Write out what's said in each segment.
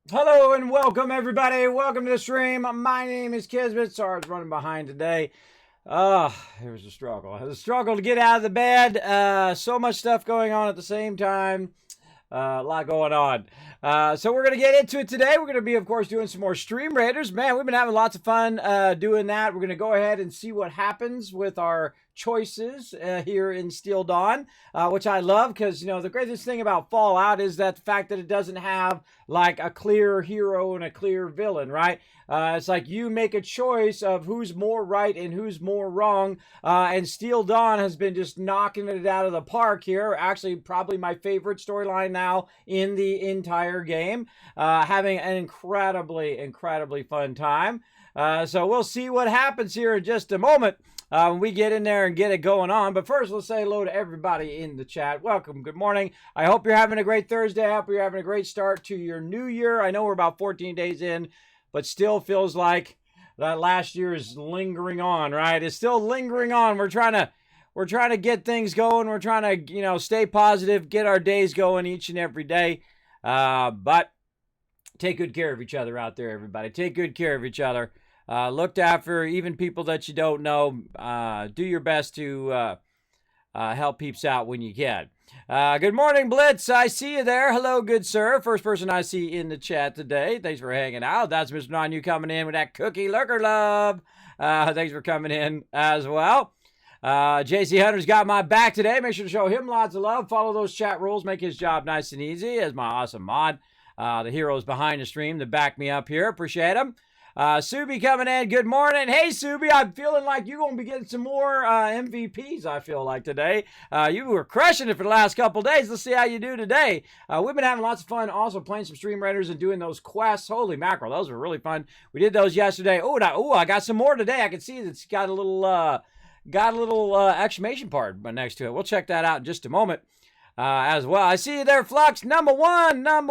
Hello and welcome everybody. Welcome to the stream. My name is Kismet. Sorry, I was running behind today. It was a struggle. It was a struggle to get out of the bed. So much stuff going on at the same time. A lot going on. So we're going to get into it today. We're going to be, of course, doing some more Stream Raiders. Man, we've been having lots of fun doing that. We're going to go ahead and see what happens with our choices here in Steel Dawn, which I love because, you know, the greatest thing about Fallout is that the fact that it doesn't have like a clear hero and a clear villain, right? It's like you make a choice of who's more right and who's more wrong. And Steel Dawn has been just knocking it out of the park here. Actually, probably my favorite storyline now in the entire game. Having an incredibly fun time. So we'll see what happens here in just a moment. When we get in there and get it going on. But first, let's say hello to everybody in the chat. Welcome. Good morning. I hope you're having a great Thursday. I hope you're having a great start to your new year. I know we're about 14 days in, but still feels like that last year is lingering on, right? It's still lingering on. We're trying to get things going. We're trying to, you know, stay positive, get our days going each and every day. But take good care of each other out there, everybody. Take good care of each other. Looked after even people that you don't know. Do your best to help peeps out when you can. Good morning, Blitz. I see you there. Hello, good sir. First person I see in the chat today. Thanks for hanging out. That's Mr. Non, you coming in with that cookie lurker love. Thanks for coming in as well. JC Hunter's got my back today. Make sure to show him lots of love. Follow those chat rules. Make his job nice and easy as my awesome mod. The heroes behind the stream that back me up here. Appreciate them. Subi coming in. Good morning. Hey, Subi, I'm feeling like you're going to be getting some more MVPs, I feel like, today. You were crushing it for the last couple days. Let's see how you do today. We've been having lots of fun also playing some Stream Raiders and doing those quests. Holy mackerel, those were really fun. We did those yesterday. I got some more today. I can see it's got a little exclamation part next to it. We'll check that out in just a moment. As well. I see you there, Flux. Number one. There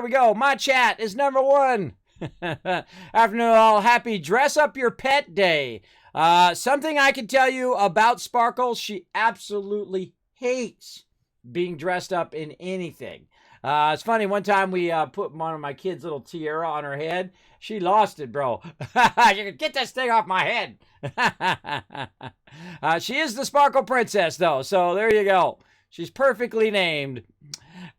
we go. My chat is number one. Afternoon, all. Happy Dress Up Your Pet Day. Something I can tell you about Sparkle, she absolutely hates being dressed up in anything. It's funny, one time we put one of my kids' little tiara on her head. She lost it, bro. You can get this thing off my head. She is the Sparkle Princess, though, so there you go. She's perfectly named.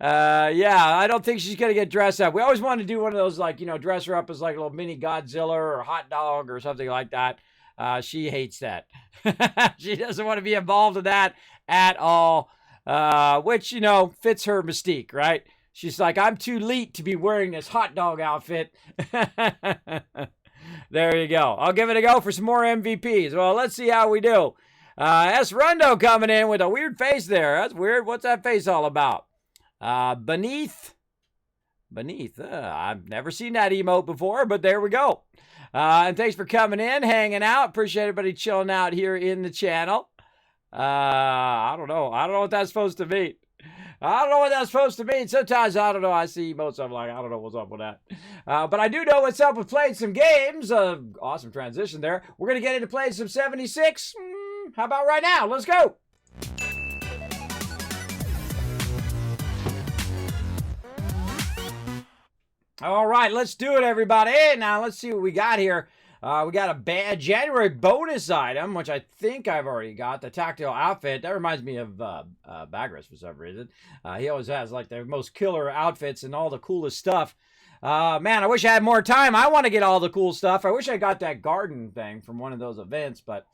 Yeah, I don't think she's going to get dressed up. We always want to do one of those, like, you know, dress her up as like a little mini Godzilla or hot dog or something like that. She hates that. She doesn't want to be involved in that at all, which, you know, fits her mystique, right? She's like, I'm too late to be wearing this hot dog outfit. There you go. I'll give it a go for some more MVPs. Well, let's see how we do. S. Rundo coming in with a weird face there. That's weird. What's that face all about? Beneath. I've never seen that emote before, but there we go. And thanks for coming in, hanging out. Appreciate everybody chilling out here in the channel. I don't know what that's supposed to mean. Sometimes, I don't know, I see emotes, I'm like, I don't know what's up with that. But I do know what's up with playing some games. Awesome transition there. We're going to get into playing some 76. How about right now? Let's go. All right, let's do it, everybody. Now, let's see what we got here. We got a bad January bonus item, which I think I've already got. The tactile outfit. That reminds me of Bagras for some reason. He always has like the most killer outfits and all the coolest stuff. Man, I wish I had more time. I want to get all the cool stuff. I wish I got that garden thing from one of those events, but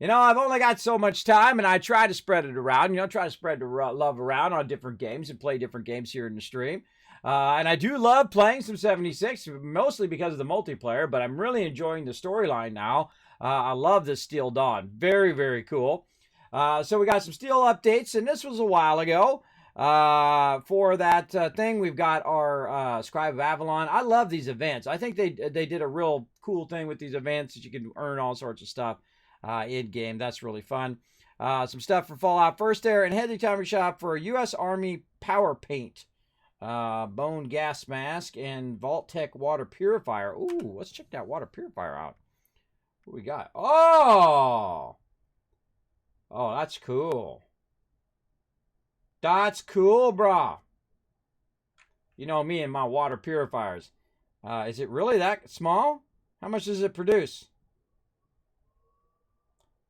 you know, I've only got so much time, and I try to spread it around. You know, try to spread the love around on different games and play different games here in the stream. And I do love playing some 76, mostly because of the multiplayer, but I'm really enjoying the storyline now. I love this Steel Dawn. Very cool. So we got some Steel updates, and this was a while ago. For that thing, we've got our Scribe of Avalon. I love these events. I think they did a real cool thing with these events that you can earn all sorts of stuff in-game. That's really fun. Some stuff for Fallout First Air and Headley Timer Shop for U.S. Army Power Paint. Bone gas mask and Vault Tech water purifier. Ooh, let's check that water purifier out. What we got? Oh, that's cool. That's cool, brah. You know me and my water purifiers. Is it really that small? How much does it produce?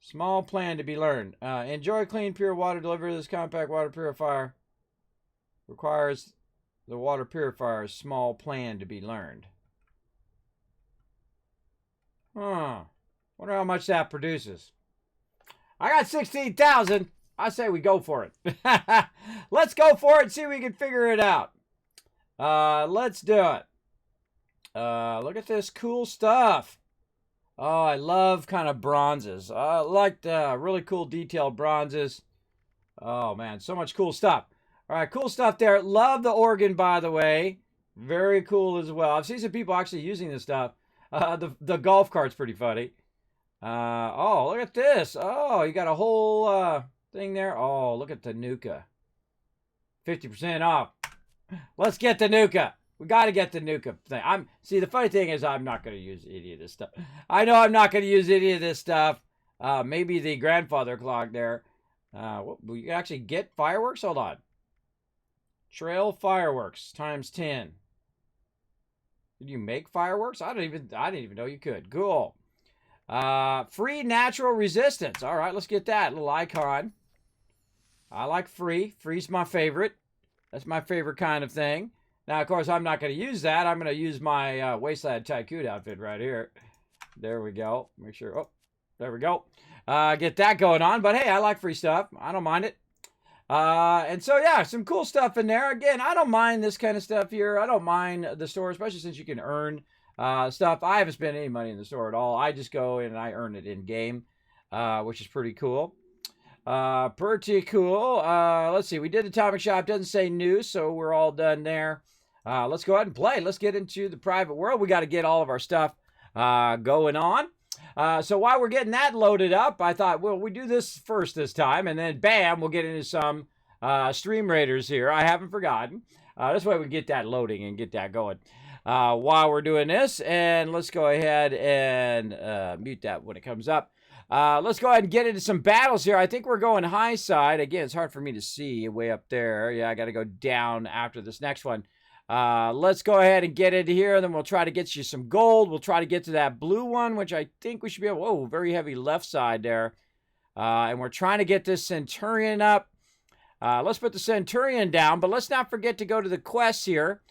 Small plan to be learned. Enjoy clean, pure water delivery. This compact water purifier requires the water purifier's small plan to be learned. Huh. Wonder how much that produces. I got 16,000. I say we go for it. Let's go for it and see if we can figure it out. Let's do it. Look at this cool stuff. Oh, I love kind of bronzes. I like the really cool detailed bronzes. Oh, man, so much cool stuff. All right, cool stuff there. Love the organ, by the way. Very cool as well. I've seen some people actually using this stuff. The golf cart's pretty funny. Oh, look at this. Oh, you got a whole thing there. Oh, look at the Nuka. 50% off. Let's get the Nuka. We got to get the Nuka thing. See, the funny thing is I'm not going to use any of this stuff. I know I'm not going to use any of this stuff. Maybe the grandfather clock there. We can actually get fireworks? Hold on. Trail fireworks times 10. Did you make fireworks? I didn't even know you could. Cool. Free natural resistance. All right, let's get that little icon. I like free. Free's my favorite. That's my favorite kind of thing. Now, of course, I'm not going to use that. I'm going to use my Wasteland Tycoon outfit right here. There we go. Make sure. Oh, there we go. Get that going on. But hey, I like free stuff. I don't mind it. And so, yeah, some cool stuff in there. Again, I don't mind this kind of stuff here. I don't mind the store, especially since you can earn stuff. I haven't spent any money in the store at all. I just go in and I earn it in game, which is pretty cool. Pretty cool. Let's see. We did Atomic Shop. Doesn't say new, so we're all done there. Let's go ahead and play. Let's get into the private world. We got to get all of our stuff going on. So while we're getting that loaded up, I thought, well, we do this first this time, and then bam, we'll get into some Stream Raiders here. I haven't forgotten. This way we can get that loading and get that going while we're doing this. And let's go ahead and mute that when it comes up. Let's go ahead and get into some battles here. I think we're going high side. Again, it's hard for me to see way up there. Yeah, I got to go down after this next one. Let's go ahead and get into here, and then we'll try to get you some gold. We'll try to get to that blue one, which I think we should be able. Whoa, very heavy left side there. And we're trying to get this Centurion up. Let's put the Centurion down, but let's not forget to go to the quests here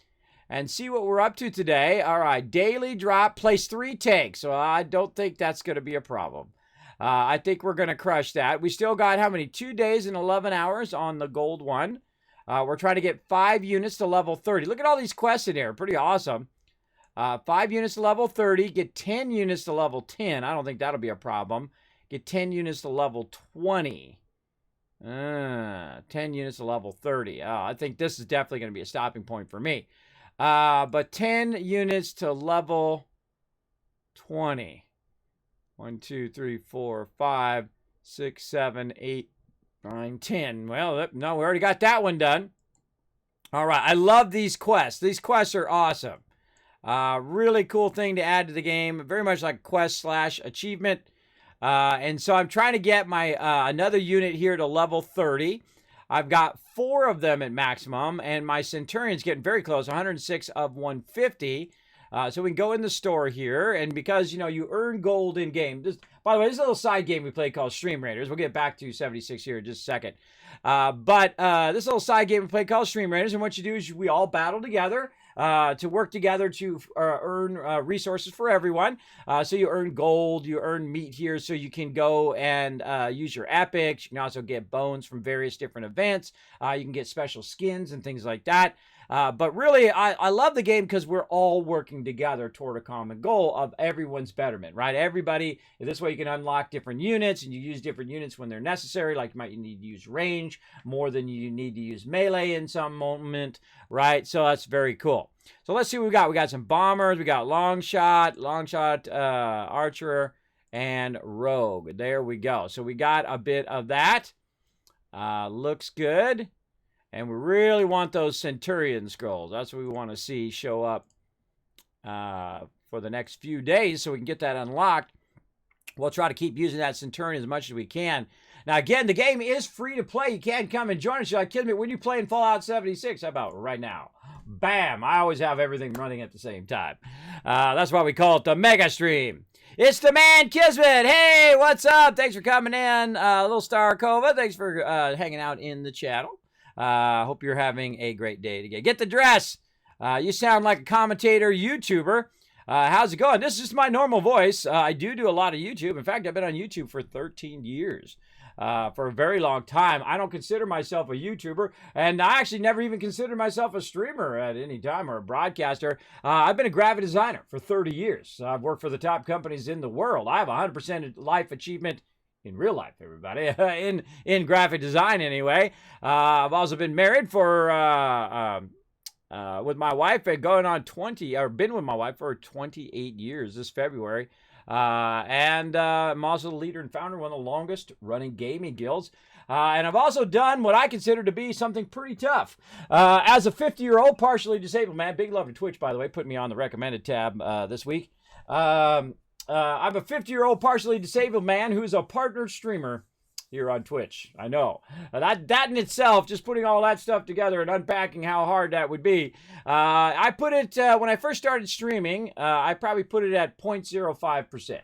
and see what we're up to today. All right, daily drop, place 3 tanks. So I don't think that's going to be a problem. I think we're going to crush that. We still got how many? 2 days and 11 hours on the gold one. We're trying to get 5 units to level 30. Look at all these quests in here. Pretty awesome. 5 units to level 30. Get 10 units to level 10. I don't think that'll be a problem. Get 10 units to level 20. 10 units to level 30. I think this is definitely going to be a stopping point for me. But 10 units to level 20. 1, 2, 3, 4, 5, 6, 7, 8, 9, 10. Well, no, we already got that one done. All right, I love these quests. These quests are awesome. Really cool thing to add to the game. Very much like quest / achievement. And so I'm trying to get my another unit here to level 30. I've got 4 of them at maximum, and my Centurion's getting very close, 106 of 150. So we can go in the store here, and because, you know, you earn gold in game. By the way, this is a little side game we play called Stream Raiders. We'll get back to 76 here in just a second. But this little side game we play called Stream Raiders, and what you do is we all battle together to work together to earn resources for everyone. So you earn gold, you earn meat here, so you can go and use your epics. You can also get bones from various different events. You can get special skins and things like that. But really, I love the game because we're all working together toward a common goal of everyone's betterment, right? Everybody, this way you can unlock different units, and you use different units when they're necessary, like you might need to use range more than you need to use melee in some moment, right? So that's very cool. So let's see what we got. We got some bombers, we got long shot, archer, and rogue. There we go. So we got a bit of that. Looks good. And we really want those Centurion scrolls. That's what we want to see show up for the next few days so we can get that unlocked. We'll try to keep using that Centurion as much as we can. Now, again, the game is free to play. You can come and join us. You're like, Kismet, when you play in Fallout 76? How about right now? bam, I always have everything running at the same time. That's why we call it the mega stream. It's the man Kismet. Hey, what's up? Thanks for coming in. Little Starkova, thanks for hanging out in the channel. Hope you're having a great day today. Get the dress. You sound like a commentator, YouTuber. How's it going? This is just my normal voice. I do a lot of YouTube. In fact, I've been on YouTube for 13 years. For a very long time. I don't consider myself a YouTuber, and I actually never even considered myself a streamer at any time or a broadcaster. I've been a graphic designer for 30 years. I've worked for the top companies in the world. I have 100% life achievement in real life, everybody, in graphic design anyway. I've also been married for with my wife, going on 20, or been with my wife for 28 years this February. And I'm also the leader and founder of one of the longest running gaming guilds. And I've also done what I consider to be something pretty tough. As a 50-year-old partially disabled man, big love to Twitch, by the way, put me on the recommended tab this week. I'm a 50-year-old partially disabled man who's a partnered streamer here on Twitch. I know. That in itself, just putting all that stuff together and unpacking how hard that would be. I put it, when I first started streaming, I probably put it at 0.05%.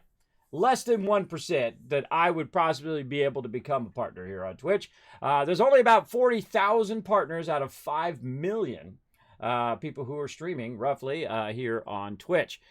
Less than 1% that I would possibly be able to become a partner here on Twitch. There's only about 40,000 partners out of 5 million people who are streaming, roughly, here on Twitch.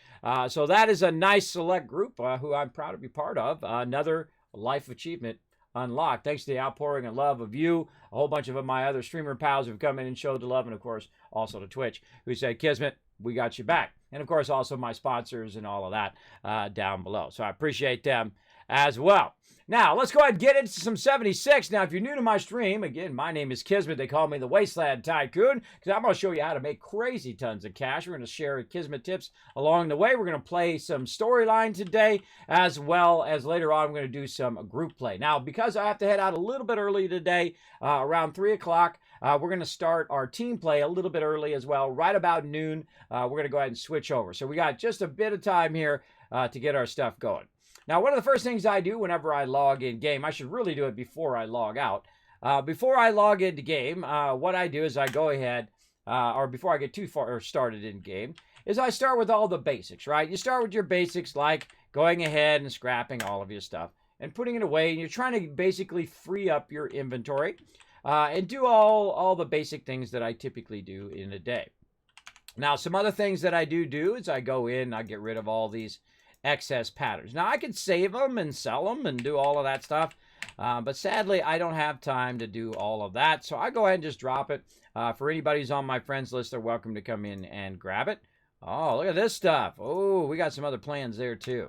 So that is a nice select group who I'm proud to be part of. Another life achievement unlocked thanks to the outpouring and love of you, a whole bunch of my other streamer pals who've come in and showed the love, and of course also to Twitch who say, Kismet, we got you back. And of course also my sponsors and all of that down below. So I appreciate them as well. Now, let's go ahead and get into some 76. Now, if you're new to my stream, again, my name is Kismet. They call me the Wasteland Tycoon because I'm going to show you how to make crazy tons of cash. We're going to share Kismet tips along the way. We're going to play some storyline today, as well as later on, we're going to do some group play. Now, because I have to head out a little bit early today, around 3 o'clock, we're going to start our team play a little bit early as well, right about noon. We're going to go ahead and switch over. So we got just a bit of time here to get our stuff going. Now, one of the first things I do whenever I log in game, I should really do it before I log out. Before I log into game, what I do is I go ahead, or before I get too far started in game, is I start with all the basics, right? You start with your basics like going ahead and scrapping all of your stuff and putting it away, and you're trying to basically free up your inventory and do all the basic things that I typically do in a day. Now, some other things that I do is I go in, I get rid of all these excess patterns. Now, I could save them and sell them and do all of that stuff, but sadly, I don't have time to do all of that, so I go ahead and just drop it. For anybody who's on my friends list, they're welcome to come in and grab it. Oh, look at this stuff. Oh, we got some other plans there, too.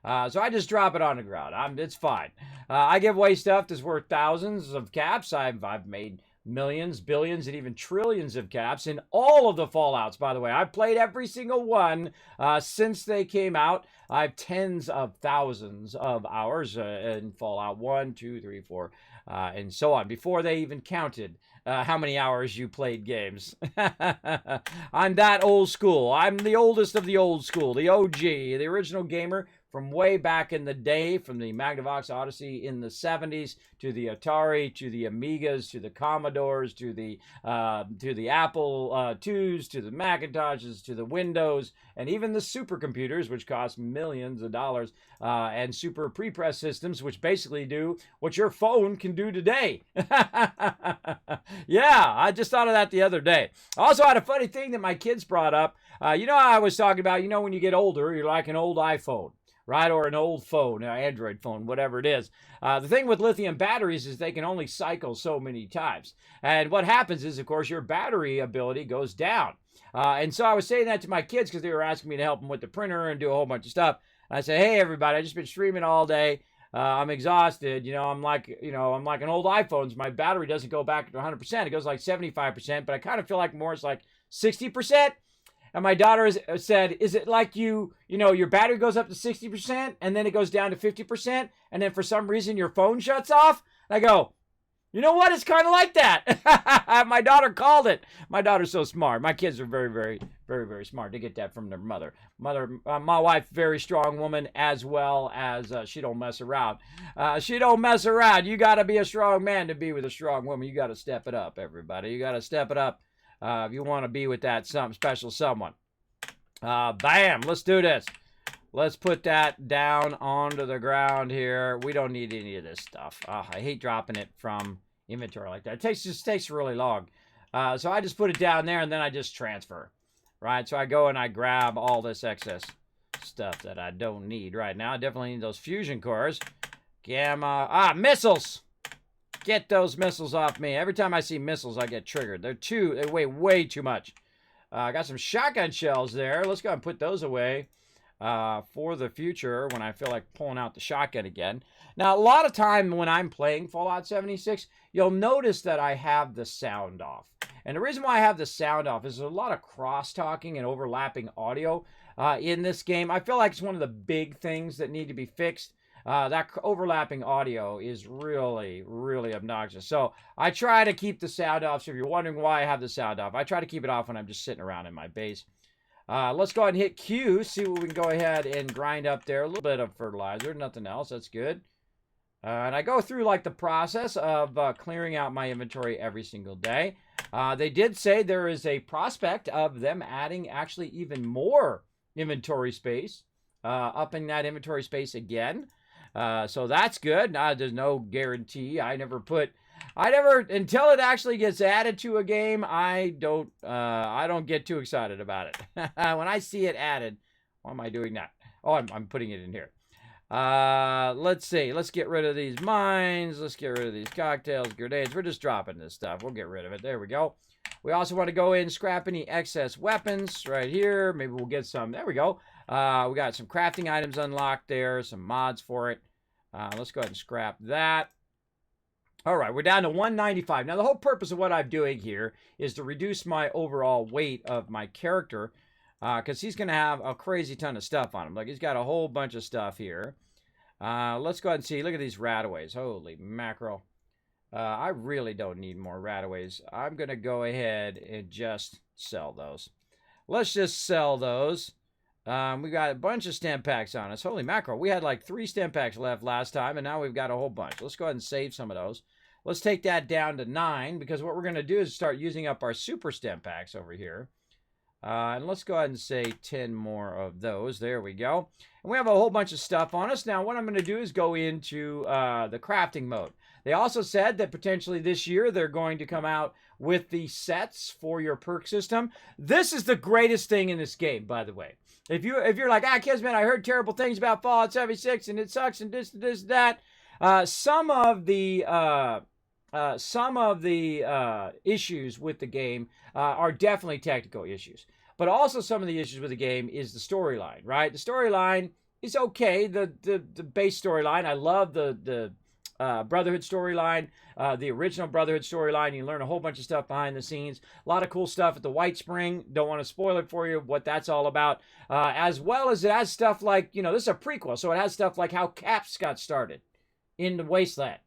So I just drop it on the ground. It's fine. I give away stuff that's worth thousands of caps. I've made millions, billions, and even trillions of caps in all of the Fallouts, by the way. I've played every single one since they came out. I have tens of thousands of hours in Fallout 1, 2, 3, 4, and so on, before they even counted how many hours you played games. I'm that old school. I'm the oldest of the old school, the OG, the original gamer from way back in the day, from the Magnavox Odyssey in the 70s, to the Atari, to the Amigas, to the Commodores, to the Apple IIs, to the Macintoshes, to the Windows, and even the supercomputers, which cost millions of dollars, and super prepress systems, which basically do what your phone can do today. Yeah, I just thought of that the other day. I also had a funny thing that my kids brought up. You know how I was talking about, when you get older, you're like an old iPhone, right? Or an old phone, an Android phone, whatever it is. The thing with lithium batteries is they can only cycle so many times. And what happens is, of course, your battery ability goes down. And so I was saying that to my kids because they were asking me to help them with the printer and do a whole bunch of stuff. And I said, hey, everybody, I just been streaming all day. I'm exhausted. I'm like an old iPhone. My battery doesn't go back to 100%. It goes like 75%, but I kind of feel like more it's like 60%. And my daughter said, is it like your battery goes up to 60% and then it goes down to 50% and then for some reason your phone shuts off? And I go, you know what? It's kind of like that. My daughter called it. My daughter's so smart. My kids are very, very, very, very smart. They get that from their mother. My wife, very strong woman, as well as she don't mess around. She don't mess around. You got to be a strong man to be with a strong woman. You got to step it up, everybody. You got to step it up. if you want to be with that some special someone. Bam, let's do this. Let's put that down onto the ground here. We don't need any of this stuff. I hate dropping it from inventory like that. It just takes really long. So I just put it down there and then I just transfer. Right, so I go and I grab all this excess stuff that I don't need right now. I definitely need those fusion cores. Gamma. Missiles! Get those missiles off me. Every time I see missiles, I get triggered. They weigh way too much. I got some shotgun shells there. Let's go ahead and put those away for the future when I feel like pulling out the shotgun again. Now, a lot of time when I'm playing Fallout 76, you'll notice that I have the sound off. And the reason why I have the sound off is there's a lot of cross-talking and overlapping audio in this game. I feel like it's one of the big things that need to be fixed. That overlapping audio is really, really obnoxious. So I try to keep the sound off. So if you're wondering why I have the sound off, I try to keep it off when I'm just sitting around in my base. Let's go ahead and hit Q, see what we can go ahead and grind up there. A little bit of fertilizer, nothing else. That's good. And I go through like the process of clearing out my inventory every single day. They did say there is a prospect of them adding actually even more inventory space, upping that inventory space again. So that's good. There's no guarantee. Until it actually gets added to a game, I don't get too excited about it. When I see it added, why am I doing that? Oh, I'm putting it in here. Let's see. Let's get rid of these mines. Let's get rid of these cocktails, grenades. We're just dropping this stuff. We'll get rid of it. There we go. We also want to go in and scrap any excess weapons right here. Maybe we'll get some. There we go. We got some crafting items unlocked there. Some mods for it. Let's go ahead and scrap that. All right, we're down to 195. Now, the whole purpose of what I'm doing here is to reduce my overall weight of my character because he's going to have a crazy ton of stuff on him. Like, he's got a whole bunch of stuff here. Let's go ahead and see. Look at these rataways. Holy mackerel. I really don't need more rataways. I'm going to go ahead and just sell those. Let's just sell those. We got a bunch of stem packs on us. Holy mackerel. We had like 3 stem packs left last time, and now we've got a whole bunch. Let's go ahead and save some of those. Let's take that down to 9, because what we're going to do is start using up our super stem packs over here. And let's go ahead and say 10 more of those. There we go. And we have a whole bunch of stuff on us. Now, what I'm going to do is go into the crafting mode. They also said that potentially this year they're going to come out with the sets for your perk system. This is the greatest thing in this game, by the way. If you're like, Kismet, I heard terrible things about Fallout 76 and it sucks and this, that. Some of the issues with the game are definitely technical issues. But also some of the issues with the game is the storyline, right? The storyline is okay. The base storyline. I love the Brotherhood storyline, the original Brotherhood storyline. You learn a whole bunch of stuff behind the scenes. A lot of cool stuff at the White Spring. Don't want to spoil it for you, what that's all about. As well as it has stuff like, this is a prequel, so it has stuff like how Caps got started in the Wasteland.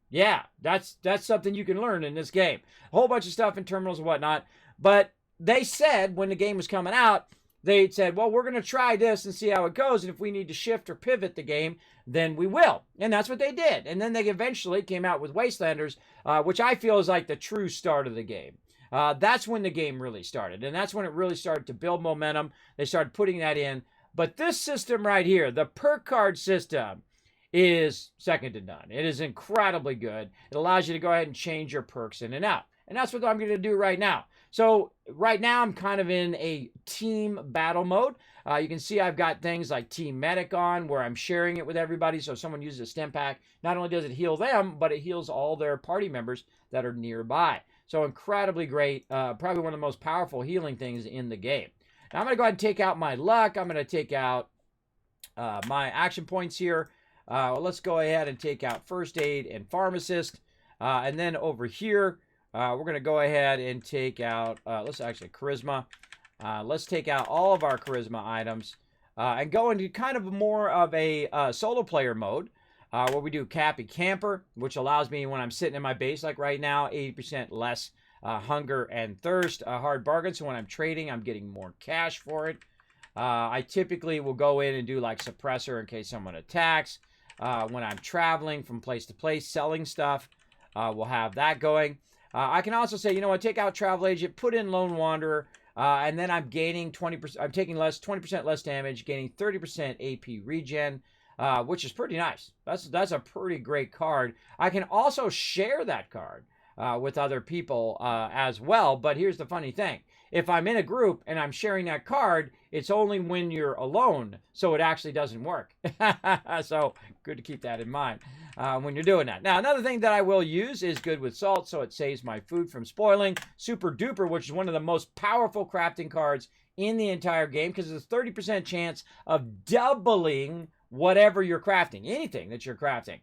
Yeah, that's something you can learn in this game. A whole bunch of stuff in terminals and whatnot. But they said when the game was coming out, they said, well, we're going to try this and see how it goes. And if we need to shift or pivot the game, then we will. And that's what they did. And then they eventually came out with Wastelanders, which I feel is like the true start of the game. That's when the game really started. And that's when it really started to build momentum. They started putting that in. But this system right here, the perk card system, is second to none. It is incredibly good. It allows you to go ahead and change your perks in and out. And that's what I'm going to do right now. So right now I'm kind of in a team battle mode. You can see I've got things like Team Medic on where I'm sharing it with everybody. So if someone uses a stem pack, not only does it heal them, but it heals all their party members that are nearby. So incredibly great. Probably one of the most powerful healing things in the game. Now I'm going to go ahead and take out my luck. I'm going to take out my action points here. Let's go ahead and take out first aid and pharmacist. And then over here, we're going to go ahead and take out, let's actually charisma. Let's take out all of our charisma items and go into kind of more of a solo player mode where we do Cappy Camper, which allows me when I'm sitting in my base like right now, 80% less hunger and thirst, hard bargain. So when I'm trading, I'm getting more cash for it. I typically will go in and do like suppressor in case someone attacks. When I'm traveling from place to place, selling stuff, we'll have that going. I can also say, you know what, take out Travel Agent, put in Lone Wanderer, and then I'm gaining 20%. I'm taking 20% less damage, gaining 30% AP regen, which is pretty nice. That's a pretty great card. I can also share that card with other people as well. But here's the funny thing: if I'm in a group and I'm sharing that card, it's only when you're alone, so it actually doesn't work. So good to keep that in mind when you're doing that. Now, another thing that I will use is Good with Salt, so it saves my food from spoiling. Super Duper, which is one of the most powerful crafting cards in the entire game, because there's a 30% chance of doubling whatever you're crafting, anything that you're crafting.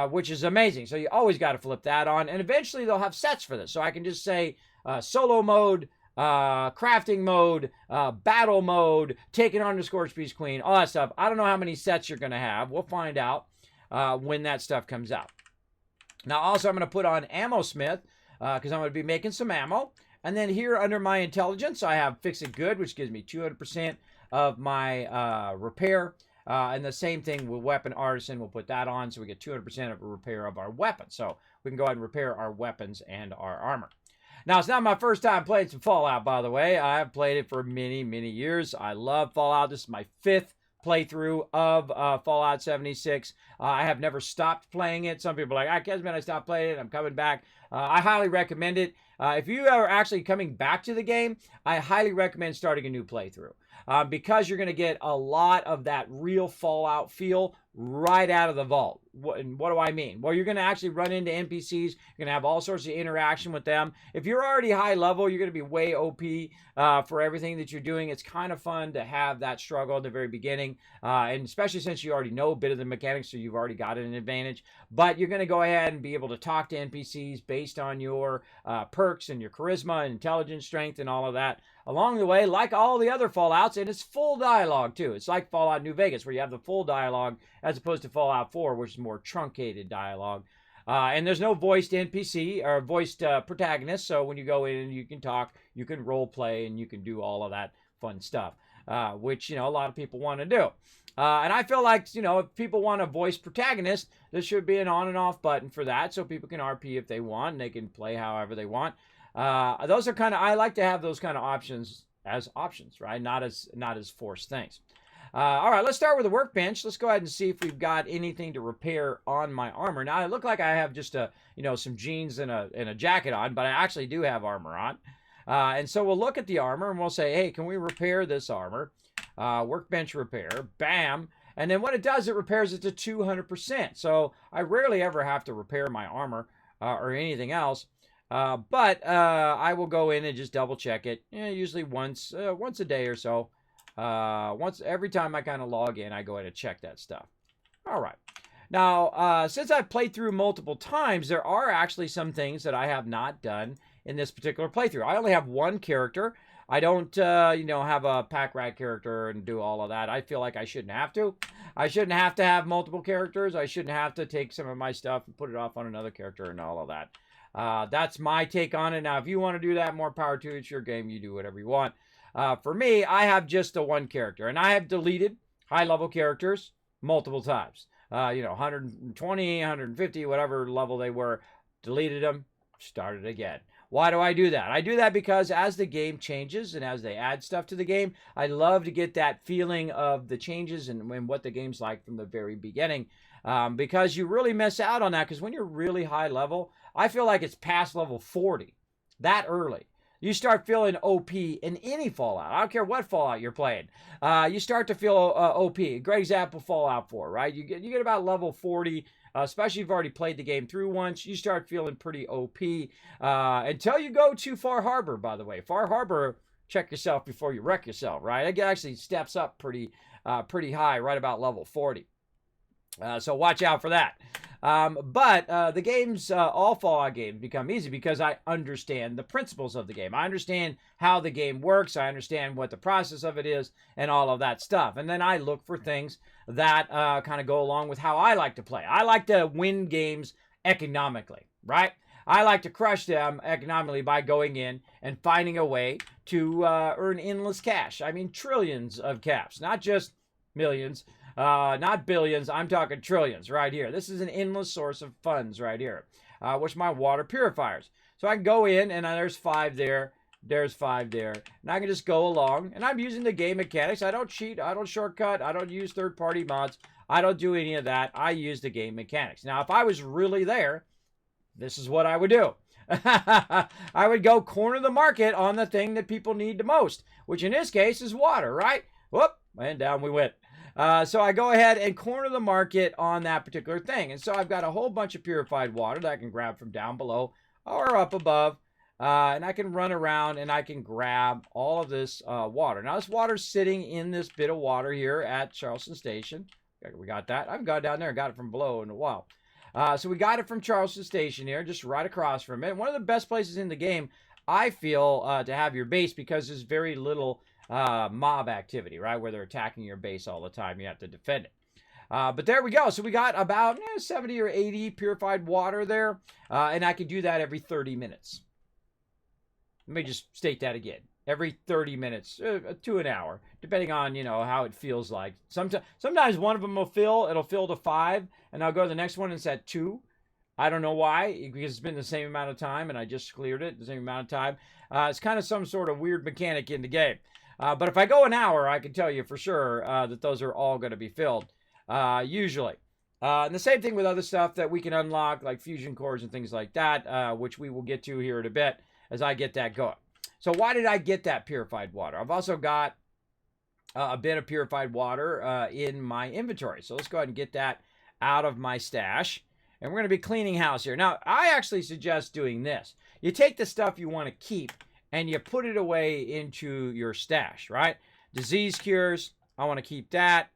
Which is amazing. So you always got to flip that on. And eventually they'll have sets for this. So I can just say solo mode, crafting mode, battle mode, taking on the Scorched Beast Queen, all that stuff. I don't know how many sets you're going to have. We'll find out when that stuff comes out. Now also I'm going to put on Ammo Smith because I'm going to be making some ammo. And then here under my intelligence I have Fix It Good, which gives me 200% of my repair. And the same thing with Weapon Artisan, we'll put that on so we get 200% of a repair of our weapons. So we can go ahead and repair our weapons and our armor. Now, it's not my first time playing some Fallout, by the way. I have played it for many, many years. I love Fallout. This is my 5th playthrough of Fallout 76. I have never stopped playing it. Some people are like, Kismet, I stopped playing it. I'm coming back. I highly recommend it. If you are actually coming back to the game, I highly recommend starting a new playthrough. Because you're going to get a lot of that real Fallout feel right out of the vault. What do I mean? Well, you're going to actually run into NPCs. You're going to have all sorts of interaction with them. If you're already high level, you're going to be way OP for everything that you're doing. It's kind of fun to have that struggle at the very beginning, and especially since you already know a bit of the mechanics, so you've already got an advantage. But you're going to go ahead and be able to talk to NPCs based on your perks and your charisma and intelligence, strength, and all of that along the way, like all the other Fallouts, and it's full dialogue too. It's like Fallout New Vegas, where you have the full dialogue as opposed to Fallout 4, which is more truncated dialogue. And there's no voiced NPC or voiced protagonist, so when you go in, you can talk, you can role play, and you can do all of that fun stuff, which, you know, a lot of people want to do. And I feel like, you know, if people want a voice protagonist, there should be an on and off button for that, so people can RP if they want, and they can play however they want. Those are kind of, I like to have those kind of options as options, right? Not as forced things. All right, let's start with the workbench. Let's go ahead and see if we've got anything to repair on my armor. Now, I look like I have just some jeans and a jacket on, but I actually do have armor on. And so we'll look at the armor and we'll say, hey, can we repair this armor? Workbench repair, bam. And then what it does, it repairs it to 200%. So I rarely ever have to repair my armor or anything else. But I will go in and just double check it, usually once a day or so. Every time I kind of log in, I go in and check that stuff. All right. Now, since I've played through multiple times, there are actually some things that I have not done in this particular playthrough. I only have one character. I don't, have a pack rat character and do all of that. I feel like I shouldn't have to. I shouldn't have to have multiple characters. I shouldn't have to take some of my stuff and put it off on another character and all of that. That's my take on it. Now, if you want to do that, more power to it. It's your game. You do whatever you want. For me, I have just the one character, and I have deleted high-level characters multiple times. 120, 150, whatever level they were, deleted them, started again. Why do I do that? I do that because as the game changes and as they add stuff to the game, I love to get that feeling of the changes and what the game's like from the very beginning. Because you really miss out on that, because when you're really high level, I feel like it's past level 40 that early. You start feeling OP in any Fallout. I don't care what Fallout you're playing. You start to feel OP. Great example, Fallout 4, right? You get about level 40, especially if you've already played the game through once. You start feeling pretty OP until you go to Far Harbor, by the way. Far Harbor, check yourself before you wreck yourself, right? It actually steps up pretty high, right about level 40. So watch out for that. But the games, all Fallout games, become easy because I understand the principles of the game. I understand how the game works. I understand what the process of it is and all of that stuff. And then I look for things that kind of go along with how I like to play. I like to win games economically, right? I like to crush them economically by going in and finding a way to earn endless cash. I mean, trillions of cash, not just millions. Not billions, I'm talking trillions right here. This is an endless source of funds right here, which my water purifiers. So I can go in and there's 5 there. There's 5 there. And I can just go along. And I'm using the game mechanics. I don't cheat. I don't shortcut. I don't use third-party mods. I don't do any of that. I use the game mechanics. Now, if I was really there, this is what I would do. I would go corner the market on the thing that people need the most, which in this case is water, right? Whoop, and down we went. So I go ahead and corner the market on that particular thing. And so I've got a whole bunch of purified water that I can grab from down below or up above. And I can run around and I can grab all of this water. Now, this water's sitting in this bit of water here at Charleston Station. We got that. I haven't gone down there and got it from below in a while. So we got it from Charleston Station here, just right across from it. One of the best places in the game, I feel, to have your base because there's very little mob activity, right? Where they're attacking your base all the time. You have to defend it. But there we go. So we got about 70 or 80 purified water there. And I can do that every 30 minutes. Let me just state that again. Every 30 minutes to an hour, depending on, how it feels like. Sometimes one of them will fill. It'll fill to 5, and I'll go to the next one and it's at 2. I don't know why, because it's been the same amount of time, and I just cleared it the same amount of time. It's kind of some sort of weird mechanic in the game. But if I go an hour, I can tell you for sure that those are all going to be filled, usually. And the same thing with other stuff that we can unlock, like fusion cores and things like that, which we will get to here in a bit as I get that going. So why did I get that purified water? I've also got a bit of purified water in my inventory. So let's go ahead and get that out of my stash. And we're going to be cleaning house here. Now, I actually suggest doing this. You take the stuff you want to keep and you put it away into your stash, right? Disease cures, I want to keep that.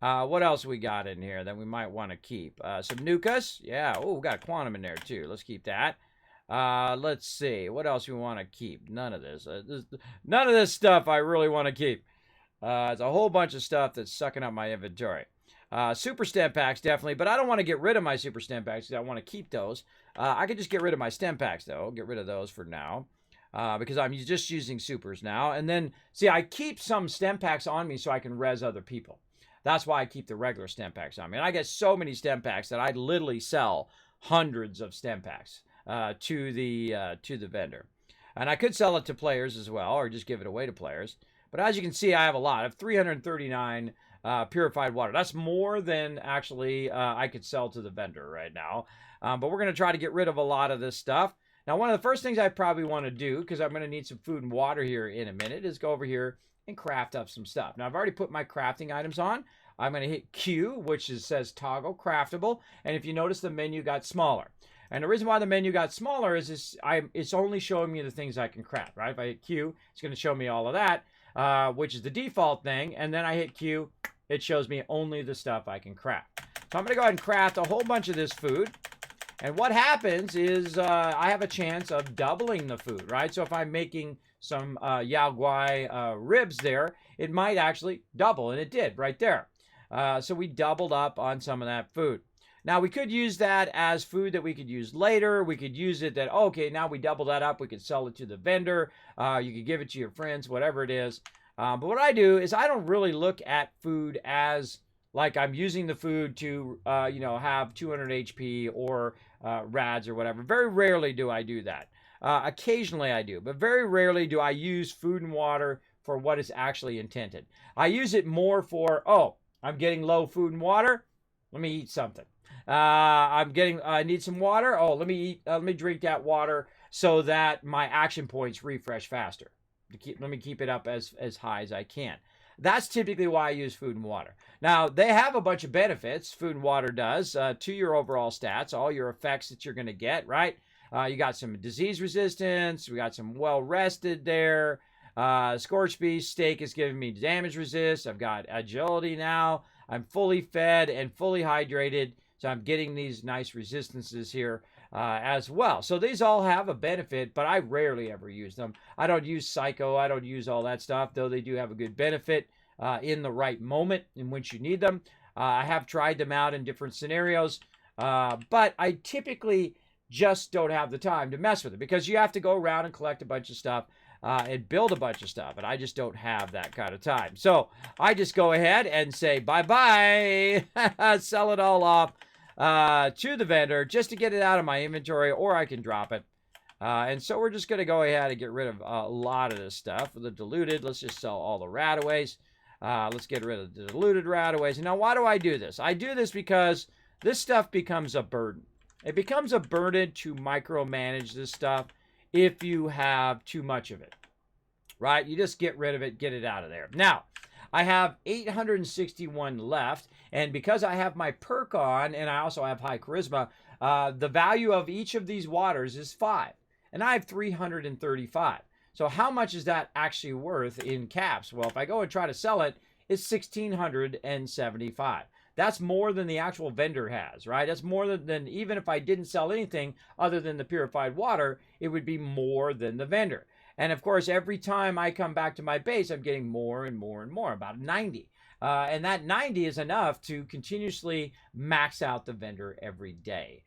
What else we got in here that we might want to keep? Some Nukas. Yeah, oh, we got a quantum in there too. Let's keep that. Let's see. What else we want to keep? None of this. None of this stuff I really want to keep. It's a whole bunch of stuff that's sucking up my inventory. Super stem packs, definitely. But I don't want to get rid of my super stem packs because I want to keep those. I could just get rid of my stem packs, though. Get rid of those for now. Because I'm just using supers now. And then, see, I keep some stem packs on me so I can res other people. That's why I keep the regular stem packs on me. And I get so many stem packs that I literally sell hundreds of stem packs to the vendor. And I could sell it to players as well, or just give it away to players. But as you can see, I have a lot. I have 339 purified water. That's more than actually I could sell to the vendor right now. But we're going to try to get rid of a lot of this stuff. Now, one of the first things I probably want to do, because I'm going to need some food and water here in a minute, is go over here and craft up some stuff. Now, I've already put my crafting items on. I'm going to hit Q, which says toggle craftable. And if you notice, the menu got smaller. And the reason why the menu got smaller is it's only showing me the things I can craft, right? If I hit Q, it's going to show me all of that, which is the default thing. And then I hit Q, it shows me only the stuff I can craft. So I'm going to go ahead and craft a whole bunch of this food. And what happens is I have a chance of doubling the food, right? So if I'm making some s.p.e.c.i.a.l ribs there, it might actually double, and it did right there. So we doubled up on some of that food. Now, we could use that as food that we could use later. We could use it that, okay, now we double that up. We could sell it to the vendor. You could give it to your friends, whatever it is. But what I do is I don't really look at food as like I'm using the food to, have 200 HP or rads or whatever. Very rarely do I do that. Occasionally I do, but very rarely do I use food and water for what is actually intended. I use it more for, I'm getting low food and water. Let me eat something. I need some water. Let me drink that water so that my action points refresh faster. Let me keep it up as high as I can. That's typically why I use food and water. Now, they have a bunch of benefits, food and water does, to your overall stats, all your effects that you're going to get, right? You got some disease resistance. We got some well-rested there. Scorched Beast Steak is giving me damage resist. I've got agility now. I'm fully fed and fully hydrated. So I'm getting these nice resistances here as well. So these all have a benefit, but I rarely ever use them. I don't use Psycho. I don't use all that stuff, though they do have a good benefit in the right moment in which you need them. I have tried them out in different scenarios, but I typically just don't have the time to mess with it because you have to go around and collect a bunch of stuff. and build a bunch of stuff. And I just don't have that kind of time. So I just go ahead and say bye-bye, sell it all off to the vendor just to get it out of my inventory, or I can drop it. And so we're just going to go ahead and get rid of a lot of this stuff. The diluted, let's just sell all the rataways. Let's get rid of the diluted rataways. Now, why do I do this? I do this because this stuff becomes a burden. It becomes a burden to micromanage this stuff if you have too much of it, right? You just get rid of it, get it out of there. Now, I have 861 left, and because I have my perk on and I also have high charisma, the value of each of these waters is 5, and I have 335. So how much is that actually worth in caps? Well, if I go and try to sell it, it's 1,675. That's more than the actual vendor has, right? That's more than even if I didn't sell anything other than the purified water, it would be more than the vendor. And of course, every time I come back to my base, I'm getting more and more and more, about 90. And that 90 is enough to continuously max out the vendor every day.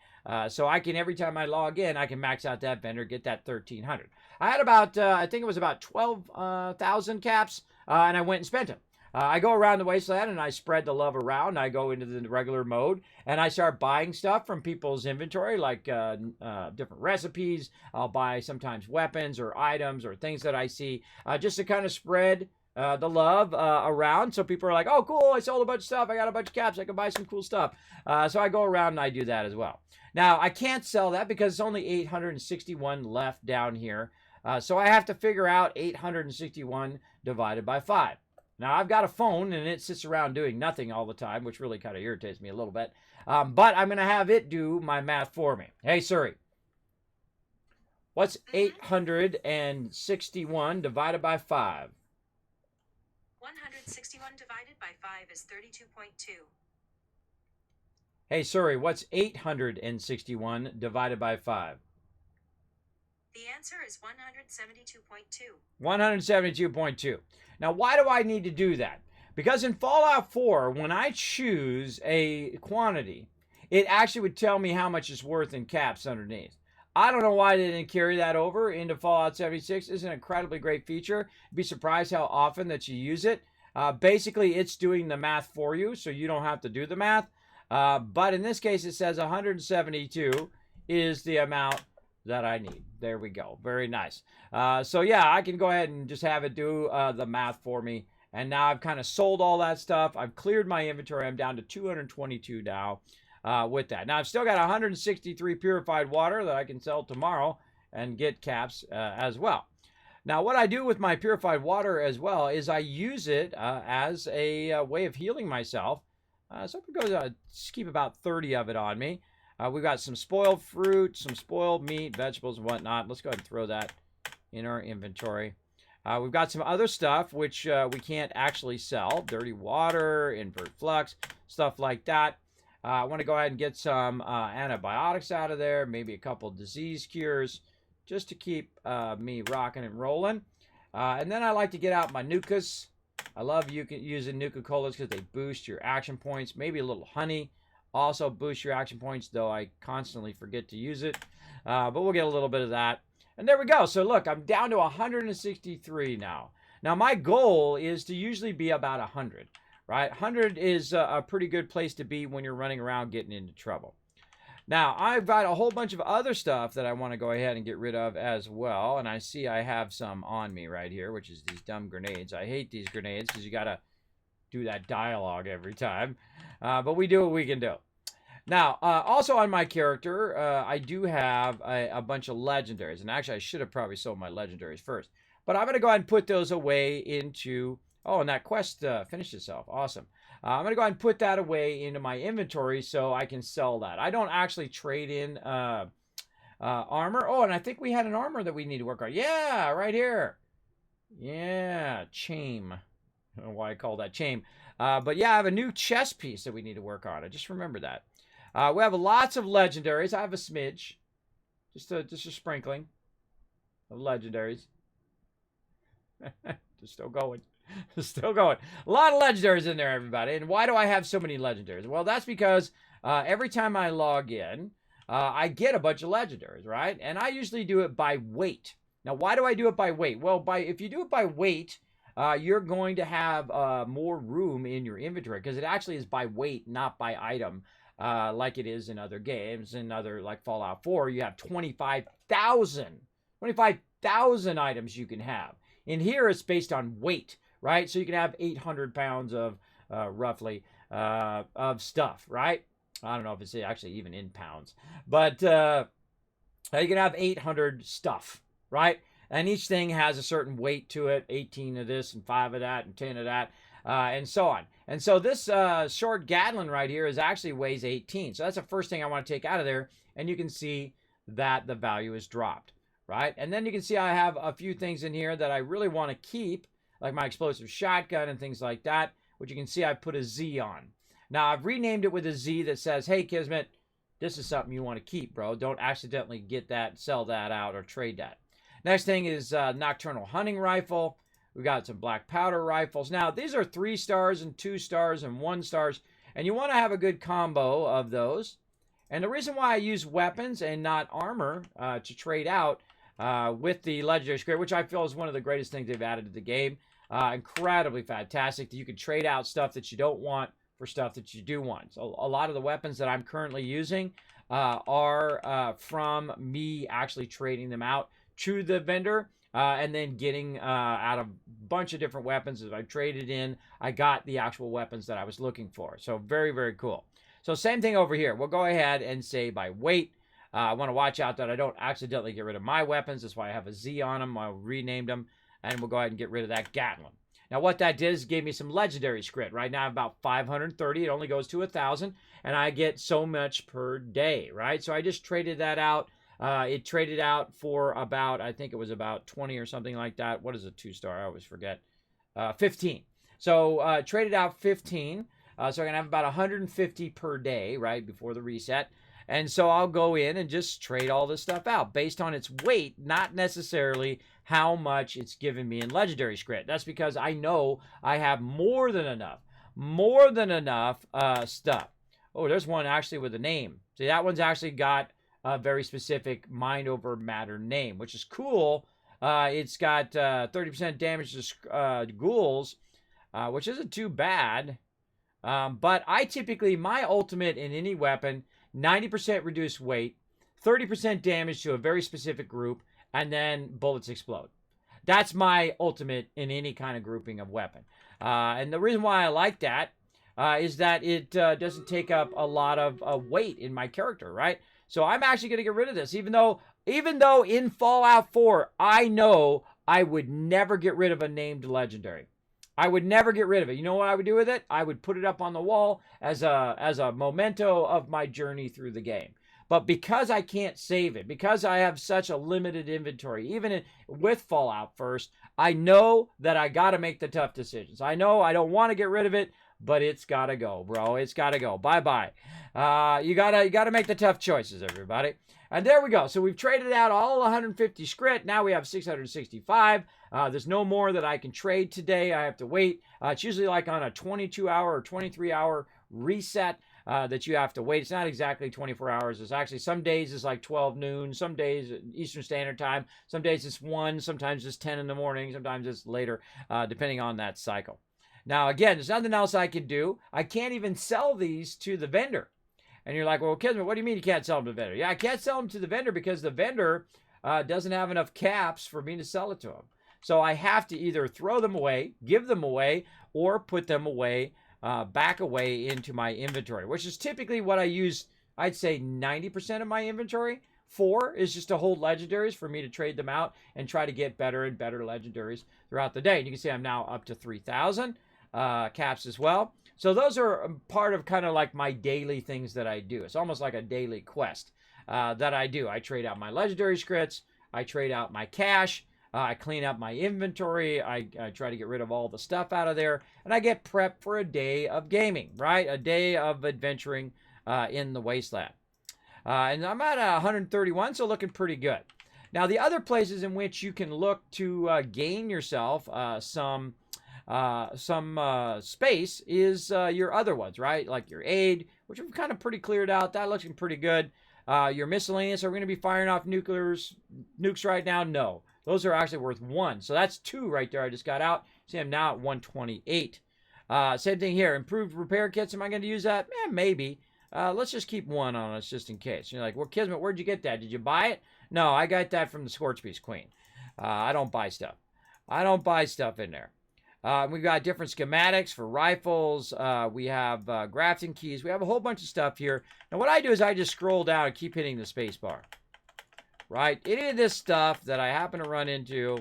So I can, every time I log in, I can max out that vendor, get that 1,300. I had about, I think it was about 12,000 caps, and I went and spent them. I go around the wasteland and I spread the love around. I go into the regular mode and I start buying stuff from people's inventory, like different recipes. I'll buy sometimes weapons or items or things that I see just to kind of spread the love around. So people are like, oh, cool, I sold a bunch of stuff. I got a bunch of caps. I can buy some cool stuff. So I go around and I do that as well. Now, I can't sell that because it's only 861 left down here. So I have to figure out 861 divided by 5. Now, I've got a phone, and it sits around doing nothing all the time, which really kind of irritates me a little bit. But I'm going to have it do my math for me. Hey, Siri, what's 861 divided by 5? 161 divided by 5 is 32.2. Hey, Siri, what's 861 divided by 5? The answer is 172.2. 172.2. Now, why do I need to do that? Because in Fallout 4, when I choose a quantity, it actually would tell me how much it's worth in caps underneath. I don't know why they didn't carry that over into Fallout 76. It's an incredibly great feature. You'd be surprised how often that you use it. Basically, it's doing the math for you, so you don't have to do the math. But in this case, it says 172 is the amount that I need. There we go. Very nice. So yeah, I can go ahead and just have it do the math for me. And now I've kind of sold all that stuff. I've cleared my inventory. I'm down to 222 now with that. Now I've still got 163 purified water that I can sell tomorrow and get caps as well. Now what I do with my purified water as well is I use it as a way of healing myself. So I'm going to just keep about 30 of it on me. We've got some spoiled fruit, some spoiled meat, vegetables, and whatnot. Let's go ahead and throw that in our inventory. We've got some other stuff which we can't actually sell. Dirty water, invert flux, stuff like that. I want to go ahead and get some antibiotics out of there, maybe a couple disease cures, just to keep me rocking and rolling. And then I like to get out my Nukas. I love using Nuka-Colas because they boost your action points. Maybe a little honey. Also boost your action points, though I constantly forget to use it. But we'll get a little bit of that. And there we go. So look, I'm down to 163 now. Now my goal is to usually be about 100, right? 100 is a pretty good place to be when you're running around getting into trouble. Now I've got a whole bunch of other stuff that I want to go ahead and get rid of as well. And I see I have some on me right here, which is these dumb grenades. I hate these grenades because you got to do that dialogue every time. But we do what we can do. Now, also on my character, I do have a bunch of legendaries. And actually, I should have probably sold my legendaries first. But I'm going to go ahead and put those away into... Oh, and that quest finished itself. Awesome. I'm going to go ahead and put that away into my inventory so I can sell that. I don't actually trade in armor. Oh, and I think we had an armor that we need to work on. Yeah, right here. Yeah, chain. I don't know why I call that chain. But yeah, I have a new chest piece that we need to work on. I just remember that. We have lots of legendaries. I have a smidge. Just a sprinkling of legendaries. Just still going. Still going. A lot of legendaries in there, everybody. And why do I have so many legendaries? Well, that's because every time I log in, I get a bunch of legendaries, right? And I usually do it by weight. Now, why do I do it by weight? Well, if you do it by weight, you're going to have more room in your inventory because it actually is by weight, not by item, like it is in other games. In other, like Fallout 4, you have 25,000 items you can have. In here, it's based on weight, right? So you can have 800 pounds of roughly of stuff, right? I don't know if it's actually even in pounds, but you can have 800 stuff, right? And each thing has a certain weight to it, 18 of this and 5 of that and 10 of that, and so on. And so this short Gatling right here actually weighs 18. So that's the first thing I want to take out of there. And you can see that the value is dropped, right? And then you can see I have a few things in here that I really want to keep, like my explosive shotgun and things like that, which you can see I put a Z on. Now, I've renamed it with a Z that says, hey, Kismet, this is something you want to keep, bro. Don't accidentally get that, sell that out, or trade that. Next thing is Nocturnal Hunting Rifle. We got some black powder rifles. Now, these are 3 stars and 2 stars and 1 stars. And you want to have a good combo of those. And the reason why I use weapons and not armor to trade out with the Legendary Script, which I feel is one of the greatest things they've added to the game. Incredibly fantastic that you can trade out stuff that you don't want for stuff that you do want. So a lot of the weapons that I'm currently using are from me actually trading them out to the vendor and then getting out a bunch of different weapons. As I traded in, I got the actual weapons that I was looking for. So very, very cool. So same thing over here. We'll go ahead and say by weight. I want to watch out that I don't accidentally get rid of my weapons. That's why I have a Z on them. I renamed them. And we'll go ahead and get rid of that Gatling. Now, what that did is gave me some legendary script. Right now, I have about 530. It only goes to 1,000. And I get so much per day, right? So I just traded that out. It traded out for about, I think it was about 20 or something like that. What is a 2-star? I always forget. 15. So traded out 15. So I'm going to have about 150 per day, right, before the reset. And so I'll go in and just trade all this stuff out based on its weight, not necessarily how much it's giving me in legendary script. That's because I know I have more than enough stuff. Oh, there's one actually with a name. See, that one's actually got a very specific mind over matter name, which is cool. It's got 30% damage to ghouls, which isn't too bad. But I typically, my ultimate in any weapon, 90% reduced weight, 30% damage to a very specific group, and then bullets explode. That's my ultimate in any kind of grouping of weapon. And the reason why I like that is that it doesn't take up a lot of weight in my character, right? So I'm actually going to get rid of this, even though in Fallout 4, I know I would never get rid of a named legendary. I would never get rid of it. You know what I would do with it? I would put it up on the wall as a memento of my journey through the game. But because I can't save it, because I have such a limited inventory, even with Fallout first, I know that I got to make the tough decisions. I know I don't want to get rid of it, but it's got to go, bro. It's got to go. Bye-bye. You gotta make the tough choices, everybody. And there we go. So we've traded out all 150 script. Now we have 665. There's no more that I can trade today. I have to wait. It's usually like on a 22-hour or 23-hour reset that you have to wait. It's not exactly 24 hours. It's actually some days it's like 12 noon, some days Eastern Standard Time, some days it's 1, sometimes it's 10 in the morning, sometimes it's later, depending on that cycle. Now, again, there's nothing else I can do. I can't even sell these to the vendor. And you're like, well, Kismet, what do you mean you can't sell them to the vendor? Yeah, I can't sell them to the vendor because the vendor doesn't have enough caps for me to sell it to them. So I have to either throw them away, give them away, or put them away, back away into my inventory, which is typically what I use, I'd say 90% of my inventory for is just to hold legendaries for me to trade them out and try to get better and better legendaries throughout the day. And you can see I'm now up to 3,000 caps as well. So those are part of kind of like my daily things that I do. It's almost like a daily quest that I do. I trade out my legendary scripts. I trade out my cash. I clean up my inventory. I try to get rid of all the stuff out of there. And I get prepped for a day of gaming, right? A day of adventuring in the wasteland. And I'm at 131, so looking pretty good. Now, the other places in which you can look to gain yourself some space is your other ones, right? Like your aid, which we've kind of pretty cleared out. That looking pretty good. Your miscellaneous, are we going to be firing off nukes right now? No. Those are actually worth 1. So that's 2 right there I just got out. See, I'm now at 128. Same thing here. Improved repair kits. Am I going to use that? Maybe. Let's just keep 1 on us just in case. You're like, well, Kismet, where'd you get that? Did you buy it? No, I got that from the Scorchbeast Queen. I don't buy stuff. I don't buy stuff in there. We've got different schematics for rifles. We have grafting keys. We have a whole bunch of stuff here. Now, what I do is I just scroll down and keep hitting the space bar. Right? Any of this stuff that I happen to run into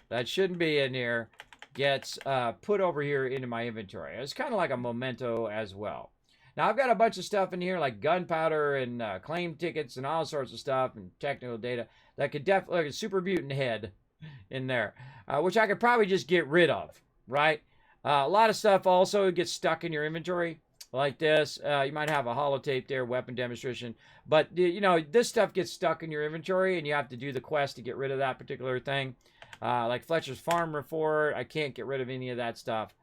that shouldn't be in here gets put over here into my inventory. It's kind of like a memento as well. Now, I've got a bunch of stuff in here like gunpowder and claim tickets and all sorts of stuff and technical data that could definitely, like a super mutant head in there, which I could probably just get rid of, right? A lot of stuff also gets stuck in your inventory like this. You might have a holotape there, weapon demonstration, but you know, this stuff gets stuck in your inventory and you have to do the quest to get rid of that particular thing. Like Fletcher's Farm Report, I can't get rid of any of that stuff.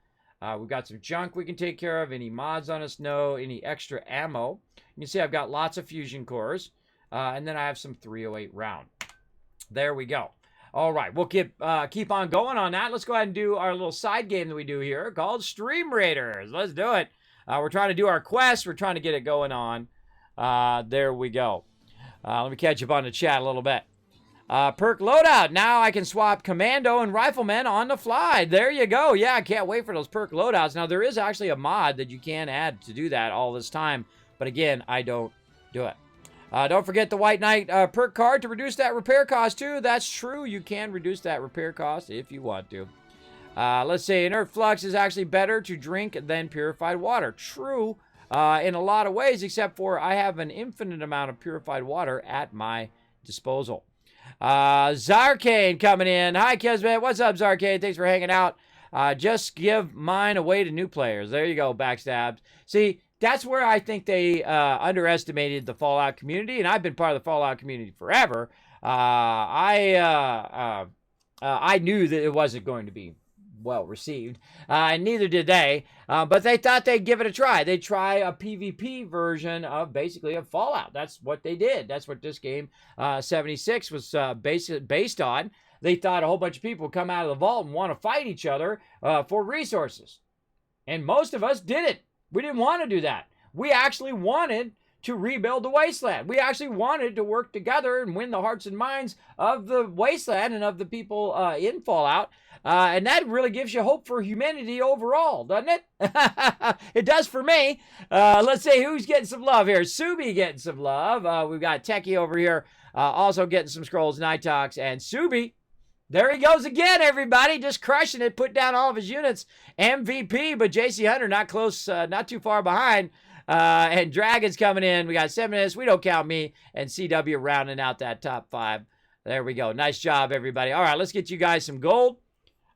We've got some junk we can take care of. Any mods on us? No. Any extra ammo? You can see I've got lots of fusion cores. And then I have some 308 round. There we go. All right, we'll keep on going on that. Let's go ahead and do our little side game that we do here called Stream Raiders. Let's do it. We're trying to do our quest. We're trying to get it going on. There we go. Let me catch up on the chat a little bit. Perk loadout. Now I can swap commando and rifleman on the fly. There you go. Yeah, I can't wait for those perk loadouts. Now, there is actually a mod that you can add to do that all this time. But again, I don't do it. Don't forget the White Knight perk card to reduce that repair cost too. That's true. You can reduce that repair cost if you want to. Let's say inert flux is actually better to drink than purified water. True in a lot of ways, except for I have an infinite amount of purified water at my disposal. Zarkane coming in. Hi, Kismet. What's up, Zarkane? Thanks for hanging out. Just give mine away to new players. There you go, backstabs. See, that's where I think they underestimated the Fallout community, and I've been part of the Fallout community forever. I knew that it wasn't going to be well received, and neither did they, but they thought they'd give it a try. They'd try a PvP version of basically a Fallout. That's what they did. That's what this game 76 was based on. They thought a whole bunch of people would come out of the vault and want to fight each other for resources, and most of us didn't. We didn't want to do that. We actually wanted to rebuild the wasteland. We actually wanted to work together and win the hearts and minds of the wasteland and of the people in Fallout. And that really gives you hope for humanity overall, doesn't it? It does for me. Let's see who's getting some love here. Subi getting some love. We've got Techie over here also getting some scrolls, Nightox, and Subi. There he goes again, everybody. Just crushing it. Put down all of his units. MVP, but JC Hunter not close, not too far behind. And Dragon's coming in. We got 7 minutes. We don't count me. And CW rounding out that top 5. There we go. Nice job, everybody. All right, let's get you guys some gold.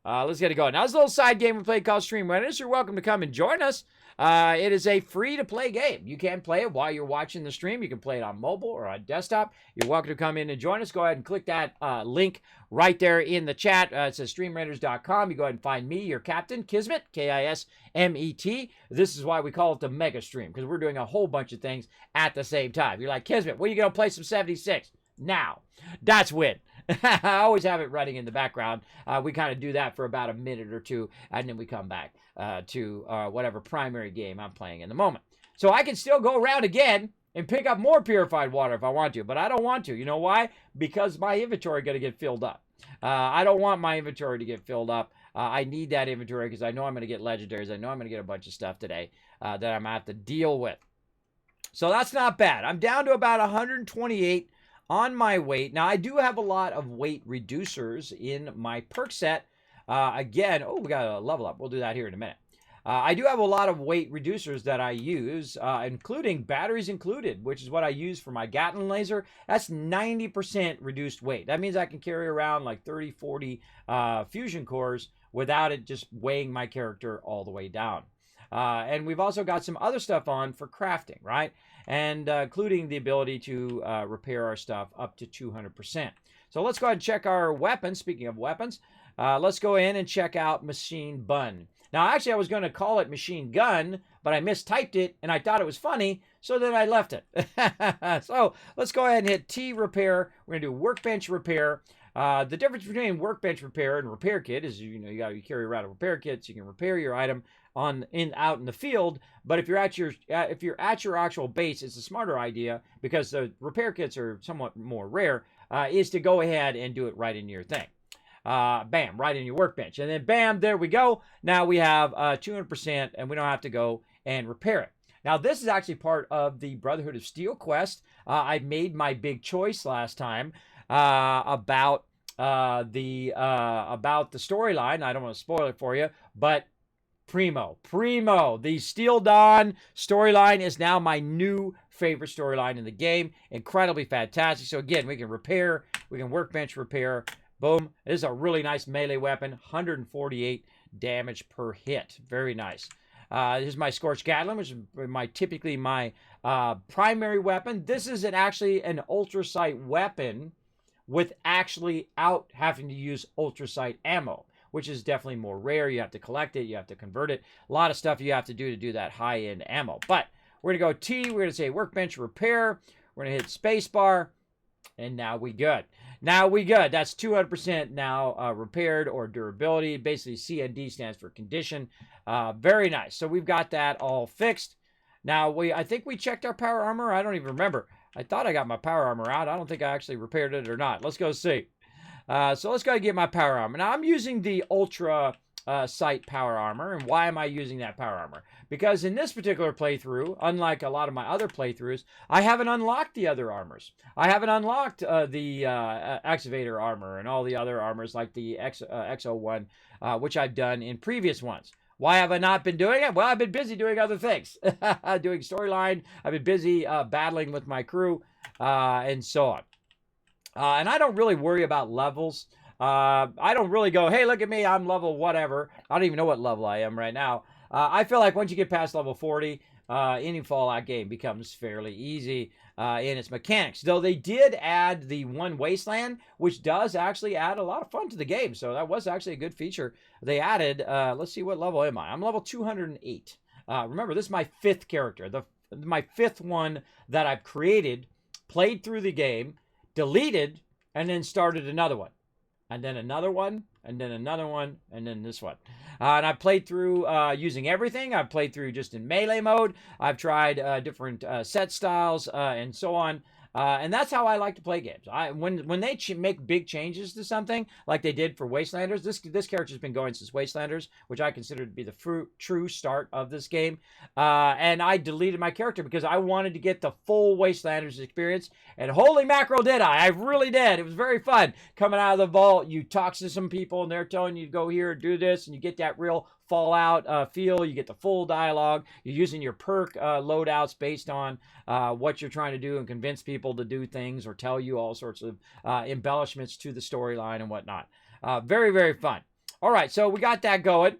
Let's get it going. Now, this is a little side game we played called Stream Raiders. You're welcome to come and join us. It is a free-to-play game. You can play it while you're watching the stream. You can play it on mobile or on desktop. You're welcome to come in and join us. Go ahead and click that link right there in the chat. It says streamraiders.com. You go ahead and find me, your captain, Kismet, Kismet. This is why we call it the mega stream, because we're doing a whole bunch of things at the same time. You're like, Kismet, when are you going to play some 76? Now. That's when. I always have it running in the background. We kind of do that for about a minute or two, and then we come back to whatever primary game I'm playing in the moment. So I can still go around again and pick up more purified water if I want to, but I don't want to. You know why? Because my inventory is going to get filled up. I don't want my inventory to get filled up. I need that inventory because I know I'm going to get legendaries. I know I'm going to get a bunch of stuff today that I'm going to have to deal with. So that's not bad. I'm down to about 128 on my weight. Now, I do have a lot of weight reducers in my perk set. Again, oh, we got a level up. We'll do that here in a minute. I do have a lot of weight reducers that I use, including batteries included, which is what I use for my Gatling laser. That's 90% reduced weight. That means I can carry around like 30, 40 fusion cores without it just weighing my character all the way down. And we've also got some other stuff on for crafting, right? And including the ability to repair our stuff up to 200%. So let's go ahead and check our weapons. Speaking of weapons, let's go in and check out Machine Gun. Now, actually, I was going to call it Machine Gun, but I mistyped it, and I thought it was funny, so then I left it. So let's go ahead and hit T repair. We're going to do workbench repair. The difference between workbench repair and repair kit is, you carry around a repair kit, so you can repair your item out in the field. But if you're at your actual base, it's a smarter idea, because the repair kits are somewhat more rare. Is to go ahead and do it right in your thing. Bam, right in your workbench, and then bam, there we go. Now we have 200%, and we don't have to go and repair it. Now, this is actually part of the Brotherhood of Steel quest. I made my big choice last time about the storyline. I don't want to spoil it for you, but Primo, the Steel Dawn storyline is now my new favorite storyline in the game. Incredibly fantastic. So again, we can repair, we can workbench repair. Boom. This is a really nice melee weapon. 148 damage per hit. Very nice. This is my Scorched Gatling, which is typically my primary weapon. This is actually an ultrasight weapon with actually having to use ultrasight ammo, which is definitely more rare. You have to collect it. You have to convert it. A lot of stuff you have to do that high-end ammo. But we're going to go T. We're going to say workbench repair. We're going to hit spacebar. And now we good. That's 200% now repaired, or durability. Basically, CND stands for condition. Very nice. So we've got that all fixed. Now, I think we checked our power armor. I don't even remember. I thought I got my power armor out. I don't think I actually repaired it or not. Let's go see. So let's go get my power armor. Now, I'm using the Ultra Sight power armor. And why am I using that power armor? Because in this particular playthrough, unlike a lot of my other playthroughs, I haven't unlocked the other armors. I haven't unlocked the Excavator armor and all the other armors like the X01, which I've done in previous ones. Why have I not been doing it? Well, I've been busy doing other things. Doing storyline. I've been busy battling with my crew and so on. And I don't really worry about levels. I don't really go, hey, look at me, I'm level whatever. I don't even know what level I am right now. I feel like once you get past level 40, any Fallout game becomes fairly easy in its mechanics. Though they did add the one wasteland, which does actually add a lot of fun to the game. So that was actually a good feature they added. Let's see, what level am I? I'm level 208. Remember, this is my 5th character. My 5th one that I've created, played through the game, deleted, and then started another one. And then another one, and then another one, and then this one. And I've played through using everything. I've played through just in melee mode. I've tried different set styles and so on. And that's how I like to play games. When they make big changes to something, like they did for Wastelanders, this character's been going since Wastelanders, which I consider to be the true start of this game. And I deleted my character because I wanted to get the full Wastelanders experience. And holy mackerel, did I! I really did. It was very fun. Coming out of the vault, you talk to some people, and they're telling you to go here and do this, and you get that real Fallout feel. You get the full dialogue. You're using your perk loadouts based on what you're trying to do and convince people to do things or tell you all sorts of embellishments to the storyline and whatnot. Very, very fun. All right, so we got that going.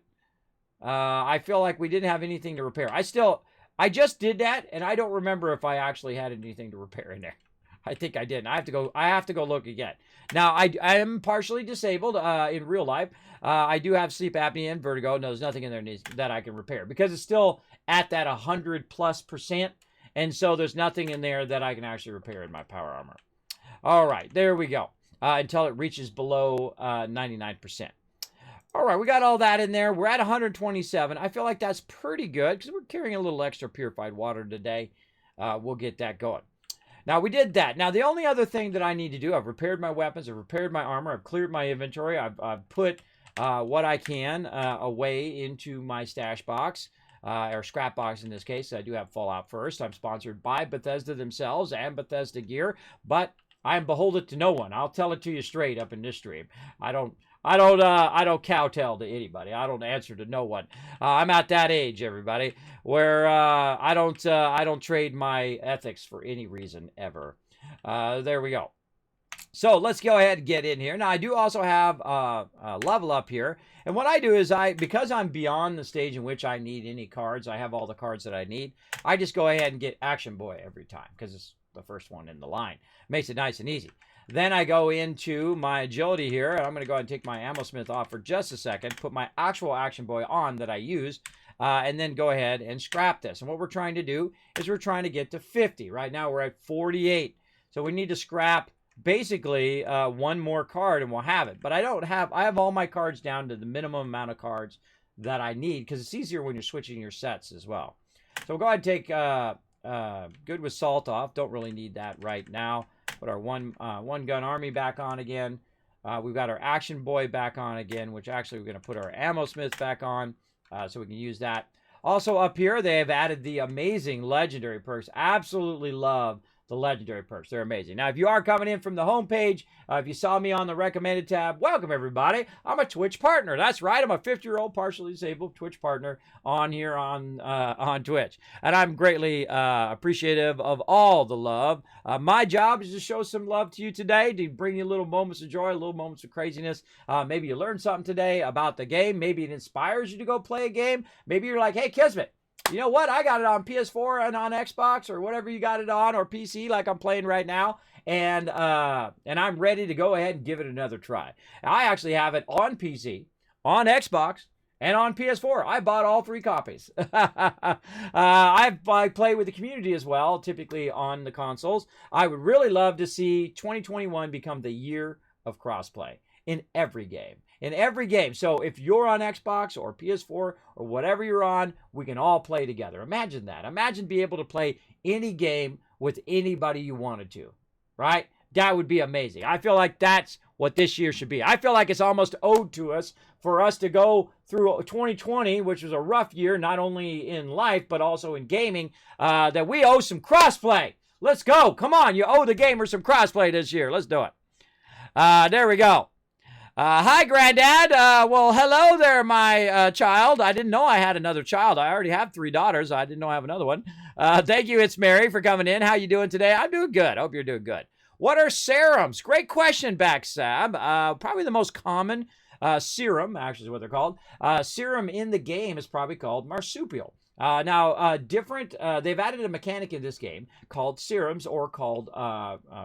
I feel like we didn't have anything to repair. I just did that, and I don't remember if I actually had anything to repair in there. I think I didn't. I have to go look again. Now, I am partially disabled in real life. I do have sleep apnea and vertigo, and there's nothing in there that I can repair because it's still at that 100+%, and so there's nothing in there that I can actually repair in my power armor. All right, there we go. Until it reaches below 99%. All right, we got all that in there. We're at 127. I feel like that's pretty good because we're carrying a little extra purified water today. We'll get that going. Now, we did that. Now, the only other thing that I need to do, I've repaired my weapons, I've repaired my armor, I've cleared my inventory, I've put what I can away into my stash box, or scrap box in this case. I do have Fallout First. I'm sponsored by Bethesda themselves and Bethesda Gear, but I am beholden to no one. I'll tell it to you straight up in this stream. I don't cowtail to anybody. I don't answer to no one. I'm at that age, everybody, where I don't trade my ethics for any reason ever. There we go. So let's go ahead and get in here. Now I do also have a level up here, and what I do is because I'm beyond the stage in which I need any cards, I have all the cards that I need. I just go ahead and get Action Boy every time because it's the first one in the line. Makes it nice and easy. Then I go into my agility here, and I'm going to go ahead and take my Ammo Smith off for just a second, put my actual Action Boy on that I use, and then go ahead and scrap this. And what we're trying to do is we're trying to get to 50. Right now we're at 48. So we need to scrap basically one more card and we'll have it. But I have all my cards down to the minimum amount of cards that I need because it's easier when you're switching your sets as well. So we'll go ahead and take Good with Salt off. Don't really need that right now. Put our one gun army back on again. We've got our Action Boy back on again, which actually we're going to put our Ammo Smith back on so we can use that. Also up here, they have added the amazing legendary perks. Absolutely love the legendary perks. They're amazing. Now, if you are coming in from the homepage, if you saw me on the recommended tab, welcome everybody. I'm a Twitch partner. That's right. I'm a 50-year-old partially disabled Twitch partner on here on Twitch. And I'm greatly appreciative of all the love. My job is to show some love to you today, to bring you little moments of joy, little moments of craziness. Maybe you learned something today about the game. Maybe it inspires you to go play a game. Maybe you're like, hey, Kismet, you know what? I got it on PS4 and on Xbox or whatever you got it on, or PC like I'm playing right now, and I'm ready to go ahead and give it another try. I actually have it on PC, on Xbox, and on PS4. I bought all 3 copies. I play with the community as well, typically on the consoles. I would really love to see 2021 become the year of crossplay in every game. In every game. So if you're on Xbox or PS4 or whatever you're on, we can all play together. Imagine that. Imagine being able to play any game with anybody you wanted to, right? That would be amazing. I feel like that's what this year should be. I feel like it's almost owed to us for us to go through 2020, which was a rough year, not only in life, but also in gaming, that we owe some crossplay. Let's go. Come on. You owe the gamers some crossplay this year. Let's do it. There we go. Hi, Granddad. Well, hello there, my child. I didn't know I had another child. I already have 3 daughters. I didn't know I have another one. Thank you, It's Mary, for coming in. How you doing today? I'm doing good. Hope you're doing good. What are serums? Great question back, Sab. Probably the most common serum, actually is what they're called. Serum in the game is probably called marsupial. They've added a mechanic in this game called serums, or called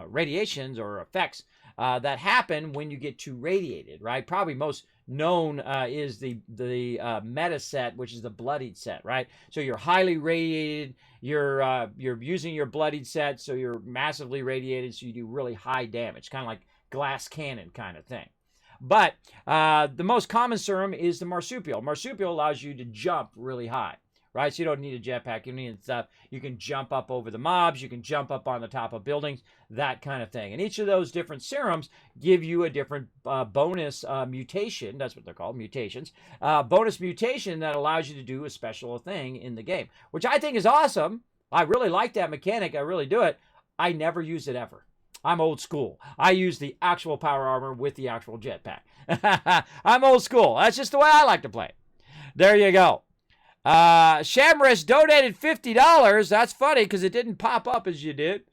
radiations or effects that happen when you get too radiated, right? Probably most known is the meta set, which is the bloodied set, right? So you're highly radiated, you're using your bloodied set, so you're massively radiated, so you do really high damage, kind of like glass cannon kind of thing. But the most common serum is the marsupial. Marsupial allows you to jump really high, right? So you don't need a jetpack. You don't need stuff. You can jump up over the mobs. You can jump up on the top of buildings, that kind of thing. And each of those different serums give you a different bonus mutation. That's what they're called, mutations. Bonus mutation that allows you to do a special thing in the game, which I think is awesome. I really like that mechanic. I really do it. I never use it ever. I'm old school. I use the actual power armor with the actual jetpack. I'm old school. That's just the way I like to play. There you go. Shamrish donated $50. That's funny because it didn't pop up as you did.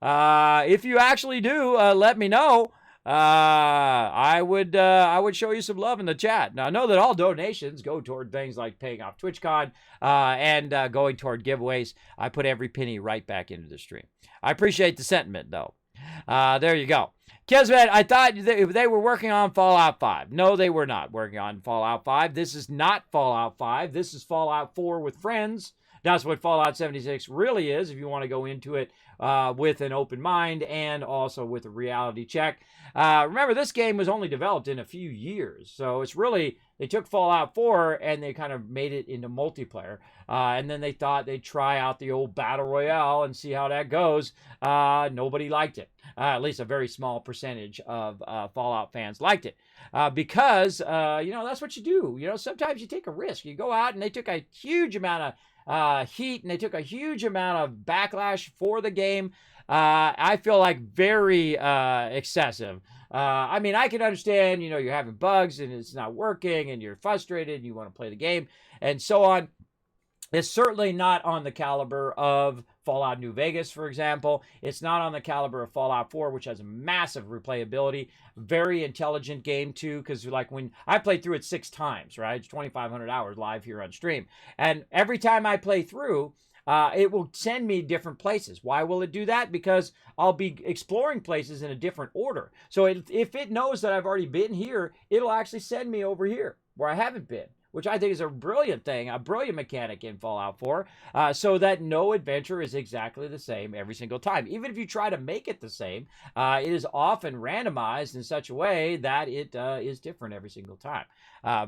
If you actually do, let me know. I would show you some love in the chat. Now, I know that all donations go toward things like paying off TwitchCon and going toward giveaways. I put every penny right back into the stream. I appreciate the sentiment, though. There you go. Kismet, I thought they were working on Fallout 5. No, they were not working on Fallout 5. This is not Fallout 5. This is Fallout 4 with friends. That's what Fallout 76 really is, if you want to go into it with an open mind and also with a reality check. Remember, this game was only developed in a few years, so it's really, they took Fallout 4 and they kind of made it into multiplayer, and then they thought they'd try out the old Battle Royale and see how that goes. Nobody liked it. At least a very small percentage of Fallout fans liked it because, that's what you do. Sometimes you take a risk. You go out, and they took a huge amount of heat, and they took a huge amount of backlash for the game. I feel like very excessive. I can understand, you're having bugs and it's not working and you're frustrated and you want to play the game and so on. It's certainly not on the caliber of Fallout New Vegas, for example. It's not on the caliber of Fallout 4, which has massive replayability. Very intelligent game, too, because when I played through it 6 times, right? It's 2,500 hours live here on stream. And every time I play through, it will send me different places. Why will it do that? Because I'll be exploring places in a different order. So if it knows that I've already been here, it'll actually send me over here where I haven't been, which I think is a brilliant thing, a brilliant mechanic in Fallout 4, so that no adventure is exactly the same every single time. Even if you try to make it the same, it is often randomized in such a way that it is different every single time.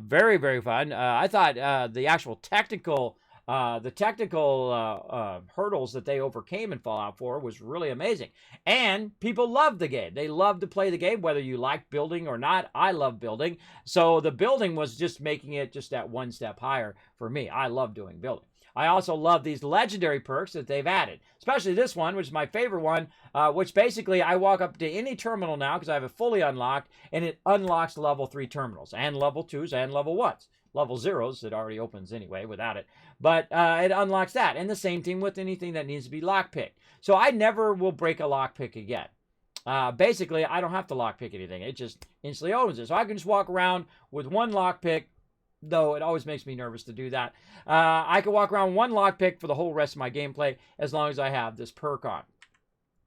Very, very fun. I thought the actual technical hurdles that they overcame in Fallout 4 was really amazing. And people love the game. They love to play the game, whether you like building or not. I love building. So the building was just making it just that one step higher for me. I love doing building. I also love these legendary perks that they've added, especially this one, which is my favorite one, which basically I walk up to any terminal now because I have it fully unlocked, and it unlocks level 3 terminals and level 2s and level 1s. Level 0s, it already opens anyway without it. But it unlocks that. And the same thing with anything that needs to be lockpicked. So I never will break a lockpick again. Basically, I don't have to lockpick anything. It just instantly opens it. So I can just walk around with one lockpick, though it always makes me nervous to do that. I can walk around one lockpick for the whole rest of my gameplay as long as I have this perk on.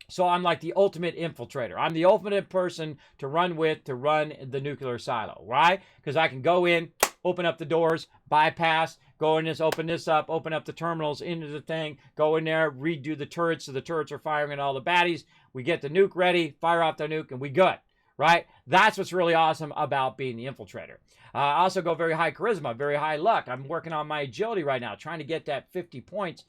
So I'm like the ultimate infiltrator. I'm the ultimate person to run with to run the nuclear silo, right? Because I can go in, open up the doors, bypass, go in this, open this up, open up the terminals into the thing, go in there, redo the turrets so the turrets are firing at all the baddies. We get the nuke ready, fire off the nuke, and we good, right? That's what's really awesome about being the infiltrator. I also go very high charisma, very high luck. I'm working on my agility right now, trying to get that 50 points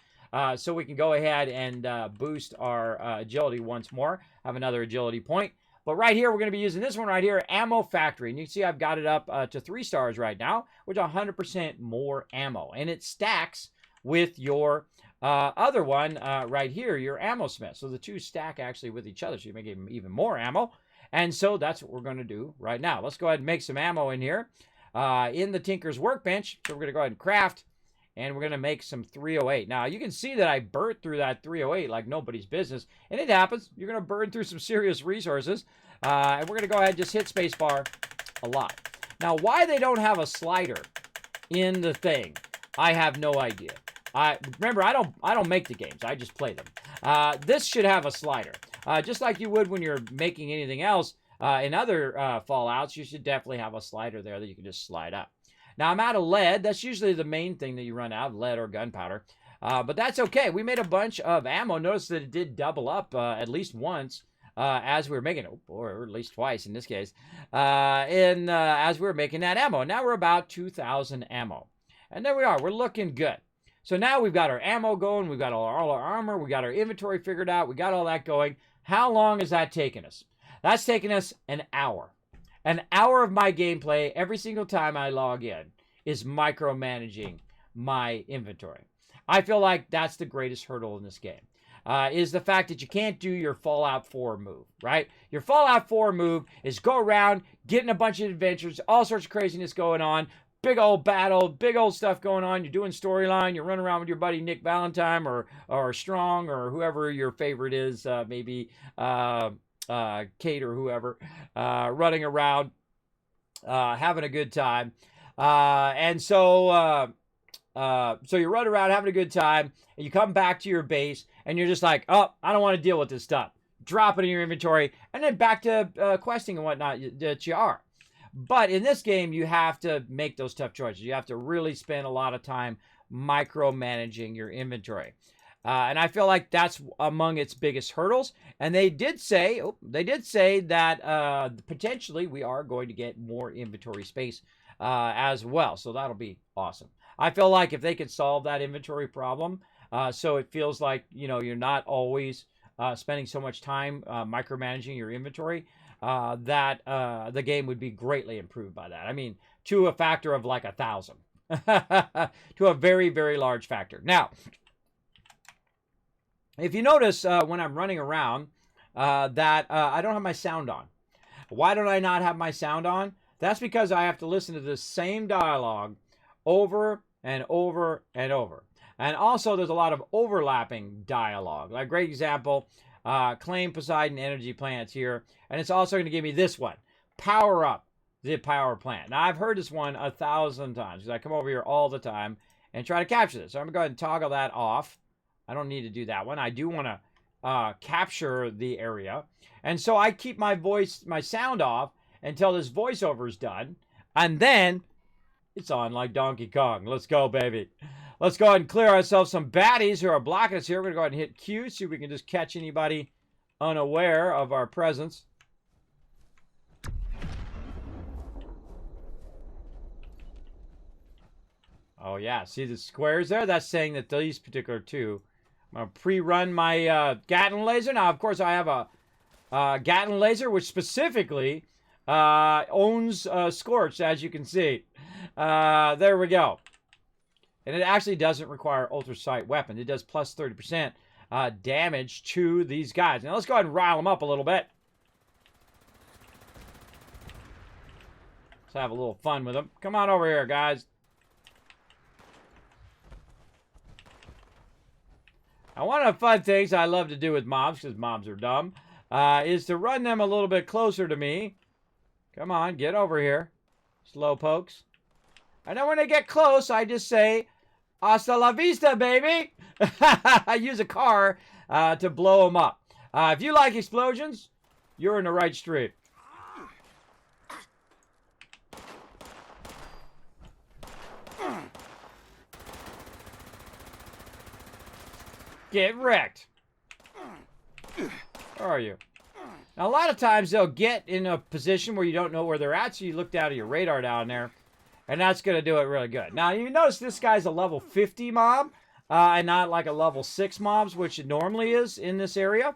so we can go ahead and boost our agility once more, have another agility point. But right here, we're going to be using this one right here, Ammo Factory. And you can see I've got it up to 3 stars right now, which is 100% more ammo. And it stacks with your other one right here, your Ammo Smith. So the two stack actually with each other, so you make even more ammo. And so that's what we're going to do right now. Let's go ahead and make some ammo in here. In the Tinker's Workbench, so we're going to go ahead and craft. And we're going to make some 308. Now, you can see that I burnt through that 308 like nobody's business. And it happens. You're going to burn through some serious resources. And we're going to go ahead and just hit spacebar a lot. Now, why they don't have a slider in the thing, I have no idea. Remember, I don't make the games. I just play them. This should have a slider. Just like you would when you're making anything else in other Fallouts, you should definitely have a slider there that you can just slide up. Now, I'm out of lead. That's usually the main thing that you run out of, lead or gunpowder. But that's okay. We made a bunch of ammo. Notice that it did double up at least once as we were making it, or at least twice in this case, as we were making that ammo. Now we're about 2,000 ammo. And there we are. We're looking good. So now we've got our ammo going. We've got all our armor. We got our inventory figured out. We got all that going. How long has that taken us? That's taken us an hour. An hour of my gameplay every single time I log in is micromanaging my inventory. I feel like that's the greatest hurdle in this game, is the fact that you can't do your Fallout 4 move, right? Your Fallout 4 move is go around, getting a bunch of adventures, all sorts of craziness going on, big old battle, big old stuff going on. You're doing storyline. You're running around with your buddy Nick Valentine or Strong or whoever your favorite is, maybe Kate or whoever, running around, having a good time. So you run around having a good time, and you come back to your base, and you're just like, oh, I don't want to deal with this stuff. Drop it in your inventory, and then back to questing and whatnot that you are. But in this game, you have to make those tough choices. You have to really spend a lot of time micromanaging your inventory. And I feel like that's among its biggest hurdles. And they did say that potentially we are going to get more inventory space as well. So that'll be awesome. I feel like if they could solve that inventory problem, so it feels like, you're not always spending so much time micromanaging your inventory, that the game would be greatly improved by that. I mean, to a factor of like 1,000. To a very, very large factor. Now, if you notice when I'm running around that I don't have my sound on. Why don't I not have my sound on? That's because I have to listen to the same dialogue over and over and over. And also there's a lot of overlapping dialogue. Like, great example, claim Poseidon energy plants here. And it's also going to give me this one. Power up the power plant. Now, I've heard this one 1,000 times because I come over here all the time and try to capture this. So I'm going to go ahead and toggle that off. I don't need to do that one. I do want to capture the area. And so I keep my sound off until this voiceover is done. And then It's on like Donkey Kong. Let's go, baby. Let's go ahead and clear ourselves some baddies who are blocking us here. We're going to go ahead and hit Q, see if we can just catch anybody unaware of our presence. Oh, yeah. See the squares there? That's saying that these particular two. I'm going to pre-run my Gatling laser. Now, of course, I have a Gatling laser, which specifically owns Scorched, as you can see. There we go. And it actually doesn't require ultra sight weapon. It does plus 30% damage to these guys. Now, let's go ahead and rile them up a little bit. Let's have a little fun with them. Come on over here, guys. Now, one of the fun things I love to do with mobs, because mobs are dumb, is to run them a little bit closer to me. Come on, get over here. Slow pokes. And then when they get close, I just say, hasta la vista, baby. I use a car to blow them up. If you like explosions, you're in the right street. Get wrecked. Where are you? Now, a lot of times they'll get in a position where you don't know where they're at, so you look down at your radar down there, and that's going to do it really good. Now, you notice this guy's a level 50 mob, and not like a level 6 mobs, which it normally is in this area.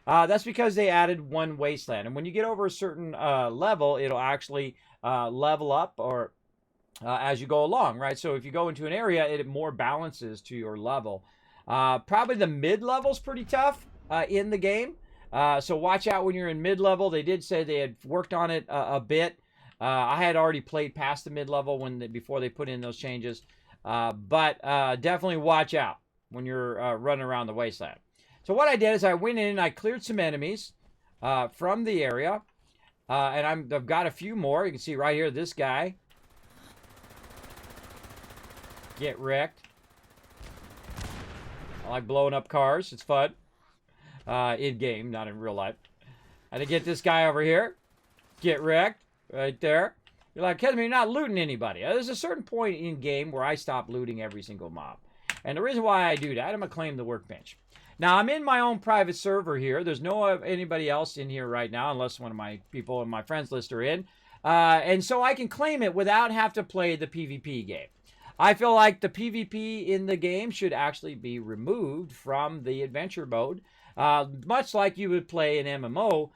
That's because they added one wasteland, and when you get over a certain level, it'll actually level up or as you go along, right? So if you go into an area, it more balances to your level. Probably the mid-level's pretty tough in the game. So watch out when you're in mid-level. They did say they had worked on it a bit. I had already played past the mid-level before they put in those changes. But definitely watch out when you're running around the wasteland. So what I did is I went in and I cleared some enemies from the area. And I've got a few more. You can see right here, this guy. Get wrecked. I like blowing up cars. It's fun. In-game, not in real life. And to get this guy over here. Get wrecked. Right there. You're like, Kismet, you're not looting anybody. There's a certain point in-game where I stop looting every single mob. And the reason why I do that, I'm going to claim the workbench. Now, I'm in my own private server here. There's no anybody else in here right now, unless one of my people in my friends list are in. And so I can claim it without having to play the PvP game. I feel like the PvP in the game should actually be removed from the adventure mode. Much like you would play an MMO,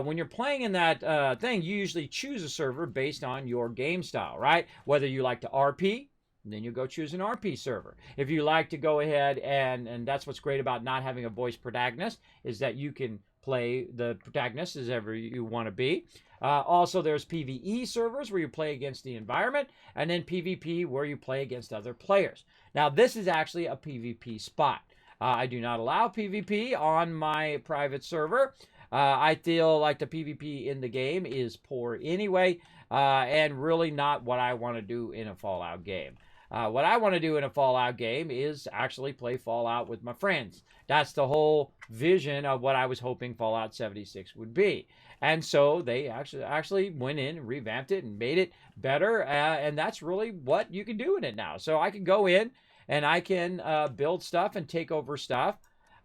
when you're playing in that thing, you usually choose a server based on your game style, right? Whether you like to RP, then you go choose an RP server. If you like to go ahead and that's what's great about not having a voice protagonist, is that you can play the protagonist as ever you want to be. Also, there's PvE servers where you play against the environment, and then PvP where you play against other players. Now, this is actually a PvP spot. I do not allow PvP on my private server. I feel like the PvP in the game is poor anyway, and really not what I want to do in a Fallout game. What I want to do in a Fallout game is actually play Fallout with my friends. That's the whole vision of what I was hoping Fallout 76 would be. And so they actually went in and revamped it and made it better. And that's really what you can do in it now. So I can go in and I can build stuff and take over stuff.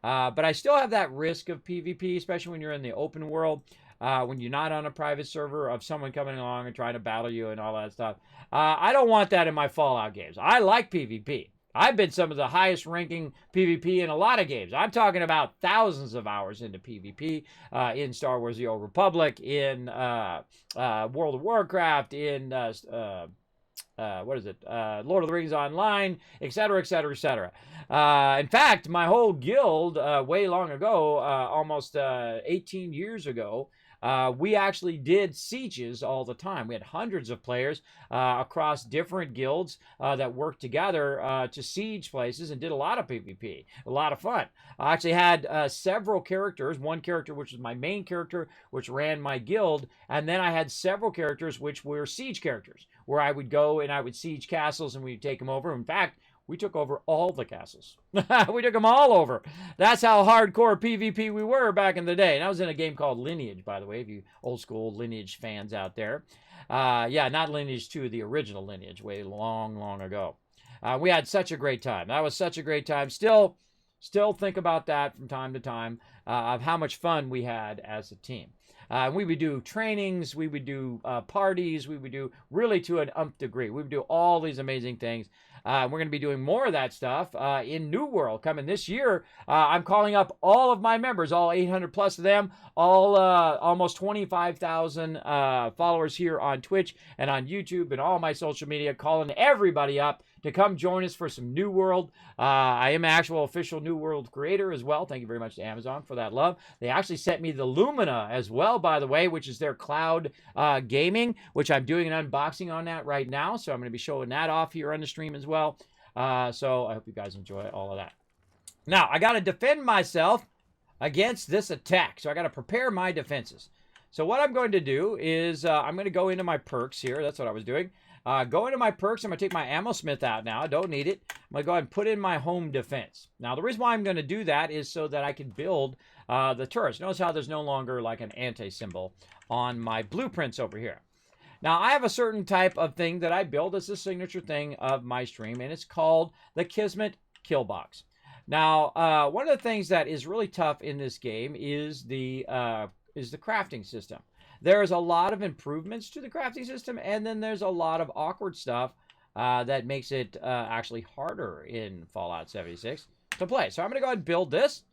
But I still have that risk of PvP, especially when you're in the open world. When you're not on a private server of someone coming along and trying to battle you and all that stuff. I don't want that in my Fallout games. I like PvP. I've been some of the highest ranking PvP in a lot of games. I'm talking about thousands of hours into PvP in Star Wars The Old Republic, in World of Warcraft, in what is it? Lord of the Rings Online, etc., etc., etc. In fact, my whole guild, way long ago, almost 18 years ago, we actually did sieges all the time. We had hundreds of players across different guilds that worked together to siege places and did a lot of PvP. A lot of fun. I actually had several characters. One character which was my main character, which ran my guild, and then I had several characters which were siege characters, where I would go and I would siege castles and we'd take them over. In fact, we took over all the castles. We took them all over. That's how hardcore PvP we were back in the day. And that was in a game called Lineage, by the way, if you old school Lineage fans out there. Yeah, not Lineage 2, the original Lineage, way long, long ago. We had such a great time. That was such a great time. Still think about that from time to time, of how much fun we had as a team. We would do trainings, we would do parties, we would do really to an umph degree. We would do all these amazing things. We're going to be doing more of that stuff in New World coming this year. I'm calling up all of my members, all 800 plus of them, all almost 25,000 followers here on Twitch and on YouTube and all my social media, calling everybody up to come join us for some New World. I am an actual official New World creator as well. Thank you very much to Amazon for that love. They actually sent me the Lumina as well, by the way, which is their cloud gaming, which I'm doing an unboxing on that right now. So I'm going to be showing that off here on the stream as well. So I hope you guys enjoy all of that. Now, I got to defend myself against this attack. So I got to prepare my defenses. So what I'm going to do is I'm going to go into my perks here. That's what I was doing. Go into my perks. I'm going to take my ammo smith out now. I don't need it. I'm going to go ahead and put in my home defense. Now, the reason why I'm going to do that is so that I can build the turrets. Notice how there's no longer like an anti-symbol on my blueprints over here. Now, I have a certain type of thing that I build as the signature thing of my stream, and it's called the Kismet kill box. Now, one of the things that is really tough in this game is the crafting system. There's a lot of improvements to the crafting system, and then there's a lot of awkward stuff that makes it actually harder in Fallout 76 to play. So I'm going to go ahead and build this,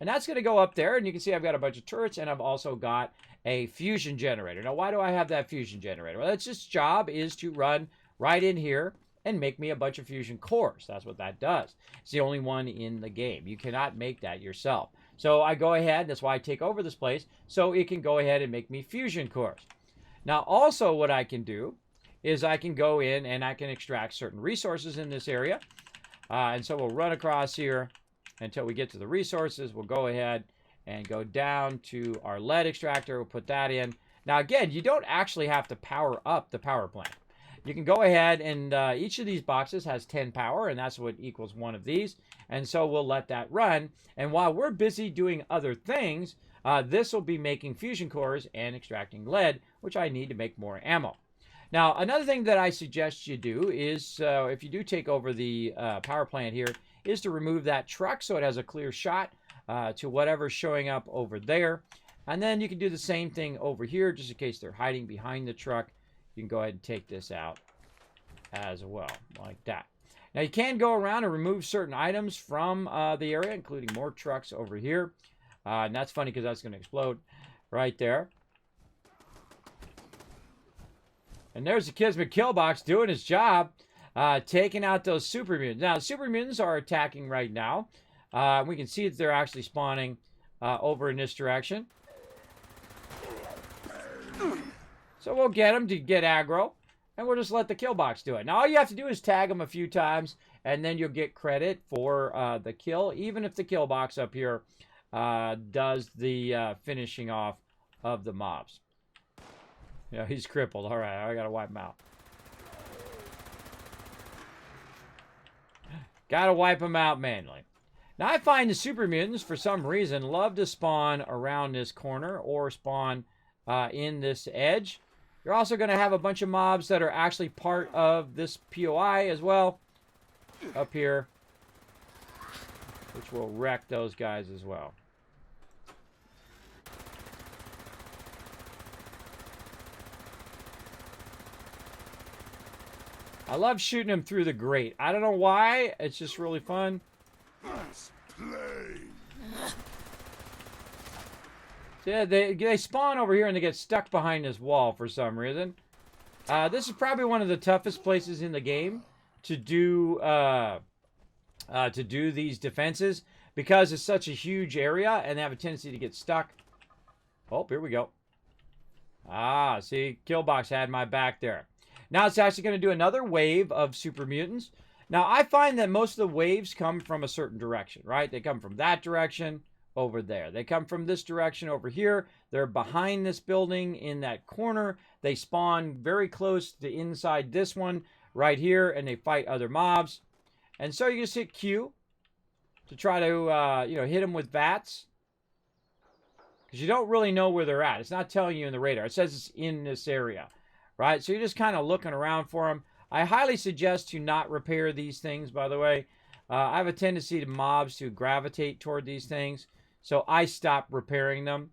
and that's going to go up there, and you can see I've got a bunch of turrets, and I've also got a fusion generator. Now, why do I have that fusion generator? Well, its just job is to run right in here and make me a bunch of fusion cores. That's what that does. It's the only one in the game. You cannot make that yourself. So I go ahead, that's why I take over this place, so it can go ahead and make me fusion cores. Now, also what I can do is I can go in and I can extract certain resources in this area. And so we'll run across here until we get to the resources. We'll go ahead and go down to our lead extractor. We'll put that in. Now, again, you don't actually have to power up the power plant. You can go ahead and each of these boxes has 10 power, and that's what equals one of these. And so we'll let that run. And while we're busy doing other things, this will be making fusion cores and extracting lead, which I need to make more ammo. Now, another thing that I suggest you do is, if you do take over the power plant here, is to remove that truck so it has a clear shot to whatever's showing up over there. And then you can do the same thing over here, just in case they're hiding behind the truck. You can go ahead and take this out as well, like that. Now, you can go around and remove certain items from the area, including more trucks over here. And that's funny because that's going to explode right there. And there's the Kismet kill box doing its job, taking out those super mutants. Now, the super mutants are attacking right now. We can see that they're actually spawning over in this direction. So we'll get them to get aggro, and we'll just let the kill box do it. Now, all you have to do is tag them a few times, and then you'll get credit for the kill, even if the kill box up here does the finishing off of the mobs. Yeah, he's crippled. All right, I got to wipe him out. Got to wipe him out manually. Now, I find the super mutants, for some reason, love to spawn around this corner or spawn in this edge. You're also going to have a bunch of mobs that are actually part of this POI as well up here, which will wreck those guys as well. I love shooting them through the grate. I don't know why. It's just really fun. Let's play. Yeah, they spawn over here and they get stuck behind this wall for some reason. This is probably one of the toughest places in the game to do these defenses because it's such a huge area and they have a tendency to get stuck. Oh, here we go. Ah, see, Killbox had my back there. Now it's actually going to do another wave of super mutants. Now I find that most of the waves come from a certain direction, right? They come from that direction over there. They come from this direction over here. They're behind this building in that corner. They spawn very close to inside this one right here, and they fight other mobs. And so you just hit Q to try to, hit them with VATS. Because you don't really know where they're at. It's not telling you in the radar. It says it's in this area, right? So you're just kind of looking around for them. I highly suggest to not repair these things, by the way. I have a tendency to mobs to gravitate toward these things. So I stop repairing them.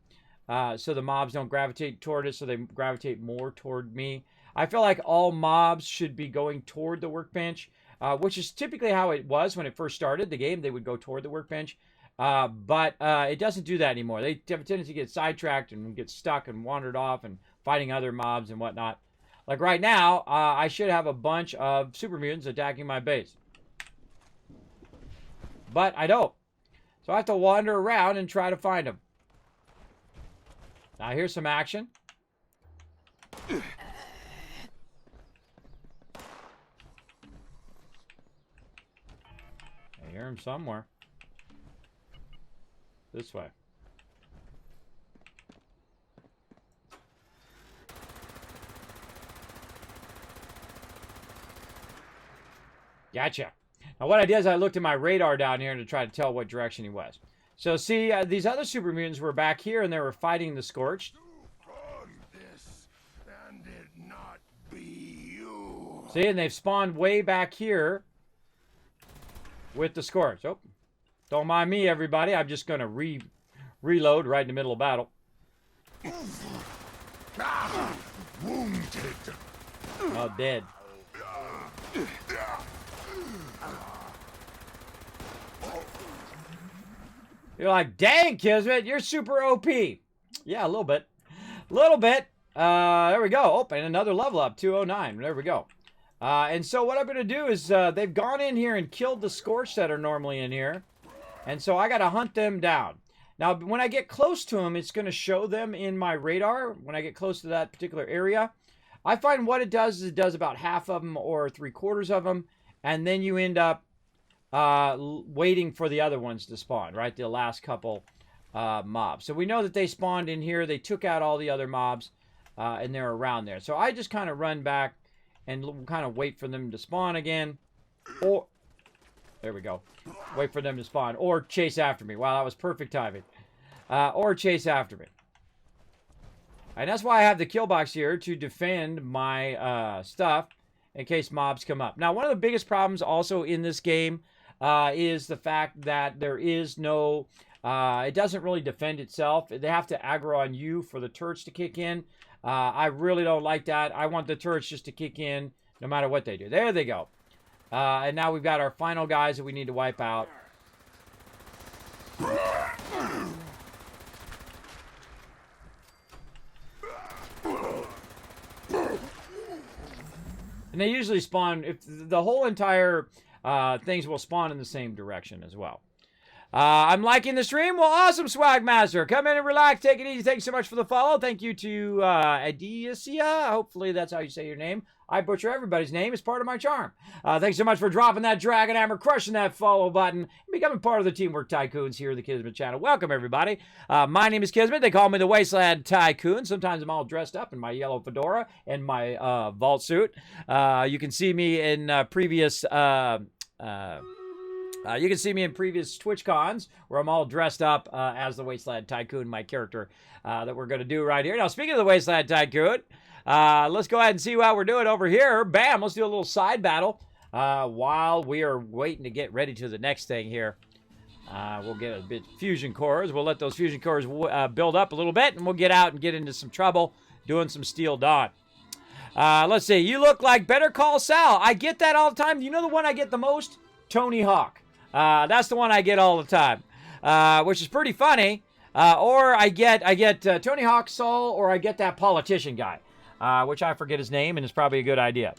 So the mobs don't gravitate toward it, so they gravitate more toward me. I feel like all mobs should be going toward the workbench, which is typically how it was when it first started the game. They would go toward the workbench. But it doesn't do that anymore. They have a tendency to get sidetracked and get stuck and wandered off and fighting other mobs and whatnot. Like right now, I should have a bunch of super mutants attacking my base. But I don't. So I have to wander around and try to find them. Now here's some action. I hear him somewhere. This way. Gotcha. Now what I did is I looked at my radar down here to try to tell what direction he was. So see, these other super mutants were back here and they were fighting the Scorched. And it not be you. See, and they've spawned way back here with the Scorched. Oh, don't mind me, everybody. I'm just going to reload right in the middle of battle. Wounded. Oh, dead. You're like, dang, Kismet, you're super OP. Yeah, a little bit. A little bit. There we go. Oh, and another level up, 209. There we go. And so what I'm going to do is they've gone in here and killed the Scorched that are normally in here. And so I got to hunt them down. Now, when I get close to them, it's going to show them in my radar when I get close to that particular area. I find what it does is it does about half of them or 3/4 of them. And then you end up waiting for the other ones to spawn, right? The last couple mobs. So we know that they spawned in here. They took out all the other mobs, and they're around there. So I just kind of run back and kind of wait for them to spawn again. Or, there we go. Wait for them to spawn. Or chase after me. Wow, that was perfect timing. Or chase after me. And that's why I have the kill box here to defend my stuff in case mobs come up. Now, one of the biggest problems also in this game is the fact that there is no... it doesn't really defend itself. They have to aggro on you for the turrets to kick in. I really don't like that. I want the turrets just to kick in no matter what they do. There they go. And now we've got our final guys that we need to wipe out. And they usually spawn, if the whole entire things will spawn in the same direction as well. I'm liking the stream. Well, awesome, Swag Master. Come in and relax. Take it easy. Thanks so much for the follow. Thank you to S.p.e.c.i.a.l. Hopefully that's how you say your name. I butcher everybody's name. It's part of my charm. Thanks so much for dropping that dragon hammer, crushing that follow button, and becoming part of the Teamwork Tycoons here at the Kismet channel. Welcome, everybody. My name is Kismet. They call me the Wasteland Tycoon. Sometimes I'm all dressed up in my yellow fedora and my vault suit. You can see me in previous... you can see me in previous Twitch cons where I'm all dressed up as the Wasteland Tycoon, my character that we're going to do right here. Now, speaking of the Wasteland Tycoon, let's go ahead and see what we're doing over here. Bam! Let's do a little side battle while we are waiting to get ready to the next thing here. We'll get a bit fusion cores. We'll let those fusion cores build up a little bit, and we'll get out and get into some trouble doing some Steel Dawn. Let's see. You look like Better Call Saul. I get that all the time. You know the one I get the most? Tony Hawk. That's the one I get all the time, which is pretty funny. Or I get Tony Hawk, Saul, or I get that politician guy, which I forget his name, and it's probably a good idea.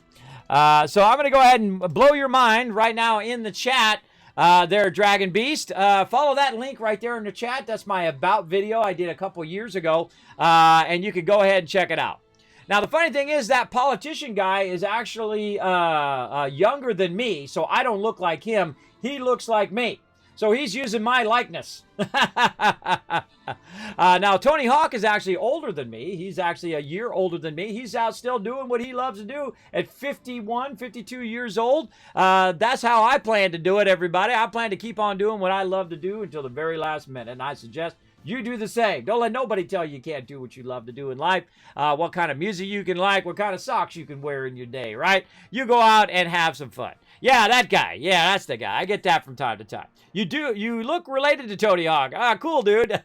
So I'm going to go ahead and blow your mind right now in the chat. There, Dragon Beast. Follow that link right there in the chat. That's my About video I did a couple years ago, and you can go ahead and check it out. Now, the funny thing is that politician guy is actually younger than me, so I don't look like him. He looks like me. So he's using my likeness. Now, Tony Hawk is actually older than me. He's actually a year older than me. He's out still doing what he loves to do at 51, 52 years old. That's how I plan to do it, everybody. I plan to keep on doing what I love to do until the very last minute. And I suggest you do the same. Don't let nobody tell you can't do what you love to do in life, what kind of music you can like, what kind of socks you can wear in your day, right? You go out and have some fun. Yeah, that guy. Yeah, that's the guy. I get that from time to time. You look related to Tony Hawk. Ah, cool, dude.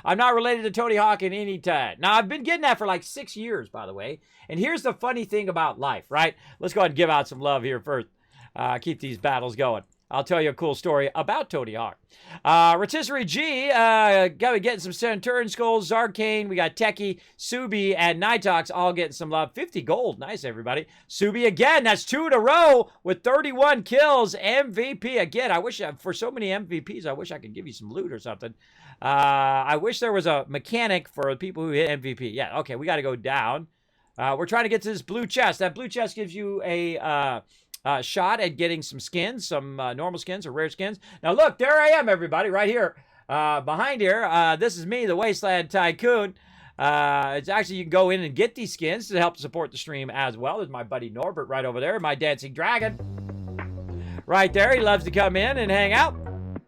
I'm not related to Tony Hawk in any time. Now, I've been getting that for like 6 years, by the way. And here's the funny thing about life, right? Let's go ahead and give out some love here first. Keep these battles going. I'll tell you a cool story about Tony Hawk. Rotisserie G, getting some Centurion Skulls, Zarkane, we got Techie, Subi, and Nightox all getting some love. 50 gold. Nice, everybody. Subi again, that's 2 in a row with 31 kills. MVP again. I wish, for so many MVPs, I wish I could give you some loot or something. I wish there was a mechanic for people who hit MVP. Yeah, okay, we got to go down. We're trying to get to this blue chest. That blue chest gives you a shot at getting some skins, some normal skins or rare skins. Now look, there I am, everybody, right here. Behind here, this is me, the Wasteland Tycoon. It's actually, you can go in and get these skins to help support the stream as well. There's my buddy Norbert right over there, my dancing dragon. Right there, he loves to come in and hang out.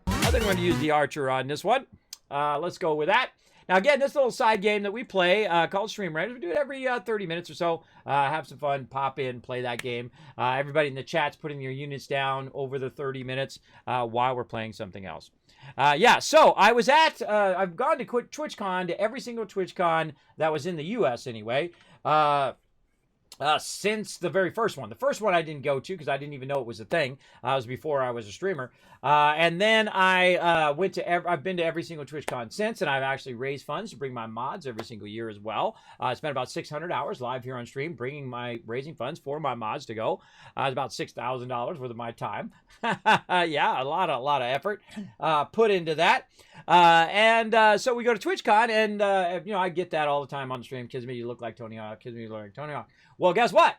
I think I'm going to use the archer on this one. Let's go with that. Now, again, this little side game that we play called Stream Raiders, we do it every 30 minutes or so. Have some fun, pop in, play that game. Everybody in the chat's putting your units down over the 30 minutes while we're playing something else. Yeah, so I was I've gone to TwitchCon, to every single TwitchCon that was in the U.S. anyway. Since the very first one. The first one I didn't go to because I didn't even know it was a thing. It was before I was a streamer. And then I've been to every single TwitchCon since, and I've actually raised funds to bring my mods every single year as well. I spent about 600 hours live here on stream raising funds for my mods to go. It's about $6,000 worth of my time. Yeah, a lot of effort put into that. So we go to TwitchCon, and I get that all the time on the stream. Kismet, you look like Tony Hawk. Kismet, you look like Tony Hawk. Well, guess what?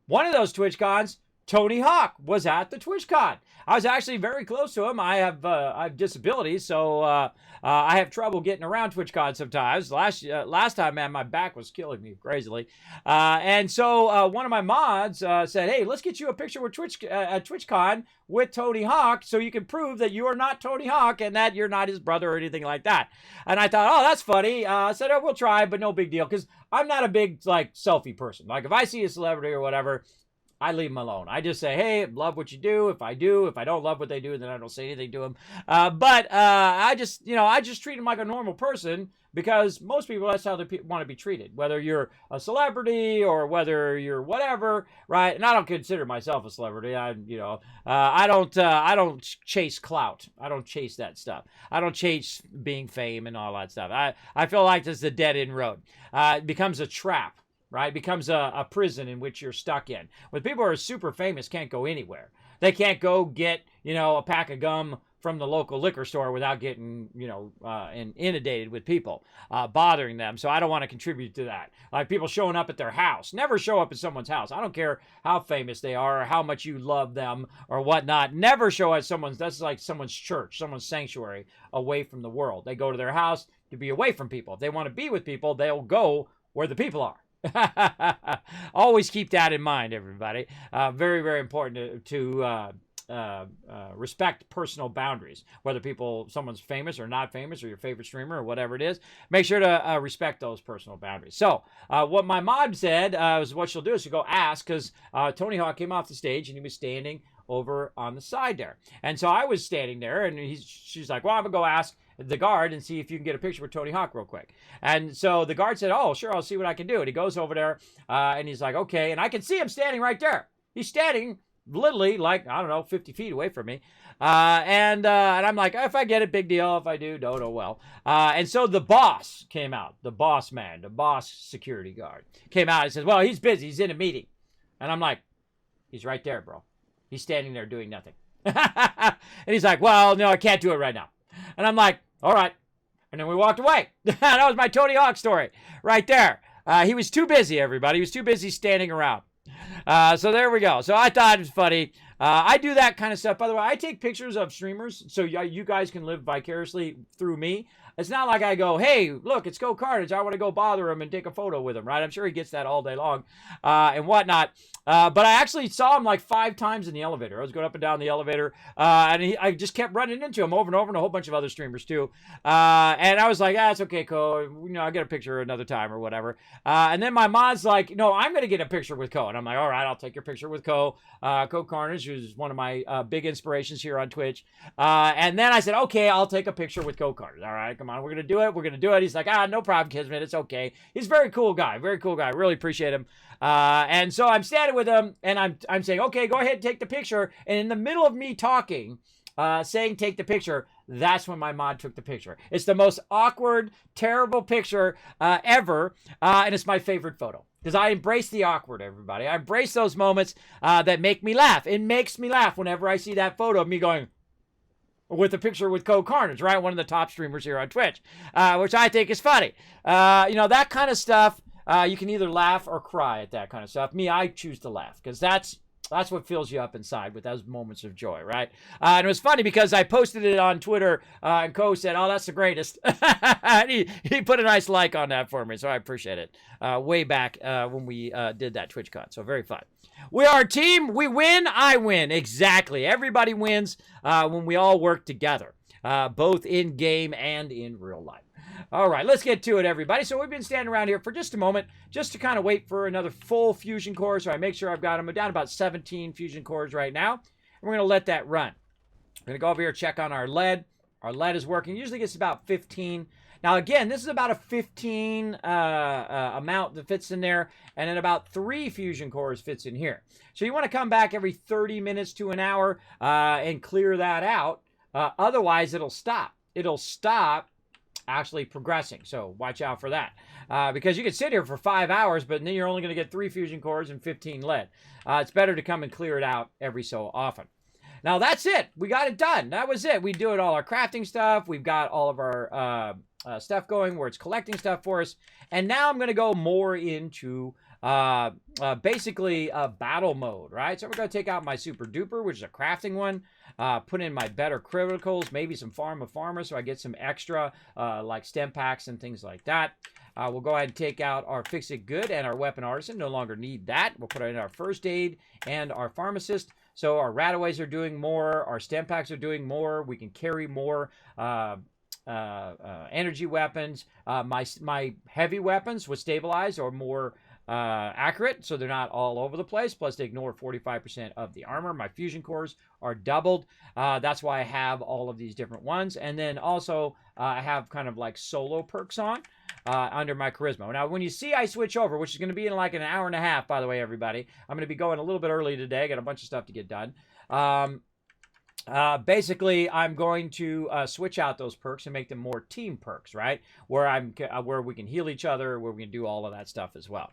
One of those TwitchCons, Tony Hawk was at the TwitchCon. I was actually very close to him. I have disabilities, so I have trouble getting around TwitchCon sometimes. Last time, man, my back was killing me crazily. And so one of my mods said, hey, let's get you a picture with at TwitchCon with Tony Hawk so you can prove that you are not Tony Hawk and that you're not his brother or anything like that. And I thought, oh, that's funny. I said, oh, we'll try, but no big deal, because I'm not a big, selfie person. Like, if I see a celebrity or whatever, I leave them alone. I just say, hey, love what you do. If I don't love what they do, then I don't say anything to them. I just treat them like a normal person, because most people, that's how they want to be treated. Whether you're a celebrity or whether you're whatever, right? And I don't consider myself a celebrity. I don't chase clout. I don't chase that stuff. I don't chase being fame and all that stuff. I feel like this is a dead end road. It becomes a trap. Right? It becomes a prison in which you're stuck in. When people who are super famous can't go anywhere. They can't go get, a pack of gum from the local liquor store without getting, inundated with people bothering them. So I don't want to contribute to that. Like people showing up at their house. Never show up at someone's house. I don't care how famous they are or how much you love them or whatnot. Never show at that's like someone's church, someone's sanctuary away from the world. They go to their house to be away from people. If they want to be with people, they'll go where the people are. Always keep that in mind, everybody. Very, very important to respect personal boundaries. Whether someone's famous or not famous, or your favorite streamer or whatever it is, make sure to respect those personal boundaries. So, what my mod said is what she'll do is she'll go ask, because Tony Hawk came off the stage and he was standing over on the side there. And so I was standing there, and she's like, well, I'm going to go ask the guard and see if you can get a picture with Tony Hawk real quick. And so the guard said, oh, sure, I'll see what I can do. And he goes over there, and he's like, okay. And I can see him standing right there. He's standing literally 50 feet away from me. And I'm like, if I get it, big deal. If I do, don't, oh well. And so the boss came out, the boss man, the boss security guard came out and says, well, he's busy. He's in a meeting. And I'm like, he's right there, bro. He's standing there doing nothing. And he's like, well, no, I can't do it right now. And I'm like, all right. And then we walked away. That was my Tony Hawk story right there. He was too busy, everybody. He was too busy standing around. So there we go. So I thought it was funny. I do that kind of stuff. By the way, I take pictures of streamers so you guys can live vicariously through me. It's not like I go, hey, look, it's Go Carnage. I want to go bother him and take a photo with him, right? I'm sure he gets that all day long and whatnot. But I actually saw him like 5 times in the elevator. I was going up and down the elevator, and I just kept running into him over and over, and a whole bunch of other streamers too. And I was like, it's okay, Ko. I'll get a picture another time or whatever. And then my mod's like, no, I'm going to get a picture with Ko. And I'm like, all right, I'll take your picture with Ko. Ko Carnage, who's one of my big inspirations here on Twitch. And then I said, okay, I'll take a picture with Ko Carnage. All right, come on, we're going to do it. We're going to do it. He's like, no problem, Kismet. It's okay. He's a very cool guy. Very cool guy. Really appreciate him. And so I'm standing with him, and I'm saying, okay, go ahead and take the picture. And in the middle of me talking, saying take the picture, that's when my mod took the picture. It's the most awkward, terrible picture ever, and it's my favorite photo. Because I embrace the awkward, everybody. I embrace those moments that make me laugh. It makes me laugh whenever I see that photo of me going with a picture with Ko Carnage, right? One of the top streamers here on Twitch, which I think is funny. That kind of stuff, you can either laugh or cry at that kind of stuff. Me, I choose to laugh because that's what fills you up inside with those moments of joy, right? And it was funny because I posted it on Twitter, and Ko said, oh, that's the greatest. And he put a nice like on that for me, so I appreciate it. Way back when we did that TwitchCon, so very fun. We are a team. We win. I win. Exactly. Everybody wins when we all work together, both in game and in real life. All right, let's get to it, everybody. So we've been standing around here for just a moment, just to kind of wait for another full fusion core. So I make sure I've got them. I'm down about 17 fusion cores right now. And we're going to let that run. I'm going to go over here, check on our lead. Our lead is working. Usually gets about 15. Now, again, this is about a 15 amount that fits in there, and then about 3 fusion cores fits in here. So you want to come back every 30 minutes to an hour and clear that out. Otherwise, it'll stop. It'll stop actually progressing. So watch out for that. Because you can sit here for 5 hours, but then you're only going to get 3 fusion cores and 15 lead. It's better to come and clear it out every so often. Now, that's it. We got it done. That was it. We do it all our crafting stuff. We've got all of our stuff going where it's collecting stuff for us. And now I'm going to go more into basically battle mode, right? So we're going to take out my super duper, which is a crafting one, put in my better criticals, maybe some farm of farmers so I get some extra like stem packs and things like that. We'll go ahead and take out our fix it good and our weapon artisan. No longer need that. We'll put in our first aid and our pharmacist. So our rataways are doing more. Our stem packs are doing more. We can carry more energy weapons. My heavy weapons with stabilize are more accurate, so they're not all over the place. Plus, they ignore 45% of the armor. My fusion cores are doubled. That's why I have all of these different ones. And then also, I have kind of like solo perks on under my charisma. Now, when you see I switch over, which is going to be in like an hour and a half, by the way, everybody. I'm going to be going a little bit early today. I got a bunch of stuff to get done. Basically, I'm going to switch out those perks and make them more team perks, right? Where we can heal each other, where we can do all of that stuff as well.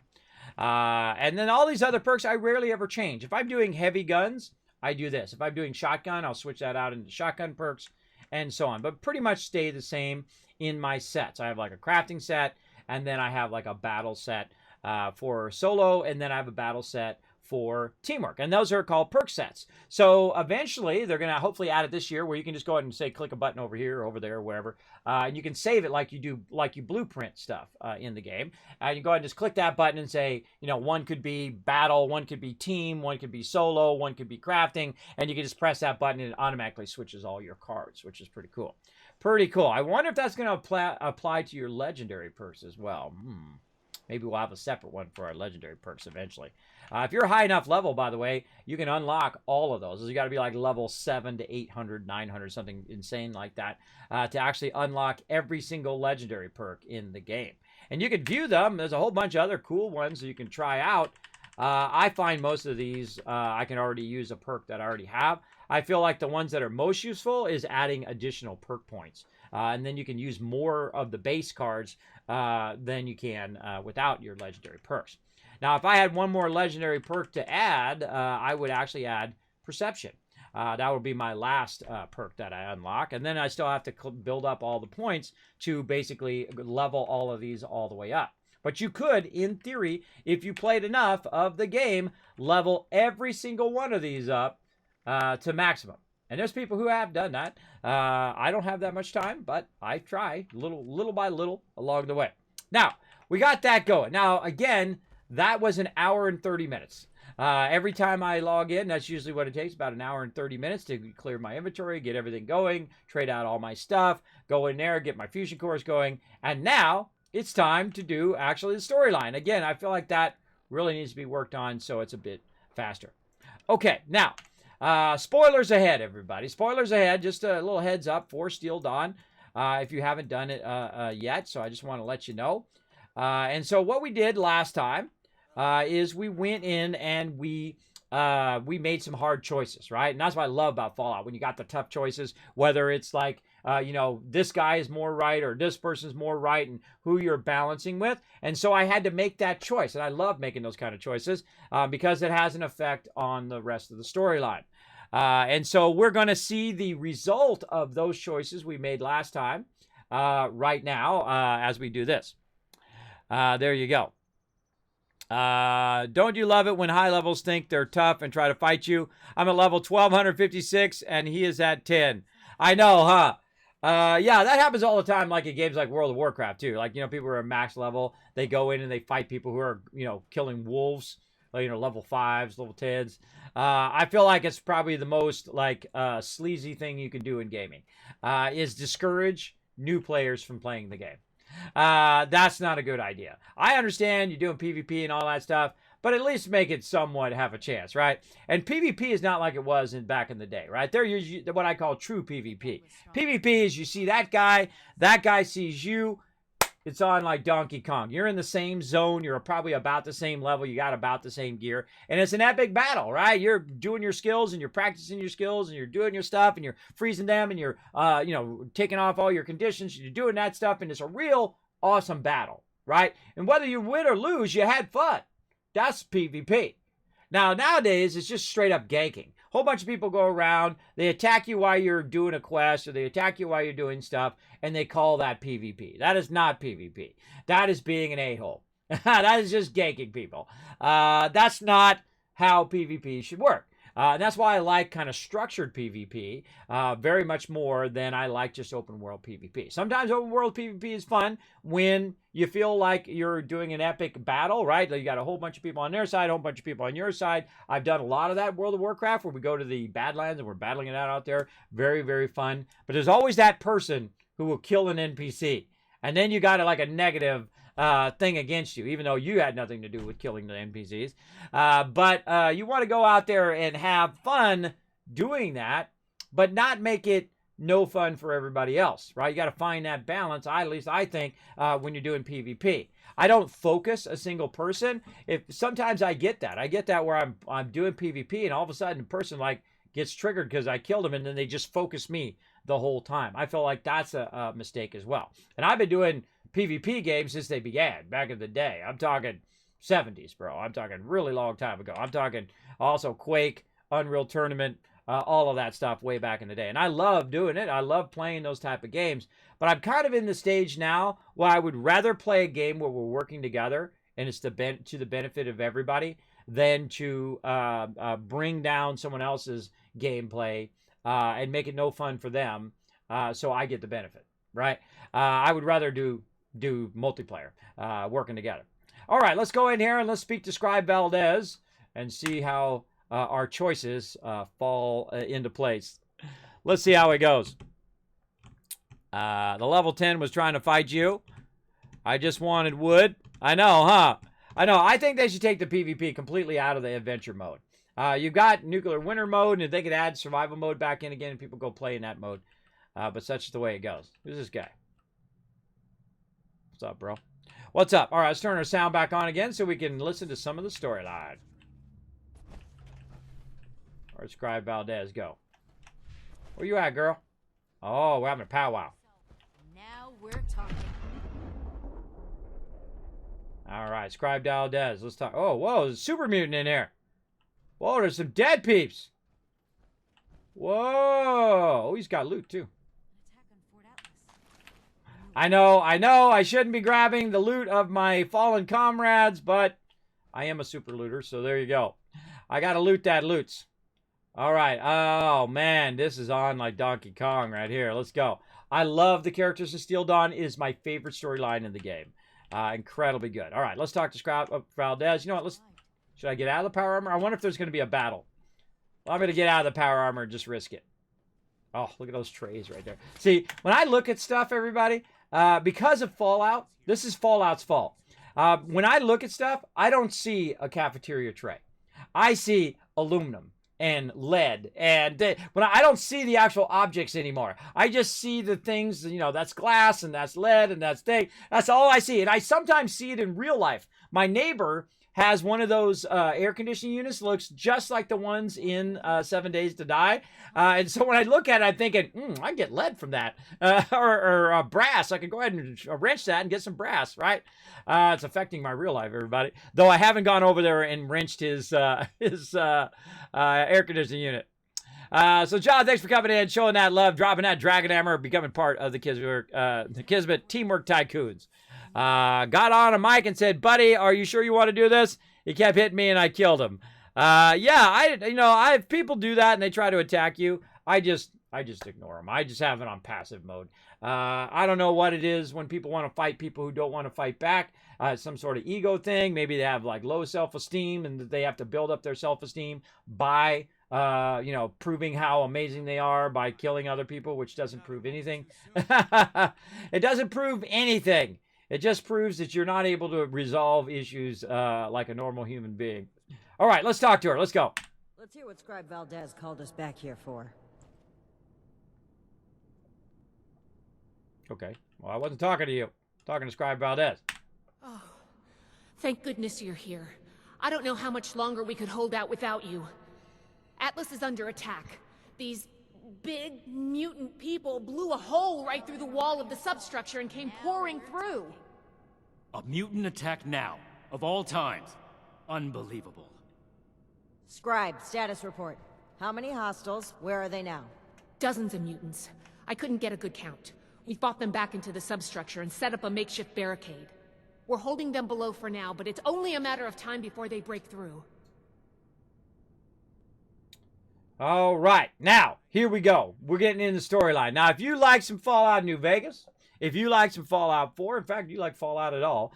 And then all these other perks, I rarely ever change. If I'm doing heavy guns, I do this. If I'm doing shotgun, I'll switch that out into shotgun perks and so on. But pretty much stay the same in my sets. I have like a crafting set, and then I have like a battle set for solo, and then I have a battle set for teamwork, and those are called perk sets. So eventually they're going to hopefully add it this year, where you can just go ahead and say click a button over here or over there or wherever, and you can save it like you blueprint stuff in the game. You go ahead and just click that button and say, one could be battle, one could be team, one could be solo, one could be crafting, and you can just press that button and it automatically switches all your cards, which is pretty cool. Pretty cool. I wonder if that's going to apply to your legendary perks as well. Maybe we'll have a separate one for our legendary perks eventually. If you're high enough level, by the way, you can unlock all of those. You got to be like level 7 to 800, 900, something insane like that, to actually unlock every single legendary perk in the game. And you can view them. There's a whole bunch of other cool ones that you can try out. I find most of these, I can already use a perk that I already have. I feel like the ones that are most useful is adding additional perk points. And then you can use more of the base cards than you can without your legendary perks. Now, if I had one more legendary perk to add, I would actually add Perception. That would be my last perk that I unlock. And then I still have to build up all the points to basically level all of these all the way up. But you could, in theory, if you played enough of the game, level every single one of these up to maximum. And there's people who have done that. I don't have that much time, but I try little by little along the way. Now, we got that going. Now, again, that was an hour and 30 minutes. Every time I log in, that's usually what it takes, about an hour and 30 minutes to clear my inventory, get everything going, trade out all my stuff, go in there, get my fusion cores going. And now it's time to do actually the storyline. Again, I feel like that really needs to be worked on so it's a bit faster. Okay, now, spoilers ahead, everybody. Spoilers ahead. Just a little heads up for Steel Dawn if you haven't done it yet. So I just want to let you know. And so what we did last time is we went in and we made some hard choices, right? And that's what I love about Fallout, when you got the tough choices, whether it's like, you know, this guy is more right or this person's more right, and who you're balancing with. And so I had to make that choice. And I love making those kind of choices because it has an effect on the rest of the storyline. And so we're going to see the result of those choices we made last time right now as we do this. There you go. Don't you love it when high levels think they're tough and try to fight you? I'm at level 1256 and he is at 10. I know, huh? Yeah, that happens all the time, like in games like World of Warcraft too. Like, you know, people who are max level, they go in and they fight people who are, you know, killing wolves, you know, level 5s, level 10s. I feel like it's probably the most like sleazy thing you can do in gaming is discourage new players from playing the game. That's not a good idea. I understand you're doing PvP and all that stuff, but at least make it somewhat have a chance, right? And PvP is not like it was back in the day, right? They're usually what I call true PvP. PvP is you see that guy sees you, it's on like Donkey Kong. You're in the same zone, you're probably about the same level, you got about the same gear, and it's an epic battle, right? You're doing your skills and you're practicing your skills and you're doing your stuff and you're freezing them and you're, you know, taking off all your conditions, you're doing that stuff, and it's a real awesome battle, right? And whether you win or lose, you had fun. That's PvP. Now, nowadays, it's just straight up ganking. Whole bunch of people go around, they attack you while you're doing a quest, or they attack you while you're doing stuff, and they call that PvP. That is not PvP. That is being an a-hole. That is just ganking people. That's not how PvP should work. That's why I like kind of structured PvP very much more than I like just open world PvP. Sometimes open world PvP is fun when you feel like you're doing an epic battle, right? You got a whole bunch of people on their side, a whole bunch of people on your side. I've done a lot of that World of Warcraft where we go to the Badlands and we're battling it out there. Very, very fun. But there's always that person who will kill an NPC. And then you got like a negative thing against you, even though you had nothing to do with killing the NPCs. But you want to go out there and have fun doing that, but not make it no fun for everybody else, right? You got to find that balance, at least I think, when you're doing PvP. I don't focus a single person. Sometimes I get that. I get that where I'm doing PvP and all of a sudden the person like gets triggered because I killed him and then they just focus me the whole time. I feel like that's a mistake as well. And I've been doing PvP games since they began back in the day. I'm talking 70s, bro. I'm talking really long time ago. I'm talking also Quake, Unreal Tournament, all of that stuff way back in the day. And I love doing it. I love playing those type of games. But I'm kind of in the stage now where I would rather play a game where we're working together and it's to the benefit of everybody than to bring down someone else's gameplay and make it no fun for them so I get the benefit, right? I would rather do multiplayer, working together. All right, let's go in here and let's speak to Scribe Valdez and see how our choices fall into place. Let's see how it goes. The level 10 was trying to fight you. I just wanted wood. I know, huh? I know. I think they should take the PvP completely out of the adventure mode. You've got nuclear winter mode, and if they could add survival mode back in again, and people go play in that mode. But such is the way it goes. Who's this guy? What's up, bro? What's up? All right, let's turn our sound back on again so we can listen to some of the storyline. Where'd Scribe Valdez go? Where you at, girl? Oh, we're having a powwow. Now we're talking. All right, Scribe Valdez. Let's talk. Oh, whoa, there's a super mutant in here. Whoa, there's some dead peeps. Whoa. Oh, he's got loot, too. I know. I shouldn't be grabbing the loot of my fallen comrades, but I am a super looter, so there you go. I gotta loot that loots. All right. Oh, man. This is on like Donkey Kong right here. Let's go. I love the characters of Steel Dawn. It is my favorite storyline in the game. Incredibly good. All right. Let's talk to Valdez. You know what? Should I get out of the power armor? I wonder if there's going to be a battle. Well, I'm going to get out of the power armor and just risk it. Oh, look at those trays right there. See, when I look at stuff, everybody, because of Fallout, this is Fallout's fault. When I look at stuff, I don't see a cafeteria tray. I see aluminum and lead, and when I don't see the actual objects anymore. I just see the things, you know, that's glass and that's lead and that's thing. That's all I see, and I sometimes see it in real life. My neighbor has one of those air conditioning units, looks just like the ones in 7 Days to Die. And so when I look at it, I'm thinking, I get lead from that. Or brass. I could go ahead and wrench that and get some brass, right? It's affecting my real life, everybody. Though I haven't gone over there and wrenched his air conditioning unit. So John, thanks for coming in, showing that love, dropping that Dragon Hammer, becoming part of the Kismet Teamwork Tycoons. Got on a mic and said, buddy, are you sure you want to do this? He kept hitting me and I killed him. If people do that and they try to attack you, I just ignore them. I just have it on passive mode. I don't know what it is when people want to fight people who don't want to fight back. Some sort of ego thing. Maybe they have like low self-esteem and they have to build up their self-esteem by proving how amazing they are by killing other people, which doesn't prove anything. It doesn't prove anything. It just proves that you're not able to resolve issues like a normal human being. All right, let's talk to her. Let's go. Let's hear what Scribe Valdez called us back here for. Okay. Well, I wasn't talking to you. I'm talking to Scribe Valdez. Oh, thank goodness you're here. I don't know how much longer we could hold out without you. Atlas is under attack. These big mutant people blew a hole right through the wall of the substructure and came pouring through. A mutant attack now, of all times. Unbelievable. Scribe, status report. How many hostiles? Where are they now? Dozens of mutants. I couldn't get a good count. We fought them back into the substructure and set up a makeshift barricade. We're holding them below for now, but it's only a matter of time before they break through. All right, now, here we go. We're getting into the storyline. Now, if you like some Fallout New Vegas, if you like some Fallout 4, in fact, you like Fallout at all,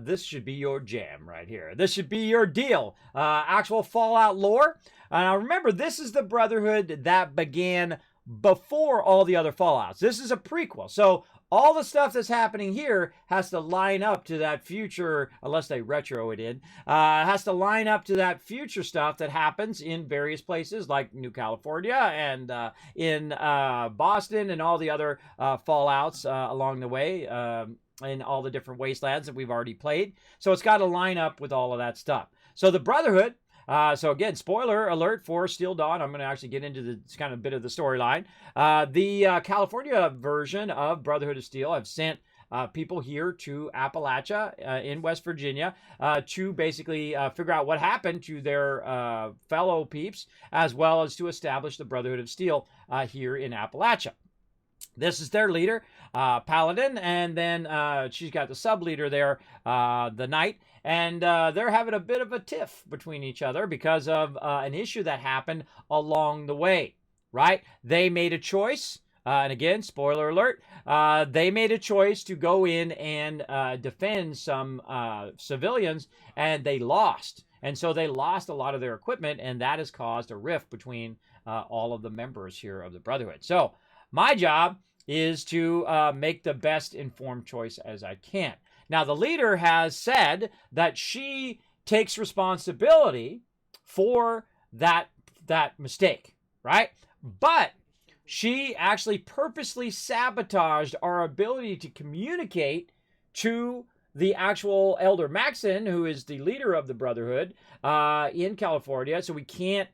this should be your jam right here. This should be your deal. Actual Fallout lore. Now, remember, this is the Brotherhood that began before all the other Fallouts. This is a prequel. So all the stuff that's happening here has to line up to that future, unless they retro it in, has to line up to that future stuff that happens in various places like New California and in Boston and all the other Fallouts along the way in all the different wastelands that we've already played. So it's got to line up with all of that stuff. So the Brotherhood, so again, spoiler alert for Steel Dawn. I'm going to actually get into the kind of bit of the storyline. The California version of Brotherhood of Steel have sent people here to Appalachia in West Virginia to basically figure out what happened to their fellow peeps, as well as to establish the Brotherhood of Steel here in Appalachia. This is their leader, Paladin, and then she's got the sub-leader there, the Knight, and they're having a bit of a tiff between each other because of an issue that happened along the way, right? They made a choice, and again, spoiler alert, they made a choice to go in and defend some civilians, and they lost. And so they lost a lot of their equipment, and that has caused a rift between all of the members here of the Brotherhood. So my job is to make the best informed choice as I can. Now, the leader has said that she takes responsibility for that mistake, right? But she actually purposely sabotaged our ability to communicate to the actual Elder Maxon, who is the leader of the Brotherhood in California, so we can't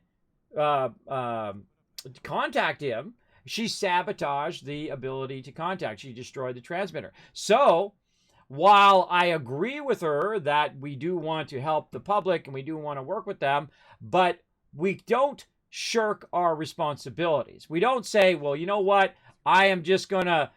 contact him. She sabotaged the ability to contact. She destroyed the transmitter. So while I agree with her that we do want to help the public and we do want to work with them, but we don't shirk our responsibilities. We don't say, well, you know what? I am just going to,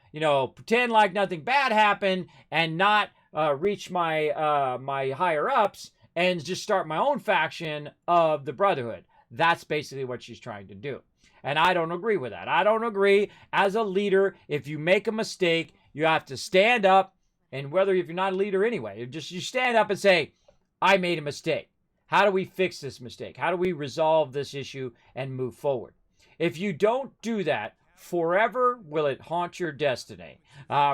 pretend like nothing bad happened and not reach my my higher ups and just start my own faction of the Brotherhood. That's basically what she's trying to do. And I don't agree with that. I don't agree. As a leader, if you make a mistake, you have to stand up, and whether if you're not a leader anyway, you stand up and say, I made a mistake. How do we fix this mistake? How do we resolve this issue and move forward? If you don't do that, forever will it haunt your destiny.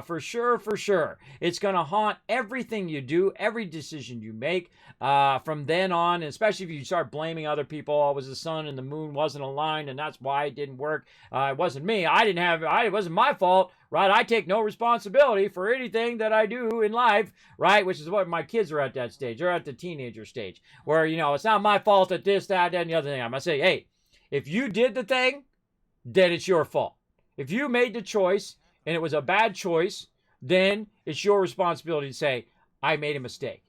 For sure, for sure. It's going to haunt everything you do, every decision you make from then on, especially if you start blaming other people. Oh, it was the sun and the moon wasn't aligned, and that's why it didn't work. It wasn't me. It wasn't my fault, right? I take no responsibility for anything that I do in life, right? Which is what my kids are at that stage. They're at the teenager stage where, it's not my fault that this, that, and the other thing. I'm going to say, hey, if you did the thing, then it's your fault. If you made the choice and it was a bad choice, then it's your responsibility to say, I made a mistake,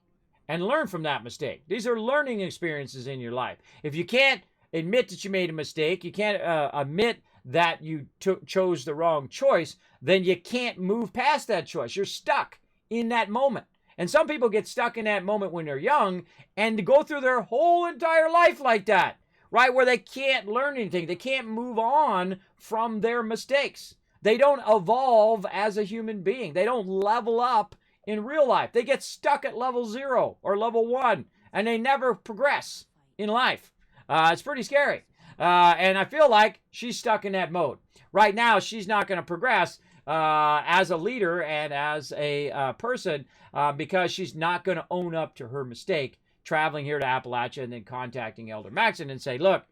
and learn from that mistake. These are learning experiences in your life. If you can't admit that you made a mistake, you can't admit that you chose the wrong choice, then you can't move past that choice. You're stuck in that moment. And some people get stuck in that moment when they're young and go through their whole entire life like that. Right, where they can't learn anything. They can't move on from their mistakes. They don't evolve as a human being. They don't level up in real life. They get stuck at level 0 or level 1, and they never progress in life. It's pretty scary. And I feel like she's stuck in that mode. Right now, she's not going to progress as a leader and as a person because she's not going to own up to her mistake, traveling here to Appalachia and then contacting Elder Maxon and say, look,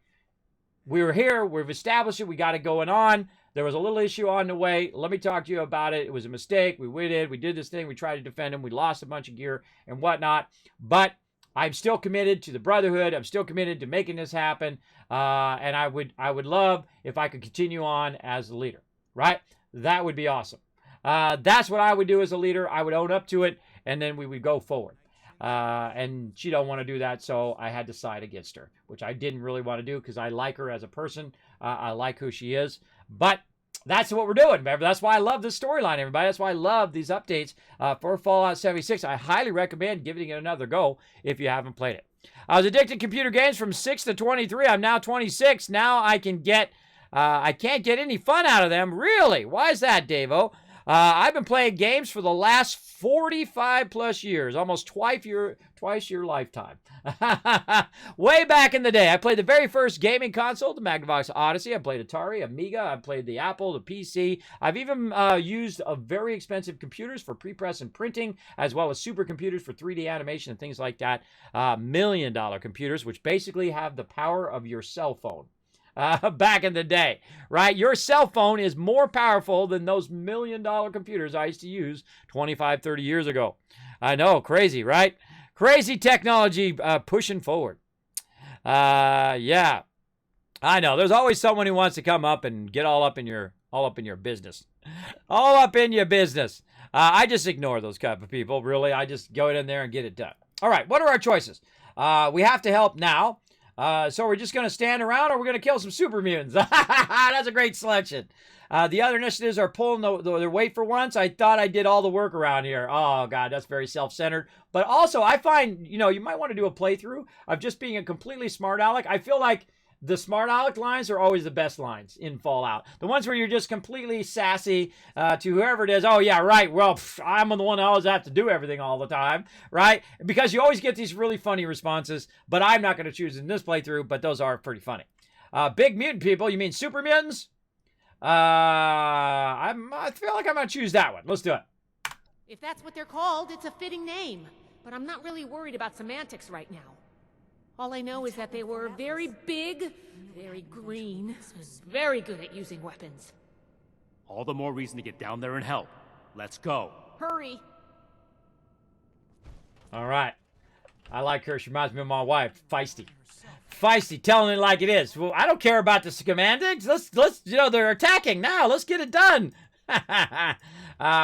we were here, we've established it, we got it going on. There was a little issue on the way. Let me talk to you about it. It was a mistake. We did this thing. We tried to defend him. We lost a bunch of gear and whatnot. But I'm still committed to the Brotherhood. I'm still committed to making this happen. And I would love if I could continue on as the leader, right? That would be awesome. That's what I would do as a leader. I would own up to it, and then we would go forward. And she don't want to do that, so I had to side against her, which I didn't really want to do because I like her as a person. I like who she is. But that's what we're doing. That's why I love this storyline, everybody. That's why I love these updates for Fallout 76. I highly recommend giving it another go if you haven't played it. I was addicted to computer games from 6 to 23. I'm now 26. Now I can't get any fun out of them. Really? Why is that, Davo? I've been playing games for the last 45 plus years, almost twice your lifetime. Way back in the day, I played the very first gaming console, the Magnavox Odyssey. I played Atari, Amiga. I played the Apple, the PC. I've even used very expensive computers for pre-press and printing, as well as supercomputers for 3D animation and things like that. $1 million computers, which basically have the power of your cell phone. Back in the day, right? Your cell phone is more powerful than those $1 million computers I used to use 25, 30 years ago. I know, crazy, right? Crazy technology pushing forward. Yeah, I know. There's always someone who wants to come up and get all up in your business. All up in your business. I just ignore those type of people, really. I just go in there and get it done. All right, what are our choices? We have to help now. So we're just going to stand around, or we're going to kill some super mutants. That's a great selection. The other initiatives are pulling their weight for once. I thought I did all the work around here. Oh, God, that's very self-centered. But also, I find, you might want to do a playthrough of just being a completely smart aleck. I feel like the smart aleck lines are always the best lines in Fallout. The ones where you're just completely sassy to whoever it is. Oh, yeah, right. Well, I'm the one that always have to do everything all the time, right? Because you always get these really funny responses, but I'm not going to choose in this playthrough, but those are pretty funny. Big mutant people, you mean super mutants? I feel like I'm going to choose that one. Let's do it. If that's what they're called, it's a fitting name. But I'm not really worried about semantics right now. All I know is that they were very big, very green, and very good at using weapons. All the more reason to get down there and help. Let's go. Hurry! All right. I like her. She reminds me of my wife. Feisty. Feisty, telling it like it is. Well, I don't care about the semantics. Let's they're attacking now. Let's get it done.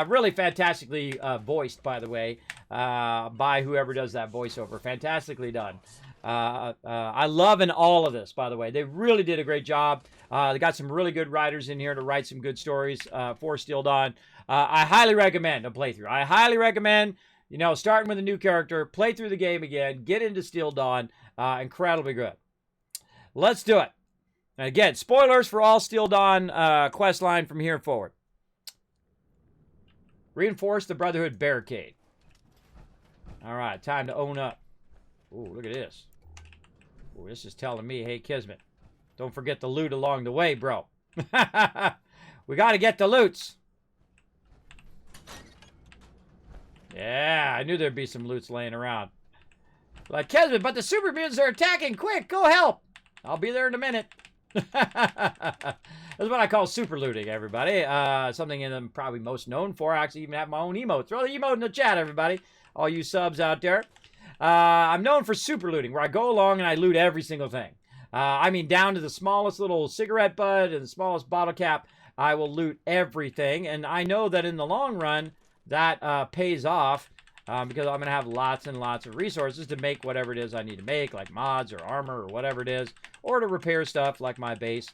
Really fantastically voiced, by the way, by whoever does that voiceover. Fantastically done. I love in all of this, by the way. They really did a great job. They got some really good writers in here to write some good stories for Still Dawn. I highly recommend a playthrough. I highly recommend, starting with a new character, play through the game again, get into Still Dawn. Incredibly good. Let's do it. And again, spoilers for all Steel Dawn quest line from here forward. Reinforce the Brotherhood barricade. All right, time to own up. Ooh, look at this. Ooh, this is telling me, hey, Kismet, don't forget the loot along the way, bro. We got to get the loots. Yeah, I knew there'd be some loots laying around. Like, Kismet, but the super mutants are attacking. Quick, go help. I'll be there in a minute. That's what I call super looting, everybody. Something I'm probably most known for. I actually even have my own emote. Throw the emote in the chat, everybody. All you subs out there. I'm known for super looting, where I go along and I loot every single thing. I mean, down to the smallest little cigarette butt and the smallest bottle cap, I will loot everything. And I know that in the long run, that pays off because I'm going to have lots and lots of resources to make whatever it is I need to make, like mods or armor or whatever it is, or to repair stuff like my base.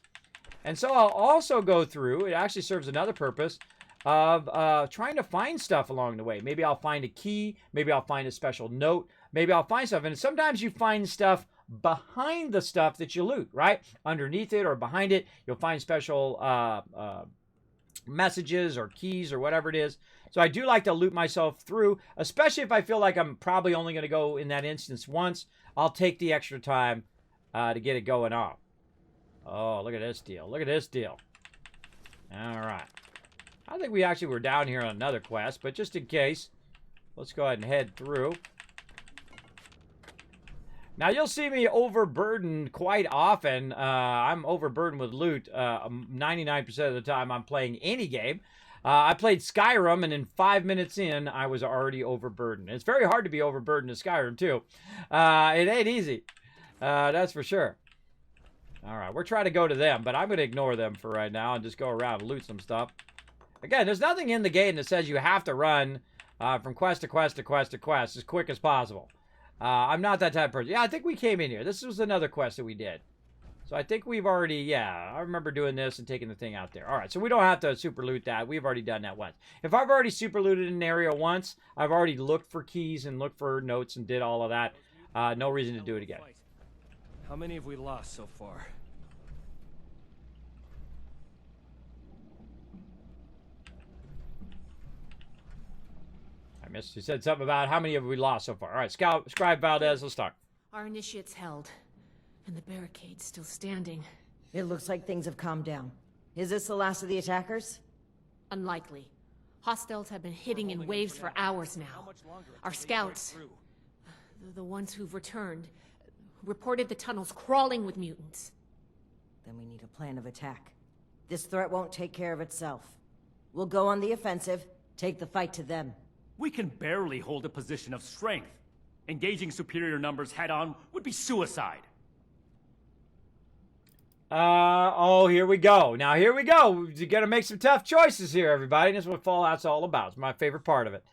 And so I'll also go through, it actually serves another purpose, of trying to find stuff along the way. Maybe I'll find a key, maybe I'll find a special note, maybe I'll find stuff. And sometimes you find stuff behind the stuff that you loot, right? Underneath it or behind it, you'll find special messages or keys or whatever it is. So I do like to loot myself through, especially if I feel like I'm probably only going to go in that instance once. I'll take the extra time to get it going off. Oh, look at this deal. Look at this deal. All right. I think we actually were down here on another quest, but just in case, let's go ahead and head through. Now, you'll see me overburdened quite often. I'm overburdened with loot 99% of the time I'm playing any game. I played Skyrim, and in 5 minutes in, I was already overburdened. It's very hard to be overburdened in Skyrim, too. It ain't easy. That's for sure. All right, we're trying to go to them, but I'm going to ignore them for right now and just go around and loot some stuff. Again, there's nothing in the game that says you have to run from quest to quest to quest to quest as quick as possible. I'm not that type of person. Yeah, I think we came in here. This was another quest that we did. So I think we've already, yeah, I remember doing this and taking the thing out there. All right, so we don't have to super loot that. We've already done that once. If I've already super looted an area once, I've already looked for keys and looked for notes and did all of that. No reason to do it again. How many have we lost so far? I missed. You said something about how many have we lost so far. All right, Scribe Valdez, let's start. Our initiates held, and the barricade's still standing. It looks like things have calmed down. Is this the last of the attackers? Unlikely. Hostiles have been hitting in waves for hours now. Our scouts, the ones who've returned, reported the tunnels crawling with mutants. Then we need a plan of attack. This threat won't take care of itself. We'll go on the offensive, take the fight to them. We can barely hold a position of strength. Engaging superior numbers head-on would be suicide. Oh, here we go. Now, here we go. You got to make some tough choices here, everybody. That's what Fallout's all about. It's my favorite part of it.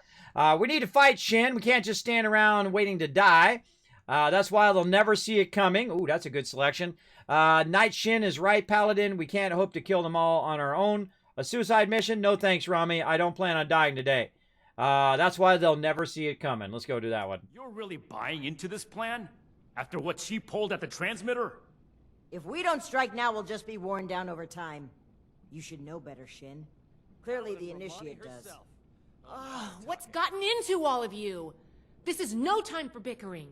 We need to fight Shin. We can't just stand around waiting to die. That's why they'll never see it coming. Ooh, that's a good selection. Knight Shin is right, Paladin. We can't hope to kill them all on our own. A suicide mission? No thanks, Rami. I don't plan on dying today. That's why they'll never see it coming. Let's go do that one. You're really buying into this plan? After what she pulled at the transmitter? If we don't strike now, we'll just be worn down over time. You should know better, Shin. Clearly the Initiate does. What's gotten into all of you? This is no time for bickering.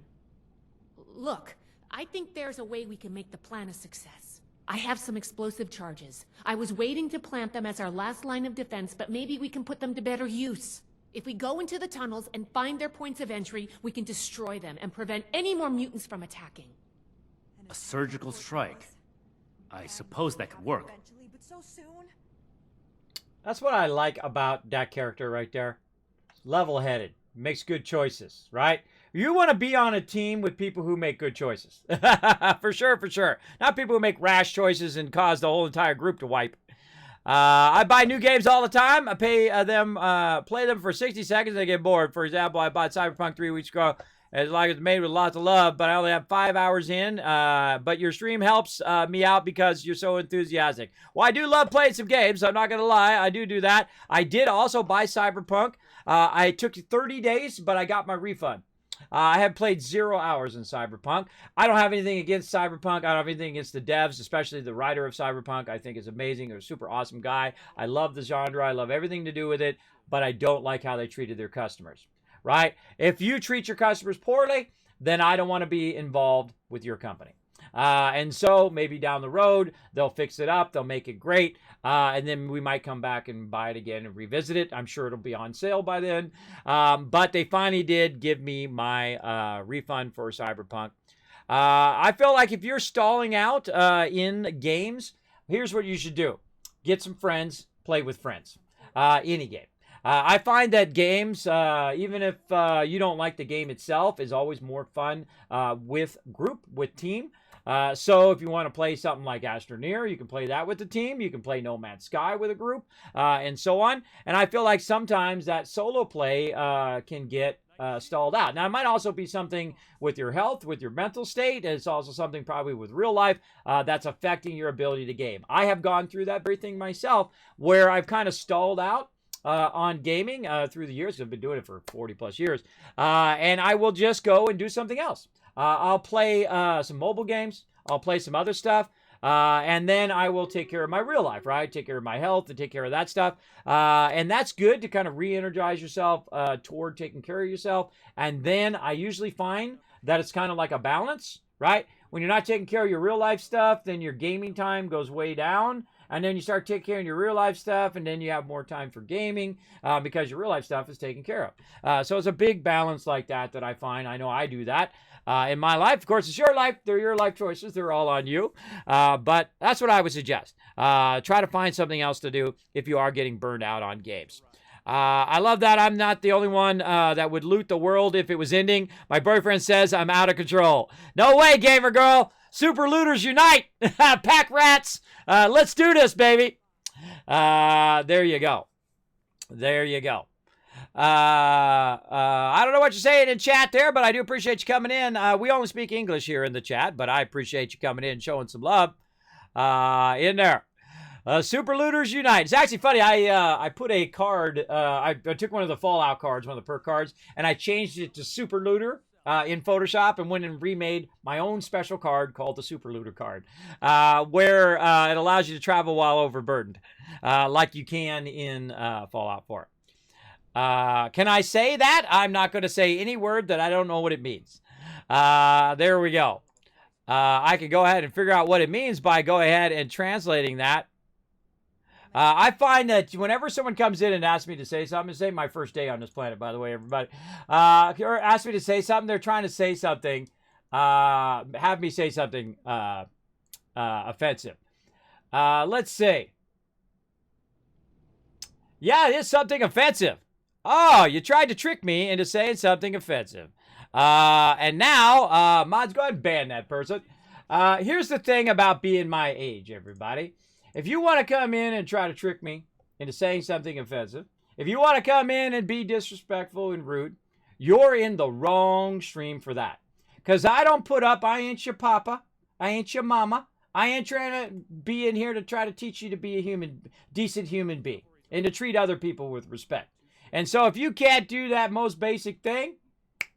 Look, I think there's a way we can make the plan a success. I have some explosive charges. I was waiting to plant them as our last line of defense, but maybe we can put them to better use. If we go into the tunnels and find their points of entry, we can destroy them and prevent any more mutants from attacking. A surgical strike. I suppose that could work. That's what I like about that character right there. Level-headed. Makes good choices, right? You want to be on a team with people who make good choices. For sure, for sure. Not people who make rash choices and cause the whole entire group to wipe. I buy new games all the time. I pay them, play them for 60 seconds and I get bored. For example, I bought Cyberpunk 3 weeks ago. It's like it's made with lots of love, but I only have 5 hours in. But your stream helps me out because you're so enthusiastic. Well, I do love playing some games, so I'm not going to lie. I do that. I did also buy Cyberpunk. I took 30 days, but I got my refund. I have played 0 hours in Cyberpunk. I don't have anything against Cyberpunk. I don't have anything against the devs, especially the writer of Cyberpunk. I think is amazing. They're a super awesome guy. I love the genre. I love everything to do with it, but I don't like how they treated their customers, right? If you treat your customers poorly, then I don't want to be involved with your company. And so maybe down the road, they'll fix it up. They'll make it great. And then we might come back and buy it again and revisit it. I'm sure it'll be on sale by then. But they finally did give me my refund for Cyberpunk. I feel like if you're stalling out in games, here's what you should do. Get some friends, play with friends. Any game. I find that games, even if you don't like the game itself, is always more fun with group, with team. So if you want to play something like Astroneer, you can play that with the team. You can play No Man's Sky with a group, and so on. And I feel like sometimes that solo play can get stalled out. Now, it might also be something with your health, with your mental state. It's also something probably with real life that's affecting your ability to game. I have gone through that very thing myself, where I've kind of stalled out on gaming through the years. I've been doing it for 40 plus years. And I will just go and do something else. I'll play some mobile games. I'll play some other stuff. And then I will take care of my real life, right? Take care of my health and take care of that stuff. And that's good to kind of re-energize yourself toward taking care of yourself. And then I usually find that it's kind of like a balance, right? When you're not taking care of your real life stuff, then your gaming time goes way down. And then you start taking care of your real life stuff, and then you have more time for gaming because your real life stuff is taken care of. So it's a big balance like that I find. I know I do that in my life. Of course, it's your life. They're your life choices. They're all on you. But that's what I would suggest. Try to find something else to do if you are getting burned out on games. I love that I'm not the only one that would loot the world if it was ending. My boyfriend says I'm out of control. No way, gamer girl. Super looters unite. Pack rats. Let's do this, baby. There you go. There you go. I don't know what you're saying in chat there, but I do appreciate you coming in. We only speak English here in the chat, but I appreciate you coming in and showing some love in there. Super Looters Unite. It's actually funny. I put a card. I took one of the Fallout cards, one of the perk cards, and I changed it to Super Looter in Photoshop and went and remade my own special card called the Super Looter card, where it allows you to travel while overburdened, like you can in Fallout 4. Can I say that? I'm not going to say any word that I don't know what it means. There we go. I can go ahead and figure out what it means by go ahead and translating that. I find that whenever someone comes in and asks me to say something, it's my first day on this planet, by the way, everybody, or asks me to say something, they're trying to say something, have me say something offensive. Let's see. Yeah, it is something offensive. Oh, you tried to trick me into saying something offensive. And now, mods, go ahead and ban that person. Here's the thing about being my age, everybody. If you want to come in and try to trick me into saying something offensive, if you want to come in and be disrespectful and rude, you're in the wrong stream for that. Because I don't put up, I ain't your papa, I ain't your mama, I ain't trying to be in here to try to teach you to be a decent human being and to treat other people with respect. And so if you can't do that most basic thing,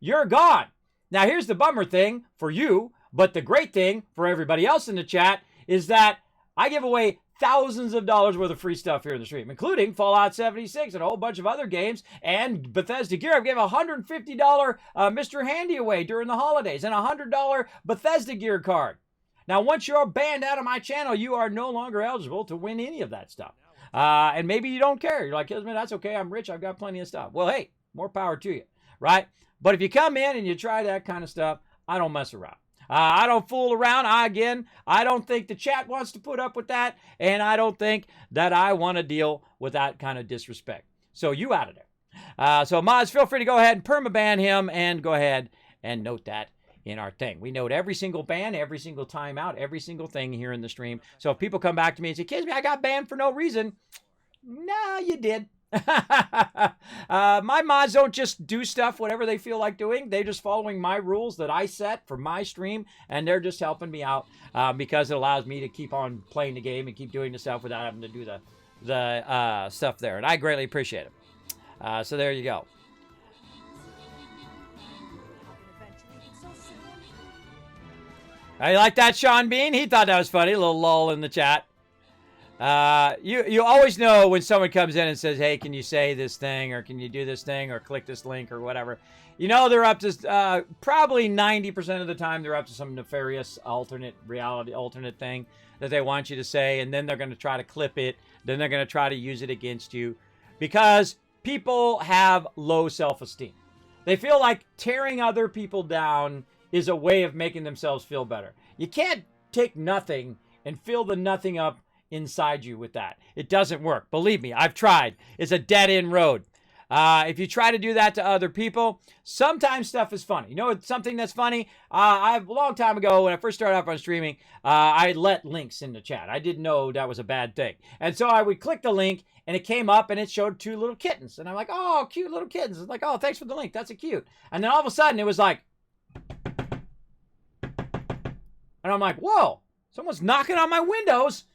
you're gone. Now here's the bummer thing for you, but the great thing for everybody else in the chat is that I give away thousands of dollars worth of free stuff here in the stream, including Fallout 76 and a whole bunch of other games and Bethesda gear. I gave a $150 Mr. Handy away during the holidays and a $100 Bethesda gear card. Now, once you're banned out of my channel, you are no longer eligible to win any of that stuff. And maybe you don't care. You're like, Kismet, that's okay. I'm rich. I've got plenty of stuff. Well, hey, more power to you, right? But if you come in and you try that kind of stuff, I don't mess around. I don't fool around. I don't think the chat wants to put up with that, and I don't think that I want to deal with that kind of disrespect. So you out of there. So mods, feel free to go ahead and permaban him and go ahead and note that in our thing. We note every single ban, every single timeout, every single thing here in the stream. So if people come back to me and say, Kismet, I got banned for no reason. No, you did. My mods don't just do stuff whatever they feel like doing. They're just following my rules that I set for my stream, and they're just helping me out because it allows me to keep on playing the game and keep doing the stuff without having to do the stuff there, and I greatly appreciate it. So there you go. I like that, Sean Bean. He thought that was funny. A little lull in the chat. You always know when someone comes in and says, hey, can you say this thing, or can you do this thing, or click this link, or whatever. You know they're up to, probably 90% of the time, they're up to some nefarious alternate thing that they want you to say, and then they're going to try to clip it, then they're going to try to use it against you, because people have low self-esteem. They feel like tearing other people down is a way of making themselves feel better. You can't take nothing and fill the nothing up inside you with that. It doesn't work. Believe me, I've tried. It's a dead-end road. If you try to do that to other people, sometimes stuff is funny. You know something that's funny? A long time ago, when I first started off on streaming, I let links in the chat. I didn't know that was a bad thing. And so I would click the link, and it came up, and it showed 2 little kittens. And I'm like, oh, cute little kittens. It's like, oh, thanks for the link. That's a cute. And then all of a sudden, it was like, and I'm like, whoa, someone's knocking on my windows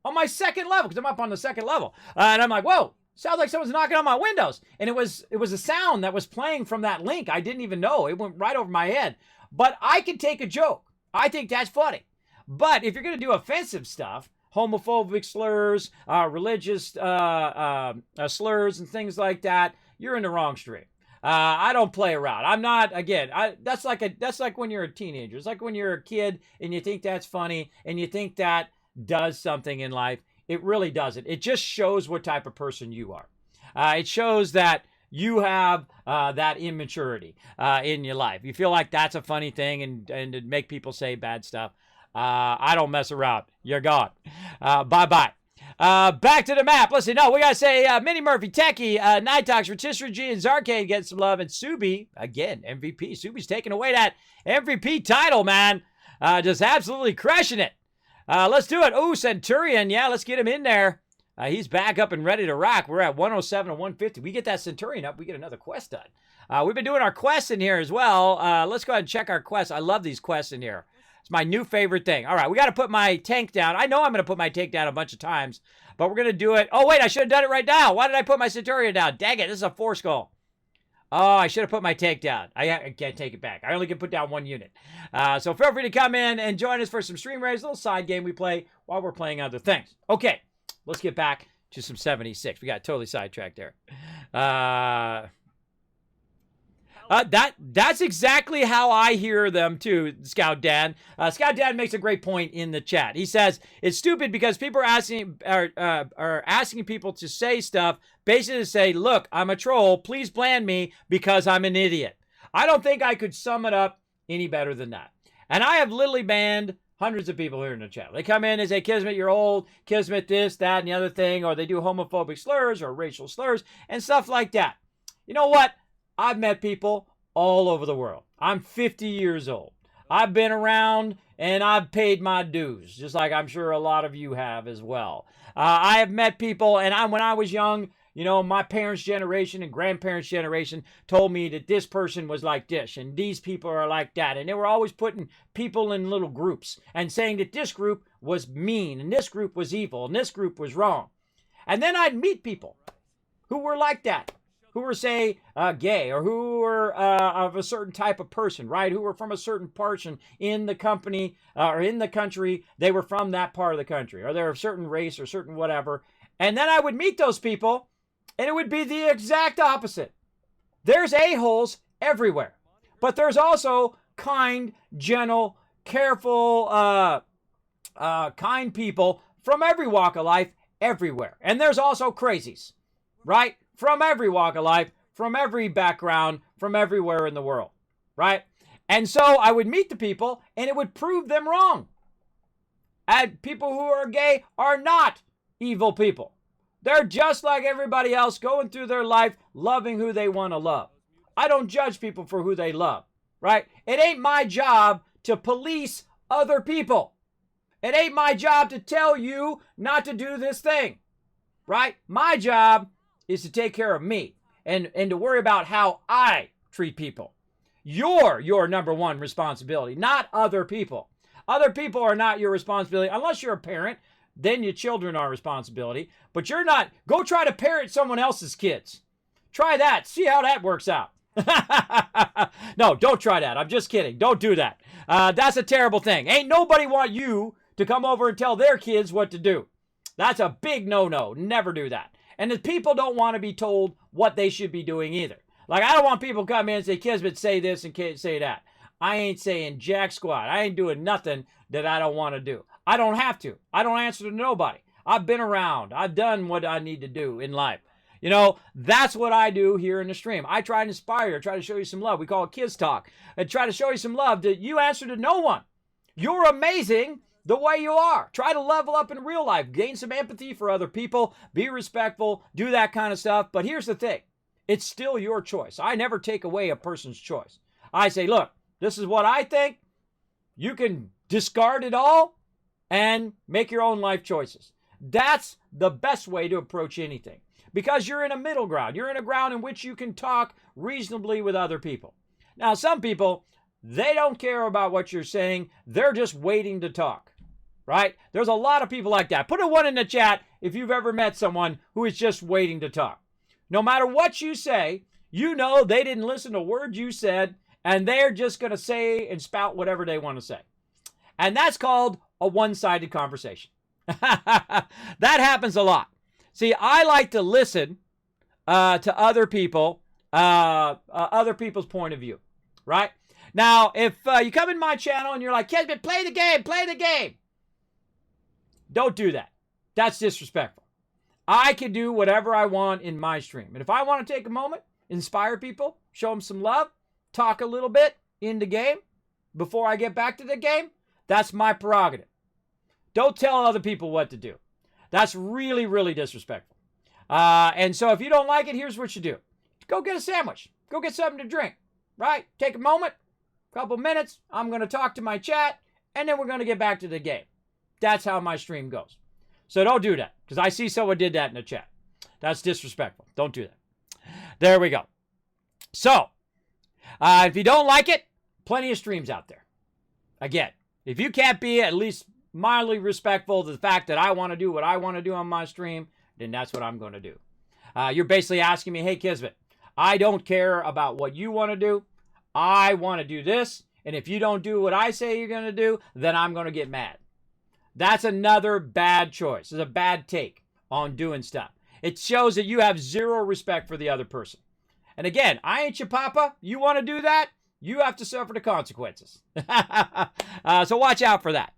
on my second level, because I'm up on the second level. And I'm like, whoa, sounds like someone's knocking on my windows. And it was a sound that was playing from that link. I didn't even know. It went right over my head. But I can take a joke. I think that's funny. But if you're going to do offensive stuff, homophobic slurs, religious slurs, and things like that, you're in the wrong stream. I don't play around. I'm not, again, that's like when you're a teenager. It's like when you're a kid and you think that's funny and you think that does something in life. It really doesn't. It just shows what type of person you are. It shows that you have that immaturity in your life. You feel like that's a funny thing and to make people say bad stuff. I don't mess around. You're gone. Bye-bye. Back to the map. Listen, no, we got to say Minnie Murphy, Techie, Nightox, Rotisserie G, and Zarcade getting some love. And Subi, again, MVP. Subi's taking away that MVP title, man. Just absolutely crushing it. Let's do it. Oh, Centurion. Yeah, let's get him in there. He's back up and ready to rock. We're at 107 and 150. We get that Centurion up, we get another quest done. We've been doing our quests in here as well. Let's go ahead and check our quests. I love these quests in here. It's my new favorite thing. All right, we got to put my tank down. I know I'm going to put my tank down a bunch of times, but we're going to do it. Oh, wait, I should have done it right now. Why did I put my Centurion down? Dang it, this is a 4 skull. Oh, I should have put my tank down. I can't take it back. I only can put down 1 unit. So feel free to come in and join us for some stream raids, a little side game we play while we're playing other things. Okay, let's get back to some 76. We got totally sidetracked there. That's exactly how I hear them too, Scout Dan. Scout Dan makes a great point in the chat. He says it's stupid because people are asking people to say stuff, basically to say, "Look, I'm a troll. Please ban me because I'm an idiot." I don't think I could sum it up any better than that. And I have literally banned hundreds of people here in the chat. They come in and say, "Kismet, you're old. Kismet, this, that, and the other thing," or they do homophobic slurs or racial slurs and stuff like that. You know what? I've met people all over the world. I'm 50 years old. I've been around and I've paid my dues, just like I'm sure a lot of you have as well. I have met people, and when I was young, you know, my parents' generation and grandparents' generation told me that this person was like this and these people are like that. And they were always putting people in little groups and saying that this group was mean and this group was evil and this group was wrong. And then I'd meet people who were like that, who were, say, gay, or who were of a certain type of person, right? Who were from a certain portion in the company or in the country. They were from that part of the country, or they're a certain race or certain whatever. And then I would meet those people, and it would be the exact opposite. There's a-holes everywhere, but there's also kind, gentle, careful, kind people from every walk of life everywhere. And there's also crazies, right? From every walk of life, from every background, from everywhere in the world, right? And so I would meet the people, and it would prove them wrong. And people who are gay are not evil people. They're just like everybody else, going through their life, loving who they want to love. I don't judge people for who they love, right? It ain't my job to police other people. It ain't my job to tell you not to do this thing, right? My job is to take care of me and to worry about how I treat people. Your number one responsibility, not other people. Other people are not your responsibility unless you're a parent. Then your children are responsibility. But you're not. Go try to parent someone else's kids. Try that. See how that works out. No, don't try that. I'm just kidding. Don't do that. That's a terrible thing. Ain't nobody want you to come over and tell their kids what to do. That's a big no-no. Never do that. And the people don't want to be told what they should be doing either. Like, I don't want people to come in and say, Kismet, say this and say that. I ain't saying jack squat. I ain't doing nothing that I don't want to do. I don't have to. I don't answer to nobody. I've been around. I've done what I need to do in life. You know, that's what I do here in the stream. I try and inspire you. I try to show you some love. We call it Kids Talk. I try to show you some love that you answer to no one. You're amazing the way you are. Try to level up in real life. Gain some empathy for other people. Be respectful. Do that kind of stuff. But here's the thing. It's still your choice. I never take away a person's choice. I say, look, this is what I think. You can discard it all and make your own life choices. That's the best way to approach anything. Because you're in a middle ground. You're in a ground in which you can talk reasonably with other people. Now, some people, they don't care about what you're saying. They're just waiting to talk, right? There's a lot of people like that. Put a 1 in the chat if you've ever met someone who is just waiting to talk. No matter what you say, you know they didn't listen to words you said, and they're just going to say and spout whatever they want to say. And that's called a one-sided conversation. That happens a lot. See, I like to listen to other people, other people's point of view, right? Now, if you come in my channel and you're like, Kismet, play the game, play the game. Don't do that. That's disrespectful. I can do whatever I want in my stream. And if I want to take a moment, inspire people, show them some love, talk a little bit in the game before I get back to the game, that's my prerogative. Don't tell other people what to do. That's really, really disrespectful. And so if you don't like it, here's what you do. Go get a sandwich. Go get something to drink, right? Take a moment, a couple minutes. I'm going to talk to my chat, and then we're going to get back to the game. That's how my stream goes. So don't do that, because I see someone did that in the chat. That's disrespectful. Don't do that. There we go. So, if you don't like it, plenty of streams out there. Again, if you can't be at least mildly respectful to the fact that I want to do what I want to do on my stream, then that's what I'm going to do. You're basically asking me, hey, Kismet, I don't care about what you want to do. I want to do this. And if you don't do what I say you're going to do, then I'm going to get mad. That's another bad choice. It's a bad take on doing stuff. It shows that you have zero respect for the other person. And again, I ain't your papa. You want to do that? You have to suffer the consequences. So watch out for that.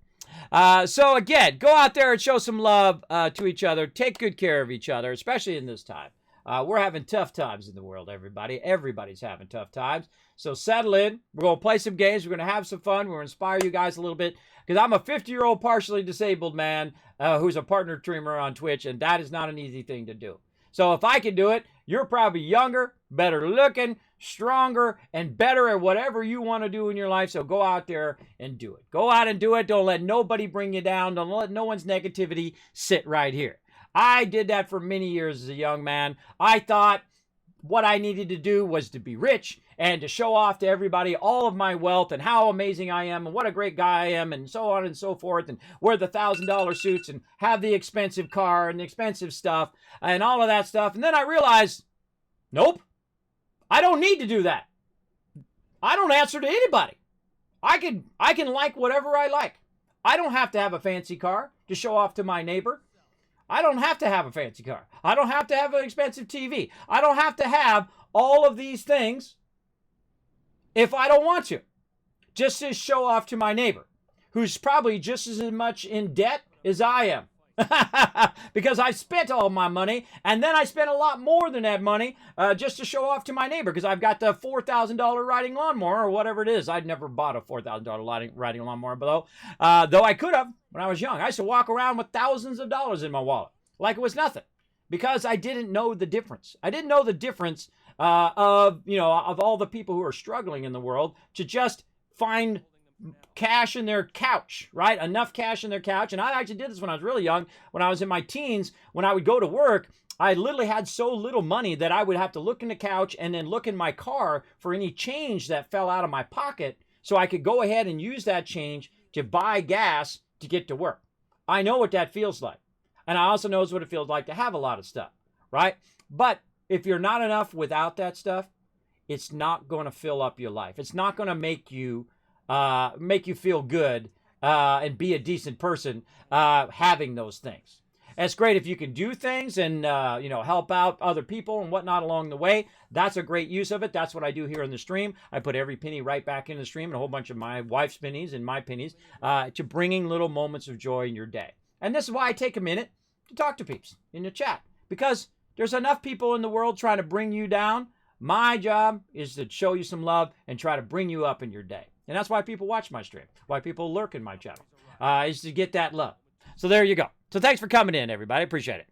So again, go out there and show some love to each other. Take good care of each other, especially in this time. We're having tough times in the world, everybody. Everybody's having tough times. So settle in. We're going to play some games. We're going to have some fun. We're going to inspire you guys a little bit. Because I'm a 50-year-old partially disabled man who's a partner streamer on Twitch, and that is not an easy thing to do. So if I can do it, you're probably younger, better looking, stronger, and better at whatever you want to do in your life. So go out there and do it. Go out and do it. Don't let nobody bring you down. Don't let no one's negativity sit right here. I did that for many years as a young man. I thought what I needed to do was to be rich and to show off to everybody all of my wealth and how amazing I am and what a great guy I am and so on and so forth, and wear the $1,000 suits and have the expensive car and the expensive stuff and all of that stuff. And then I realized, nope, I don't need to do that. I don't answer to anybody. I can like whatever I like. I don't have to have a fancy car to show off to my neighbor. I don't have to have a fancy car. I don't have to have an expensive TV. I don't have to have all of these things if I don't want to. Just to show off to my neighbor, who's probably just as much in debt as I am. Because I spent all my money, and then I spent a lot more than that money just to show off to my neighbor, because I've got the $4,000 riding lawnmower or whatever it is. I'd never bought a $4,000 riding lawnmower though I could have when I was young. I used to walk around with thousands of dollars in my wallet like it was nothing, because I didn't know the difference. I didn't know the difference of all the people who are struggling in the world to just find cash in their couch, right? Enough cash in their couch. And I actually did this when I was really young. When I was in my teens, when I would go to work, I literally had so little money that I would have to look in the couch and then look in my car for any change that fell out of my pocket so I could go ahead and use that change to buy gas to get to work. I know what that feels like. And I also know what it feels like to have a lot of stuff, right? But if you're not enough without that stuff, it's not going to fill up your life. It's not going to make you feel good and be a decent person having those things. And it's great if you can do things and help out other people and whatnot along the way. That's a great use of it. That's what I do here in the stream. I put every penny right back in the stream and a whole bunch of my wife's pennies and my pennies to bringing little moments of joy in your day. And this is why I take a minute to talk to peeps in the chat, because there's enough people in the world trying to bring you down. My job is to show you some love and try to bring you up in your day. And that's why people watch my stream, why people lurk in my channel, is to get that love. So there you go. So thanks for coming in, everybody. Appreciate it.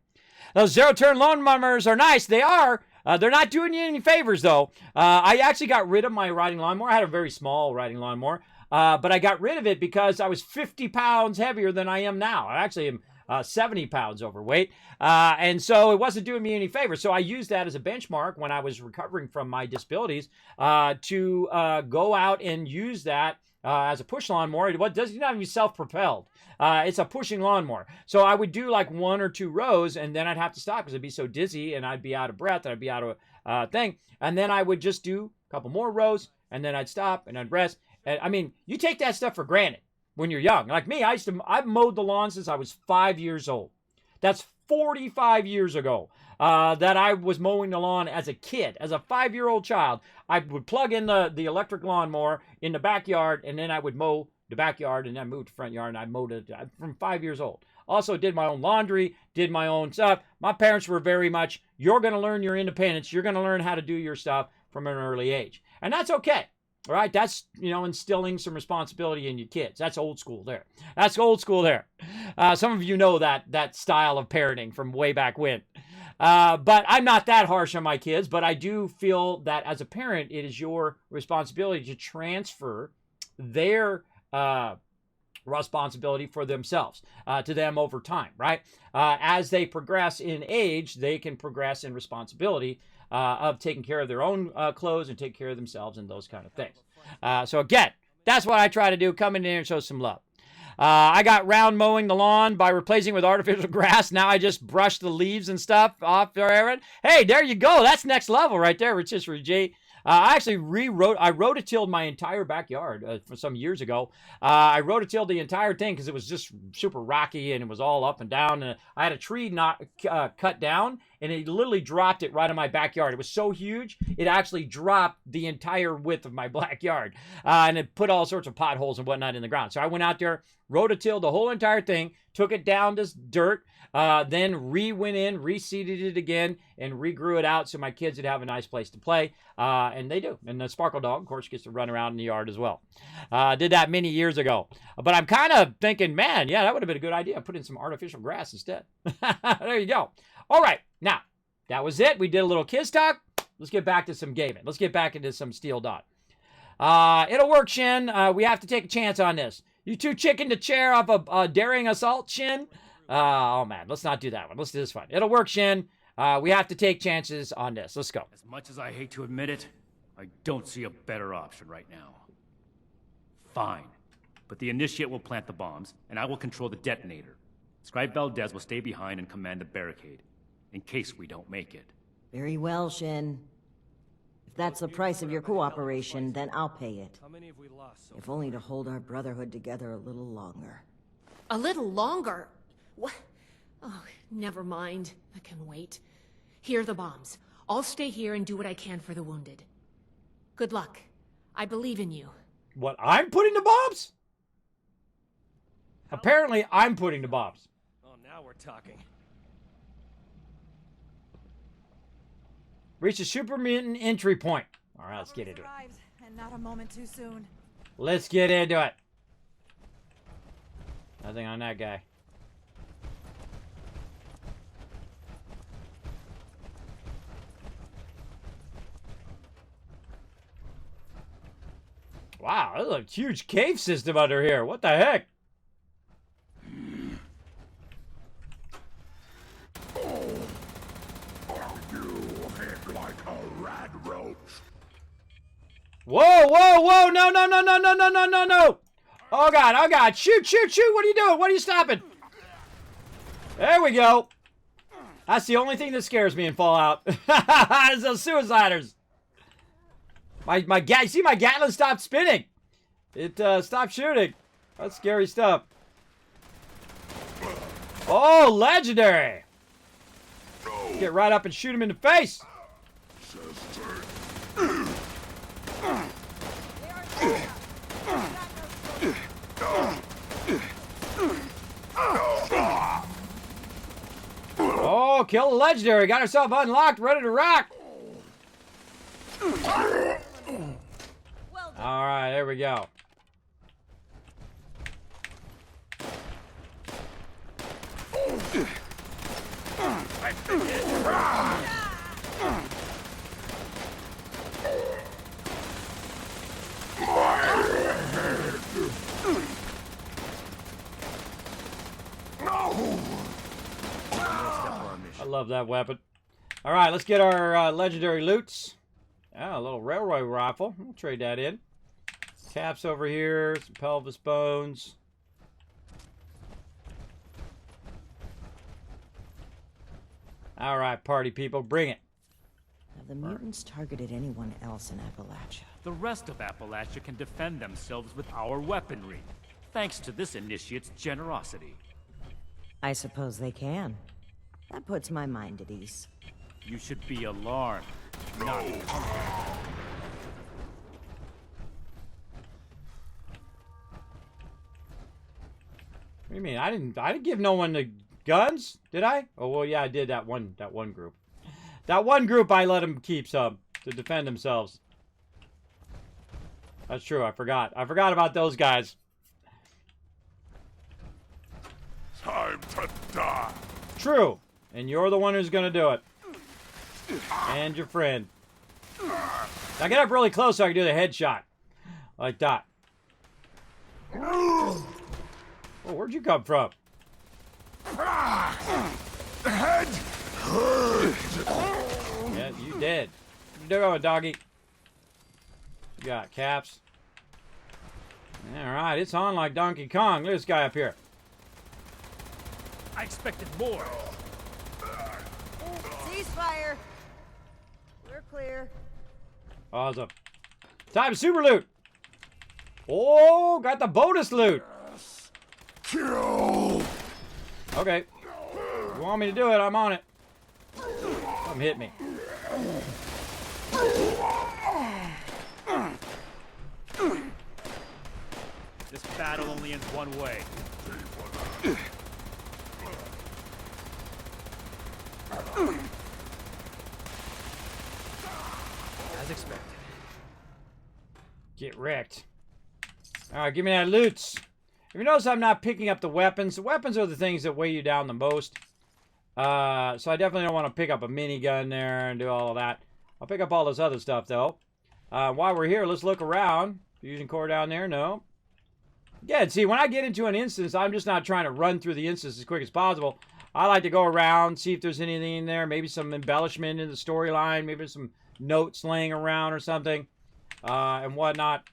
Those zero-turn lawnmowers are nice. They are. They're not doing you any favors, though. I actually got rid of my riding lawnmower. I had a very small riding lawnmower, but I got rid of it because I was 50 pounds heavier than I am now. I actually am 70 pounds overweight. And so it wasn't doing me any favors. So I used that as a benchmark when I was recovering from my disabilities to go out and use that as a push lawnmower. It doesn't have to be self-propelled. It's a pushing lawnmower. So I would do like 1 or 2 rows, and then I'd have to stop because I'd be so dizzy and I'd be out of breath and I'd be out of thing. And then I would just do a couple more rows, and then I'd stop and I'd rest. And, I mean, you take that stuff for granted when you're young. Like me, I've mowed the lawn since I was 5 years old. That's 45 years ago that I was mowing the lawn as a kid. As a 5-year-old child, I would plug in the electric lawnmower in the backyard, and then I would mow the backyard, and then move to the front yard, and I mowed it from 5 years old. Also did my own laundry, did my own stuff. My parents were very much, you're going to learn your independence. You're going to learn how to do your stuff from an early age. And that's okay. All right, that's, instilling some responsibility in your kids. That's old school there. That's old school there. Some of you know that style of parenting from way back when. But I'm not that harsh on my kids, but I do feel that as a parent, it is your responsibility to transfer their responsibility for themselves to them over time, right? As they progress in age, they can progress in responsibility of taking care of their own clothes and take care of themselves and those kind of things. So again, that's what I try to do. Come in here and show some love. I got round mowing the lawn by replacing with artificial grass. Now I just brush the leaves and stuff off there. Hey, there you go. That's next level right there, Rotisserie G. I actually I rototilled my entire backyard for some years ago. I rototilled the entire thing because it was just super rocky and it was all up and down. And I had a tree cut down, and it literally dropped it right in my backyard. It was so huge, it actually dropped the entire width of my backyard. And it put all sorts of potholes and whatnot in the ground. So I went out there, rototilled the whole entire thing, took it down to dirt, then went in, reseeded it again, and regrew it out so my kids would have a nice place to play. And they do. And the Sparkle dog, of course, gets to run around in the yard as well. Did that many years ago. But I'm kind of thinking, man, yeah, that would have been a good idea. Put in some artificial grass instead. There you go. All right. Now, that was it. We did a little kids talk. Let's get back to some gaming. Let's get back into some Steel Dot. It'll work, Shin. We have to take a chance on this. You too chicken to chair off a daring assault, Shin? Oh, man. Let's not do that one. Let's do this one. It'll work, Shin. We have to take chances on this. Let's go. As much as I hate to admit it, I don't see a better option right now. Fine. But the Initiate will plant the bombs, and I will control the detonator. Scribe Valdez will stay behind and command the barricade, in case we don't make it. Very well, Shin. If that's the price of your cooperation, then I'll pay it. If only to hold our brotherhood together a little longer. A little longer? What? Oh, never mind. I can wait. Here are the bombs. I'll stay here and do what I can for the wounded. Good luck. I believe in you. What, I'm putting the bombs? Apparently, I'm putting the bombs. Oh, now we're talking. Reach the super mutant entry point. All right, let's get into it. And not a moment too soon. Let's get into it. Nothing on that guy. Wow, there's a huge cave system under here. What the heck? Whoa, whoa, whoa, no, no, no, no, no, no, no, no, no. Oh, God, shoot, shoot, shoot. What are you doing? What are you stopping? There we go. That's the only thing that scares me in Fallout. It's those suiciders. You see my Gatling stopped spinning. It stopped shooting. That's scary stuff. Oh, legendary! Get right up and shoot him in the face. Oh, kill the legendary. Got herself unlocked, ready to rock. All right, there we go. I love that weapon. All right, let's get our legendary loots. Ah, a little railway rifle. We'll trade that in. Caps over here, some pelvis bones. All right, party people, bring it. Have the mutants targeted anyone else in Appalachia? The rest of Appalachia can defend themselves with our weaponry, thanks to this initiate's generosity. I suppose they can. That puts my mind at ease. You should be alarmed. Not What do you mean? I didn't give no one the guns, did I? Oh well, yeah, I did that one group. That one group I let them keep some to defend themselves. That's true. I forgot. I forgot about those guys. Time to die. True. And you're the one who's gonna do it. And your friend. Now get up really close so I can do the headshot. Like that. Oh, where'd you come from? Head. Yeah, you dead. You doing, doggy? You got caps. Alright, it's on like Donkey Kong. Look at this guy up here. I expected more. Ceasefire! We're clear. Awesome. Time to super loot. Oh, got the bonus loot. Kill. Okay. If you want me to do it, I'm on it. Come hit me. This battle only ends one way. As expected. Get wrecked. Alright, give me that loot. If you notice, I'm not picking up the weapons. The weapons are the things that weigh you down the most. So I definitely don't want to pick up a minigun there and do all of that. I'll pick up all this other stuff, though. While we're here, let's look around. Fusion core down there? No. Again, see, when I get into an instance, I'm just not trying to run through the instance as quick as possible. I like to go around, see if there's anything in there. Maybe some embellishment in the storyline. Maybe some notes laying around or something. And whatnot.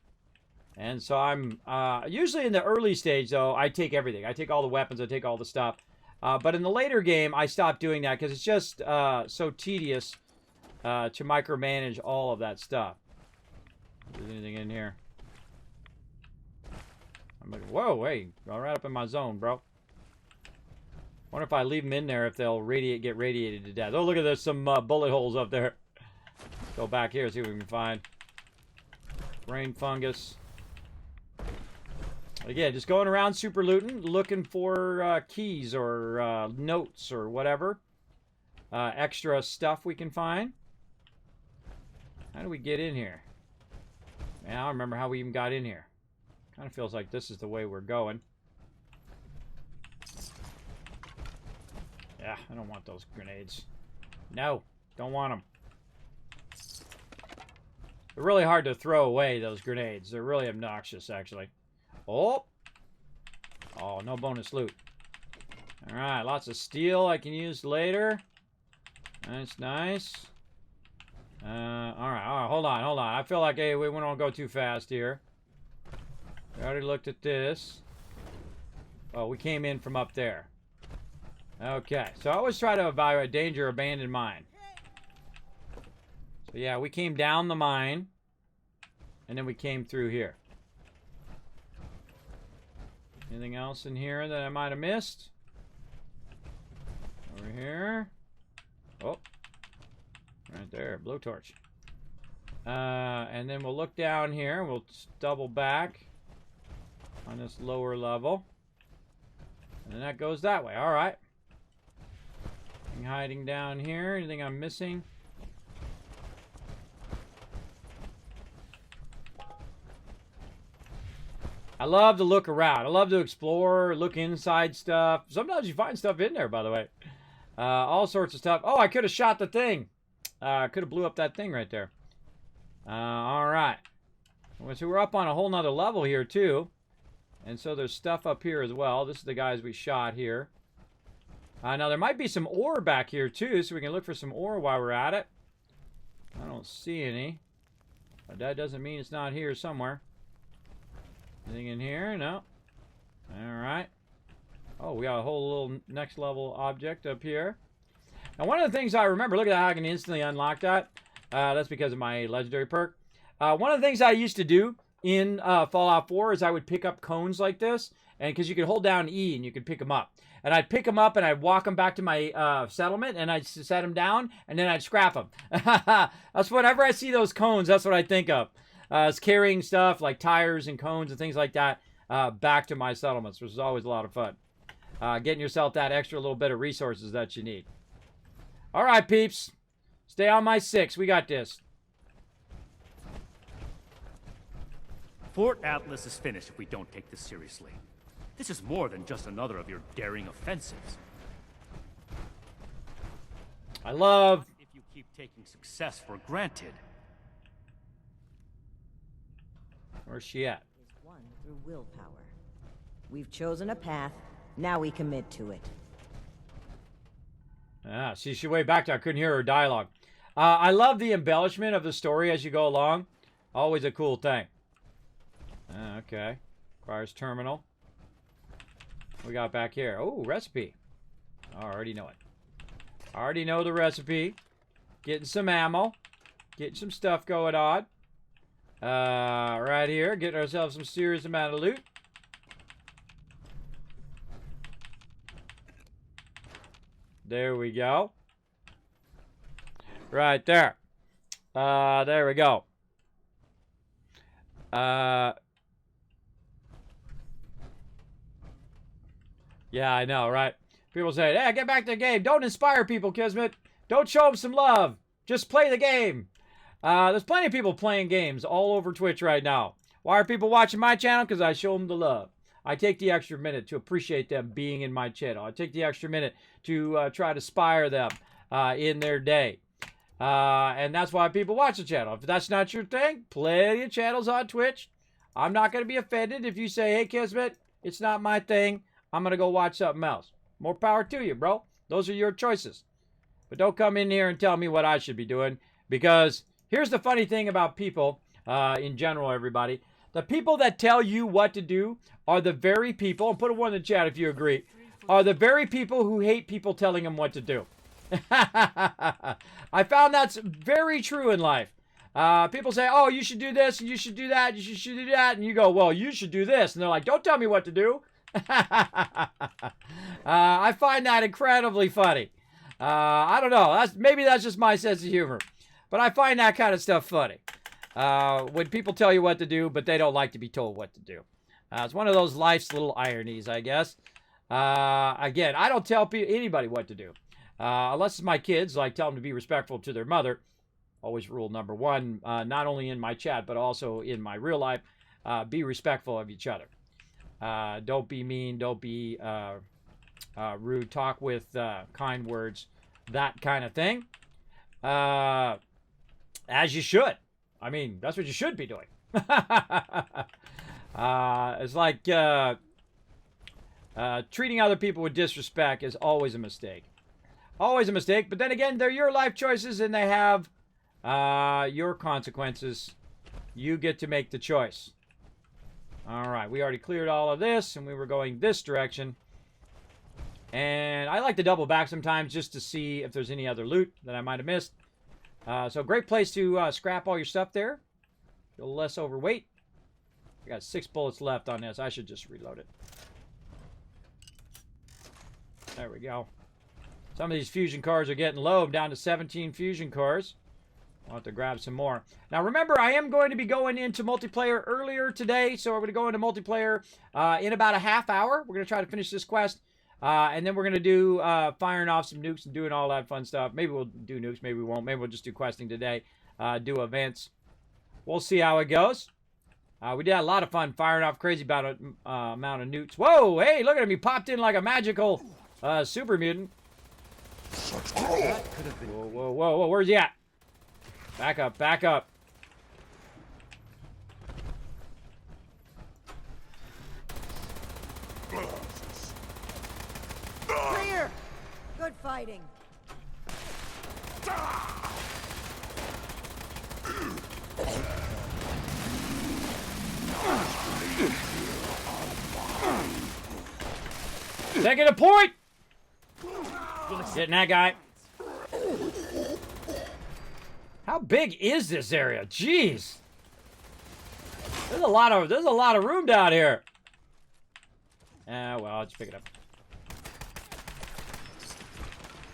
And so I'm usually in the early stage, though, I take everything. I take all the weapons. I take all the stuff. But in the later game, I stopped doing that because it's just so tedious to micromanage all of that stuff. If there's anything in here. I'm like, whoa, hey, go right up in my zone, bro. Wonder if I leave them in there if they'll get radiated to death. Oh, look at there's some bullet holes up there. Let's go back here, see what we can find. Brain fungus. Again, just going around super looting, looking for keys or notes or whatever. Extra stuff we can find. How do we get in here? Man, I don't remember how we even got in here. Kind of feels like this is the way we're going. Yeah, I don't want those grenades. No, don't want them. They're really hard to throw away, those grenades. They're really obnoxious, actually. Oh! Oh, no bonus loot. Alright, lots of steel I can use later. That's nice. Alright, hold on. I feel like, hey, we don't go too fast here. We already looked at this. Oh, we came in from up there. Okay, so I always try to evaluate danger, abandoned mine. So yeah, we came down the mine. And then we came through here. Anything else in here that I might have missed? Over here. Oh. Right there. Blowtorch. And then we'll look down here. We'll double back on this lower level. And then that goes that way. All right. Anything hiding down here? Anything I'm missing? I love to look around. I love to explore, look inside stuff. Sometimes you find stuff in there, by the way. All sorts of stuff. Oh, I could have shot the thing. I could have blew up that thing right there. All right. So we're up on a whole nother level here, too. And so there's stuff up here as well. This is the guys we shot here. Now, there might be some ore back here, too, so we can look for some ore while we're at it. I don't see any. But that doesn't mean it's not here somewhere. Anything in here? No. Alright. Oh, we got a whole little next level object up here. Now, one of the things I remember, look at how I can instantly unlock that. That's because of my legendary perk. One of the things I used to do in Fallout 4 is I would pick up cones like this. And because you could hold down E and you could pick them up. And I'd pick them up and I'd walk them back to my settlement and I'd set them down and then I'd scrap them. That's whenever I see those cones, that's what I think of. It's carrying stuff like tires and cones and things like that back to my settlements, which is always a lot of fun. Getting yourself that extra little bit of resources that you need. All right, peeps. Stay on my 6. We got this. Fort Atlas is finished if we don't take this seriously. This is more than just another of your daring offensives. I love... If you keep taking success for granted. Where's she at? Is won through willpower. We've chosen a path. Now we commit to it. Ah, see, she way back there. I couldn't hear her dialogue. I love the embellishment of the story as you go along. Always a cool thing. Okay. Requires terminal. What we got back here? Oh, recipe. I already know it. I already know the recipe. Getting some ammo. Getting some stuff going on. Right here. Getting ourselves some serious amount of loot. There we go. Right there. There we go. Yeah, I know, right? People say, hey, get back to the game. Don't inspire people, Kismet. Don't show them some love. Just play the game. There's plenty of people playing games all over Twitch right now. Why are people watching my channel? Because I show them the love. I take the extra minute to appreciate them being in my channel. I take the extra minute to try to inspire them in their day. And that's why people watch the channel. If that's not your thing, plenty of channels on Twitch. I'm not going to be offended if you say, hey, Kismet, it's not my thing. I'm going to go watch something else. More power to you, bro. Those are your choices. But don't come in here and tell me what I should be doing. Because here's the funny thing about people, in general, everybody. The people that tell you what to do are the very people, and put a 1 in the chat if you agree, are the very people who hate people telling them what to do. I found that's very true in life. People say, oh, you should do this, and you should do that, you should do that, and you go, well, you should do this. And they're like, don't tell me what to do. I find that incredibly funny. I don't know. Maybe that's just my sense of humor. But I find that kind of stuff funny. When people tell you what to do, but they don't like to be told what to do. It's one of those life's little ironies, I guess. Again, I don't tell anybody what to do. Unless it's my kids, I tell them to be respectful to their mother. Always rule number 1, not only in my chat, but also in my real life. Be respectful of each other. Don't be mean. Don't be rude. Talk with kind words. That kind of thing. As you should. I mean, that's what you should be doing. It's like treating other people with disrespect is always a mistake. Always a mistake. But then again, they're your life choices and they have your consequences. You get to make the choice. All right, we already cleared all of this, and we were going this direction. And I like to double back sometimes just to see if there's any other loot that I might have missed. So great place to scrap all your stuff there. A little less overweight. I got 6 bullets left on this. I should just reload it. There we go. Some of these fusion cores are getting low. I'm down to 17 fusion cores. I'll have to grab some more. Now, remember, I am going to be going into multiplayer earlier today. So we're going to go into multiplayer in about a half hour. We're going to try to finish this quest. And then we're going to do firing off some nukes and doing all that fun stuff. Maybe we'll do nukes. Maybe we won't. Maybe we'll just do questing today. Do events. We'll see how it goes. We did a lot of fun firing off crazy amount of nukes. Whoa, hey, look at him. He popped in like a magical super mutant. Whoa, whoa, whoa, whoa. Where's he at? Back up, back up. Clear! Good fighting. Taking a point! Getting that guy. How big is this area? Jeez. There's a lot of room down here. Well, I'll just pick it up.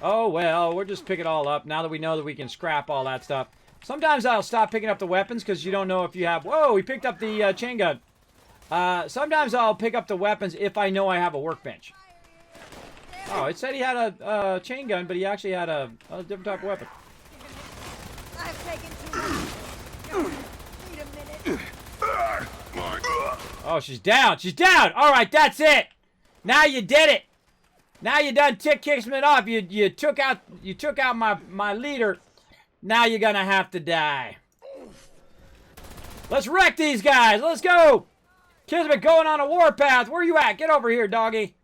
Oh, well, we'll just pick it all up now that we know that we can scrap all that stuff. Sometimes I'll stop picking up the weapons because you don't know if you have... Whoa, we picked up the chain gun. Sometimes I'll pick up the weapons if I know I have a workbench. Oh, it said he had a chain gun, but he actually had a different type of weapon. I've taken too much. Wait a minute. Oh, she's down. She's down. All right, that's it. Now you did it. Now you done tick Kismet off. You took out my leader. Now you're gonna have to die. Let's wreck these guys. Let's go. Kismet going on a warpath. Where you at? Get over here, doggy.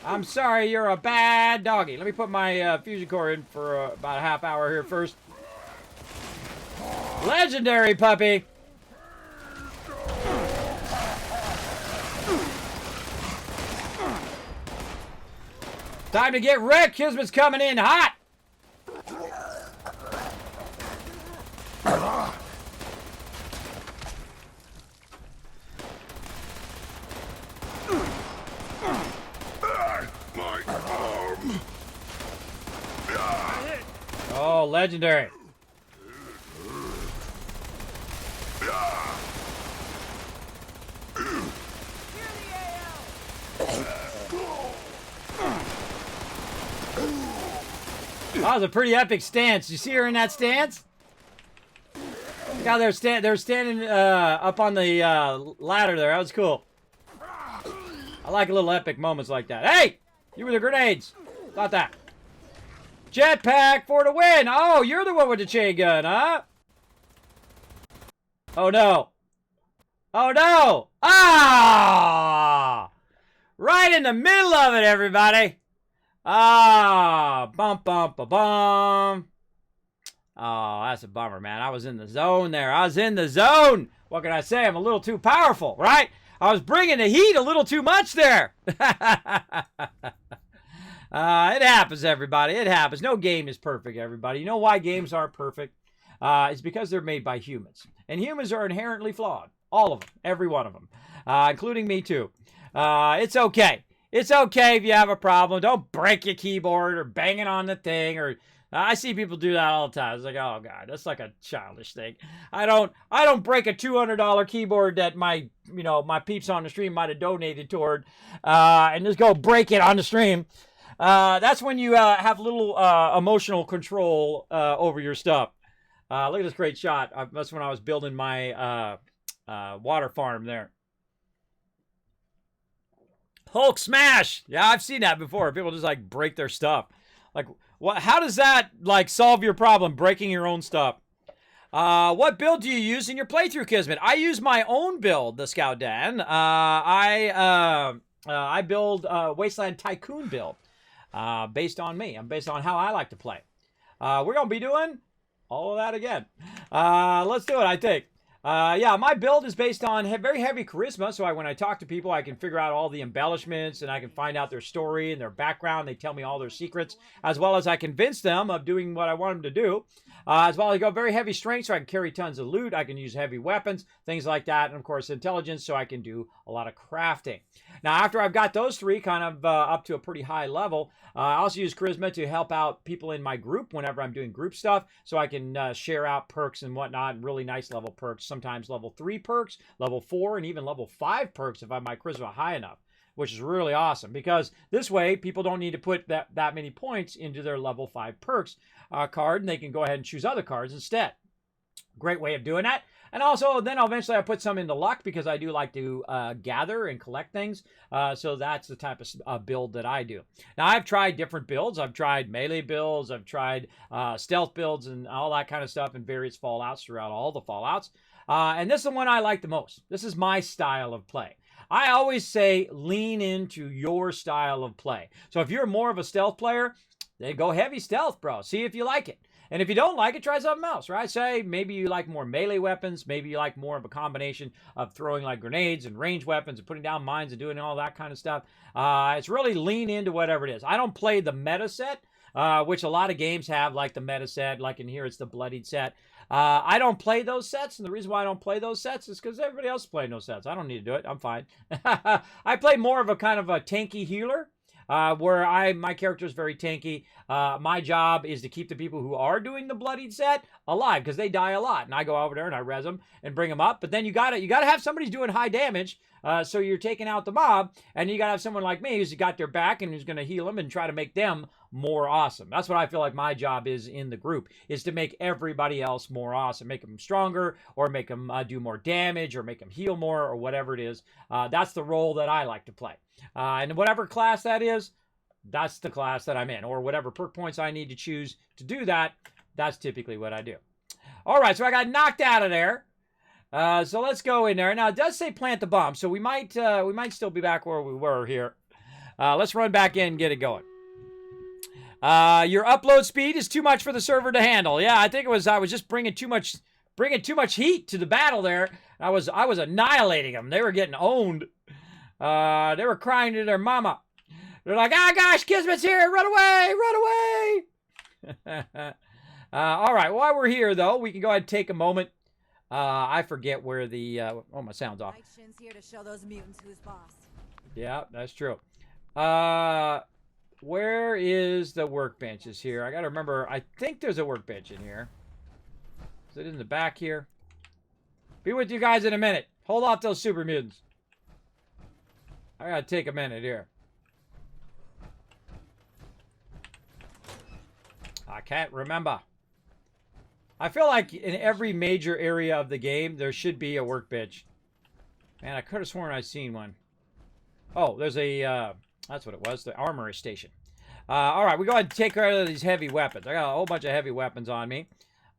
I'm sorry, you're a bad doggy. Let me put my fusion core in for about a half hour here first. Legendary puppy. Time to get wrecked. Kismet's coming in hot. Oh, legendary. That was a pretty epic stance. You see her in that stance? Look how they're standing up on the ladder there. That was cool. I like little epic moments like that. Hey! You with the grenades. Thought that. Jetpack for the win. Oh, you're the one with the chain gun, huh? Oh, no. Oh, no. Ah! Right in the middle of it, everybody. Ah, bump, bump, ba, bum. Oh, that's a bummer, man. I was in the zone there. I was in the zone. What can I say? I'm a little too powerful, right? I was bringing the heat a little too much there. It happens, everybody. It happens. No game is perfect, everybody. You know why games aren't perfect? It's because they're made by humans. And humans are inherently flawed. All of them. Every one of them. Including me, too. It's okay. It's okay if you have a problem. Don't break your keyboard or bang it on the thing. Or I see people do that all the time. It's like, oh, God, that's like a childish thing. I don't break a $200 keyboard that my peeps on the stream might have donated toward and just go break it on the stream. That's when you have little emotional control over your stuff. Look at this great shot. That's when I was building my water farm there. Hulk smash! Yeah, I've seen that before. People just like break their stuff. Like, what? How does that like solve your problem? Breaking your own stuff. What build do you use in your playthrough, Kismet? I use my own build, the Scout Dan. I build Wasteland Tycoon build. Based on me. I'm based on how I like to play. We're going to be doing all of that again. Let's do it, I think. Yeah, my build is based on very heavy charisma. So when I talk to people, I can figure out all the embellishments and I can find out their story and their background. They tell me all their secrets, as well as I convince them of doing what I want them to do. As well, I go very heavy strength, so I can carry tons of loot. I can use heavy weapons, things like that. And of course, intelligence, so I can do a lot of crafting. Now, after I've got those three kind of up to a pretty high level, I also use charisma to help out people in my group whenever I'm doing group stuff, so I can share out perks and whatnot, really nice level perks, sometimes level 3 perks, level 4, and even level 5 perks if I have my charisma high enough, which is really awesome, because this way people don't need to put that many points into their level 5 perks card, and they can go ahead and choose other cards instead. Great way of doing that. And also, then eventually I put some into luck, because I do like to gather and collect things. So that's the type of build that I do. Now, I've tried different builds. I've tried melee builds. I've tried stealth builds and all that kind of stuff in various Fallouts throughout all the Fallouts. And this is the one I like the most. This is my style of play. I always say lean into your style of play. So if you're more of a stealth player, then go heavy stealth, bro. See if you like it. And if you don't like it, try something else, right? Say maybe you like more melee weapons. Maybe you like more of a combination of throwing like grenades and range weapons and putting down mines and doing all that kind of stuff. It's really lean into whatever it is. I don't play the meta set, which a lot of games have, like the meta set. Like in here, it's the bloodied set. I don't play those sets, and the reason why I don't play those sets is because everybody else is playing those sets. I don't need to do it. I'm fine. I play more of a kind of a tanky healer. Where my character is very tanky. My job is to keep the people who are doing the bloodied set alive, because they die a lot, and I go over there and I res them and bring them up. But then you gotta have somebody who's doing high damage, so you're taking out the mob, and you gotta have someone like me who's got their back and who's gonna heal them and try to make them more awesome. That's what I feel like my job is in the group, is to make everybody else more awesome, make them stronger, or make them do more damage, or make them heal more, or whatever it is. That's the role that I like to play. And whatever class that is, that's the class that I'm in, or whatever perk points I need to choose to do that, that's typically what I do. All right, so I got knocked out of there. So let's go in there. Now, it does say plant the bomb, so we might still be back where we were here. Let's run back in and get it going. Your upload speed is too much for the server to handle. Yeah, I think I was just bringing too much heat to the battle there. I was annihilating them. They were getting owned. They were crying to their mama. They're like, "Ah, gosh, Kismet's here! Run away! Run away!" All right. While we're here, though, we can go ahead and take a moment. I forget where the my sound's off. Shin's here to show those mutants who's boss. Yeah, that's true. Where is the workbenches here? I gotta remember. I think there's a workbench in here. Is it in the back here? Be with you guys in a minute. Hold off those super mutants. I gotta take a minute here. I can't remember. I feel like in every major area of the game, there should be a workbench. Man, I could have sworn I'd seen one. Oh, there's a, that's what it was, the armory station. All right, we go ahead and take care of these heavy weapons. I got a whole bunch of heavy weapons on me.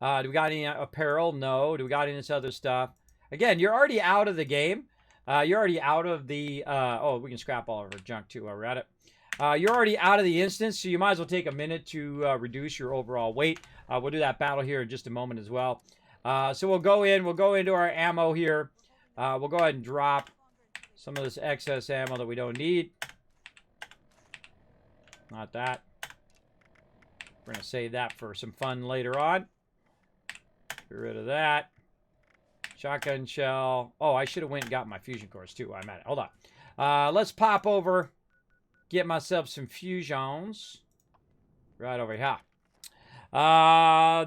Do we got any apparel? No. Do we got any of this other stuff? Again, you're already out of the game. You're already out of the, oh, we can scrap all of our junk too while we're at it. You're already out of the instance, so you might as well take a minute to reduce your overall weight. We'll do that battle here in just a moment as well. So we'll go into our ammo here. We'll go ahead and drop some of this excess ammo that we don't need. Not that. We're going to save that for some fun later on. Get rid of that. Shotgun shell. Oh, I should have went and got my fusion cores too while I'm at it. Hold on. Let's pop over. Get myself some fusions. Right over here.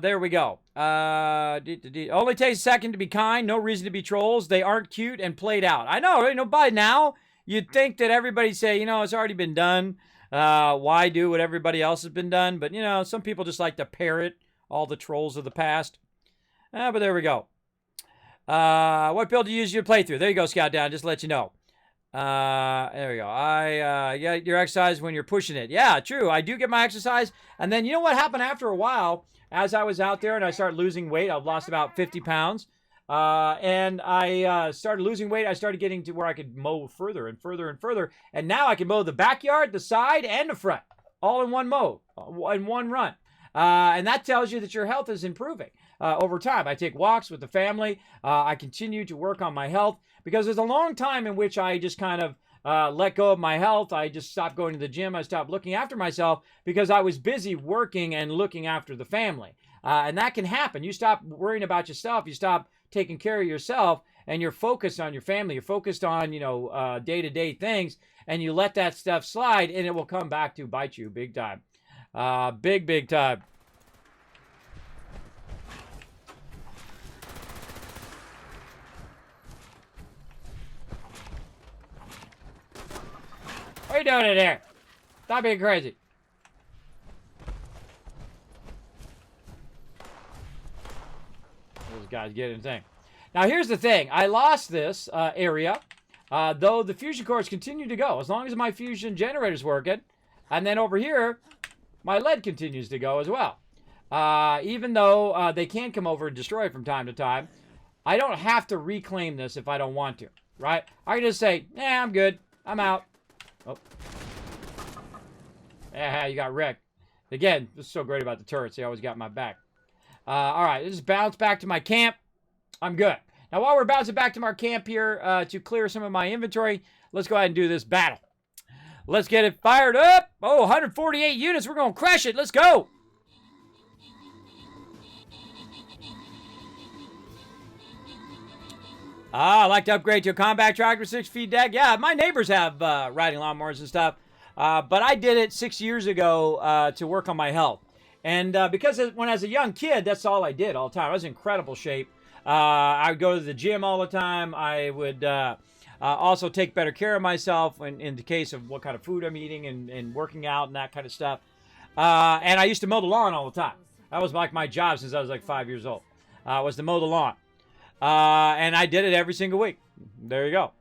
There we go. Only takes a second to be kind. No reason to be trolls. They aren't cute and played out. I know. You know, by now, you'd think that everybody say, you know, it's already been done. Why do what everybody else has been done? But, you know, some people just like to parrot all the trolls of the past. But there we go. What build do you use your playthrough? There you go, Scout Down. Just to let you know. There we go. I get your exercise when you're pushing it. Yeah, true. I do get my exercise. And then you know what happened after a while? As I was out there and I started losing weight, I've lost about 50 pounds. And I started losing weight. I started getting to where I could mow further and further and further. And now I can mow the backyard, the side, and the front. All in one mow, in one run. And that tells you that your health is improving over time. I take walks with the family. I continue to work on my health because there's a long time in which I just kind of let go of my health. I just stopped going to the gym. I stopped looking after myself because I was busy working and looking after the family. And that can happen. You stop worrying about yourself. You stop taking care of yourself, and you're focused on your family. You're focused on, day-to-day things, and you let that stuff slide, and it will come back to bite you big time. Big time. What are you doing in there? Stop being crazy. Those guys getting the thing. Now, here's the thing. I lost this area, though the fusion cores continue to go. As long as my fusion generator's working. And then over here, my lead continues to go as well. Even though they can come over and destroy from time to time, I don't have to reclaim this if I don't want to, right? I can just say, I'm good. I'm out. Oh. You got wrecked. Again, this is so great about the turrets. They always got my back. All right, let's bounce back to my camp. I'm good. Now, while we're bouncing back to our camp here to clear some of my inventory, let's go ahead and do this battle. Let's get it fired up. Oh, 148 units. We're going to crush it. Let's go. I like to upgrade to a compact tractor, 6-feet deck. Yeah, my neighbors have riding lawnmowers and stuff. But I did it 6 years ago to work on my health. And because when I was a young kid, that's all I did all the time. I was in incredible shape. I would go to the gym all the time. I would also take better care of myself in the case of what kind of food I'm eating and working out and that kind of stuff. And I used to mow the lawn all the time. That was like my job since I was like 5 years old, was to mow the lawn. And I did it every single week. There you go.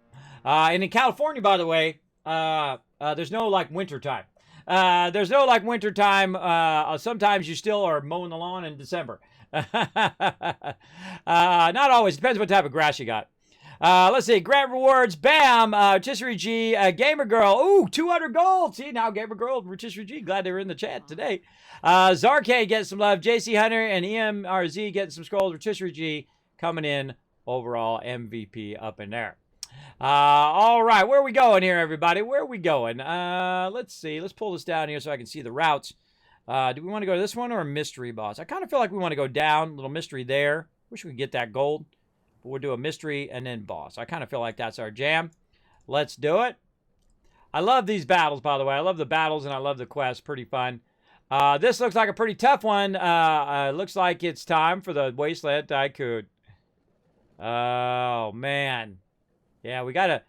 And in California, by the way, there's no like winter time. There's no like winter time. Sometimes you still are mowing the lawn in December. Not always. Depends what type of grass you got. Let's see. Grant rewards. Bam. Rotisserie G. Gamer Girl. Ooh, 200 gold. See, now Gamer Girl and Rotisserie G. Glad they were in the chat today. Zarkay getting some love. JC Hunter and EMRZ getting some scrolls. Rotisserie G coming in. Overall MVP up in there. All right. Where are we going here, everybody? Where are we going? Let's see. Let's pull this down here so I can see the routes. Do we want to go to this one or a mystery boss? I kind of feel like we want to go down. Little mystery there. Wish we could get that gold. But we'll do a mystery and then boss. I kind of feel like that's our jam. Let's do it. I love these battles, by the way. I love the battles and I love the quests. Pretty fun. This looks like a pretty tough one. Looks like it's time for the Wasteland Tycoon. Oh, man. Yeah, we gotta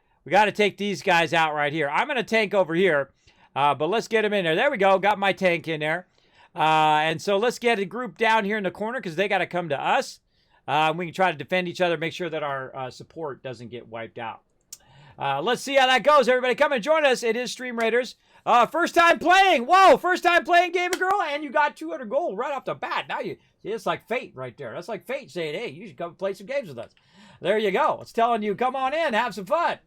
take these guys out right here. I'm gonna tank over here. But let's get them in there. There we go. Got my tank in there. And so let's get a group down here in the corner because they got to come to us. We can try to defend each other, make sure that our support doesn't get wiped out. Let's see how that goes. Everybody come and join us. It is Stream Raiders. First time playing. Whoa, first time playing Gamer Girl. And you got 200 gold right off the bat. Now it's like fate right there. That's like fate saying, hey, you should come play some games with us. There you go. It's telling you, come on in, have some fun.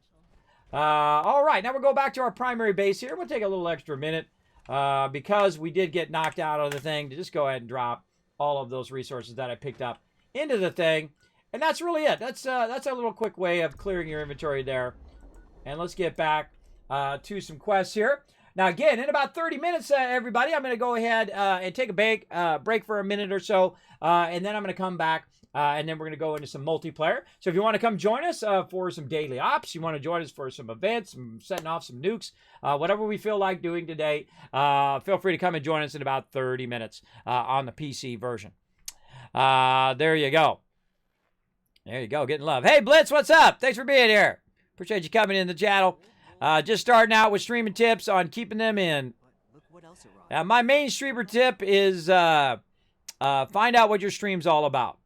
All right, now we'll go back to our primary base here. We'll take a little extra minute because we did get knocked out of the thing to just go ahead and drop all of those resources that I picked up into the thing. And that's really it. That's a little quick way of clearing your inventory there. And let's get back to some quests here. Now, again, in about 30 minutes, everybody, I'm going to go ahead and take a break for a minute or so. And then I'm going to come back. And then we're going to go into some multiplayer. So if you want to come join us for some daily ops, you want to join us for some events, some setting off some nukes, whatever we feel like doing today, feel free to come and join us in about 30 minutes on the PC version. There you go. There you go, getting love. Hey, Blitz, what's up? Thanks for being here. Appreciate you coming in the channel. Just starting out with streaming tips on keeping them in. My main streamer tip is find out what your stream's all about.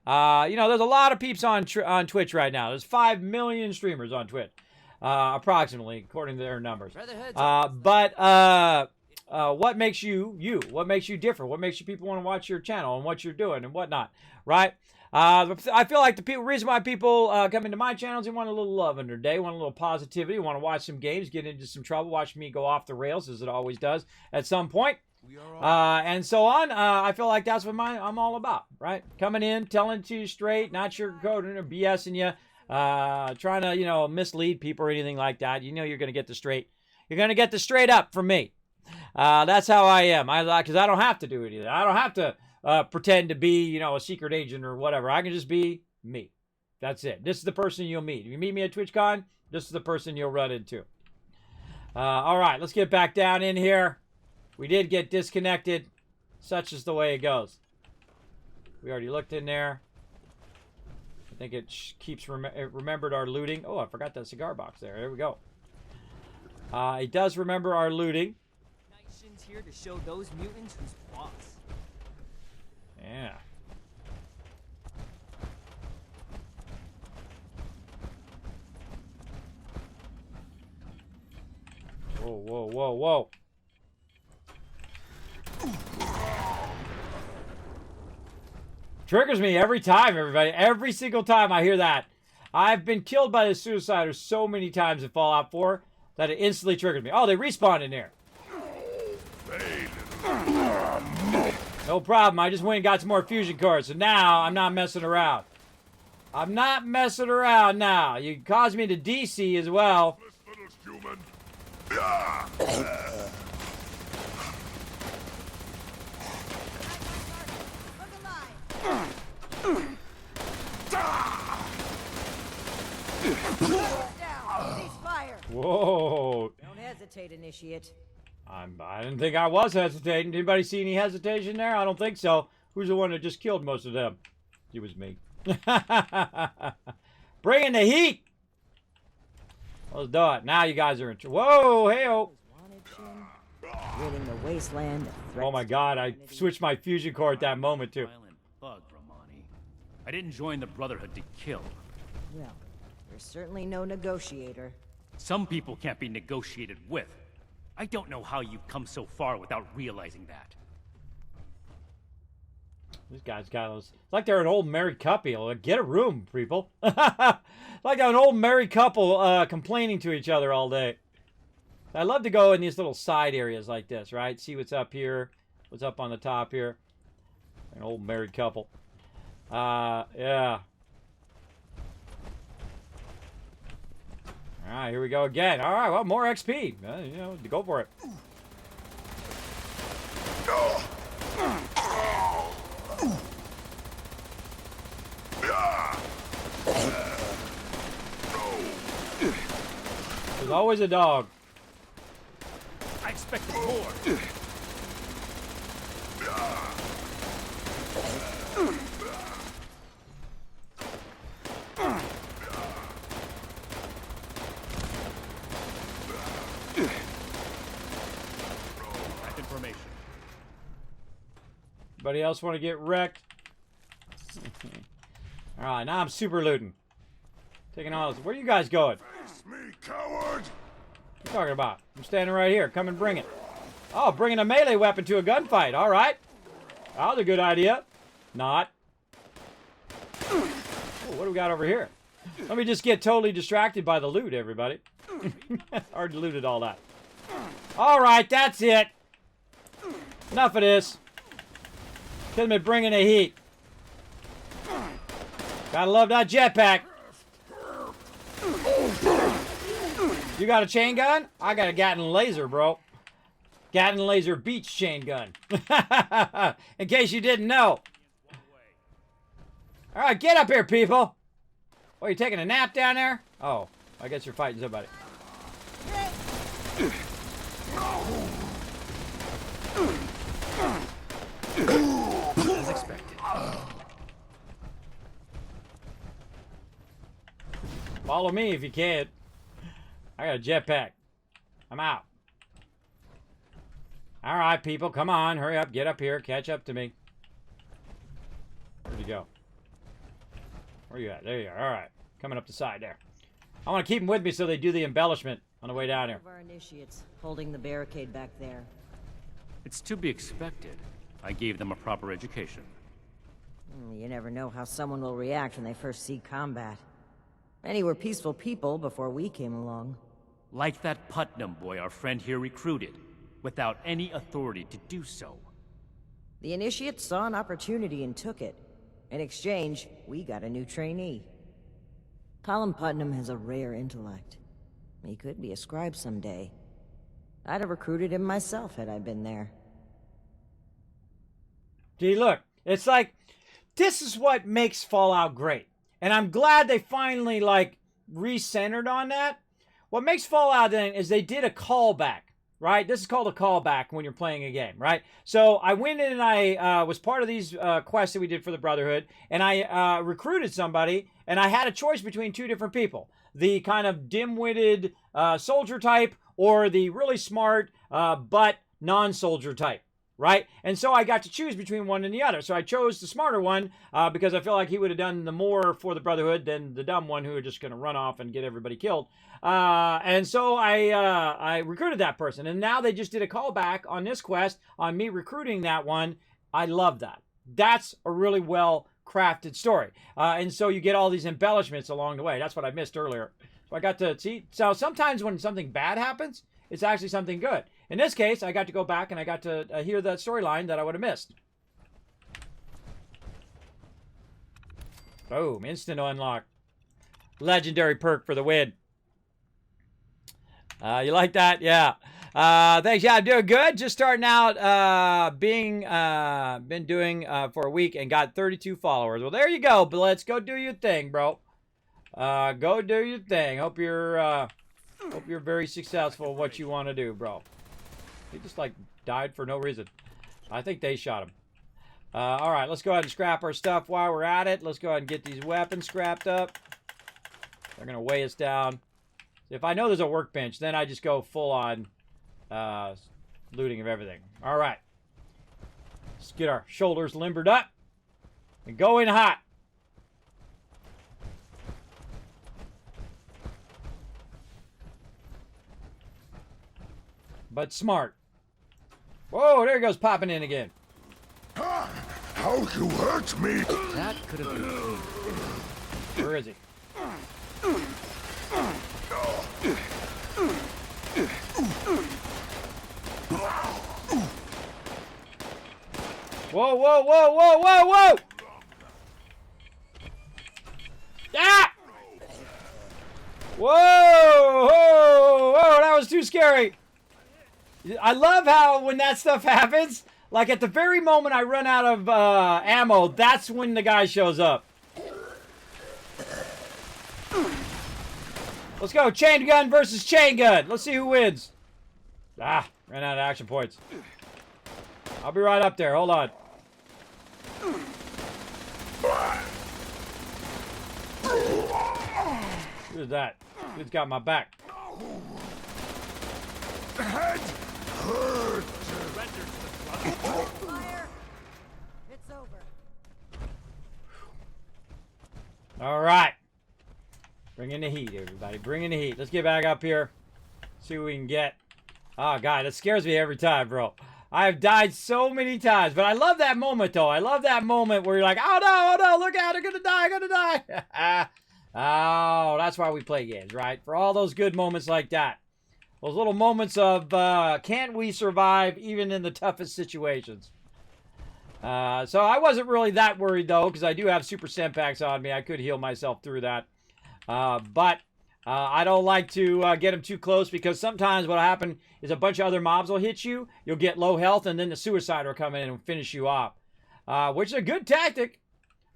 There's a lot of peeps on Twitch right now. There's 5 million streamers on Twitch, approximately, according to their numbers. But what makes you you? What makes you different? What makes you people want to watch your channel and what you're doing and whatnot, right? I feel like the reason why people come into my channels, they want a little love in their day, want a little positivity, want to watch some games, get into some trouble, watch me go off the rails, as it always does at some point. and so on. I feel like that's what I'm all about, right? Coming in, telling it to you straight, not sugarcoating or BSing you, trying to, you know, mislead people or anything like that. You know you're going to get the straight. You're going to get the straight up from me. That's how I am. Because I don't have to do anything. I don't have to pretend to be, you know, a secret agent or whatever. I can just be me. That's it. This is the person you'll meet. If you meet me at TwitchCon, this is the person you'll run into. All right, let's get back down in here. We did get disconnected. Such is the way it goes. We already looked in there. I think it keeps it remembered our looting. Oh, I forgot that cigar box there. There we go. It does remember our looting. Nation's here to show those mutants who's boss. Yeah. Whoa, whoa, whoa, whoa. Triggers me every time, everybody. Every single time I hear that. I've been killed by the suiciders so many times in Fallout 4 that it instantly triggers me. Oh, they respawned in there. No problem. I just went and got some more fusion cores. So now I'm not messing around. I'm not messing around now. You caused me to DC as well. Whoa. Don't hesitate, Initiate. I didn't think I was hesitating. Anybody see any hesitation there? I don't think so. Who's the one that just killed most of them? It was me. Bringing the heat. Let's do it. Now you guys are in. Whoa, hey-oh. Ridding the wasteland. Oh my God! I switched my fusion core at that moment too. Violent bug, Romani. I didn't join the Brotherhood to kill. Well, you're certainly no negotiator. Some people can't be negotiated with. I don't know how you've come so far without realizing that. These guys got those. It's like they're an old married couple. Like, get a room, people. Like an old married couple complaining to each other all day. I love to go in these little side areas like this, right? See what's up here, what's up on the top here. An old married couple. Yeah. All right, here we go again. All right, well, more XP. You know, go for it. There's always a dog. I expected more. Information. Anybody else want to get wrecked? All right, now I'm super looting. Taking all this. Where are you guys going? Face me, coward! What are you talking about? I'm standing right here. Come and bring it. Oh, bringing a melee weapon to a gunfight. All right. That was a good idea. Not. Oh, what do we got over here? Let me just get totally distracted by the loot, everybody. Already looted all that. All right, that's it. Enough of this. Kismet bringing the heat. Gotta love that jetpack. You got a chain gun? I got a Gatling laser, bro. Gatling laser beach chain gun. In case you didn't know. All right, get up here, people. Oh, you taking a nap down there? Oh, I guess you're fighting somebody. As expected. Follow me if you can. I got a jetpack. I'm out. All right, people, come on. Hurry up. Get up here. Catch up to me. Where'd you go? Where you at? There you are. All right. Coming up the side there. I want to keep them with me so they do the embellishment on the way down here. Of our initiates holding the barricade back there. It's to be expected. I gave them a proper education. You never know how someone will react when they first see combat. Many were peaceful people before we came along. Like that Putnam boy our friend here recruited. without any authority to do so. The Initiates saw an opportunity and took it. In exchange, we got a new trainee. Colin Putnam has a rare intellect. He could be a scribe someday. I'd have recruited him myself had I been there. Gee, look, it's like, this is what makes Fallout great. And I'm glad they finally, like, re-centered on that. What makes Fallout then is they did a callback, right? This is called a callback when you're playing a game, right? So I went in and I was part of these quests that we did for the Brotherhood, and I recruited somebody, and I had a choice between two different people. The kind of dim-witted soldier type, or the really smart but non-soldier type. Right? And so I got to choose between one and the other. So I chose the smarter one because I feel like he would have done the more for the Brotherhood than the dumb one who was just going to run off and get everybody killed. And so I recruited that person. And now they just did a callback on this quest on me recruiting that one. I love that. That's a really well crafted story. And so you get all these embellishments along the way. That's what I missed earlier. So I got to see. So sometimes when something bad happens, it's actually something good. In this case, I got to go back and I got to hear that storyline that I would have missed. Boom. Instant unlock. Legendary perk for the win. You like that? Yeah. Thanks. Yeah, I'm doing good. Just starting out been doing for a week and got 32 followers. Well, there you go. But let's go do your thing, bro. Go do your thing. Hope you're very successful in what you want to do, bro. He just, like, died for no reason. I think they shot him. All right, let's go ahead and scrap our stuff while we're at it. Let's go ahead and get these weapons scrapped up. They're going to weigh us down. If I know there's a workbench, then I just go full-on looting of everything. All right. Let's get our shoulders limbered up and go in hot. But smart. Whoa, there he goes popping in again. How you hurt me? That could have been... Where is he? Whoa, whoa, whoa, whoa, whoa, whoa! Ah! Whoa, whoa, whoa, that was too scary. I love how when that stuff happens, like at the very moment I run out of ammo, that's when the guy shows up. Let's go, chain gun versus chain gun. Let's see who wins. Ah, ran out of action points. I'll be right up there, hold on. Who's that? Who's got my back? Head hurt. Fire! It's over. All right. Bring in the heat, everybody. Bring in the heat. Let's get back up here. See what we can get. Oh, God, that scares me every time, bro. I've died so many times, but I love that moment, though. I love that moment where you're like, oh, no, look out, I'm gonna die. Oh, that's why we play games, right? For all those good moments like that. Those little moments of, can't we survive even in the toughest situations? So I wasn't really that worried, though, because I do have super Sempacks on me. I could heal myself through that. But I don't like to get them too close, because sometimes what'll happen is a bunch of other mobs will hit you. You'll get low health, and then the suicide will come in and finish you off, which is a good tactic.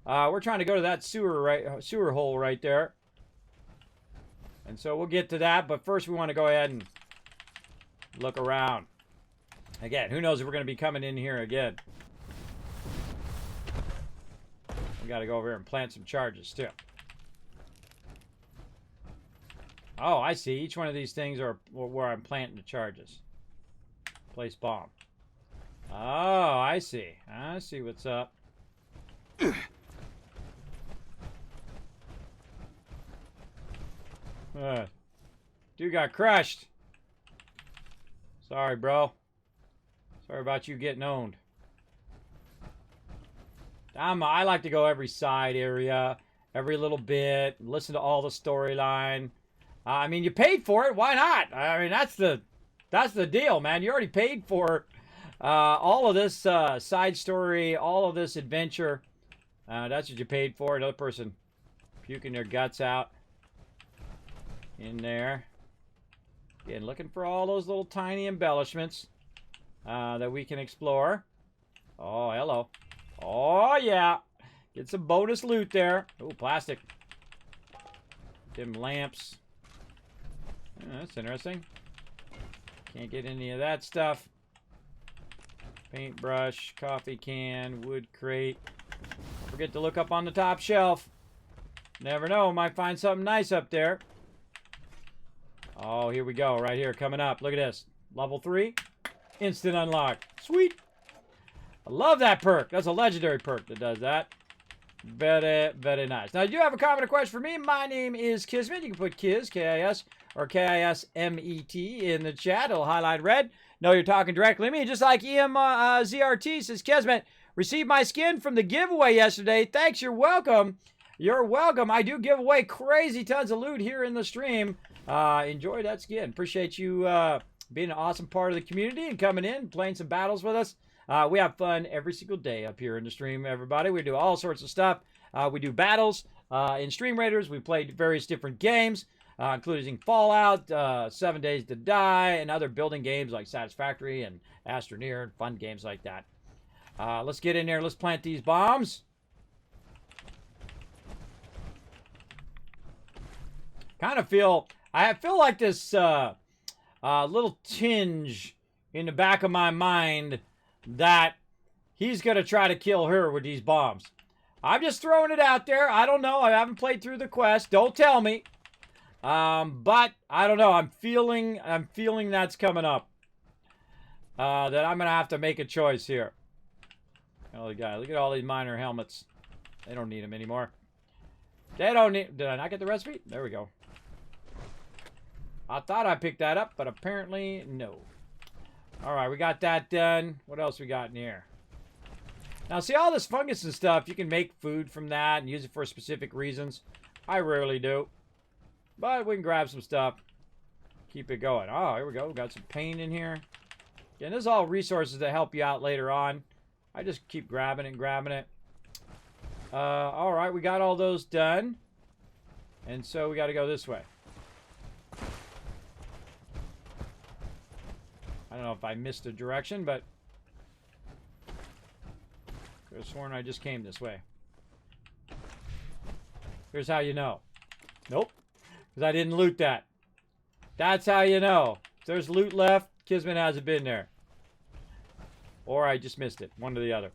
We're trying to go to that sewer hole right there. And so we'll get to that, but first we want to go ahead and look around. Again, who knows if we're going to be coming in here again. We got to go over here and plant some charges, too. Oh, I see. Each one of these things are where I'm planting the charges. Place bomb. Oh, I see. I see what's up. Dude got crushed. Sorry, bro. Sorry about you getting owned. I like to go every side area, every little bit, listen to all the storyline. I mean, you paid for it. Why not? I mean, that's That's the deal, man. You already paid for all of this side story, all of this adventure. That's what you paid for. Another person puking their guts out in there. Again, looking for all those little tiny embellishments that we can explore. Oh, hello. Oh, yeah. Get some bonus loot there. Oh, plastic. Them lamps. That's interesting. Can't get any of that stuff. Paintbrush, coffee can, wood crate. Don't forget to look up on the top shelf. Never know, might find something nice up there. Oh, here we go, right here, coming up. Look at this. Level 3, instant unlock. Sweet. I love that perk. That's a legendary perk that does that. Very, very nice. Now, do you have a comment or question for me? My name is Kismet. You can put Kiz, K-I-S, or K-I-S-M-E-T in the chat. It'll highlight red. No, you're talking directly to me. Just like EMZRT says, Kismet, received my skin from the giveaway yesterday. Thanks, you're welcome. You're welcome. I do give away crazy tons of loot here in the stream. Enjoy that skin. Appreciate you being an awesome part of the community and coming in and playing some battles with us. We have fun every single day up here in the stream, everybody. We do all sorts of stuff. We do battles in Stream Raiders. We played various different games, including Fallout, 7 Days to Die, and other building games like Satisfactory and Astroneer, and fun games like that. Let's get in there. Let's plant these bombs. I feel like this little tinge in the back of my mind that he's going to try to kill her with these bombs. I'm just throwing it out there. I don't know. I haven't played through the quest. Don't tell me. But I don't know. I'm feeling that's coming up. That I'm going to have to make a choice here. Oh, the guy. Look at all these miner helmets. They don't need them anymore. They don't need... Did I not get the recipe? There we go. I thought I picked that up, but apparently no. Alright, we got that done. What else we got in here? Now, see all this fungus and stuff, you can make food from that and use it for specific reasons. I rarely do. But we can grab some stuff. Keep it going. Oh, here we go. We got some paint in here. Again, this is all resources that help you out later on. I just keep grabbing it and grabbing it. Alright, we got all those done. And so we got to go this way. I don't know if I missed a direction, but I could have sworn I just came this way. Here's how you know. Nope. Because I didn't loot that. That's how you know. If there's loot left, Kismet hasn't been there. Or I just missed it. One or the other.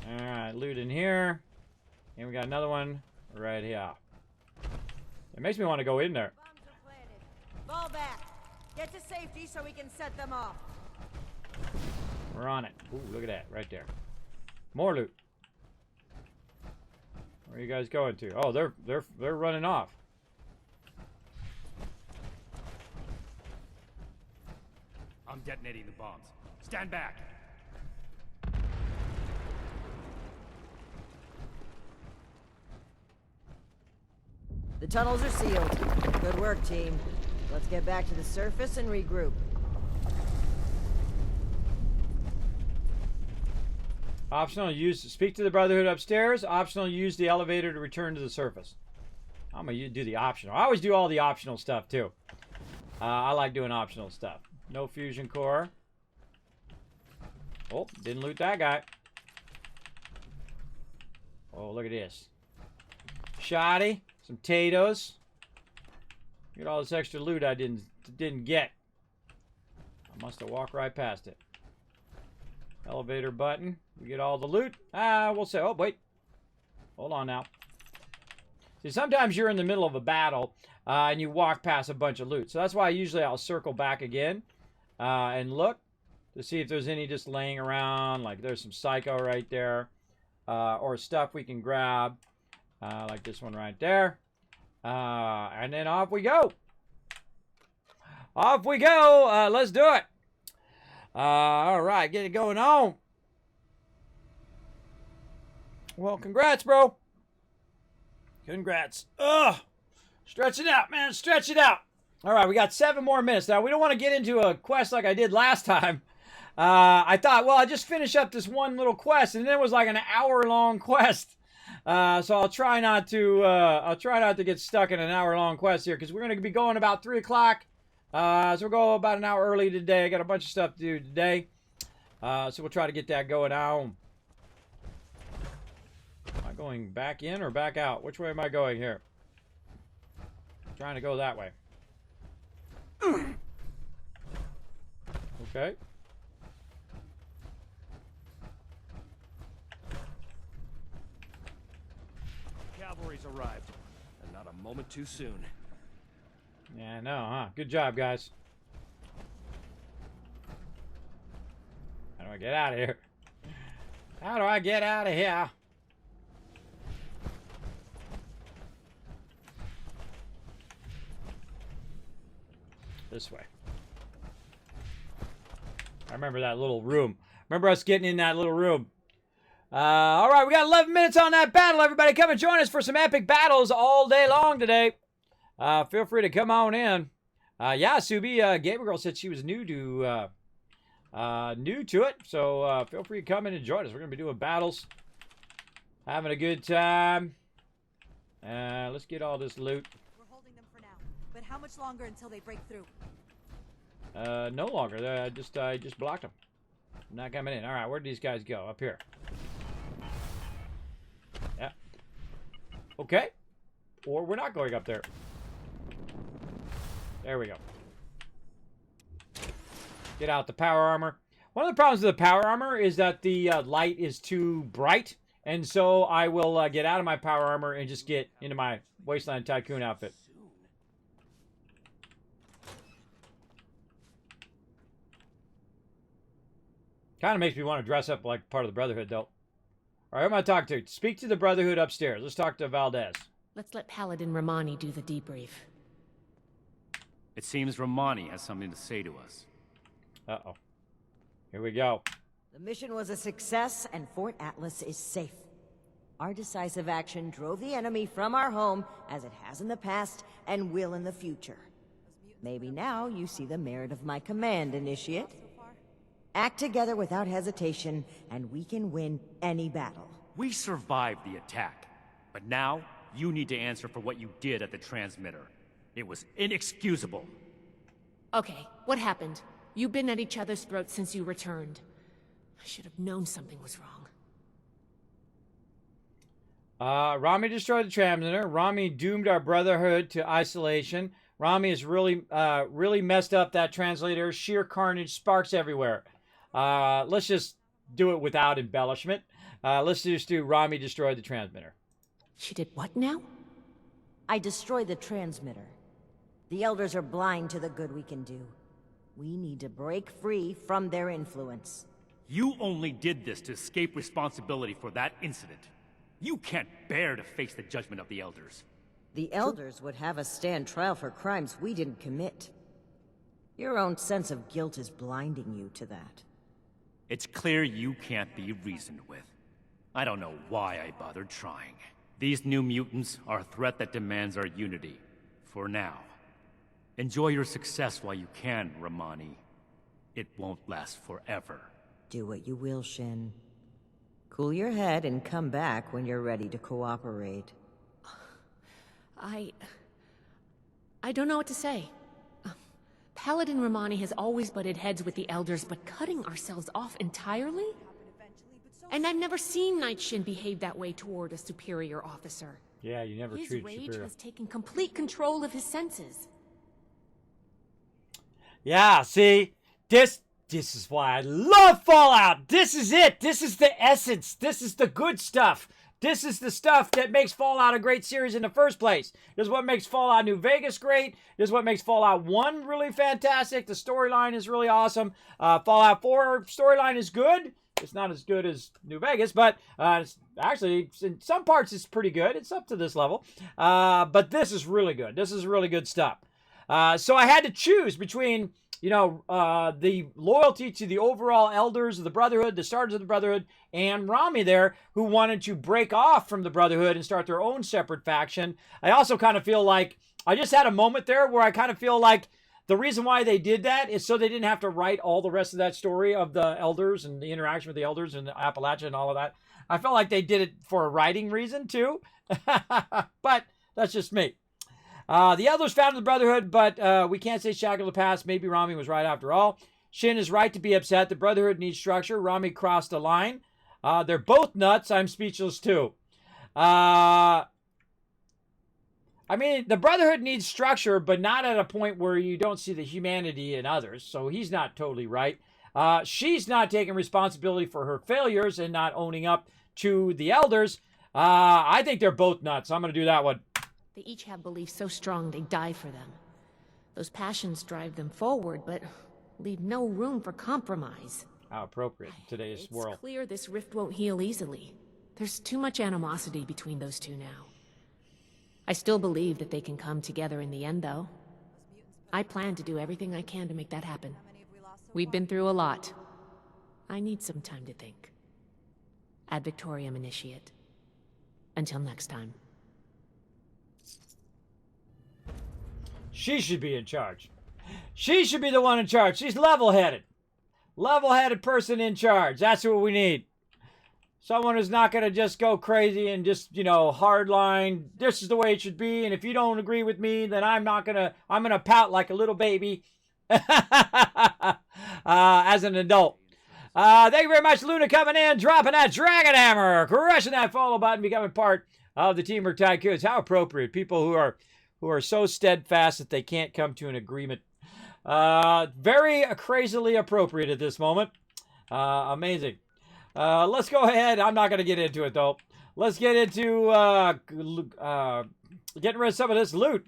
Alright, loot in here. And we got another one right here. It makes me want to go in there. Bombs are planted. Fall back. Get to safety so we can set them off. We're on it. Ooh, look at that. Right there. More loot. Where are you guys going to? Oh, they're running off. I'm detonating the bombs. Stand back! The tunnels are sealed. Good work, team. Let's get back to the surface and regroup. Optional use. Speak to the Brotherhood upstairs. Optional use the elevator to return to the surface. I'm going to do the optional. I always do all the optional stuff, too. I like doing optional stuff. No fusion core. Oh, didn't loot that guy. Oh, look at this. Shoddy. Some potatoes. Look at all this extra loot I didn't get. I must have walked right past it. Elevator button. We get all the loot. We'll say, oh, wait. Hold on now. See, sometimes you're in the middle of a battle and you walk past a bunch of loot. So that's why usually I'll circle back again and look to see if there's any just laying around. Like there's some psycho right there. Or stuff we can grab. Like this one right there. And then off we go. Off we go. Let's do it. All right, get it going on. Well, congrats, bro. Congrats. Ugh. Stretch it out, man. Stretch it out. All right, we got 7 more minutes. Now, we don't want to get into a quest like I did last time. I thought, well, I just finish up this one little quest, and then it was like an hour-long quest. So I'll try not to get stuck in an hour-long quest here, because we're going to be going about 3 o'clock. So we'll go about an hour early today. I got a bunch of stuff to do today. So we'll try to get that going now. Am I going back in or back out? Which way am I going here? I'm trying to go that way. Okay. Cavalry's arrived, and not a moment too soon. Yeah, I know, huh? Good job, guys. How do I get out of here? How do I get out of here? This way. I remember that little room. Remember us getting in that little room. All right, we got 11 minutes on that battle. Everybody come and join us for some epic battles all day long today. Feel free to come on in. Yeah, Subi, Gabriel said she was new to it. So feel free to come in and join us. We're going to be doing battles. Having a good time. Let's get all this loot. We're holding them for now. But how much longer until they break through? No longer. I just blocked them. I'm not coming in. All right, where did these guys go? Up here. Yeah. Okay. Or we're not going up there. There we go. Get out the power armor. One of the problems with the power armor is that the light is too bright. And so I will get out of my power armor and just get into my Wasteland Tycoon outfit. Kind of makes me want to dress up like part of the Brotherhood, though. All right, who am I talking to? Speak to the Brotherhood upstairs. Let's talk to Valdez. Let's let Paladin Romani do the debrief. It seems Romani has something to say to us. Uh-oh. Here we go. The mission was a success, and Fort Atlas is safe. Our decisive action drove the enemy from our home, as it has in the past, and will in the future. Maybe now you see the merit of my command, Initiate. Act together without hesitation, and we can win any battle. We survived the attack, but now you need to answer for what you did at the transmitter. It was inexcusable. Okay, what happened? You've been at each other's throats since you returned. I should have known something was wrong. Rami destroyed the transmitter. Rami doomed our Brotherhood to isolation. Rami has really messed up that translator. Sheer carnage, sparks everywhere. Let's just do it without embellishment. Let's just do Rami destroyed the transmitter. She did what now? I destroyed the transmitter. The Elders are blind to the good we can do. We need to break free from their influence. You only did this to escape responsibility for that incident. You can't bear to face the judgment of the Elders. The Elders would have us stand trial for crimes we didn't commit. Your own sense of guilt is blinding you to that. It's clear you can't be reasoned with. I don't know why I bothered trying. These new mutants are a threat that demands our unity. For now. Enjoy your success while you can, Romani. It won't last forever. Do what you will, Shin. Cool your head and come back when you're ready to cooperate. I don't know what to say. Paladin Romani has always butted heads with the Elders, but cutting ourselves off entirely? And I've never seen Knight Shin behave that way toward a superior officer. Yeah, you never treated His rage superior. has taken complete control of his senses. Yeah, see? This is why I love Fallout. This is it. This is the essence. This is the good stuff. This is the stuff that makes Fallout a great series in the first place. This is what makes Fallout New Vegas great. This is what makes Fallout 1 really fantastic. The storyline is really awesome. Fallout 4 storyline is good. It's not as good as New Vegas, but it's actually, in some parts, it's pretty good. It's up to this level. But this is really good. This is really good stuff. So I had to choose between, the loyalty to the overall elders of the Brotherhood, the starters of the Brotherhood, and Rami there, who wanted to break off from the Brotherhood and start their own separate faction. I also kind of feel like I just had a moment there where I kind of feel like the reason why they did that is so they didn't have to write all the rest of that story of the elders and the interaction with the elders and Appalachia and all of that. I felt like they did it for a writing reason too, but that's just me. The elders founded the Brotherhood, but we can't say shackle the past. Maybe Rami was right after all. Shin is right to be upset. The Brotherhood needs structure. Rami crossed a line. They're both nuts. I'm speechless too. I mean, the Brotherhood needs structure, but not at a point where you don't see the humanity in others. So he's not totally right. She's not taking responsibility for her failures and not owning up to the elders. I think they're both nuts. I'm going to do that one. They each have beliefs so strong they die for them. Those passions drive them forward, but leave no room for compromise. How appropriate in today's world. It's clear this rift won't heal easily. There's too much animosity between those two now. I still believe that they can come together in the end, though. I plan to do everything I can to make that happen. We've been through a lot. I need some time to think. Ad Victoriam, Initiate. Until next time. She should be in charge. She should be the one in charge. She's level-headed. Level-headed person in charge. That's what we need. Someone who's not going to just go crazy and just, you know, hardline. This is the way it should be. And if you don't agree with me, then I'm going to pout like a little baby as an adult. Thank you very much, Luna, coming in, dropping that Dragon Hammer, crushing that follow button, becoming part of the Teamwork Tycoons. How appropriate. People who are so steadfast that they can't come to an agreement. Very crazily appropriate at this moment. Amazing. Let's go ahead. I'm not going to get into it, though. Let's get into getting rid of some of this loot.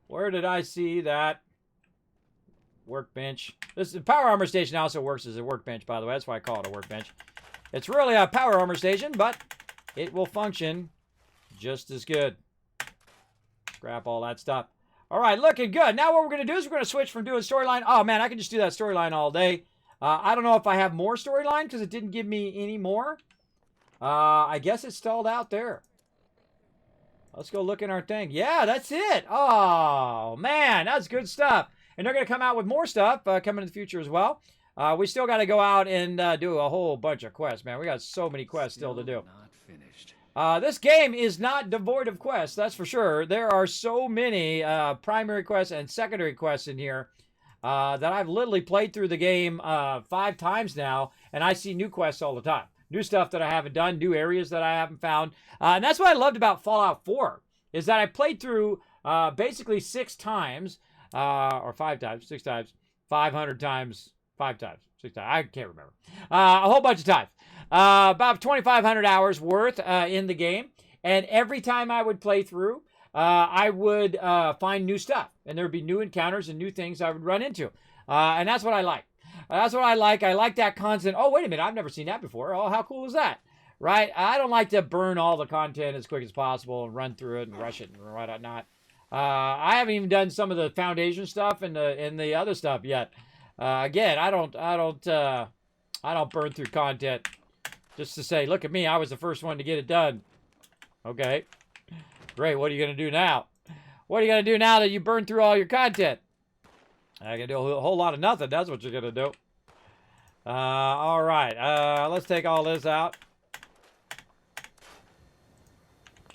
Where did I see that? Workbench. This power armor station also works as a workbench, by the way. That's why I call it a workbench. It's really a power armor station, but it will function just as good. Scrap all that stuff. All right, looking good. Now what we're going to do is we're going to switch from doing storyline. Oh, man, I can just do that storyline all day. I don't know if I have more storyline because it didn't give me any more. I guess it stalled out there. Let's go look in our thing. Yeah, that's it. Oh, man, that's good stuff. And they're going to come out with more stuff coming in the future as well. We still got to go out and do a whole bunch of quests, man. We got so many quests still to do. Not finished. This game is not devoid of quests, that's for sure. There are so many primary quests and secondary quests in here that I've literally played through the game 5 times now, and I see new quests all the time. New stuff that I haven't done, new areas that I haven't found. And that's what I loved about Fallout 4, is that I played through basically 6 times, or 5 times, 6 times, 500 times, 5 times, 6 times, I can't remember. A whole bunch of times. About 2,500 hours worth in the game. And every time I would play through, I would find new stuff. And there would be new encounters and new things I would run into. And that's what I like. That's what I like. I like that constant, oh, wait a minute, I've never seen that before. Oh, how cool is that? Right? I don't like to burn all the content as quick as possible and run through it and rush it and whatnot. I haven't even done some of the foundation stuff and the other stuff yet. Again, I don't burn through content just to say, look at me, I was the first one to get it done. Okay, great. What are you gonna do now? What are you gonna do now that you burned through all your content? I can do a whole lot of nothing. That's what you're gonna do. All right. Let's take all this out.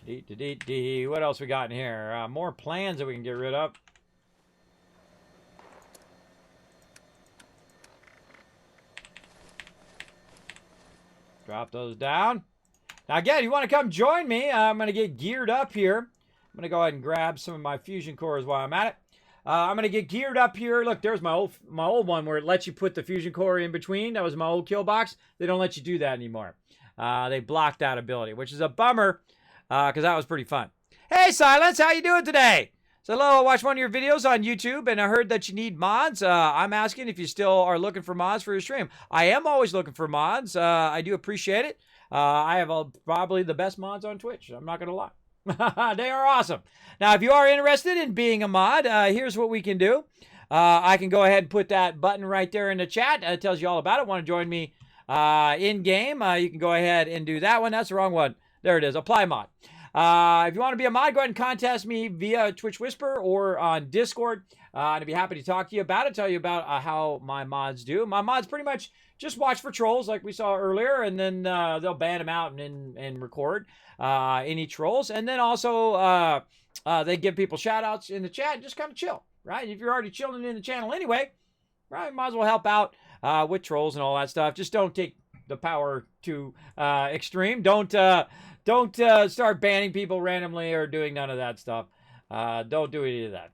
What else we got in here? More plans that we can get rid of. Drop those down. Now again, you want to come join me? I'm going to get geared up here. I'm going to go ahead and grab some of my fusion cores while I'm at it. I'm going to get geared up here. Look, there's my old one where it lets you put the fusion core in between. That was my old kill box. They don't let you do that anymore. They blocked that ability, which is a bummer because that was pretty fun. Hey, Silence, how you doing today? So hello, I watched one of your videos on YouTube, and I heard that you need mods. I'm asking if you still are looking for mods for your stream. I am always looking for mods. I do appreciate it. I have probably the best mods on Twitch. I'm not going to lie. They are awesome. Now, if you are interested in being a mod, here's what we can do. I can go ahead and put that button right there in the chat. It tells you all about it. Want to join me in-game? You can go ahead and do that one. That's the wrong one. There it is. Apply mod. If you want to be a mod, go ahead and contact me via Twitch Whisper or on Discord. And I'd be happy to talk to you about it, tell you about how my mods do. My mods pretty much just watch for trolls like we saw earlier, and then they'll ban them out and record any trolls. And then also they give people shout outs in the chat and just kind of chill, right? If you're already chilling in the channel anyway, right, might as well help out with trolls and all that stuff. Just don't take the power to extreme. Don't start banning people randomly or doing none of that stuff. Don't do any of that.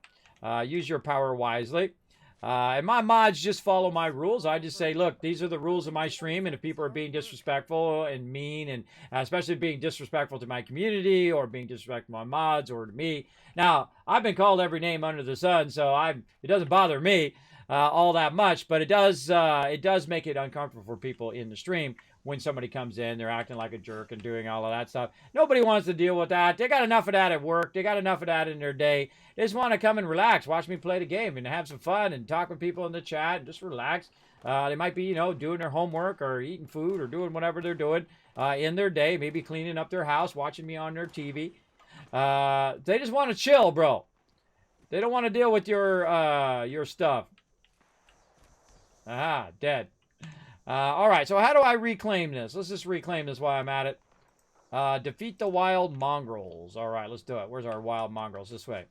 Use your power wisely. And my mods just follow my rules. I just say, look, these are the rules of my stream, and if people are being disrespectful and mean, and especially being disrespectful to my community or being disrespectful to my mods or to me. Now, I've been called every name under the sun, so it doesn't bother me all that much, but it does make it uncomfortable for people in the stream when somebody comes in, they're acting like a jerk and doing all of that stuff. Nobody wants to deal with that. They got enough of that at work. They got enough of that in their day. They just want to come and relax, watch me play the game and have some fun and talk with people in the chat and just relax. They might be, doing their homework or eating food or doing whatever they're doing in their day, maybe cleaning up their house, watching me on their TV. They just want to chill, bro. They don't want to deal with your stuff. Ah, dead. All right, so how do I reclaim this? Let's just reclaim this while I'm at it. Defeat the wild mongrels. All right, let's do it. Where's our wild mongrels? This way.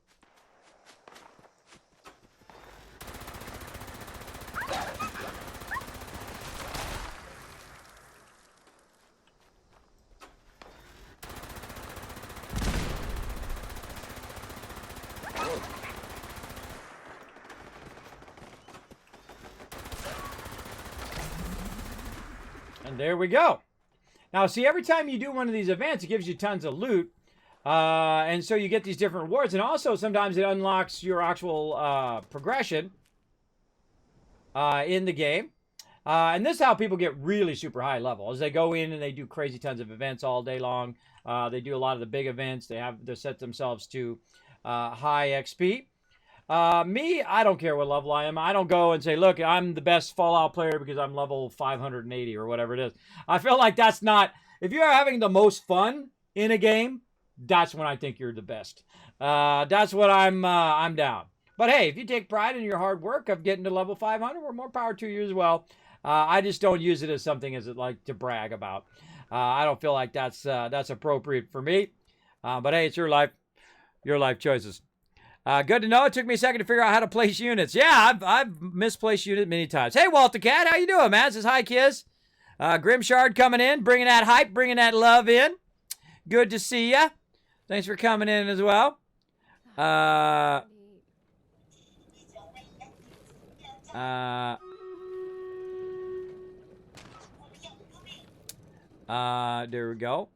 And there we go. Now, see, every time you do one of these events, it gives you tons of loot. And so you get these different rewards. And also, sometimes it unlocks your actual progression in the game. And this is how people get really super high level. As they go in and they do crazy tons of events all day long. They do a lot of the big events. They set themselves to high XP. Me, I don't care what level I am. I don't go and say, look, I'm the best Fallout player because I'm level 580 or whatever it is. I feel like that's not... If you're having the most fun in a game, that's when I think you're the best. That's what I'm down. But hey, if you take pride in your hard work of getting to level 500, well, more power to you as well. I just don't use it as something as like to brag about. I don't feel like that's appropriate for me. But hey, it's your life choices. Good to know. It took me a second to figure out how to place units. Yeah, I've misplaced units many times. Hey, Walter Cat, how you doing, man? Says hi, Kiz. Grimshard coming in, bringing that hype, bringing that love in. Good to see ya. Thanks for coming in as well. There we go.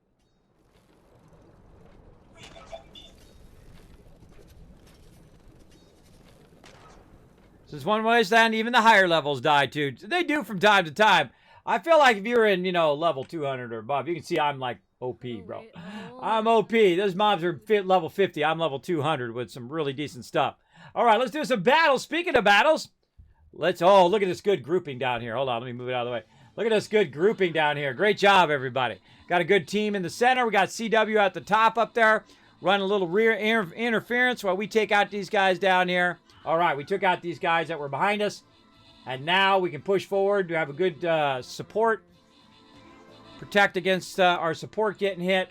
This is one way that even the higher levels die too. They do from time to time. I feel like if you're in, level 200 or above, you can see I'm like OP, bro. I'm OP. Those mobs are level 50. I'm level 200 with some really decent stuff. All right, let's do some battles. Speaking of battles, look at this good grouping down here. Hold on, let me move it out of the way. Look at this good grouping down here. Great job, everybody. Got a good team in the center. We got CW at the top up there. Running a little rear interference while we take out these guys down here. All right, we took out these guys that were behind us. And now we can push forward to have a good support. Protect against our support getting hit.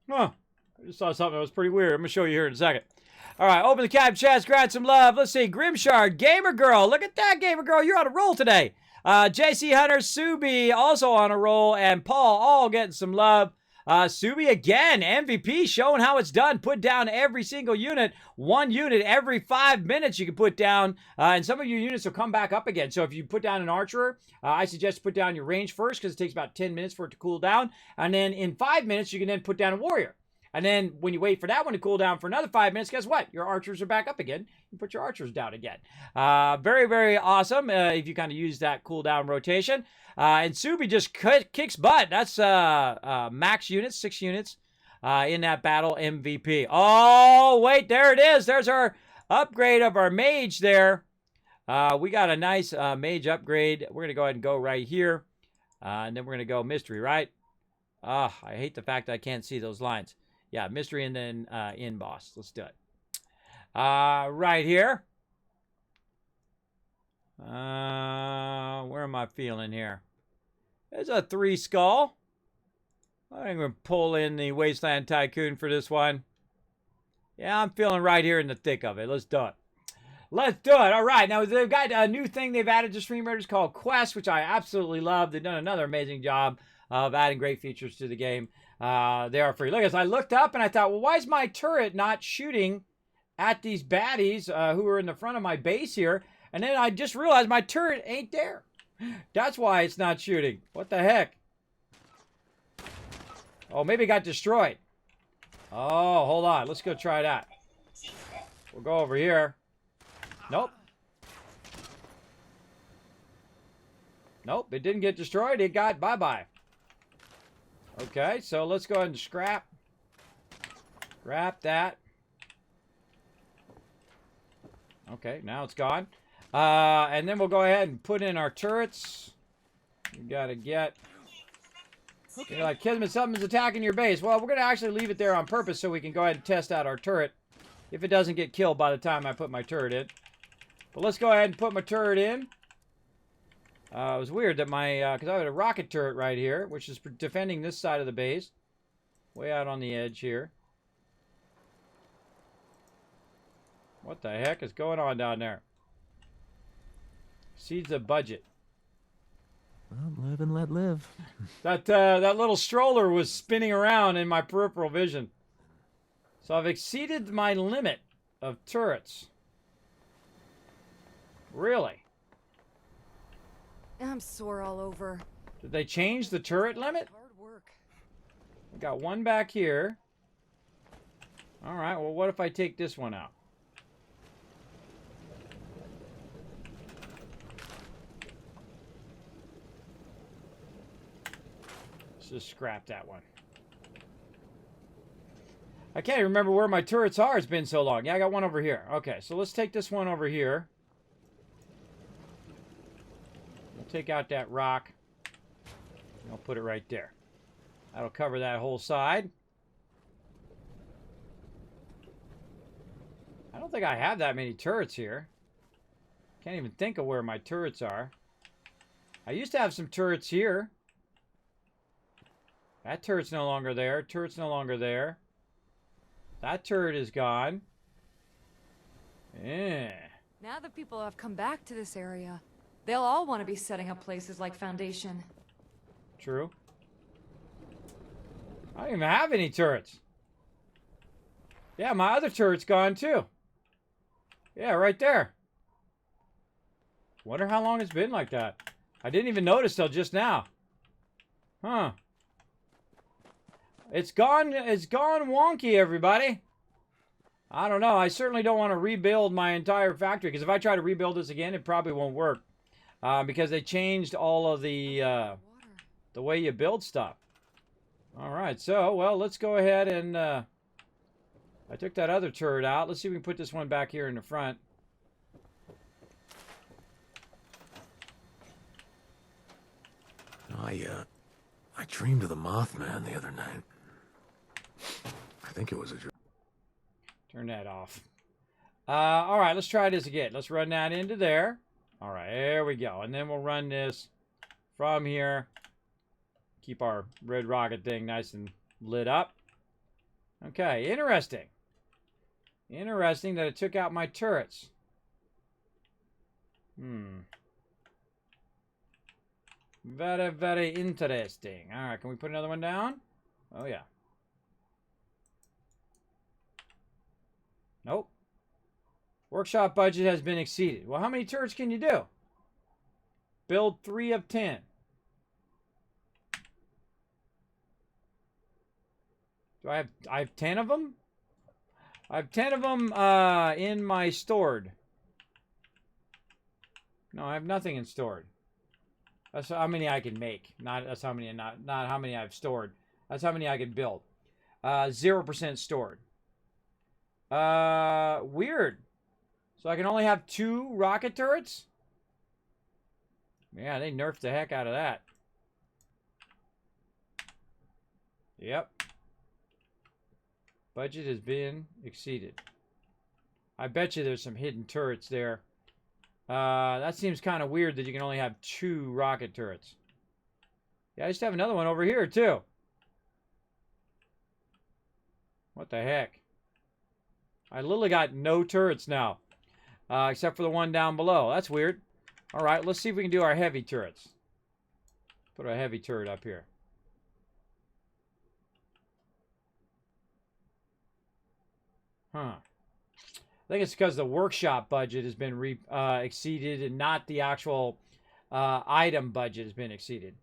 Huh. I just saw something that was pretty weird. I'm going to show you here in a second. All right, open the cap chest, grant some love. Let's see, Grimshard, Gamer Girl. Look at that, Gamer Girl. You're on a roll today. JC Hunter, Subi, also on a roll, and Paul, all getting some love. Subi again, MVP, showing how it's done. Put down every single unit. One unit every 5 minutes you can put down, and some of your units will come back up again. So if you put down an archer, I suggest put down your range first because it takes about 10 minutes for it to cool down. And then in 5 minutes, you can then put down a warrior. And then when you wait for that one to cool down for another 5 minutes, guess what? Your archers are back up again. You put your archers down again. Very, very awesome if you kind of use that cooldown rotation. And s.p.e.c.i.a.l just kicks butt. That's max units, 6 units in that battle MVP. Oh, wait, there it is. There's our upgrade of our mage there. We got a nice mage upgrade. We're going to go ahead and go right here. And then we're going to go mystery, right? I hate the fact that I can't see those lines. Yeah, mystery and then in boss. Let's do it. Right here. Where am I feeling here? There's a 3 skull. I'm going to pull in the Wasteland Tycoon for this one. Yeah, I'm feeling right here in the thick of it. Let's do it. Let's do it. All right. Now, they've got a new thing they've added to Stream Raiders called Quest, which I absolutely love. They've done another amazing job of adding great features to the game. They are free. Look, as I looked up and I thought, well, why is my turret not shooting at these baddies who are in the front of my base here? And then I just realized my turret ain't there. That's why it's not shooting. What the heck? Oh, maybe it got destroyed. Oh, hold on. Let's go try that. We'll go over here. Nope. Nope, it didn't get destroyed. It got bye-bye. Okay, so let's go ahead and scrap. Scrap that. Okay, now it's gone. And then we'll go ahead and put in our turrets. We gotta get... Okay, like, Kismet, something's attacking your base. Well, we're gonna actually leave it there on purpose so we can go ahead and test out our turret. If it doesn't get killed by the time I put my turret in. But let's go ahead and put my turret in. It was weird that my... because I had a rocket turret right here, which is defending this side of the base. Way out on the edge here. What the heck is going on down there? Exceeds the budget. Well, live and let live. That little stroller was spinning around in my peripheral vision. So I've exceeded my limit of turrets. Really? I'm sore all over. Did they change the turret limit? Hard work. I got one back here. Alright, well, what if I take this one out? Let's just scrap that one. I can't even remember where my turrets are. It's been so long. Yeah, I got one over here. Okay, so let's take this one over here. We'll take out that rock. And I'll put it right there. That'll cover that whole side. I don't think I have that many turrets here. Can't even think of where my turrets are. I used to have some turrets here. That turret's no longer there. Turret's no longer there. That turret is gone. Yeah. Now that people have come back to this area, they'll all want to be setting up places like Foundation. True. I don't even have any turrets. Yeah, my other turret's gone too. Yeah, right there. Wonder how long it's been like that. I didn't even notice till just now. Huh. It's gone wonky, everybody. I don't know. I certainly don't want to rebuild my entire factory, because if I try to rebuild this again, it probably won't work. Because they changed all of the way you build stuff. Alright, so, well, let's go ahead and... I took that other turret out. Let's see if we can put this one back here in the front. I dreamed of the Mothman the other night. I think it was a dream. Turn that off. Alright, let's try this again. Let's run that into there. Alright, there we go. And then we'll run this from here. Keep our red rocket thing nice and lit up. Okay, interesting. Interesting that it took out my turrets. Very, very interesting. Alright, can we put another one down? Oh, yeah. Nope. Workshop budget has been exceeded. Well, how many turrets can you do? Build 3 of 10. I have 10 of them? I have 10 of them in my stored. No, I have nothing in stored. That's how many I can make. That's how many, not how many I've stored. That's how many I can build. 0% stored. Weird. So I can only have 2 rocket turrets? Yeah, they nerfed the heck out of that. Yep. Budget has been exceeded. I bet you there's some hidden turrets there. That seems kind of weird that you can only have 2 rocket turrets. Yeah, I just have another one over here, too. What the heck? I literally got no turrets now. Except for the one down below. That's weird. Alright, let's see if we can do our heavy turrets. Put a heavy turret up here. Huh. I think it's because the workshop budget has been exceeded and not the actual item budget has been exceeded.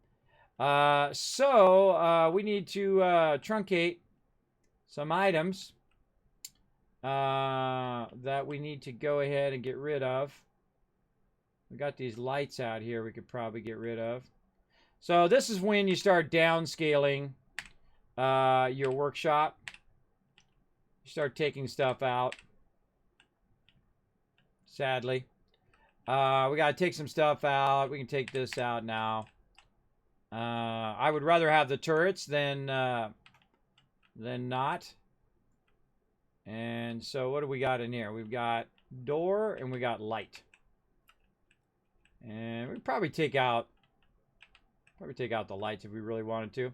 So we need to truncate some items that we need to go ahead and get rid of. We got these lights out here we could probably get rid of. So this is when you start downscaling your workshop. You start taking stuff out. Sadly. We got to take some stuff out. We can take this out now. I would rather have the turrets than not. And so what do we got in here? We've got door and we got light. And we'd probably take out the lights if we really wanted to.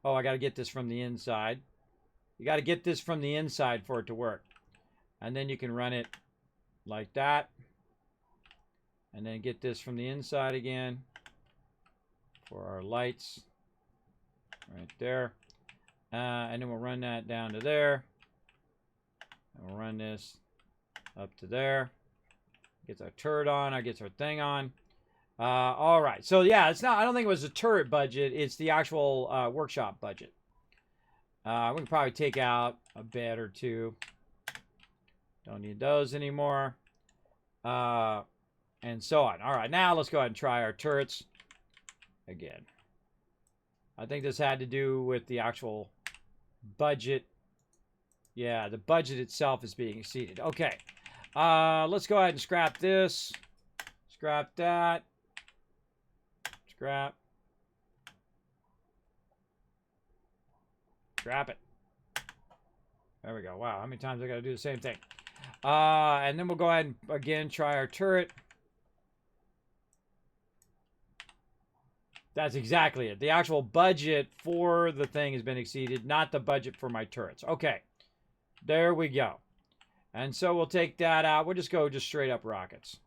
Oh, I got to get this from the inside. You got to get this from the inside for it to work. And then you can run it like that. And then get this from the inside again for our lights. Right there. And then we'll run that down to there. And we'll run this up to there. Gets our turret on. Or gets our thing on. All right. So, yeah, it's not. I don't think it was a turret budget. It's the actual workshop budget. We can probably take out a bed or 2. Don't need those anymore. And so on. All right, now let's go ahead and try our turrets again. I think this had to do with the actual budget. Yeah, the budget itself is being exceeded. Okay. Let's go ahead and scrap this. Scrap that. Scrap. Scrap it. There we go. Wow, how many times I got to do the same thing? And then we'll go ahead and, again, try our turret. That's exactly it. The actual budget for the thing has been exceeded, not the budget for my turrets. Okay. There we go. And so we'll take that out. We'll just go straight up rockets.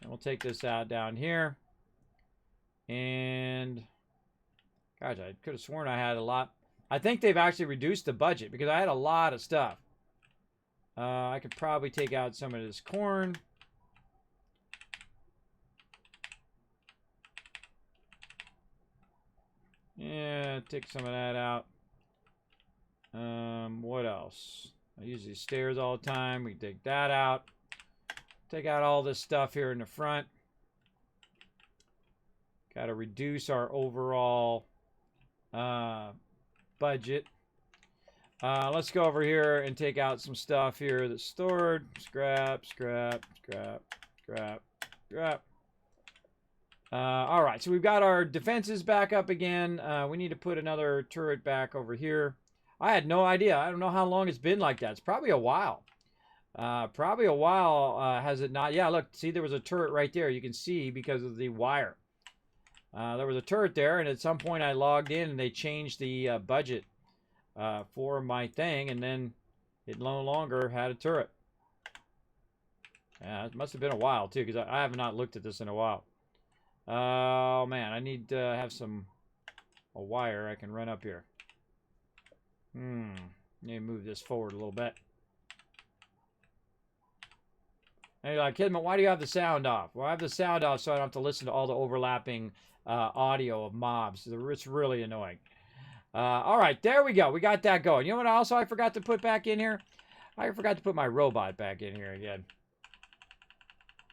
And we'll take this out down here. And, gosh, I could have sworn I had a lot. I think they've actually reduced the budget because I had a lot of stuff. I could probably take out some of this corn. Yeah, take some of that out. What else? I use these stairs all the time. We can take that out. Take out all this stuff here in the front. Got to reduce our overall budget. Let's go over here and take out some stuff here that's stored. Scrap, scrap, scrap, scrap, scrap. All right, so we've got our defenses back up again. We need to put another turret back over here. I had no idea. I don't know how long it's been like that. It's probably a while. Probably a while, has it not? Yeah, look, see, there was a turret right there. You can see because of the wire. There was a turret there, and at some point I logged in, and they changed the budget for my thing, and then it no longer had a turret. Yeah, it must have been a while, too, because I have not looked at this in a while. Oh, man, I need to have a wire I can run up here. Need to move this forward a little bit. And you're like, Kismet, why do you have the sound off? Well, I have the sound off so I don't have to listen to all the overlapping audio of mobs. It's really annoying. All right, there we go. We got that going. You know what also I forgot to put back in here? I forgot to put my robot back in here again.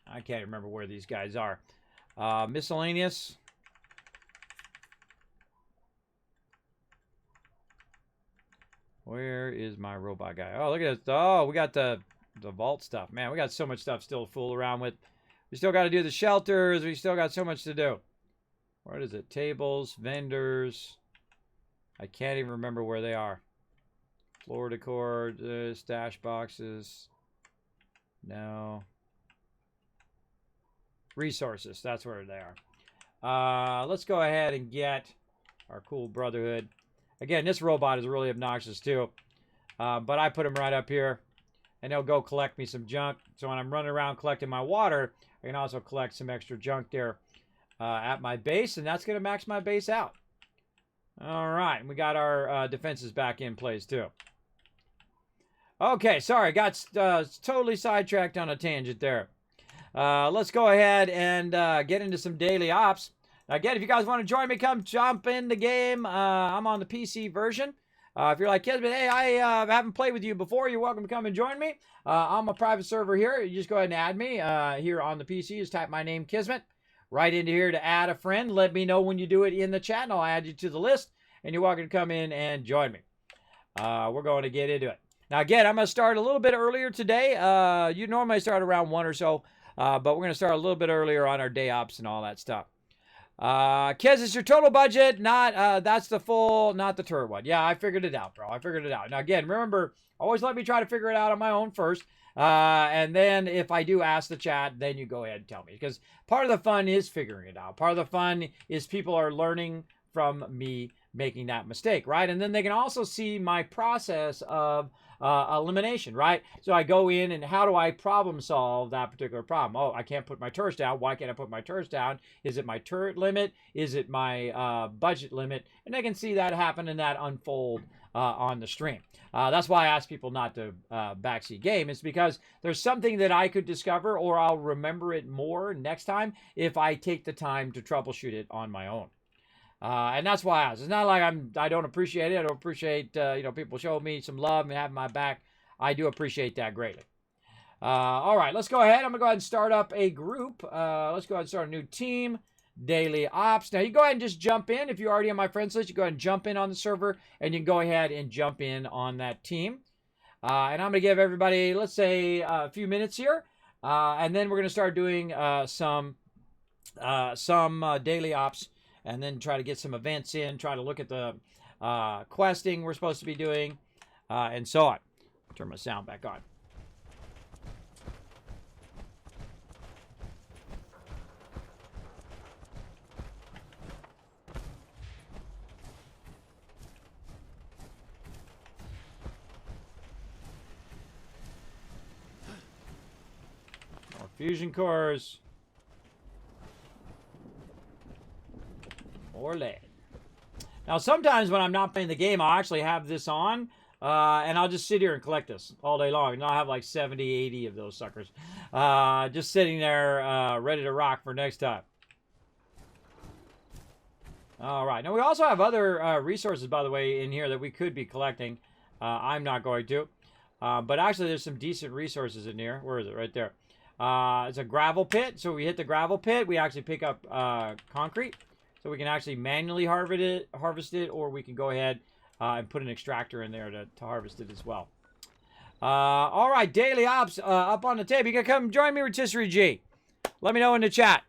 I can't remember where these guys are. Miscellaneous. Where is my robot guy? Oh, look at this. Oh, we got the vault stuff. Man, we got so much stuff still to fool around with. We still got to do the shelters. We still got so much to do. What is it? Tables, vendors. I can't even remember where they are. Floor decor, stash boxes. No. Resources. That's where they are. Let's go ahead and get our cool brotherhood. Again, this robot is really obnoxious too. But I put him right up here. And he'll go collect me some junk. So when I'm running around collecting my water, I can also collect some extra junk there at my base. And that's going to max my base out. All right. And we got our defenses back in place too. Okay. Sorry. Got totally sidetracked on a tangent there. Let's go ahead and get into some daily ops. Again, if you guys want to join me, come jump in the game. I'm on the PC version. If you're like, Kismet, hey, I haven't played with you before, you're welcome to come and join me. I'm a private server here. You just go ahead and add me here on the PC. Just type my name, Kismet, right into here to add a friend. Let me know when you do it in the chat, and I'll add you to the list, and you're welcome to come in and join me. We're going to get into it. Now, again, I'm going to start a little bit earlier today. You normally start around 1 or so, but we're going to start a little bit earlier on our day ops and all that stuff. Kez, it's your total budget, not, that's the full, not the turret one. Yeah, I figured it out, bro. I figured it out. Now, again, remember, always let me try to figure it out on my own first. And then if I do ask the chat, then you go ahead and tell me. Because part of the fun is figuring it out. Part of the fun is people are learning from me making that mistake, right? And then they can also see my process of elimination, right? So I go in and how do I problem solve that particular problem? Oh, I can't put my turrets down. Why can't I put my turrets down? Is it my turret limit? Is it my budget limit? And they can see that happen and that unfold on the stream. That's why I ask people not to backseat game. It's because there's something that I could discover or I'll remember it more next time if I take the time to troubleshoot it on my own. And that's why I ask. It's not like I don't appreciate it. I don't appreciate, people show me some love and having my back. I do appreciate that greatly. All right, let's go ahead. I'm going to go ahead and start up a group. Let's go ahead and start a new team. Daily ops. Now, you go ahead and just jump in. If you're already on my friends list, you go ahead and jump in on the server, and you can go ahead and jump in on that team. And I'm going to give everybody, let's say, a few minutes here. And then we're going to start doing some daily ops. And then try to get some events in, try to look at the questing we're supposed to be doing, and so on. Turn my sound back on. More fusion cores. Or lead. Now, sometimes when I'm not playing the game, I'll actually have this on, and I'll just sit here and collect this all day long. And I'll have like 70, 80 of those suckers. Just sitting there ready to rock for next time. All right. Now, we also have other resources, by the way, in here that we could be collecting. I'm not going to. But actually, there's some decent resources in here. Where is it? Right there. It's a gravel pit. So we hit the gravel pit. We actually pick up concrete. So we can actually manually harvest it, or we can go ahead and put an extractor in there to harvest it as well. All right, daily ops up on the table. You can come join me, Rotisserie G. Let me know in the chat.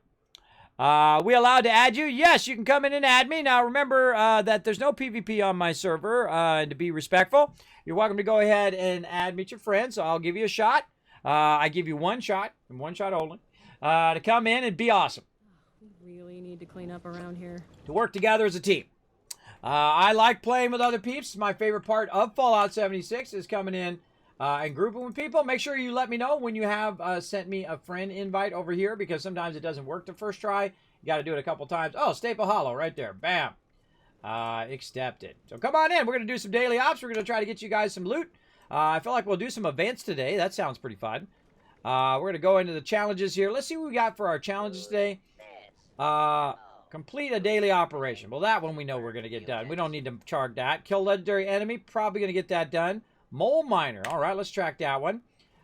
We allowed to add you? Yes, you can come in and add me. Now remember that there's no PvP on my server, and to be respectful, you're welcome to go ahead and add me to your friends. So I'll give you a shot. I give you one shot, and one shot only, to come in and be awesome. We really need to clean up around here. To work together as a team. I like playing with other peeps. My favorite part of Fallout 76 is coming in and grouping with people. Make sure you let me know when you have sent me a friend invite over here, because sometimes it doesn't work the first try. You got to do it a couple times. Oh, Staple Hollow right there. Bam. Accepted. So come on in. We're going to do some daily ops. We're going to try to get you guys some loot. I feel like we'll do some events today. That sounds pretty fun. We're going to go into the challenges here. Let's see what we got for our challenges today. Come Complete a daily operation. Well, that one we know we're going to get done. We don't need to chart that. Kill legendary enemy. Probably going to get that done. Mole miner. All right, let's track that one.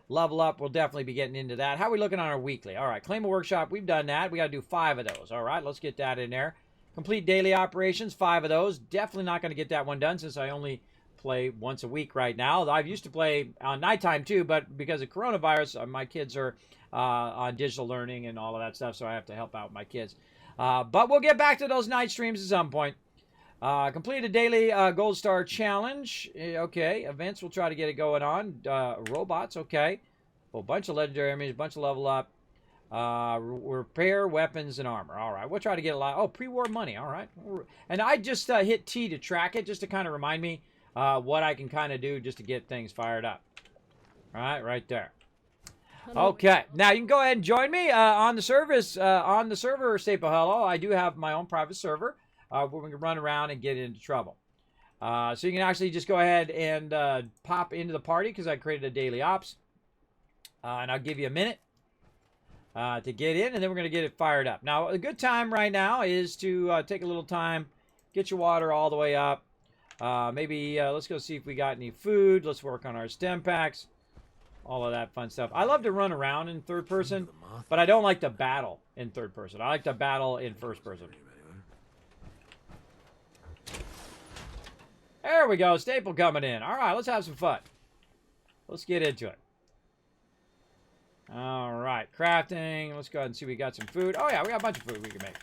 Level up. We'll definitely be getting into that. How are we looking on our weekly? All right, claim a workshop. We've done that. We got to do 5 of those. All right, let's get that in there. Complete daily operations. 5 of those. Definitely not going to get that one done since I only play once a week right now. I used to play on nighttime too, but because of coronavirus, my kids are on digital learning and all of that stuff, so I have to help out my kids. But we'll get back to those night streams at some point. Complete a daily gold star challenge. Okay, events, we'll try to get it going on. Robots, okay. A bunch of legendary enemies, a bunch of level up. Repair weapons and armor. All right, we'll try to get a lot. Oh, pre-war money. All right. And I just hit T to track it, just to kind of remind me what I can kind of do just to get things fired up. All right there. Okay, now you can go ahead and join me on the service, on the server, s.p.e.c.i.a.l. I do have my own private server where we can run around and get into trouble. So you can actually just go ahead and pop into the party because I created a daily ops. And I'll give you a minute to get in, and then we're going to get it fired up. Now, a good time right now is to take a little time, get your water all the way up. Maybe let's go see if we got any food. Let's work on our stem packs. All of that fun stuff. I love to run around in third person, but I don't like to battle in third person. I like to battle in first person. There we go. Staple coming in. All right, let's have some fun. Let's get into it. All right, crafting. Let's go ahead and see if we got some food. Oh, yeah, we got a bunch of food we can make.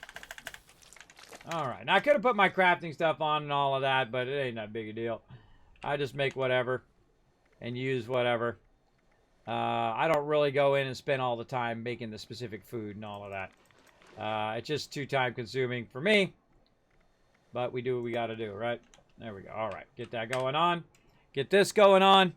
All right. Now, I could have put my crafting stuff on and all of that, but it ain't that big a deal. I just make whatever and use whatever. I don't really go in and spend all the time making the specific food and all of that. It's just too time consuming for me. But we do what we got to do, right? There we go. All right. Get that going on. Get this going on.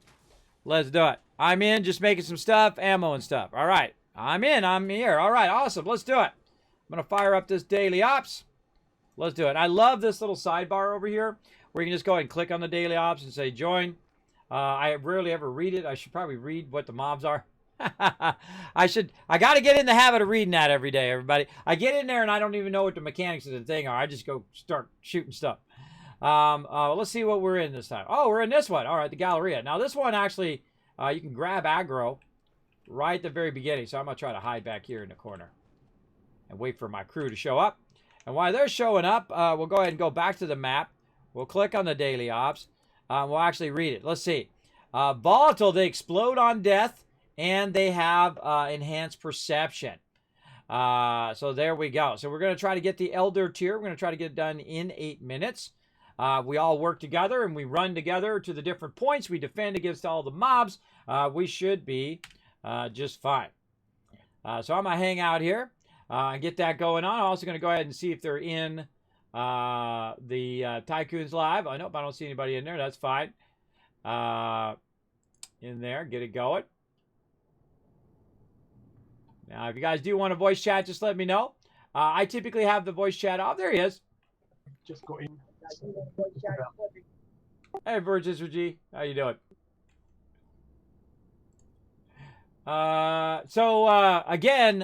Let's do it. I'm in, just making some stuff, ammo and stuff. All right. I'm in. I'm here. All right. Awesome. Let's do it. I'm going to fire up this daily ops. Let's do it. I love this little sidebar over here where you can just go ahead and click on the daily ops and say join. I rarely ever read it. I should probably read what the mobs are. I got to get in the habit of reading that every day, everybody. I get in there and I don't even know what the mechanics of the thing are. I just go start shooting stuff. Let's see what we're in this time. Oh, we're in this one. All right, the Galleria. Now, this one actually, you can grab aggro right at the very beginning. So I'm going to try to hide back here in the corner and wait for my crew to show up. And while they're showing up, we'll go ahead and go back to the map. We'll click on the daily ops. We'll actually read it. Let's see. Volatile, they explode on death, and they have enhanced perception. So there we go. So we're going to try to get the Elder tier. We're going to try to get it done in 8 minutes. We all work together, and we run together to the different points. We defend against all the mobs. We should be just fine. So I'm going to hang out here and get that going on. I'm also going to go ahead and see if they're in the Tycoons Live. Oh, nope, I don't see anybody in there. That's fine. In there, get it going. Now, if you guys do want to voice chat, just let me know. I typically have the voice chat off. There he is. Just go in. Hey, Virgis G. How you doing? Again,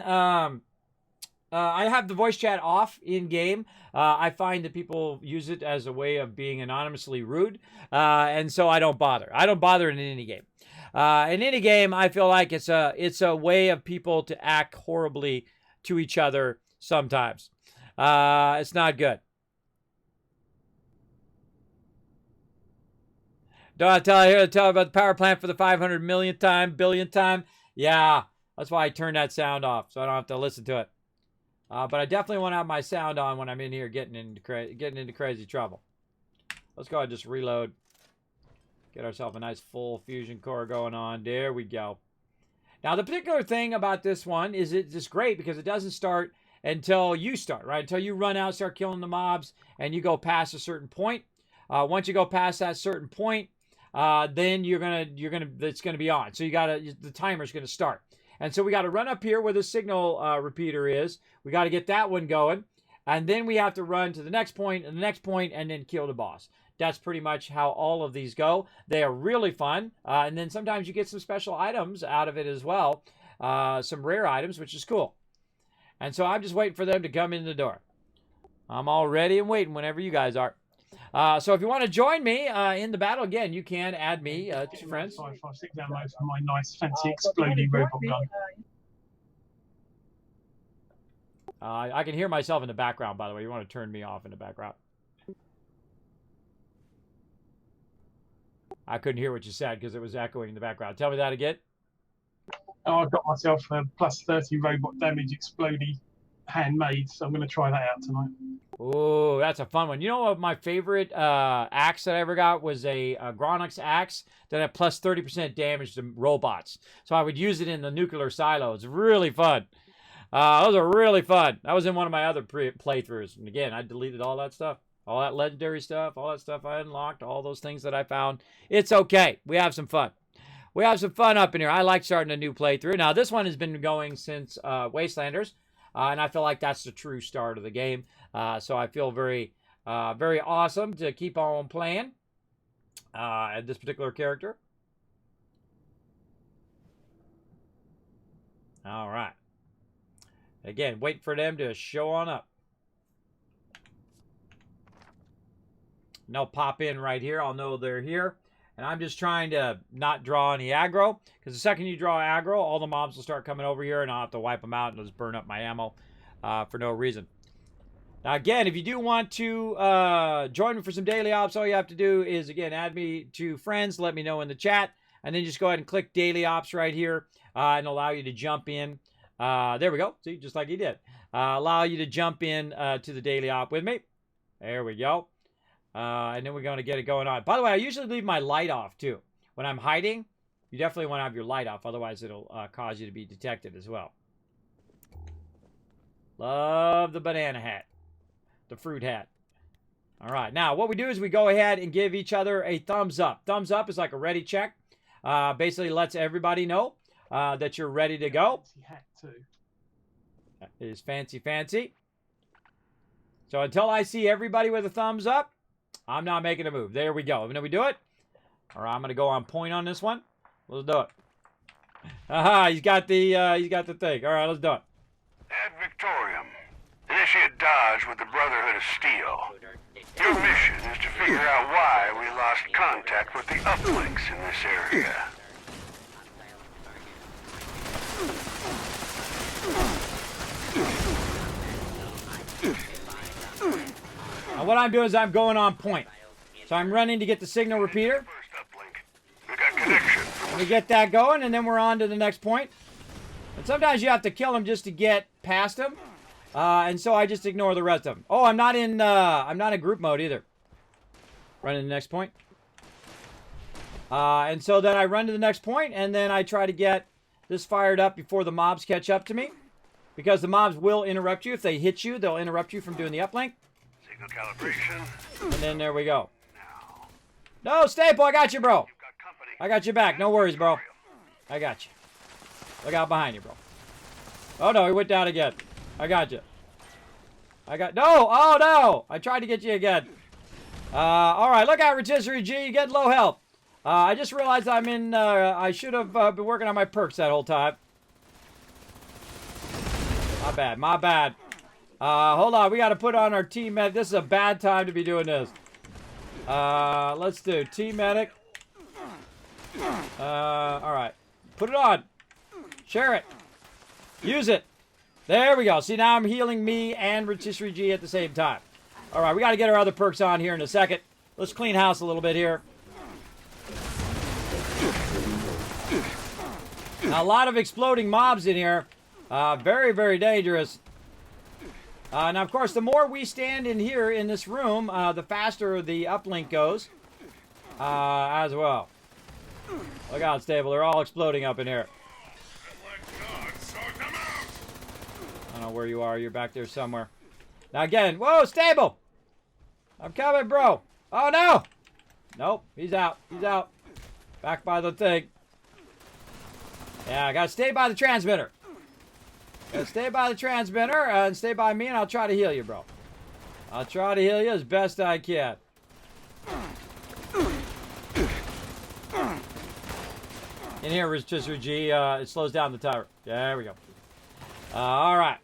I have the voice chat off in game. I find that people use it as a way of being anonymously rude, and so I don't bother. I don't bother in any game. In any game, I feel like it's a way of people to act horribly to each other sometimes. It's not good. Don't I tell about the power plant for the 500 millionth time, billionth time? Yeah, that's why I turned that sound off, so I don't have to listen to it. But I definitely want to have my sound on when I'm in here getting into crazy trouble. Let's go ahead and just reload. Get ourselves a nice full fusion core going on. There we go. Now, the particular thing about this one is it's just great because it doesn't start until you start, right? Until you run out, start killing the mobs, and you go past a certain point. Once you go past that certain point, then it's gonna be on. So the timer's gonna start. And so we got to run up here where the signal repeater is. We got to get that one going. And then we have to run to the next point and the next point and then kill the boss. That's pretty much how all of these go. They are really fun. And then sometimes you get some special items out of it as well. Some rare items, which is cool. And so I'm just waiting for them to come in the door. I'm all ready and waiting whenever you guys are. So if you want to join me in the battle, again, you can add me to friends. 556 ammo for my nice fancy exploding robot gun. I can hear myself in the background, by the way. You want to turn me off in the background. I couldn't hear what you said because it was echoing in the background. Tell me that again. Oh, I've got myself a plus 30 robot damage explodey handmade, so I'm going to try that out tonight. Oh, that's a fun one. You know what my favorite axe that I ever got was a Gronix axe that had plus 30% damage to robots. So I would use it in the nuclear silo. It's really fun. Those are really fun. That was in one of my other playthroughs. And again, I deleted all that stuff. All that legendary stuff. All that stuff I unlocked. All those things that I found. It's okay. We have some fun. We have some fun up in here. I like starting a new playthrough. Now, this one has been going since Wastelanders. And I feel like that's the true start of the game. So I feel very, very awesome to keep on playing this particular character. All right. Again, wait for them to show on up. And they'll pop in right here. I'll know they're here. And I'm just trying to not draw any aggro. Because the second you draw aggro, all the mobs will start coming over here. And I'll have to wipe them out and just burn up my ammo for no reason. Now, again, if you do want to join me for some daily ops, all you have to do is, again, add me to friends. Let me know in the chat. And then just go ahead and click daily ops right here. And allow you to jump in. There we go. See, just like he did. Allow you to jump in to the daily op with me. There we go. And then we're going to get it going on. By the way, I usually leave my light off, too. When I'm hiding, you definitely want to have your light off. Otherwise, it'll cause you to be detected as well. Love the banana hat. The fruit hat. All right. Now, what we do is we go ahead and give each other a thumbs up. Thumbs up is like a ready check. Basically lets everybody know that you're ready to go. Fancy hat too. That is fancy, fancy. So until I see everybody with a thumbs up, I'm not making a move. There we go. And then we do it. All right, I'm going to go on point on this one. Let's do it. Aha, he's got the thing. All right, let's do it. Ad Victorium. Initiate Dodge with the Brotherhood of Steel. Your mission is to figure out why we lost contact with the uplinks in this area. Now what I'm doing is I'm going on point. So I'm running to get the signal repeater. We got connection. We get that going, and then we're on to the next point. And sometimes you have to kill them just to get past them. And so I just ignore the rest of them. Oh, I'm not in group mode either. Running to the next point. And so then I run to the next point, and then I try to get this fired up before the mobs catch up to me. Because the mobs will interrupt you. If they hit you, they'll interrupt you from doing the uplink. Signal calibration. And then there we go. No, Staple, I got you, bro. I got you back. No worries, bro. I got you. Look out behind you, bro. Oh, no, he went down again. I got you. No! Oh, no! I tried to get you again. All right, look out, Rotisserie G. You get low health. I just realized I'm in... I should have been working on my perks that whole time. My bad, my bad. Hold on, we got to put on our team medic. This is a bad time to be doing this. Let's do team medic. All right. Put it on. Share it. Use it. There we go. See, now I'm healing me and Rotisserie G at the same time. All right, we got to get our other perks on here in a second. Let's clean house a little bit here. Now, a lot of exploding mobs in here. Very, very dangerous. Now, of course, the more we stand in here in this room, the faster the uplink goes as well. Look out, Stable. They're all exploding up in here. I don't know where you are. You're back there somewhere. Now, again. Whoa, Stable! I'm coming, bro. Oh, no! Nope. He's out. He's out. Back by the thing. Yeah, I gotta stay by the transmitter. Gotta stay by the transmitter and stay by me, and I'll try to heal you, bro. I'll try to heal you as best I can. In here, Rotisserie G, it slows down the timer. There we go. All right.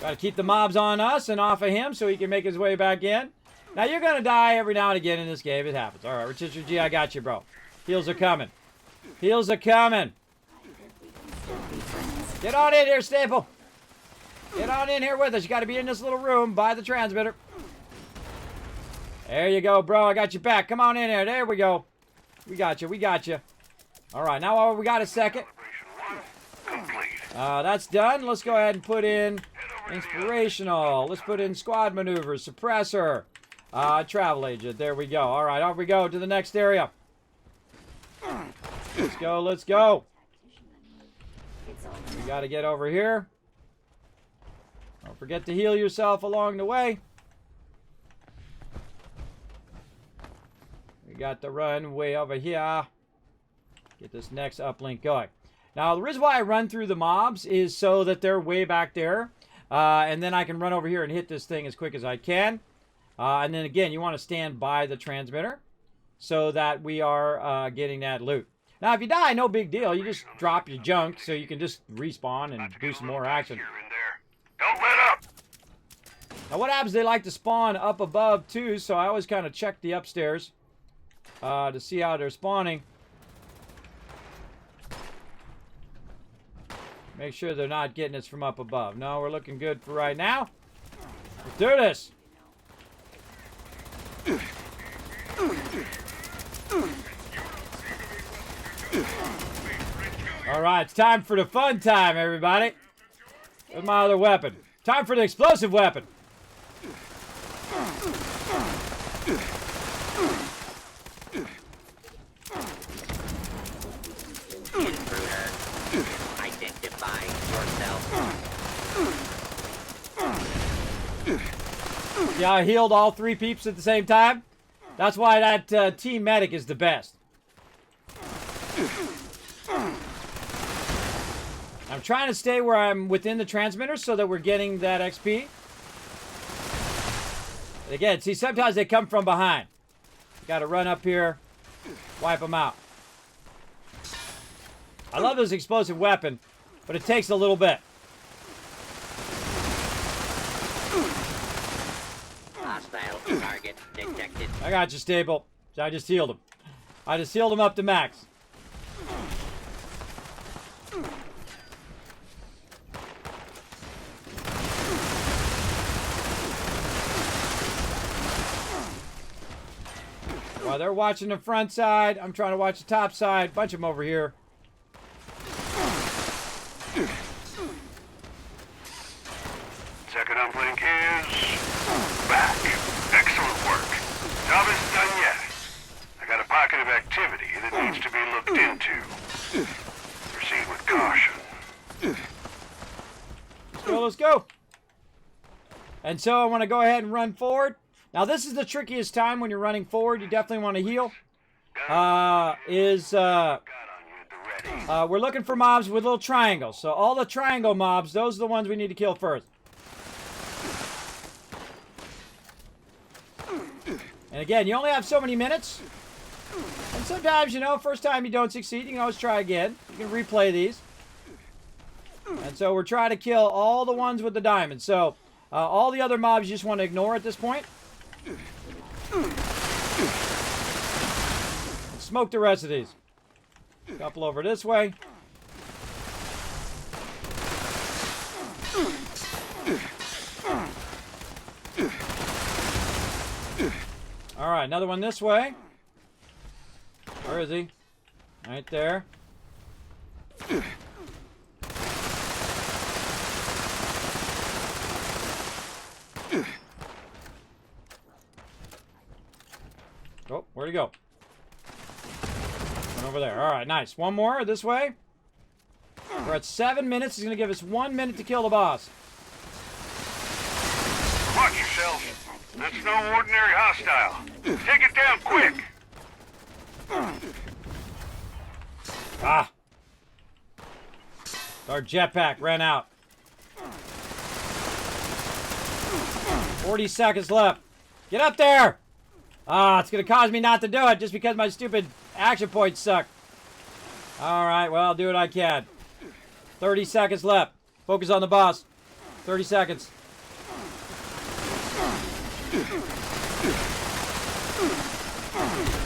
Got to keep the mobs on us and off of him so he can make his way back in. Now, you're going to die every now and again in this game. It happens. All right, Rotisserie G, I got you, bro. Heals are coming. Heals are coming. Get on in here, Staple. Get on in here with us. You got to be in this little room by the transmitter. There you go, bro. I got you back. Come on in here. There we go. We got you. We got you. All right, now we got a second. That's done. Let's go ahead and put in inspirational. Let's put in squad maneuvers, suppressor, travel agent. There we go. All right, off we go to the next area. Let's go. Let's go. We got to get over here. Don't forget to heal yourself along the way. We got to run way over here. Get this next uplink going. Now, the reason why I run through the mobs is so that they're way back there. And then I can run over here and hit this thing as quick as I can. And then again, you want to stand by the transmitter so that we are getting that loot. Now, if you die, no big deal. You just drop your junk so you can just respawn and do some more action. Don't let up. Now, what happens, they like to spawn up above, too, so I always kind of check the upstairs to see how they're spawning. Make sure they're not getting us from up above. No, we're looking good for right now. Let's do this. All right, it's time for the fun time, everybody. Where's my other weapon? Time for the explosive weapon. Yeah, I healed all 3 peeps at the same time. That's why that team medic is the best. I'm trying to stay where I'm within the transmitter so that we're getting that XP. And again, see, sometimes they come from behind. You got to run up here, wipe them out. I love this explosive weapon, but it takes a little bit. Hostile target detected. I got you, Staple. So I just healed him. I just healed him up to max. While they're watching the front side, I'm trying to watch the top side. Bunch of them over here. Second uplink is back. Excellent work. Job isn't done yet. I got a pocket of activity that needs to be looked into. Proceed with caution. Let's go, let's go. And so I want to go ahead and run forward. Now this is the trickiest time when you're running forward. You definitely want to heal. We're looking for mobs with little triangles. So all the triangle mobs, those are the ones we need to kill first. And again, you only have so many minutes. And sometimes, you know, first time you don't succeed, you can always try again. You can replay these. And so we're trying to kill all the ones with the diamonds. So all the other mobs you just want to ignore at this point. Smoke the rest of these. A couple over this way. All right, another one this way. Where is he? Right there. Oh, where'd he go? Went over there. All right, nice. One more this way. We're at 7 minutes. He's going to give us 1 minute to kill the boss. Watch yourself. That's no ordinary hostile. Take it down quick. Ah. Our jetpack ran out. 40 seconds left. Get up there! Ah, it's going to cause me not to do it just because my stupid action points suck. Alright, well, I'll do what I can. 30 seconds left. Focus on the boss. 30 seconds.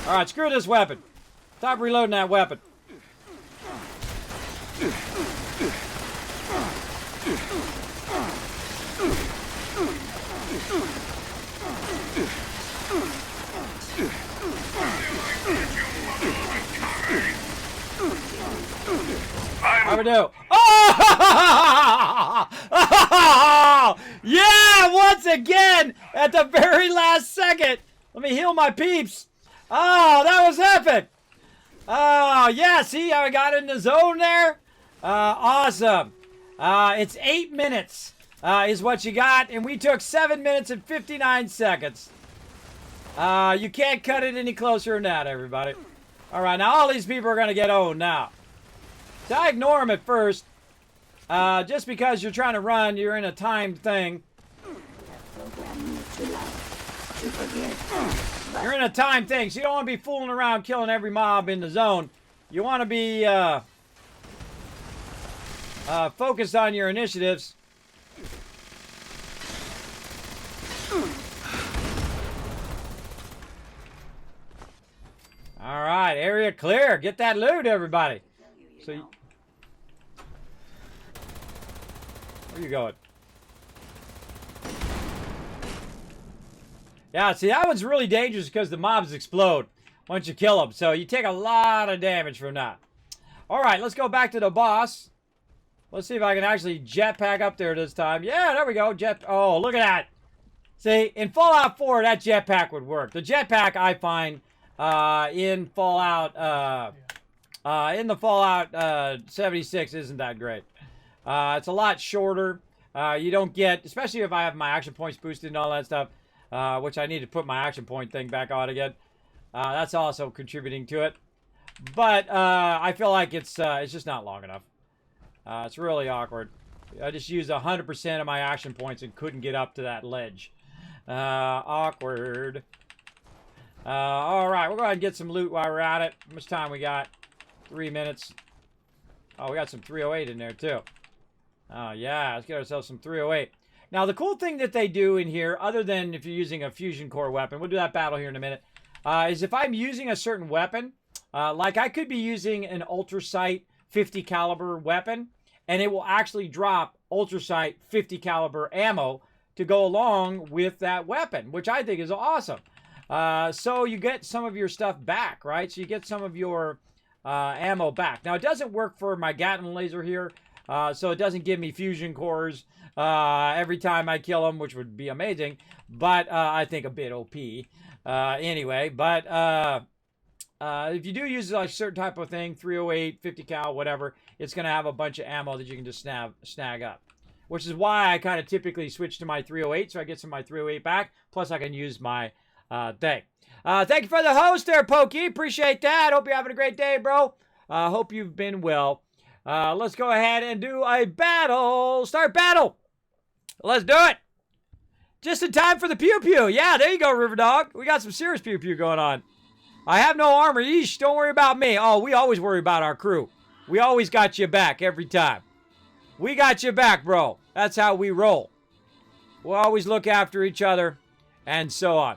All right, screw this weapon. Stop reloading that weapon. How we do? Oh! Yeah, once again at the very last second. Let me heal my peeps. Oh, that was epic. Oh, yeah, see how I got in the zone there? Awesome. It's 8 minutes is what you got, and we took 7 minutes and 59 seconds. You can't cut it any closer than that, everybody. All right, now all these people are going to get owned now. So I ignore them at first. Just because you're trying to run, you're in a timed thing. You're in a timed thing, so you don't want to be fooling around killing every mob in the zone. You want to be focused on your initiatives. All right, area clear. Get that loot, everybody. So, where you going? Yeah, see, that one's really dangerous because the mobs explode once you kill them. So you take a lot of damage from that. All right, let's go back to the boss. Let's see if I can actually jetpack up there this time. Yeah, there we go. Oh, look at that. See, in Fallout 4, that jetpack would work. The jetpack, I find, in Fallout, in the Fallout 76 isn't that great. It's a lot shorter. You don't get, especially if I have my action points boosted and all that stuff, which I need to put my action point thing back on again. That's also contributing to it. But I feel like it's just not long enough. It's really awkward. I just used 100% of my action points and couldn't get up to that ledge. Awkward. All right, we'll go ahead and get some loot while we're at it. How much time we got? 3 minutes. Oh, we got some 308 in there, too. Oh, yeah, let's get ourselves some 308. Now, the cool thing that they do in here, other than if you're using a fusion core weapon, we'll do that battle here in a minute, is if I'm using a certain weapon, like I could be using an Ultra Sight 50 caliber weapon, and it will actually drop Ultra Sight 50 caliber ammo to go along with that weapon, which I think is awesome. So you get some of your stuff back, right? So you get some of your ammo back. Now, it doesn't work for my Gatling laser here, so it doesn't give me fusion cores every time I kill them, which would be amazing, but I think a bit OP. Anyway, but if you do use like a certain type of thing, 308, 50 cal, whatever, it's going to have a bunch of ammo that you can just snag up. Which is why I kind of typically switch to my 308, so I get some of my 308 back, plus I can use my thing. Thank you for the host there, Pokey. Appreciate that. Hope you're having a great day, bro. Hope you've been well. Let's go ahead and do a battle. Start battle. Let's do it. Just in time for the pew-pew. Yeah, there you go, River Dog. We got some serious pew-pew going on. I have no armor. Yeesh, don't worry about me. Oh, we always worry about our crew. We always got you back every time. We got you back, bro. That's how we roll. We'll always look after each other and so on.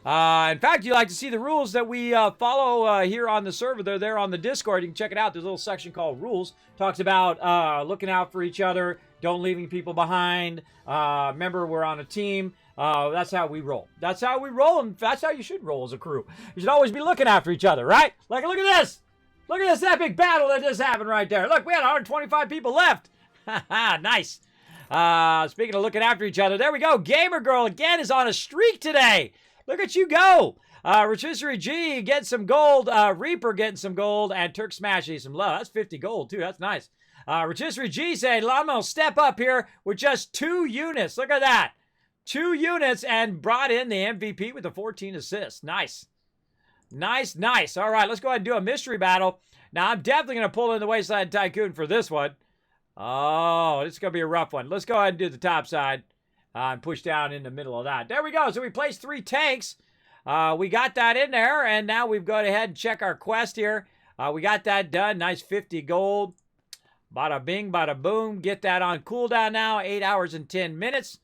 In fact, you like to see the rules that we follow here on the server. They're there on the Discord. You can check it out. There's a little section called Rules. Talks about looking out for each other, don't leaving people behind. Remember, we're on a team. That's how we roll. That's how we roll, and that's how you should roll as a crew. You should always be looking after each other, right? Like, look at this. Look at this epic battle that just happened right there. Look, we had 125 people left. Nice. Speaking of looking after each other, there we go. Gamer Girl again is on a streak today. Look at you go. Rotisserie G getting some gold. Reaper getting some gold. And Turk Smashy some love. That's 50 gold, too. That's nice. Rotisserie G saying, I'm going to step up here with just 2 units. Look at that. 2 units and brought in the MVP with the 14 assists. Nice. Nice, nice. All right, let's go ahead and do a mystery battle. Now, I'm definitely going to pull in the Wasteland Tycoon for this one. Oh, it's going to be a rough one. Let's go ahead and do the top side and push down in the middle of that. There we go. So we placed 3 tanks. We got that in there, and now we've gone ahead and check our quest here. We got that done. Nice 50 gold. Bada bing, bada boom. Get that on cooldown now. 8 hours and 10 minutes.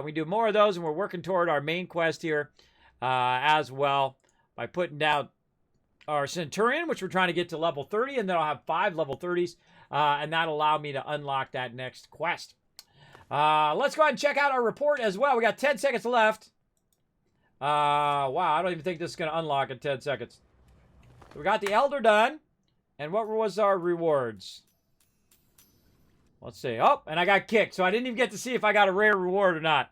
We do more of those, and we're working toward our main quest here as well by putting down our Centurion, which we're trying to get to level 30, and then I'll have 5 level 30s, and that'll allow me to unlock that next quest. Let's go ahead and check out our report as well. We got 10 seconds left. Wow, I don't even think this is going to unlock in 10 seconds. We got the Elder done, and what was our rewards? Let's see. Oh, and I got kicked, so I didn't even get to see if I got a rare reward or not.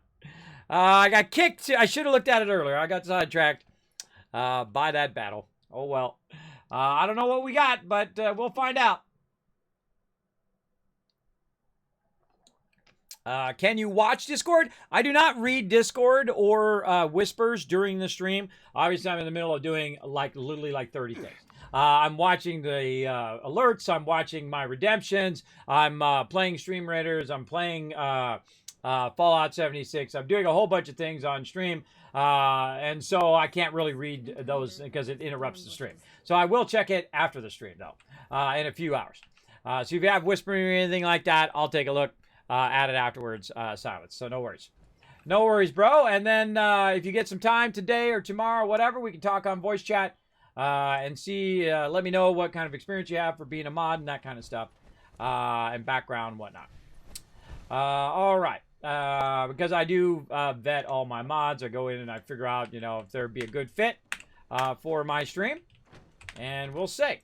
I got kicked. I should have looked at it earlier. I got sidetracked by that battle. Oh, well. I don't know what we got, but we'll find out. Can you watch Discord? I do not read Discord or whispers during the stream. Obviously, I'm in the middle of doing literally 30 things. I'm watching the alerts. I'm watching my redemptions. I'm playing Stream Raiders. I'm playing Fallout 76. I'm doing a whole bunch of things on stream. And so I can't really read those because it interrupts the stream. So I will check it after the stream, though, in a few hours. So if you have whispering or anything like that, I'll take a look at it afterwards. Silence. So no worries. No worries, bro. And then if you get some time today or tomorrow, whatever, we can talk on voice chat and see. Let me know what kind of experience you have for being a mod and that kind of stuff and background and whatnot. All right. Because I do vet all my mods. I go in and I figure out, if there'd be a good fit for my stream. And we'll see.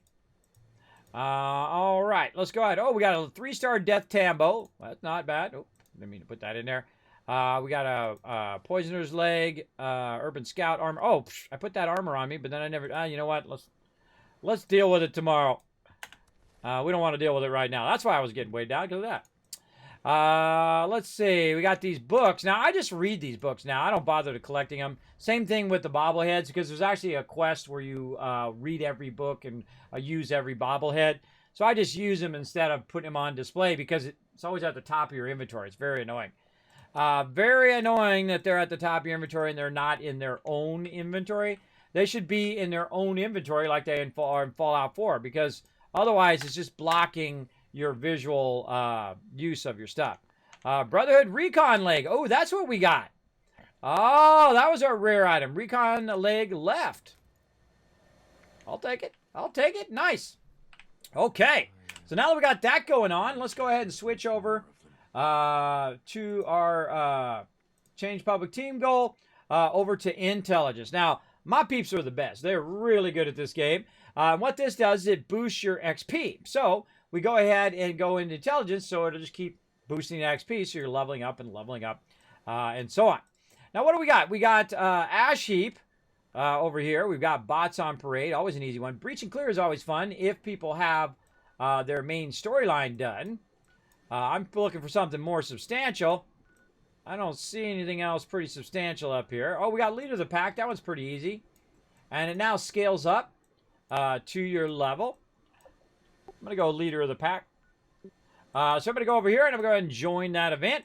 All right. Let's go ahead. Oh, we got a 3-star Death Tambo. That's not bad. Oh, didn't mean to put that in there. We got a Poisoner's Leg, Urban Scout armor. Oh, I put that armor on me, but then I never... you know what? Let's deal with it tomorrow. We don't want to deal with it right now. That's why I was getting way down because of that. Let's see. We got these books. Now, I just read these books now. I don't bother to collecting them. Same thing with the bobbleheads because there's actually a quest where you read every book and use every bobblehead. So I just use them instead of putting them on display because it's always at the top of your inventory. It's very annoying. Very annoying that they're at the top of your inventory and they're not in their own inventory. They should be in their own inventory like they are in Fallout 4 because otherwise it's just blocking your visual use of your stuff. Brotherhood Recon Leg. Oh, that's what we got. Oh, that was our rare item. Recon Leg left. I'll take it. I'll take it. Nice. Okay. So now that we got that going on, let's go ahead and switch over to our change public team goal over to intelligence. Now, my peeps are the best. They're really good at this game. What this does is it boosts your XP. So we go ahead and go into intelligence, so it'll just keep boosting the XP, so you're leveling up and so on. Now, what do we got? We got Ash Heap over here. We've got Bots on Parade, always an easy one. Breach and Clear is always fun if people have their main storyline done. I'm looking for something more substantial. I don't see anything else pretty substantial up here. Oh, we got Leader of the Pack. That one's pretty easy. And it now scales up to your level. I'm going to go Leader of the Pack. So I'm going to go over here and I'm going to go ahead and join that event.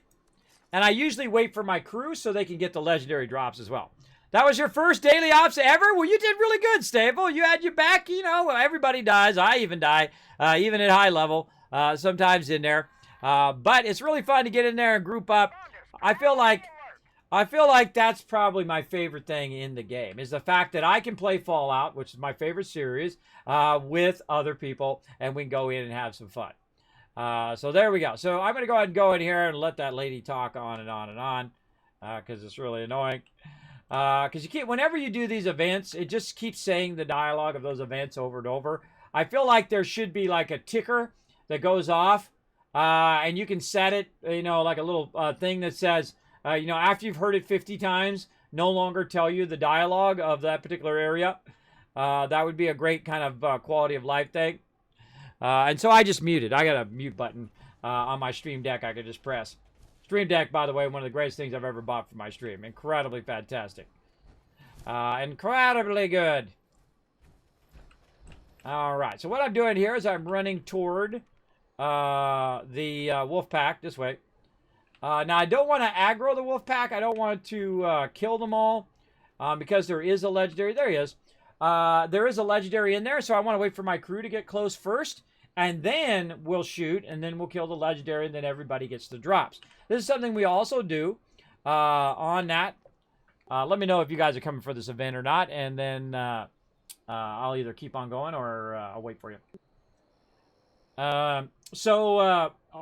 And I usually wait for my crew so they can get the legendary drops as well. That was your first daily ops ever? Well, you did really good, Stable. You had your back. Everybody dies. I even die, even at high level, sometimes in there. But it's really fun to get in there and group up. I feel like that's probably my favorite thing in the game is the fact that I can play Fallout, which is my favorite series, with other people, and we can go in and have some fun. So there we go. So I'm going to go ahead and go in here and let that lady talk on and on and on because it's really annoying. Because you can't, whenever you do these events, it just keeps saying the dialogue of those events over and over. I feel like there should be like a ticker that goes off, and you can set it, like a little thing that says, after you've heard it 50 times, no longer tell you the dialogue of that particular area. That would be a great kind of quality of life thing. And so I just muted. I got a mute button on my Stream Deck I could just press. Stream Deck, by the way, one of the greatest things I've ever bought for my stream. Incredibly fantastic. Incredibly good. All right. So what I'm doing here is I'm running toward the wolf pack this way. Now, I don't want to aggro the wolf pack. I don't want to kill them all because there is a legendary. There he is. There is a legendary in there, so I want to wait for my crew to get close first. and then we'll shoot, and then we'll kill the legendary, and then everybody gets the drops. This is something we also do on that. Let me know if you guys are coming for this event or not, and then I'll either keep on going or I'll wait for you. I'll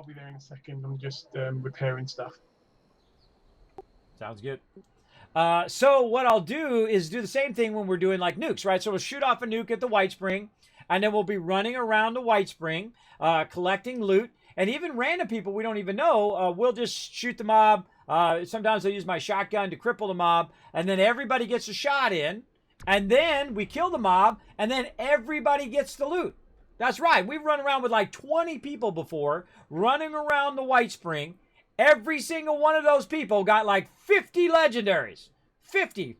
be there in a second. I'm just repairing stuff. Sounds good. So what I'll do is do the same thing when we're doing like nukes, right? So we'll shoot off a nuke at the White Spring, and then we'll be running around the White Spring, collecting loot, and even random people we don't even know, we'll just shoot the mob. Sometimes I'll use my shotgun to cripple the mob, and then everybody gets a shot in, and then we kill the mob, and then everybody gets the loot. That's right. We've run around with like 20 people before, running around the White Spring. Every single one of those people got like 50 legendaries. 50.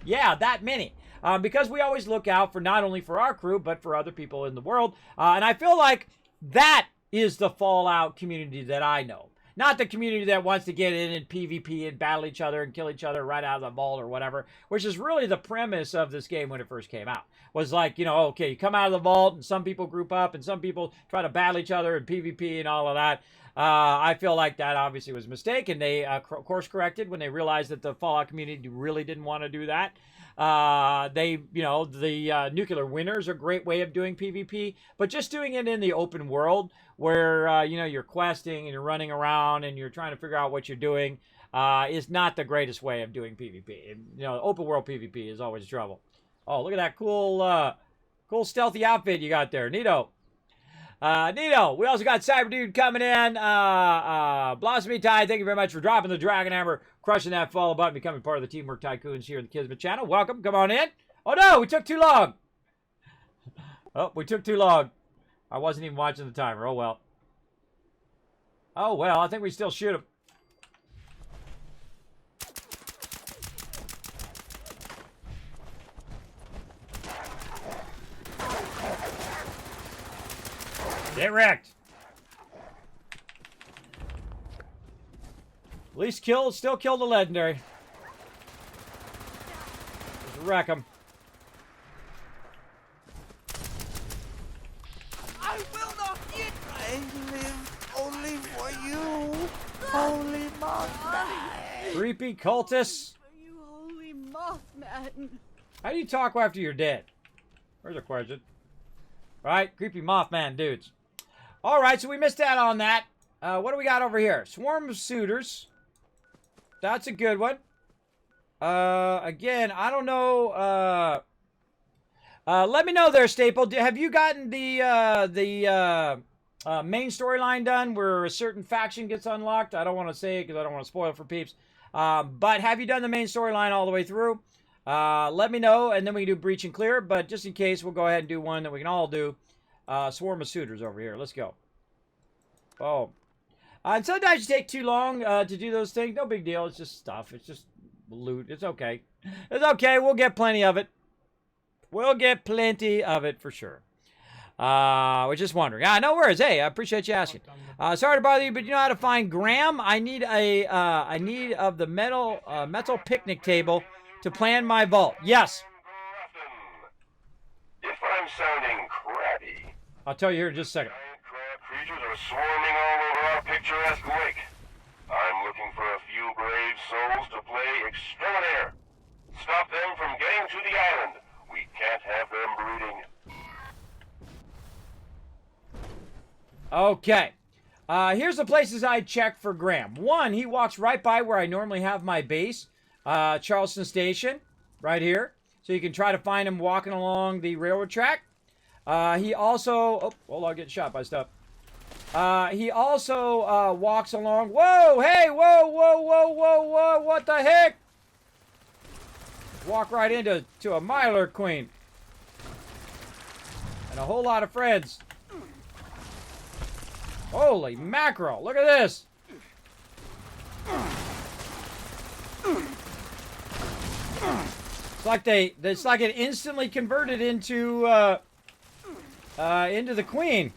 Yeah, that many. Because we always look out for not only for our crew, but for other people in the world. And I feel like that is the Fallout community that I know. Not the community that wants to get in and PvP and battle each other and kill each other right out of the vault or whatever, which is really the premise of this game when it first came out. Was like, you know, okay, you come out of the vault and some people group up and some people try to battle each other and PvP and all of that. I feel like that obviously was a mistake, and they course corrected when they realized that the Fallout community really didn't want to do that. The nuclear winners are a great way of doing PvP, but just doing it in the open world where, you're questing and you're running around and you're trying to figure out what you're doing is not the greatest way of doing PvP. And, open world PvP is always trouble. Oh, look at that cool stealthy outfit you got there. Neato. Neato. We also got Cyber Dude coming in. Blossomy Tide, thank you very much for dropping the Dragon Hammer, crushing that follow button, becoming part of the Teamwork Tycoons here in the Kismet channel. Welcome. Come on in. Oh, no. We took too long. We took too long. I wasn't even watching the timer. Oh, well. Oh, well. I think we still shoot him. Get wrecked. At least still kill the legendary. Just wreck him. I will not eat. I live only for you, holy Mothman. Creepy cultists. You holy Mothman. How do you talk after you're dead? There's a question. Right? Creepy Mothman dudes. Alright, so we missed out on that. What do we got over here? Swarm of Suitors. That's a good one. Again, I don't know. Let me know there, Staple. Have you gotten the main storyline done where a certain faction gets unlocked? I don't want to say it because I don't want to spoil it for peeps. But have you done the main storyline all the way through? Let me know, and then we can do Breach and Clear. But just in case, we'll go ahead and do one that we can all do. Swarm of Suitors over here. Let's go. Oh. And sometimes you take too long to do those things. No big deal. It's just stuff. It's just loot. It's okay. It's okay. We'll get plenty of it. We'll get plenty of it for sure. Was just wondering. No worries. Hey, I appreciate you asking. Sorry to bother you, but you know how to find Graham? I need of the metal picnic table to plan my vault. Yes. If I'm sounding crabby, I'll tell you here in just a second. crab creatures are swarming all over our picturesque lake. I'm looking for a few brave souls to play exterminator. Stop them from getting to the island. We can't have them brooding. Okay. Here's the places I check for Graham. One, he walks right by where I normally have my base. Charleston Station, right here. So you can try to find him walking along the railroad track. He also... Oh, hold on, getting shot by stuff. He also walks along... Whoa! Hey! Whoa! Whoa! Whoa! Whoa! Whoa! What the heck? Walk right into a Mylar Queen. And a whole lot of friends. Holy mackerel! Look at this! It's like it instantly converted into the queen.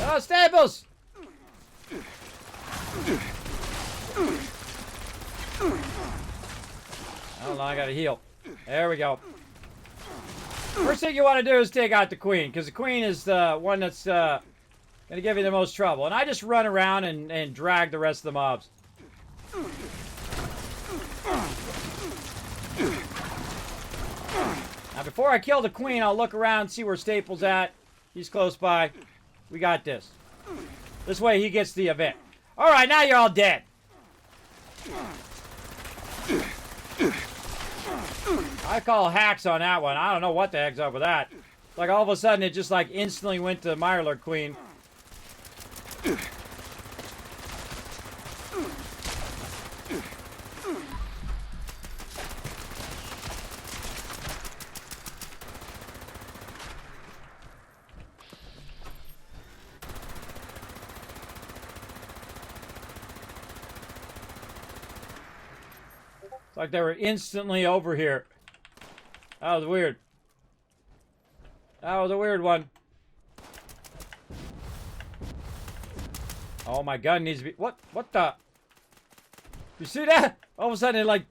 Oh, Staples! Hold on, I gotta heal. There we go. First thing you want to do is take out the queen, because the queen is the one that's going to give you the most trouble. And I just run around and drag the rest of the mobs. Now, before I kill the queen, I'll look around, see where Staples at. He's close by. We got this. This way he gets the event. Alright, now you're all dead. I call hacks on that one. I don't know what the heck's up with that. Like all of a sudden it just like instantly went to Mirelurk Queen. It's like they were instantly over here. That was weird. That was a weird one. Oh, my gun needs to be... What? What the? You see that? All of a sudden it, like,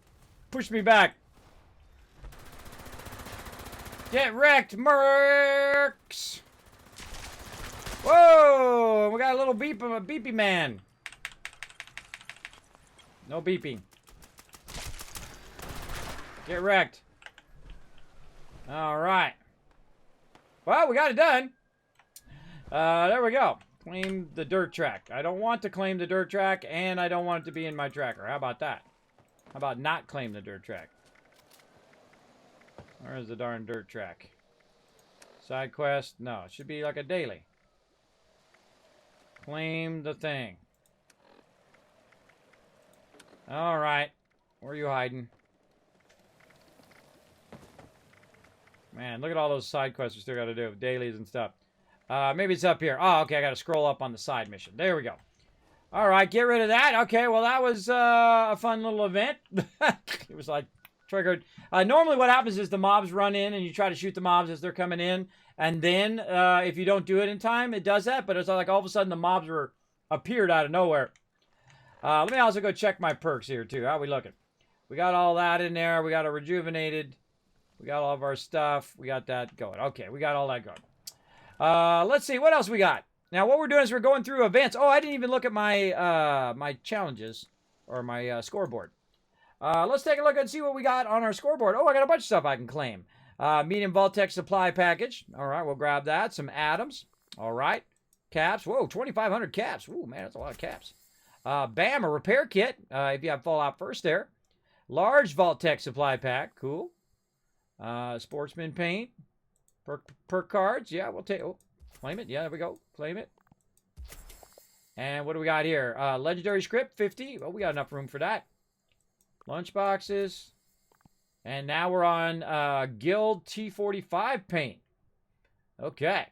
pushed me back. Get wrecked, mercs! Whoa! We got a little beepy man. No beeping. Get wrecked. Alright. Well, we got it done. There we go. Claim the dirt track. I don't want to claim the dirt track, and I don't want it to be in my tracker. How about that? How about not claim the dirt track? Where is the darn dirt track? Side quest? No, it should be like a daily. Claim the thing. Alright. Where are you hiding? Man, look at all those side quests we still got to do. Dailies and stuff. Maybe it's up here. Oh, okay. I got to scroll up on the side mission. There we go. All right. Get rid of that. Okay. Well, that was a fun little event. It was like triggered. Normally what happens is the mobs run in and you try to shoot the mobs as they're coming in. And then if you don't do it in time, it does that. But it's like all of a sudden the mobs appeared out of nowhere. Let me also go check my perks here too. How are we looking? We got all that in there. We got a rejuvenated. We got all of our stuff. We got that going. Okay, we got all that going. Let's see. What else we got? Now, what we're doing is we're going through events. Oh, I didn't even look at my my challenges or my scoreboard. Let's take a look and see what we got on our scoreboard. Oh, I got a bunch of stuff I can claim. Medium Vault-Tec supply package. All right, we'll grab that. Some atoms. All right. Caps. Whoa, 2,500 caps. Ooh, man, that's a lot of caps. Bam, a repair kit. If you have Fallout First there. Large Vault-Tec supply pack. Cool. Sportsman paint. Perk cards. Yeah, we'll take... Oh, claim it. Yeah, there we go. Claim it. And what do we got here? Legendary script, 50. Oh, we got enough room for that. Lunch boxes. And now we're on Guild T45 paint. Okay.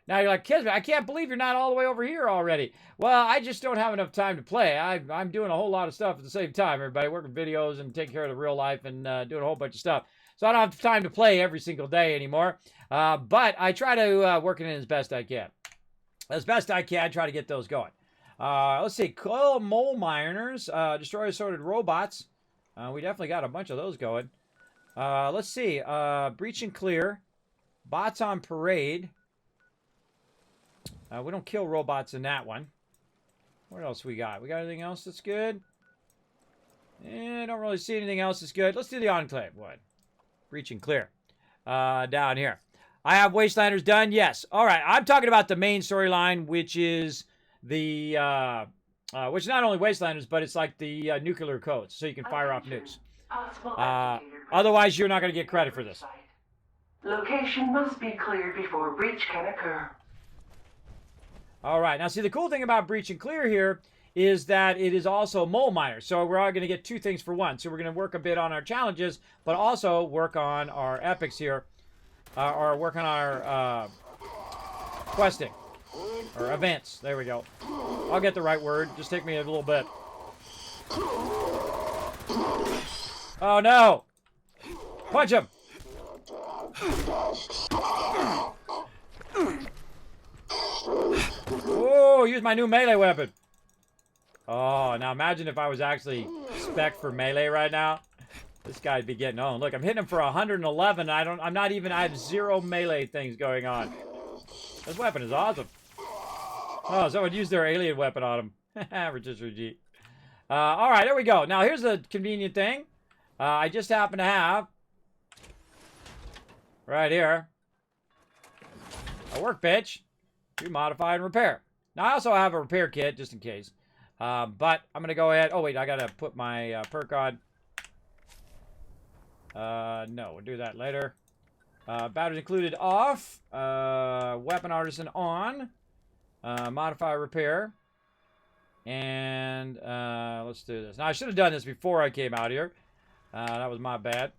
Now you're like, Kismet, I can't believe you're not all the way over here already. Well, I just don't have enough time to play. I'm doing a whole lot of stuff at the same time, everybody. Working videos and taking care of the real life and doing a whole bunch of stuff. So I don't have time to play every single day anymore. But I try to work it in as best I can. As best I can, try to get those going. Let's see. Coil mole miners. Destroy assorted robots. We definitely got a bunch of those going. Let's see. Breach and clear. Bots on parade. We don't kill robots in that one. What else we got? We got anything else that's good? I don't really see anything else that's good. Let's do the Enclave. What? Breach and clear. Down here. I have Wastelanders done. Yes. All right. I'm talking about the main storyline, which is the... which is not only Wastelanders, but it's like the nuclear codes, so you can fire off nukes. Otherwise, you're not going to get credit for this. Location must be cleared before breach can occur. All right. Now, see, the cool thing about Breach and Clear here is that it is also mole miners. So we're all going to get two things for one. So we're going to work a bit on our challenges, but also work on our epics here, or work on our questing, or events. There we go. I'll get the right word. Just take me a little bit. Oh, no. Punch him. Oh, use my new melee weapon. Oh, now imagine if I was actually spec for melee right now. This guy'd be getting on. Look, I'm hitting him for 111. I have 0 melee things going on. This weapon is awesome. Oh, someone used their alien weapon on him. Rotisserie G. All right, there we go. Now, here's the convenient thing. I just happen to have, right here, a workbench to modify and repair. Now, I also have a repair kit, just in case. But I'm going to go ahead. Oh, wait, I got to put my perk on. No, we'll do that later. Batteries included off. Weapon artisan on. Modify repair. And let's do this. Now, I should have done this before I came out here. That was my bad.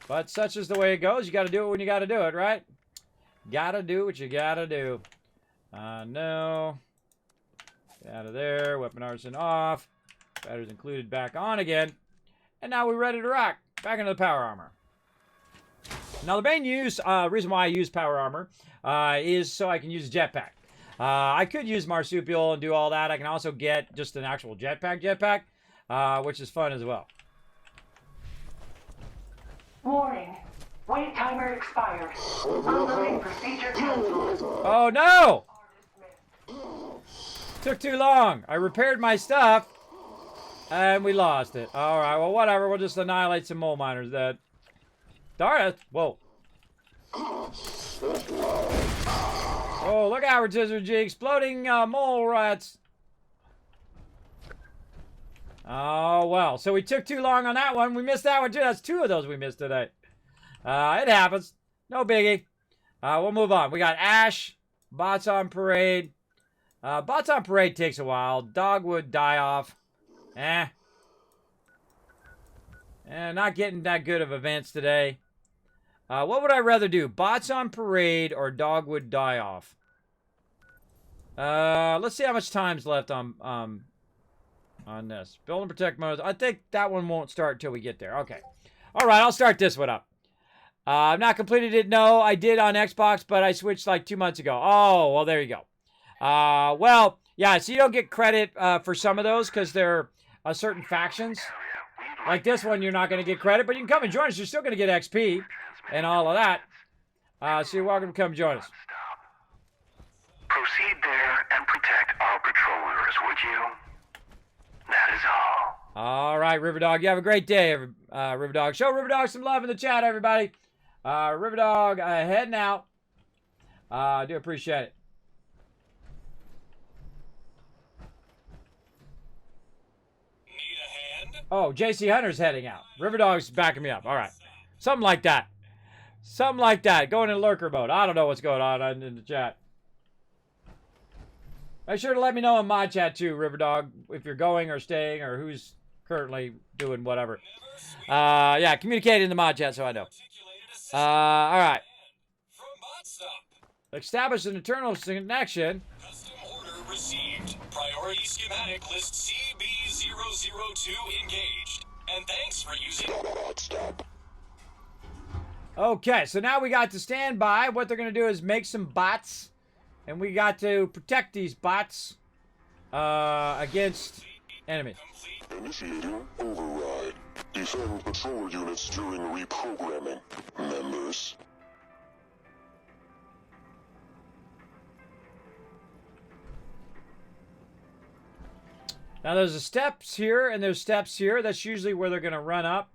But such is the way it goes. You got to do it when you got to do it, right? Got to do what you got to do. No. Get out of there. Weapon artisan off. Batteries included back on again. And now we're ready to rock. Back into the power armor. Now, the main reason why I use power armor is so I can use a jetpack. I could use marsupial and do all that. I can also get just an actual jetpack, which is fun as well. Warning. Wait timer expired. Unloading procedure cancelled. Oh, no! Took too long. I repaired my stuff, and we lost it. All right, well, whatever. We'll just annihilate some mole miners then. Darn it. Whoa. Oh, look out, Rotisserie G. Exploding mole rats. Oh, well. So we took too long on that one. We missed that one, too. That's 2 of those we missed today. It happens. No biggie. We'll move on. We got Ash. Bots on Parade. Bots on Parade takes a while. Dogwood Die-Off. Not getting that good of events today. What would I rather do? Bots on Parade or Dogwood Die-Off? Let's see how much time's left on this. Build and protect modes. I think that one won't start until we get there. Okay. All right, I'll start this one up. I've not completed it. No, I did on Xbox, but I switched like 2 months ago. Oh, well, there you go. Well, yeah, so you don't get credit for some of those because they're certain factions. Like this one, you're not going to get credit, but you can come and join us. You're still going to get XP and all of that. So you're welcome to come join us. Proceed there and protect our patrollers, would you? That is all. All right, Riverdog. You have a great day, Riverdog. Show Riverdog some love in the chat, everybody. Riverdog heading out. I do appreciate it. Oh, JC Hunter's heading out. Riverdog's backing me up. All right. Something like that. Something like that. Going in lurker mode. I don't know what's going on in the chat. Make sure to let me know in my chat too, Riverdog, if you're going or staying or who's currently doing whatever. Yeah, communicate in the mod chat so I know. All right. Establish an internal connection. Custom order received. Priority schematic list CB002 engaged. And thanks for using... Okay, so now we got to stand by. What they're going to do is make some bots. And we got to protect these bots against enemies. Initiating override. Defend patrol units during reprogramming. Members. Now there's steps here and there's steps here. That's usually where they're going to run up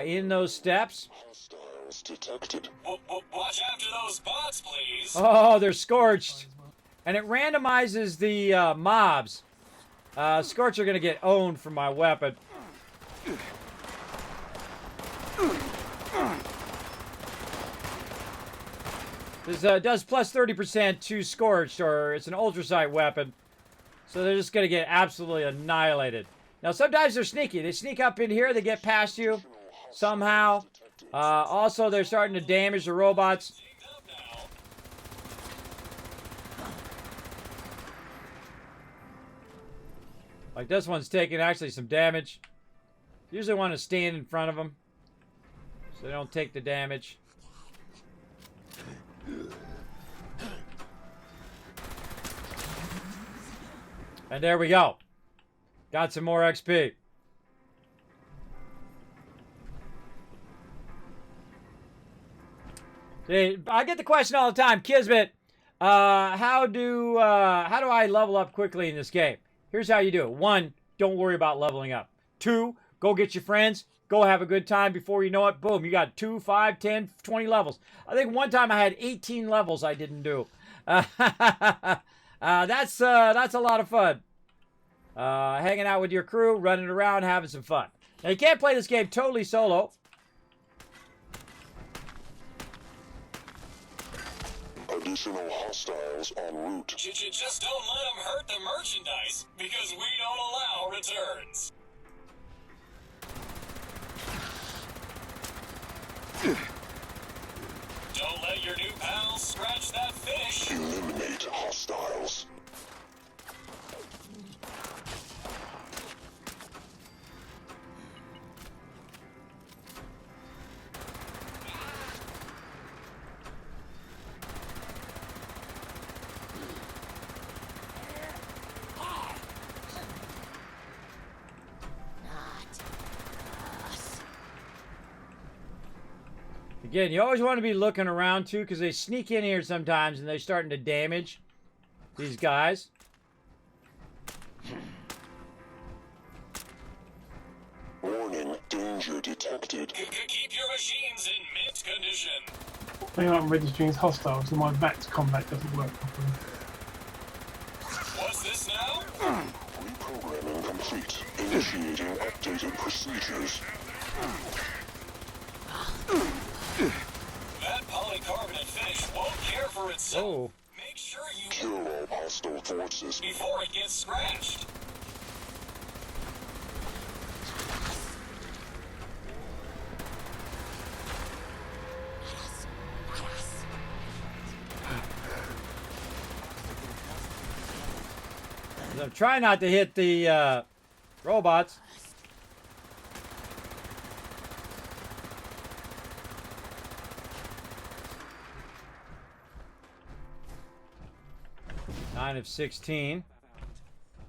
in those steps. Hostiles detected. Watch after those bots, please. Oh, they're scorched. And it randomizes the mobs. Scorch are going to get owned from my weapon. This does plus 30% to Scorched, or it's an ultrasight weapon. So they're just going to get absolutely annihilated. Now, sometimes they're sneaky. They sneak up in here. They get past you somehow. Also, they're starting to damage the robots. Like this one's taking actually some damage. Usually want to stand in front of them so they don't take the damage. And there we go. Got some more XP. See, I get the question all the time, Kismet. How do I level up quickly in this game? Here's how you do it. 1, don't worry about leveling up. 2, go get your friends. Go have a good time. Before you know it, boom, you got 2, 5, 10, 20 levels. I think one time I had 18 levels I didn't do. That's a lot of fun. Hanging out with your crew, running around, having some fun. Now, you can't play this game totally solo. Additional hostiles en route. Just don't let them hurt the merchandise, because we don't allow returns. Don't let your new pals scratch that finish. Eliminate hostiles. Again, you always want to be looking around, too, because they sneak in here sometimes and they're starting to damage these guys. Warning, danger detected. Keep your machines in mint condition. They aren't registering as hostiles, so my VATS combat doesn't work properly. What's this now? Reprogramming complete. Initiating updated procedures. That polycarbonate finish won't care for itself. Oh. Make sure you kill all hostile forces before it gets scratched. I'm trying not to hit the robots. Nine of 16.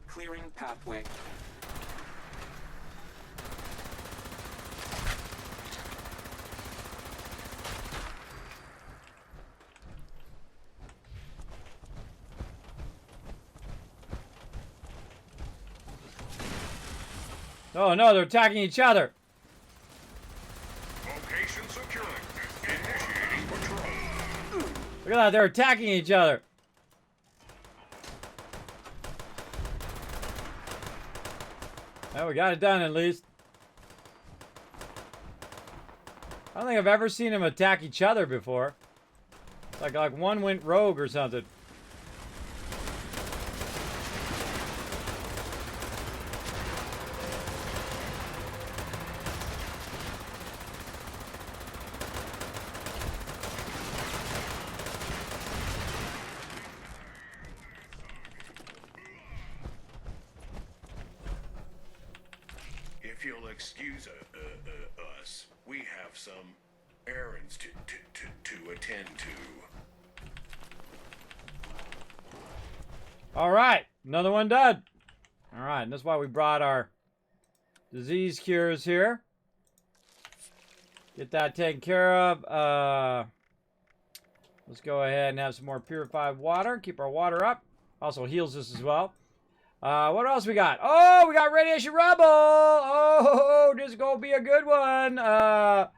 Clearing pathway. Oh no, they're attacking each other. Location secured. Initiating patrol. Look at that, they're attacking each other. Well, we got it done at least. I don't think I've ever seen them attack each other before. Like one went rogue or something. If you'll excuse us, we have some errands to attend to. All right, another one done. All right, and that's why we brought our disease cures here. Get that taken care of. Let's go ahead and have some more purified water. Keep our water up. Also heals us as well. What else we got? Oh, we got radiation rubble. Oh, this is going to be a good one. All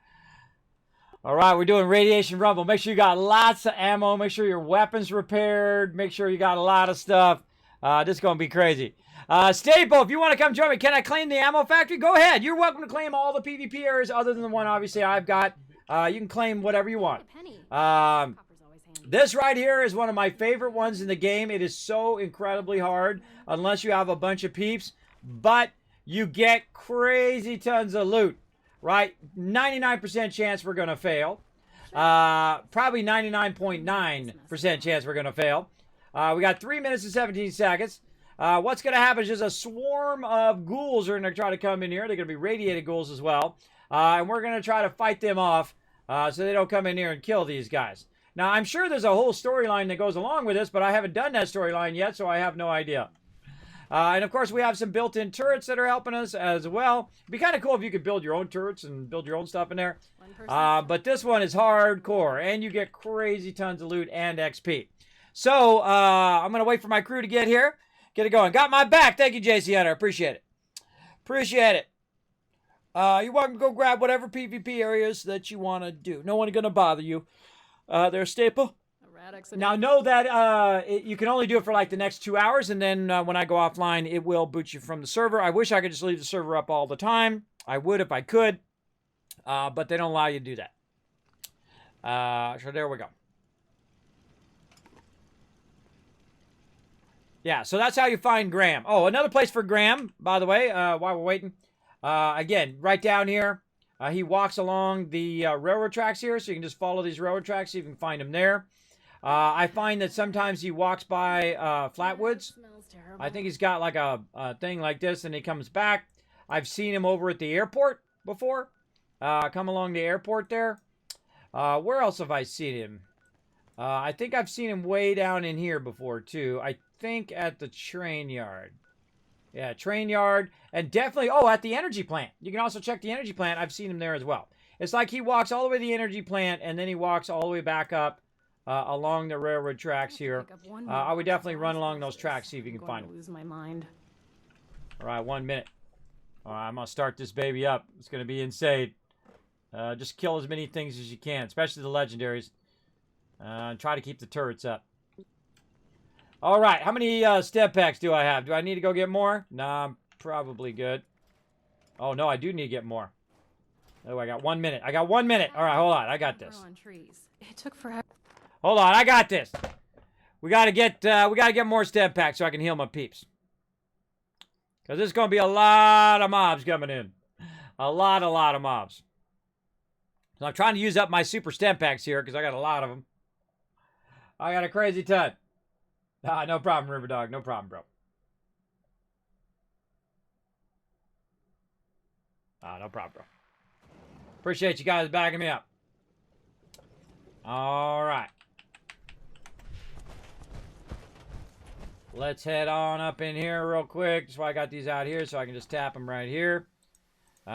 right, we're doing radiation rumble. Make sure you got lots of ammo. Make sure your weapon's repaired. Make sure you got a lot of stuff. This is going to be crazy. Staple, if you want to come join me, can I claim the ammo factory? Go ahead. You're welcome to claim all the PvP areas other than the one, obviously, I've got. You can claim whatever you want. This right here is one of my favorite ones in the game. It is so incredibly hard unless you have a bunch of peeps. But you get crazy tons of loot. Right? 99% chance we're going to fail. Probably 99.9% chance we're going to fail. We got 3 minutes and 17 seconds. What's going to happen is just a swarm of ghouls are going to try to come in here. They're going to be radiated ghouls as well. And we're going to try to fight them off so they don't come in here and kill these guys. Now, I'm sure there's a whole storyline that goes along with this, but I haven't done that storyline yet, so I have no idea. And of course, we have some built-in turrets that are helping us as well. It'd be kind of cool if you could build your own turrets and build your own stuff in there. But this one is hardcore, and you get crazy tons of loot and XP. So I'm going to wait for my crew to get here. Get it going. Got my back. Thank you, JC Hunter. Appreciate it. Appreciate it. You're welcome to go grab whatever PvP areas that you want to do. No one going to bother you. There's Staple. Now, know that you can only do it for like the next 2 hours, and then when I go offline, it will boot you from the server. I wish I could just leave the server up all the time. I would if I could, but they don't allow you to do that. So there we go. Yeah, so that's how you find Graham. Oh, another place for Graham, by the way, while we're waiting. Again, right down here, he walks along the railroad tracks here, so you can just follow these railroad tracks, so you can find him there. I find that sometimes he walks by Flatwoods. I think he's got like a thing like this, and he comes back. I've seen him over at the airport before. Come along the airport there. Where else have I seen him? I think I've seen him way down in here before, too. I think at the train yard. Yeah, train yard. And definitely, oh, at the energy plant. You can also check the energy plant. I've seen him there as well. It's like he walks all the way to the energy plant, and then he walks all the way back up along the railroad tracks here. I would definitely run along those tracks, see if you can find him. Lose my mind. All right, 1 minute. All right, I'm going to start this baby up. It's going to be insane. Just kill as many things as you can, especially the legendaries. And try to keep the turrets up. All right, how many step packs do I have? Do I need to go get more? Nah, I'm probably good. Oh, no, I do need to get more. Oh, I got 1 minute. I got 1 minute. All right, hold on. I got this. It took forever. Hold on, I got this. We gotta get more step packs so I can heal my peeps. Cause there's gonna be a lot of mobs coming in. A lot of mobs. So I'm trying to use up my super step packs here because I got a lot of them. I got a crazy ton. No problem, River Dog. No problem, bro. No problem, bro. Appreciate you guys backing me up. All right. Let's head on up in here real quick. That's why I got these out here, so I can just tap them right here. You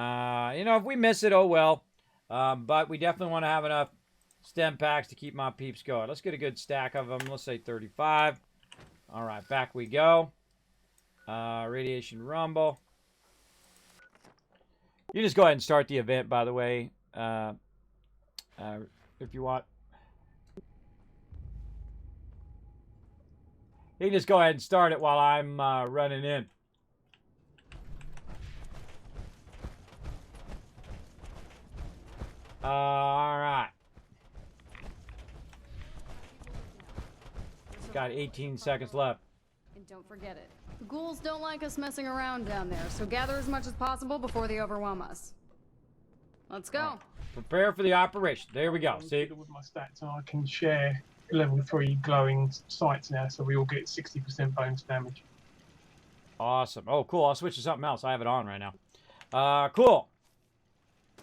know, if we miss it, oh well. But we definitely want to have enough stem packs to keep my peeps going. Let's get a good stack of them. Let's say 35. All right, back we go. Radiation Rumble. You just go ahead and start the event, by the way, if you want. You can just go ahead and start it while I'm running in. All right. Got 18 seconds left. And don't forget it. The ghouls don't like us messing around down there, so gather as much as possible before they overwhelm us. Let's go. Right. Prepare for the operation. There we go. See? With my stats, I can share level 3 glowing sights now, so we all get 60% bonus damage. Awesome. Oh, cool. I'll switch to something else. I have it on right now. Cool.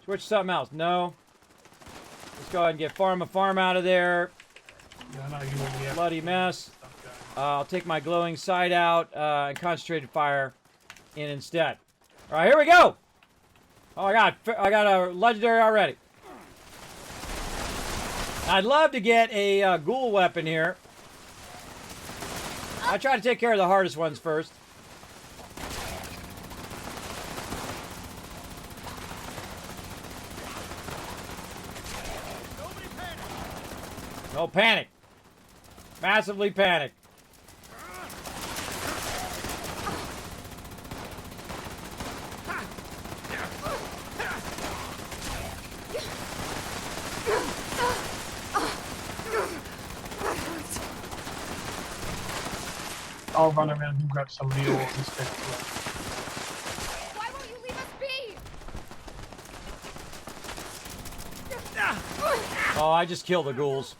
Switch to something else. No. Let's go ahead and get farm out of there. Yeah, I know you want me bloody mess. I'll take my glowing sight out and concentrated fire in instead. All right, here we go. Oh my God, I got a legendary already. I'd love to get a ghoul weapon here. I try to take care of the hardest ones first. No panic. Massively panic. I'll run around and grab some of the ore instead. Why won't you leave us be? Oh, I just kill the ghouls.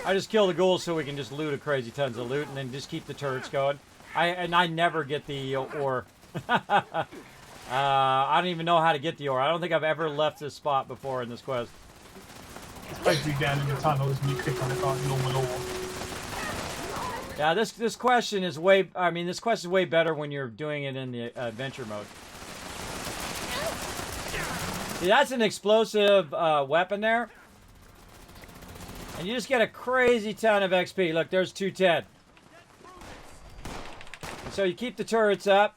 I just kill the ghouls so we can just loot a crazy tons of loot and then just keep the turrets going. I never get the ore. I don't even know how to get the ore. I don't think I've ever left this spot before in this quest. It's basically down in the tunnels and you click on it like normal ore. Yeah, this question is way. I mean, this quest is way better when you're doing it in the adventure mode. See, that's an explosive weapon there, and you just get a crazy ton of XP. Look, there's 210. And so you keep the turrets up.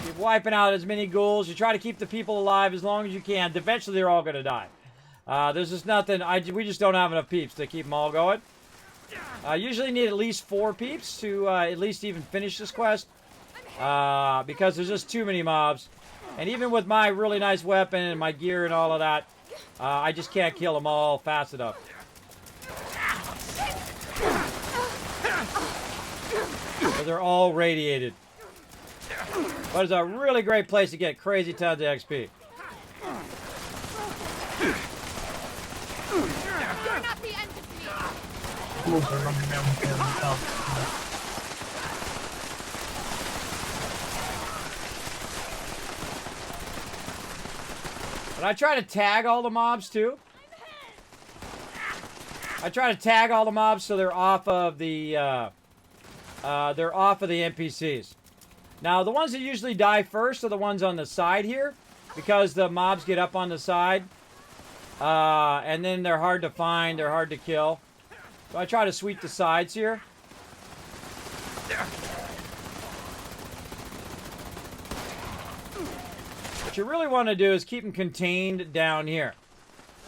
Keep wiping out as many ghouls. You try to keep the people alive as long as you can. Eventually, they're all going to die. There's just nothing. We just don't have enough peeps to keep them all going. Usually need at least 4 peeps to at least even finish this quest. Because there's just too many mobs. And even with my really nice weapon and my gear and all of that, I just can't kill them all fast enough. So they're all radiated. But it's a really great place to get crazy tons of XP. You're not the end of me. I'm also running around with But I try to tag all the mobs too. I try to tag all the mobs so they're off of the NPCs. Now the ones that usually die first are the ones on the side here, because the mobs get up on the side, and then they're hard to find, they're hard to kill. So I try to sweep the sides here. What you really want to do is keep them contained down here.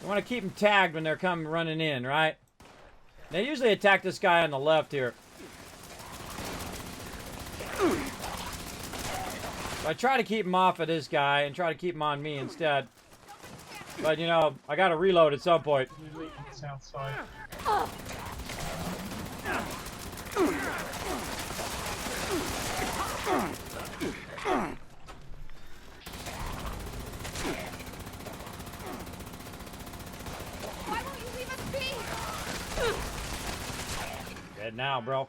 You want to keep them tagged when they're coming running in, right? They usually attack this guy on the left here. So I try to keep him off of this guy and try to keep him on me instead. But, you know, I got to reload at some point. south side. Why won't you leave us be? Dead now, bro.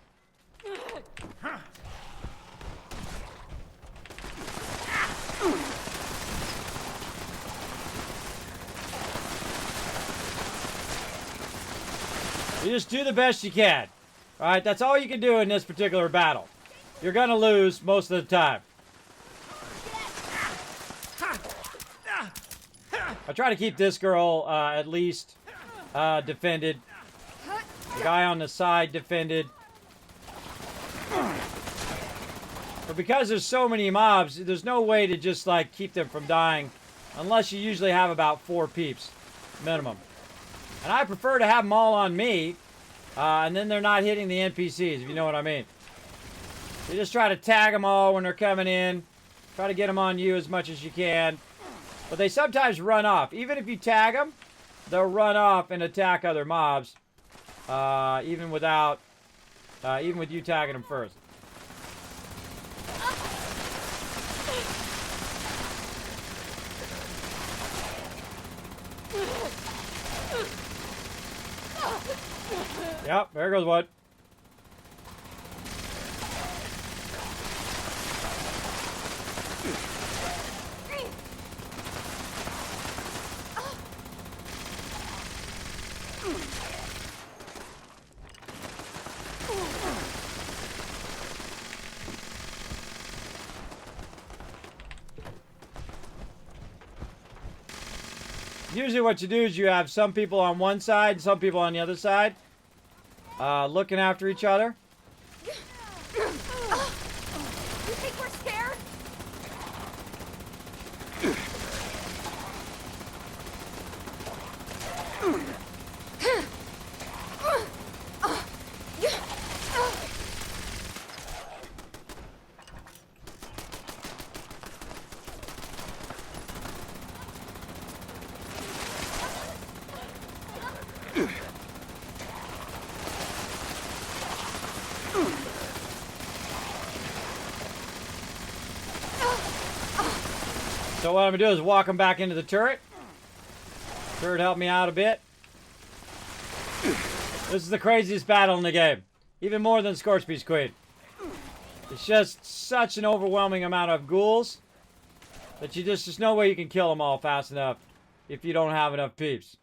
You just do the best you can. Alright, that's all you can do in this particular battle. You're gonna lose most of the time. I try to keep this girl at least defended. The guy on the side defended. But because there's so many mobs, there's no way to just like keep them from dying unless you usually have about 4 peeps minimum. And I prefer to have them all on me, and then they're not hitting the NPCs, if you know what I mean. You just try to tag them all when they're coming in. Try to get them on you as much as you can. But they sometimes run off. Even if you tag them, they'll run off and attack other mobs. Even with you tagging them first. Yep, there goes one. Usually what you do is you have some people on one side, some people on the other side, looking after each other. You think we're scared? So what I'm going to do is walk him back into the turret. Turret helped me out a bit. This is the craziest battle in the game. Even more than s.p.e.c.i.a.l. It's just such an overwhelming amount of ghouls that there's no way you can kill them all fast enough if you don't have enough peeps.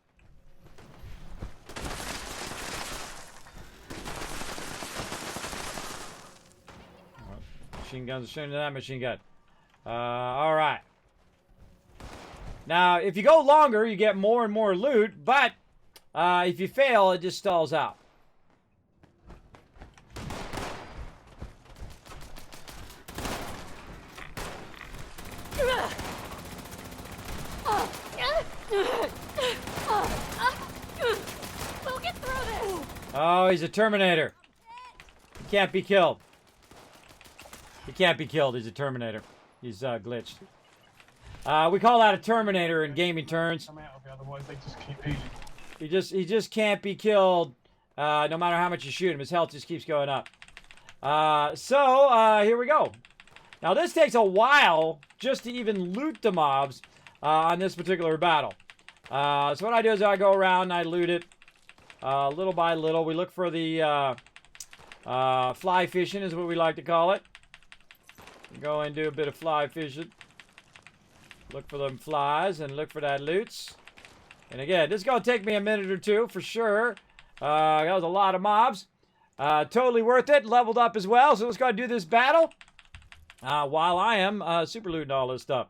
Machine guns are shooting at that machine gun. Alright. Now, if you go longer, you get more and more loot, but if you fail, it just stalls out. We'll get through this. Oh, he's a Terminator. He can't be killed. He can't be killed. He's a Terminator. He's glitched. We call that a Terminator in gaming terms. Come out of it, otherwise they just keep healing. He just can't be killed, no matter how much you shoot him. His health just keeps going up. Here we go. Now this takes a while just to even loot the mobs on this particular battle. So what I do is I go around and I loot it little by little. We look for the fly fishing is what we like to call it. Go and do a bit of fly fishing. Look for them flies and look for that loots. And again, this is going to take me a minute or two for sure. That was a lot of mobs. Totally worth it. Leveled up as well. So let's go do this battle while I am super looting all this stuff.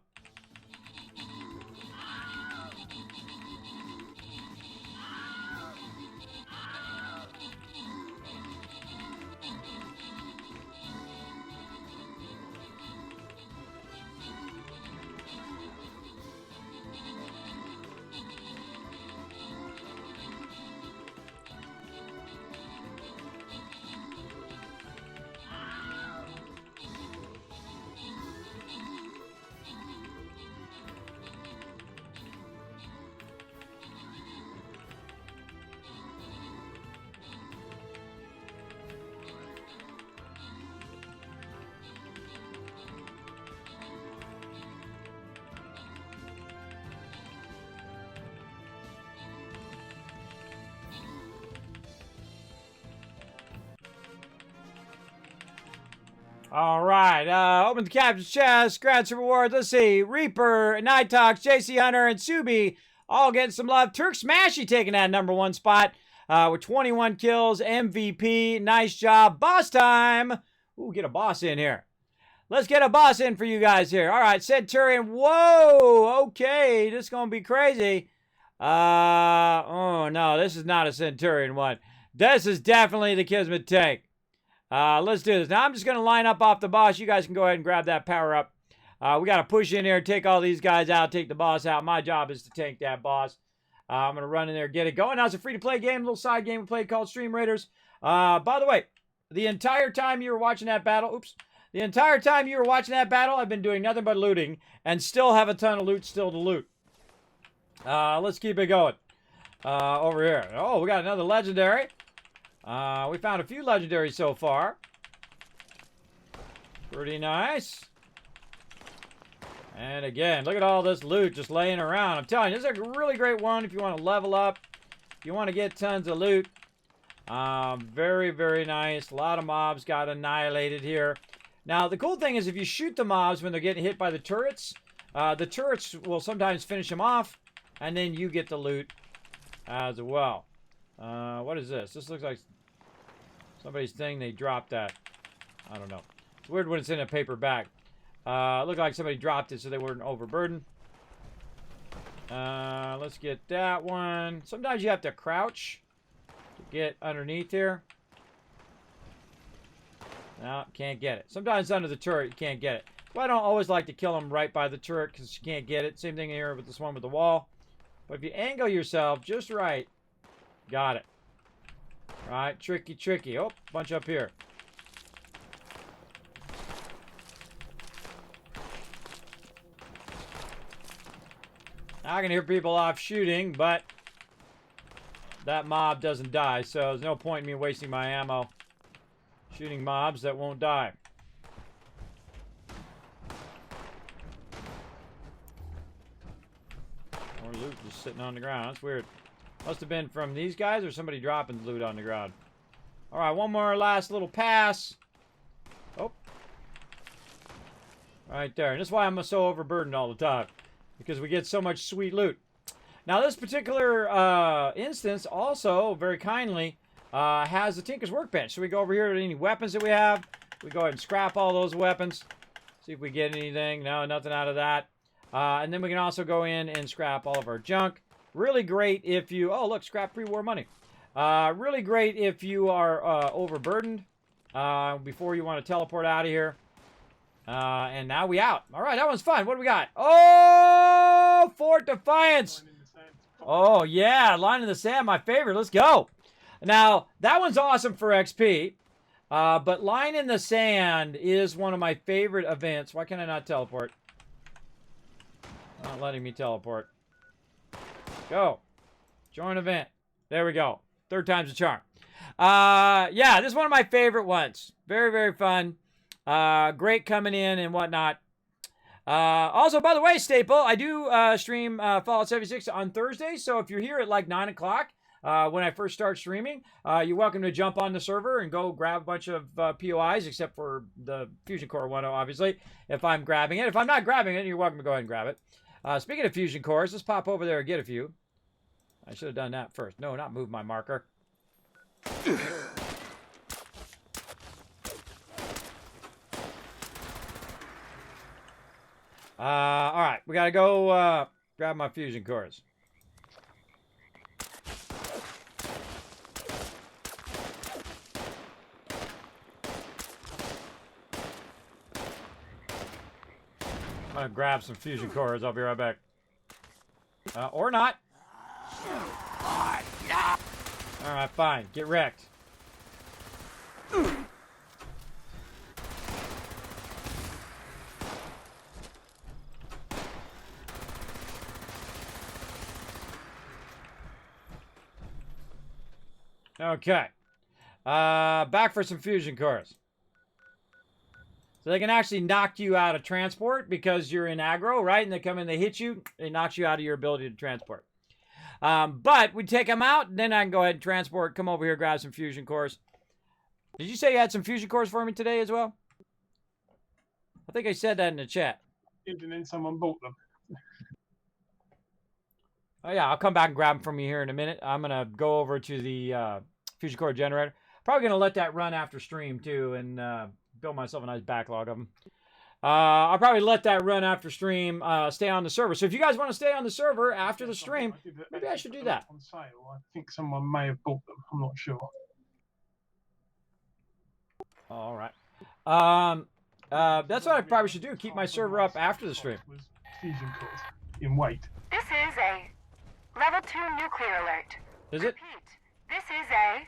All right, open the captain's chest, grab some rewards. Let's see, Reaper, Nightox, JC Hunter, and Subi all getting some love. Turk Smashy taking that #1 spot with 21 kills, MVP. Nice job. Boss time. Ooh, get a boss in here. Let's get a boss in for you guys here. All right, Centurion. Whoa, okay, this is going to be crazy. Oh, no, this is not a Centurion one. This is definitely the Kismet tank. Let's do this. Now, I'm just going to line up off the boss. You guys can go ahead and grab that power up. We got to push in here, take all these guys out, take the boss out. My job is to tank that boss. I'm going to run in there, get it going. Now, it's a free-to-play game, a little side game we played called Stream Raiders. By the way, the entire time you were watching that battle, the entire time you were watching that battle, I've been doing nothing but looting and still have a ton of loot still to loot. Let's keep it going. Over here. Oh, we got another legendary. We found a few legendaries so far. Pretty nice. And again, look at all this loot just laying around. I'm telling you, this is a really great one if you want to level up. If you want to get tons of loot. Very, very nice. A lot of mobs got annihilated here. Now, the cool thing is if you shoot the mobs when they're getting hit by the turrets will sometimes finish them off, and then you get the loot as well. What is this? This looks like somebody's thing. They dropped that. I don't know. It's weird when it's in a paper bag. Looked like somebody dropped it so they weren't overburdened. Let's get that one. Sometimes you have to crouch to get underneath here. No, can't get it. Sometimes under the turret you can't get it. Well, I don't always like to kill them right by the turret because you can't get it. Same thing here with this one with the wall. But if you angle yourself just right, got it. Right, tricky, tricky. Oh, bunch up here. I can hear people off shooting, but that mob doesn't die, so there's no point in me wasting my ammo shooting mobs that won't die. More loot just sitting on the ground. That's weird. Must have been from these guys or somebody dropping loot on the ground. Alright, one more last little pass. Oh. Right there. And that's why I'm so overburdened all the time. Because we get so much sweet loot. Now, this particular instance also, very kindly, has the Tinker's Workbench. So we go over here to any weapons that we have. We go ahead and scrap all those weapons. See if we get anything. No, nothing out of that. And then we can also go in and scrap all of our junk. Really great if you... Oh, look, scrap pre-war money. Really great if you are overburdened before you want to teleport out of here. And now we out. All right, that one's fun. What do we got? Oh, Fort Defiance. Oh, yeah, Line in the Sand, my favorite. Let's go. Now, that one's awesome for XP. But Line in the Sand is one of my favorite events. Why can I not teleport? Not letting me teleport. Go. Join event. There we go. Third time's a charm. Yeah, this is one of my favorite ones. Very, very fun. Great coming in and whatnot. Also, by the way, Staple, I do stream Fallout 76 on Thursday. So if you're here at like 9 o'clock when I first start streaming, you're welcome to jump on the server and go grab a bunch of POIs, except for the Fusion Core one, obviously, if I'm grabbing it. If I'm not grabbing it, you're welcome to go ahead and grab it. Speaking of Fusion Cores, let's pop over there and get a few. I should have done that first. No, not move my marker. All right, we gotta go grab my Fusion Cores. I'm gonna grab some Fusion Cores. I'll be right back. Or not. Alright, fine. Get wrecked. Okay. Back for some Fusion Cores. So they can actually knock you out of transport because you're in aggro, right? And they come in, they hit you, it knocks you out of your ability to transport. But we take them out, and then I can go ahead and transport, come over here, grab some Fusion Cores. Did you say you had some Fusion Cores for me today as well? I think I said that in the chat. And then someone bought them. Oh, yeah, I'll come back and grab them from you here in a minute. I'm going to go over to the Fusion Core generator. Probably going to let that run after stream, too, and build myself a nice backlog of them. I'll probably let that run after stream, stay on the server. So if you guys want to stay on the server after the stream, maybe I should do that. On sale. I think someone may have bought them. I'm not sure. All right. That's what I probably should do. Keep my server up after the stream. Fusion Cores in weight. This is a level 2 nuclear alert. Is it? Repeat, this is a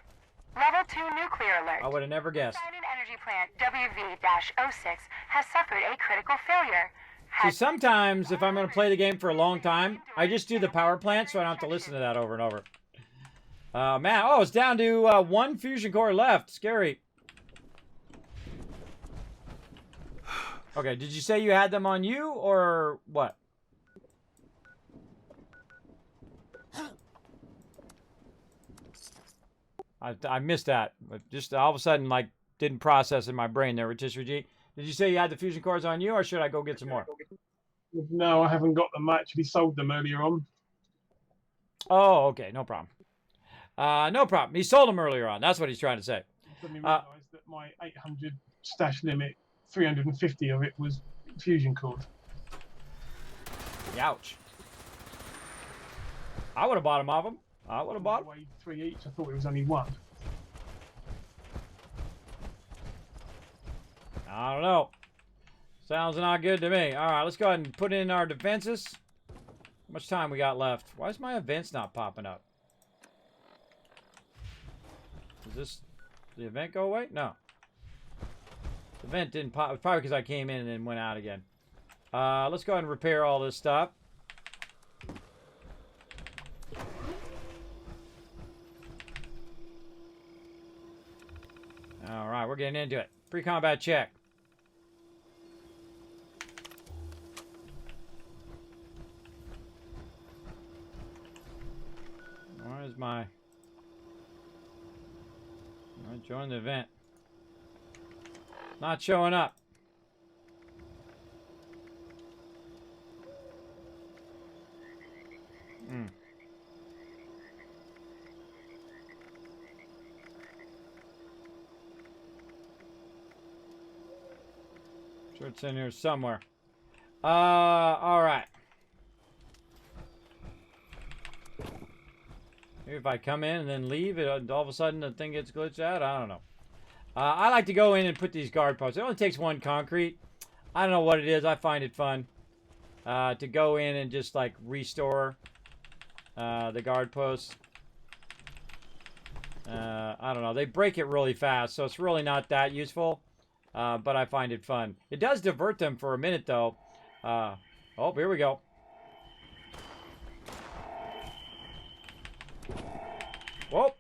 level 2 nuclear alert. I would have never guessed. Silent energy plant WV-06 has suffered a critical failure. See, sometimes if I'm going to play the game for a long time, I just do the power plant so I don't have to listen to that over and over. Man, oh, it's down to one Fusion Core left. Scary. Okay, did you say you had them on you or what? I missed that. Just all of a sudden, like, didn't process in my brain there, Rotisserie G. Did you say you had the Fusion Cores on you, or should I go get some more? No, I haven't got them. I actually sold them earlier on. Oh, okay. No problem. No problem. He sold them earlier on. That's what he's trying to say. I suddenly realised that my 800 stash limit, 350 of it was Fusion Cores. Ouch. I would have bought them off him. I would have bought them. Weighed 3 each. I thought it was only one. I don't know. Sounds not good to me. All right, let's go ahead and put in our defenses. How much time we got left? Why is my events not popping up? Does this... the event go away? No. The event didn't pop. It's probably because I came in and then went out again. Let's go ahead and repair all this stuff. All right, we're getting into it. Pre-combat check. Where's my... I joined the event. Not showing up. Sure it's in here somewhere. Alright. Maybe if I come in and then leave, all of a sudden the thing gets glitched out? I don't know. I like to go in and put these guard posts. It only takes one concrete. I don't know what it is. I find it fun to go in and just like restore the guard posts. I don't know. They break it really fast, so it's really not that useful. But I find it fun. It does divert them for a minute, though. Oh, here we go. Whoa.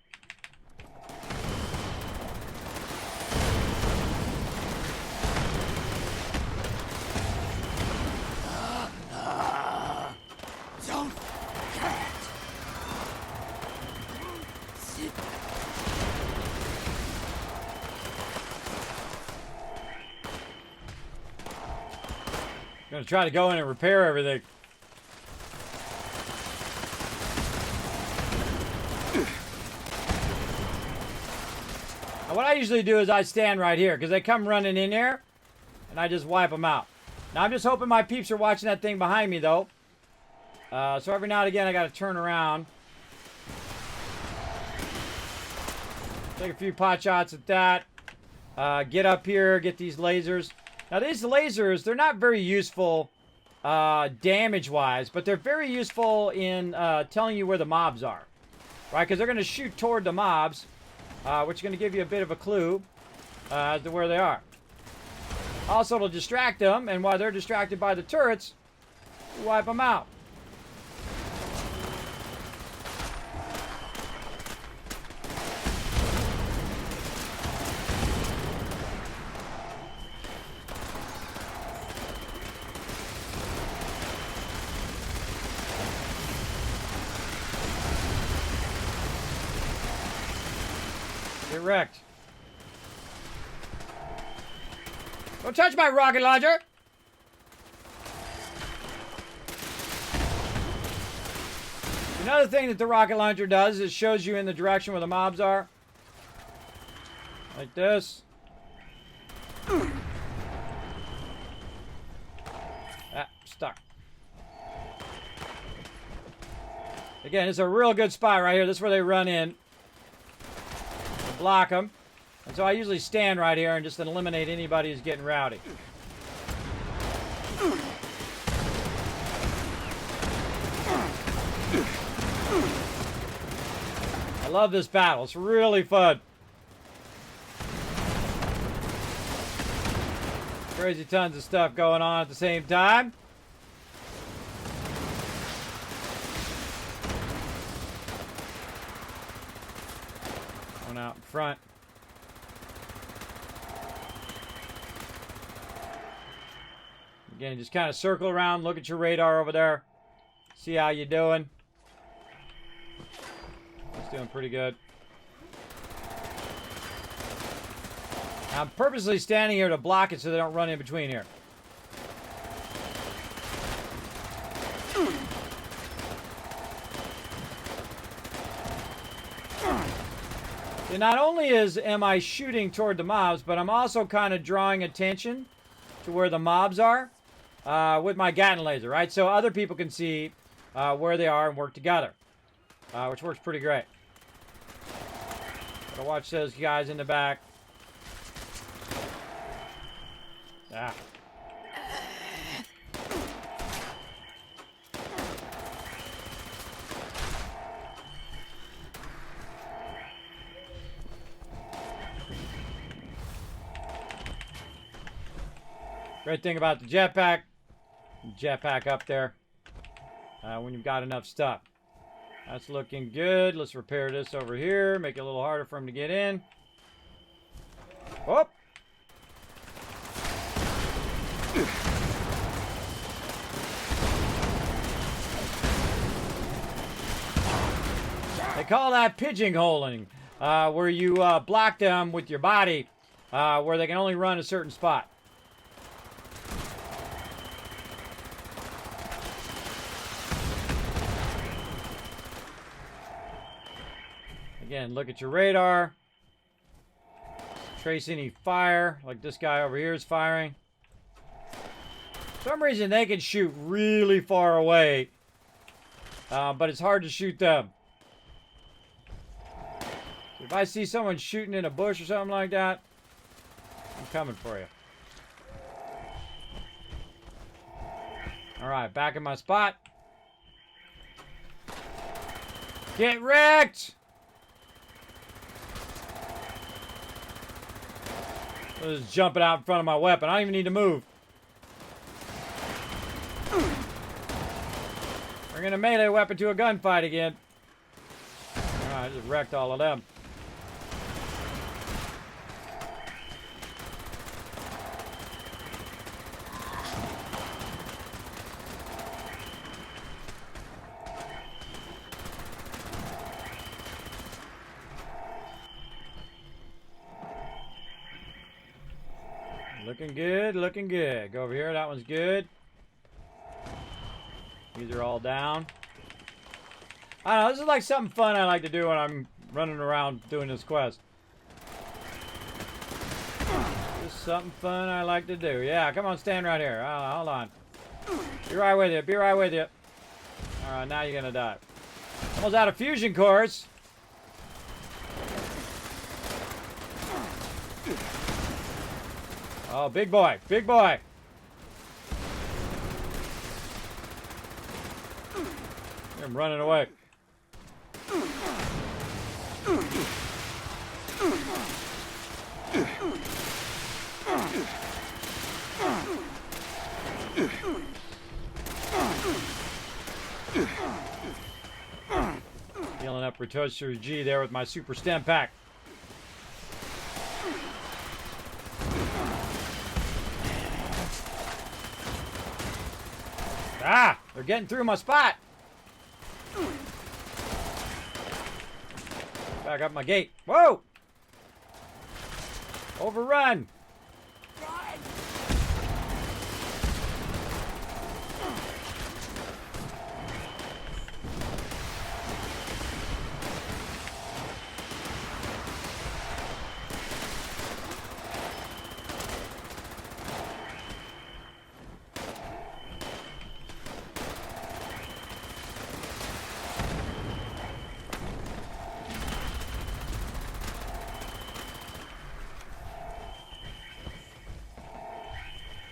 Don't get sit. I'm gonna try to go in and repair everything. Now what I usually do is I stand right here because they come running in there and I just wipe them out. Now I'm just hoping my peeps are watching that thing behind me though. So every now and again I gotta turn around. Take a few pot shots at that. Get up here, get these lasers. Now these lasers, they're not very useful damage-wise, but they're very useful in telling you where the mobs are. Right, because they're going to shoot toward the mobs, which is going to give you a bit of a clue as to where they are. Also, it'll distract them, and while they're distracted by the turrets, you wipe them out. Get wrecked. Don't touch my rocket launcher! Another thing that the rocket launcher does is shows you in the direction where the mobs are. Like this. Ah, stuck. Again, it's a real good spot right here. This is where they run in. Block them. And so I usually stand right here and just eliminate anybody who's getting rowdy. I love this battle. It's really fun. Crazy tons of stuff going on at the same time. One out in front. Again, just kind of circle around, look at your radar over there. See how you're doing. It's doing pretty good. I'm purposely standing here to block it so they don't run in between here. And not only am I shooting toward the mobs, but I'm also kind of drawing attention to where the mobs are with my Gatling laser, right? So other people can see where they are and work together, which works pretty great. Gotta watch those guys in the back. Ah. Great thing about the jetpack up there when you've got enough stuff. That's looking good. Let's repair this over here. Make it a little harder for him to get in. Whoop! They call that pigeonholing, where you block them with your body, where they can only run a certain spot. Again, look at your radar. Trace any fire, like this guy over here is firing. For some reason, they can shoot really far away. But it's hard to shoot them. So if I see someone shooting in a bush or something like that, I'm coming for you. Alright, back in my spot. Get wrecked! I'm just jumping out in front of my weapon. I don't even need to move. Bringing a melee weapon to a gunfight again. Alright, I just wrecked all of them. Looking good, looking good. Go over here, that one's good. These are all down. I don't know, this is like something fun I like to do when I'm running around doing this quest. Just something fun I like to do. Yeah, come on, stand right here. Hold on. Be right with you, be right with you. Alright, now you're gonna die. Almost out of fusion cores. Oh, big boy, big boy. I'm running away. Healing up Retoucher G there with my super stem pack. Ah! They're getting through my spot! Back up my gate. Whoa! Overrun!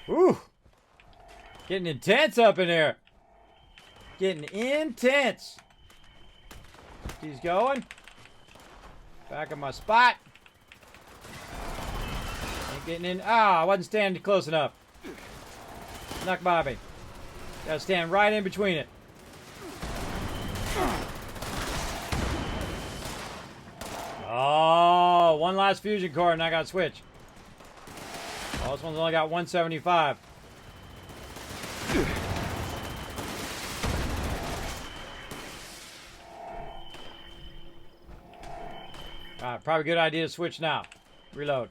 Ooh! Getting intense up in here. Getting intense. He's going. Back in my spot. Ain't getting in. Ah, I wasn't standing close enough. Snuck by me. Gotta stand right in between it. Oh, one last fusion core and I got to switch. Oh, this one's only got 175. Alright, probably a good idea to switch now. Reload.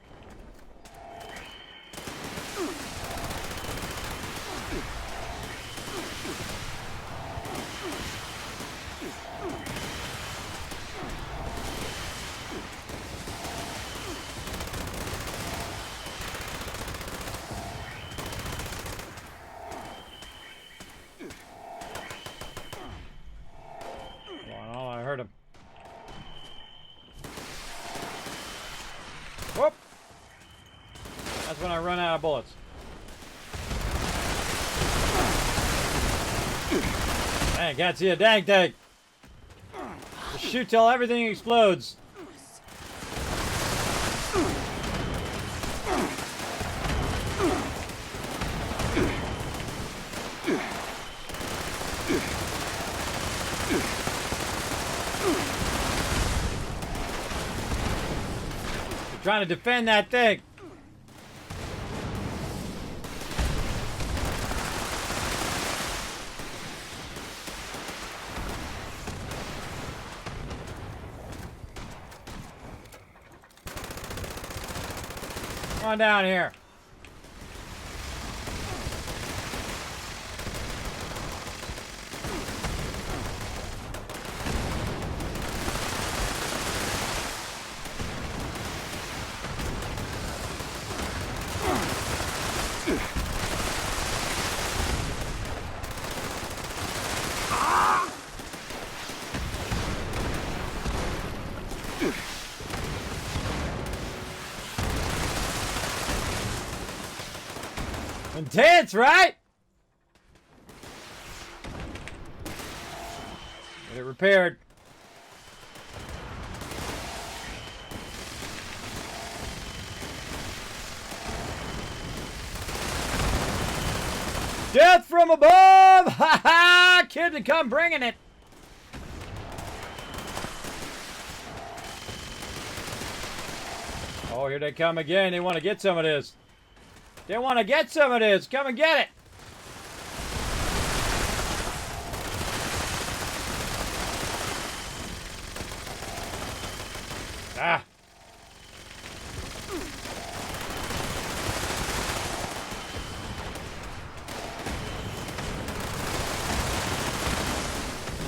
Whoop! That's when I run out of bullets. Dang, can't see a dang thing. Just shoot till everything explodes. Trying to defend that thing. Come on down here. Intense, right? Get it repaired. Death from above! Ha ha! Kids would come bringing it. Oh, here they come again. They want to get some of this. They want to get some of this. Come and get it. Ah.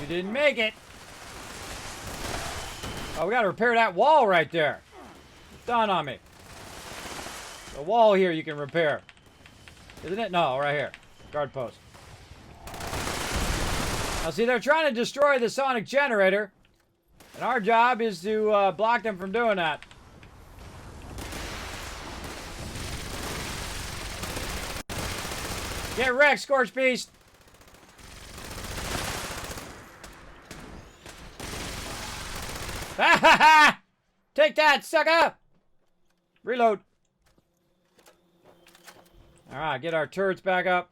You didn't make it. Oh, we got to repair that wall right there. It's dawned on me. The wall here you can repair. Isn't it? No, right here. Guard post. Now, see, they're trying to destroy the sonic generator. And our job is to block them from doing that. Get wrecked, Scorch Beast! Ha ha ha! Take that, sucker! Reload. Alright, get our turrets back up.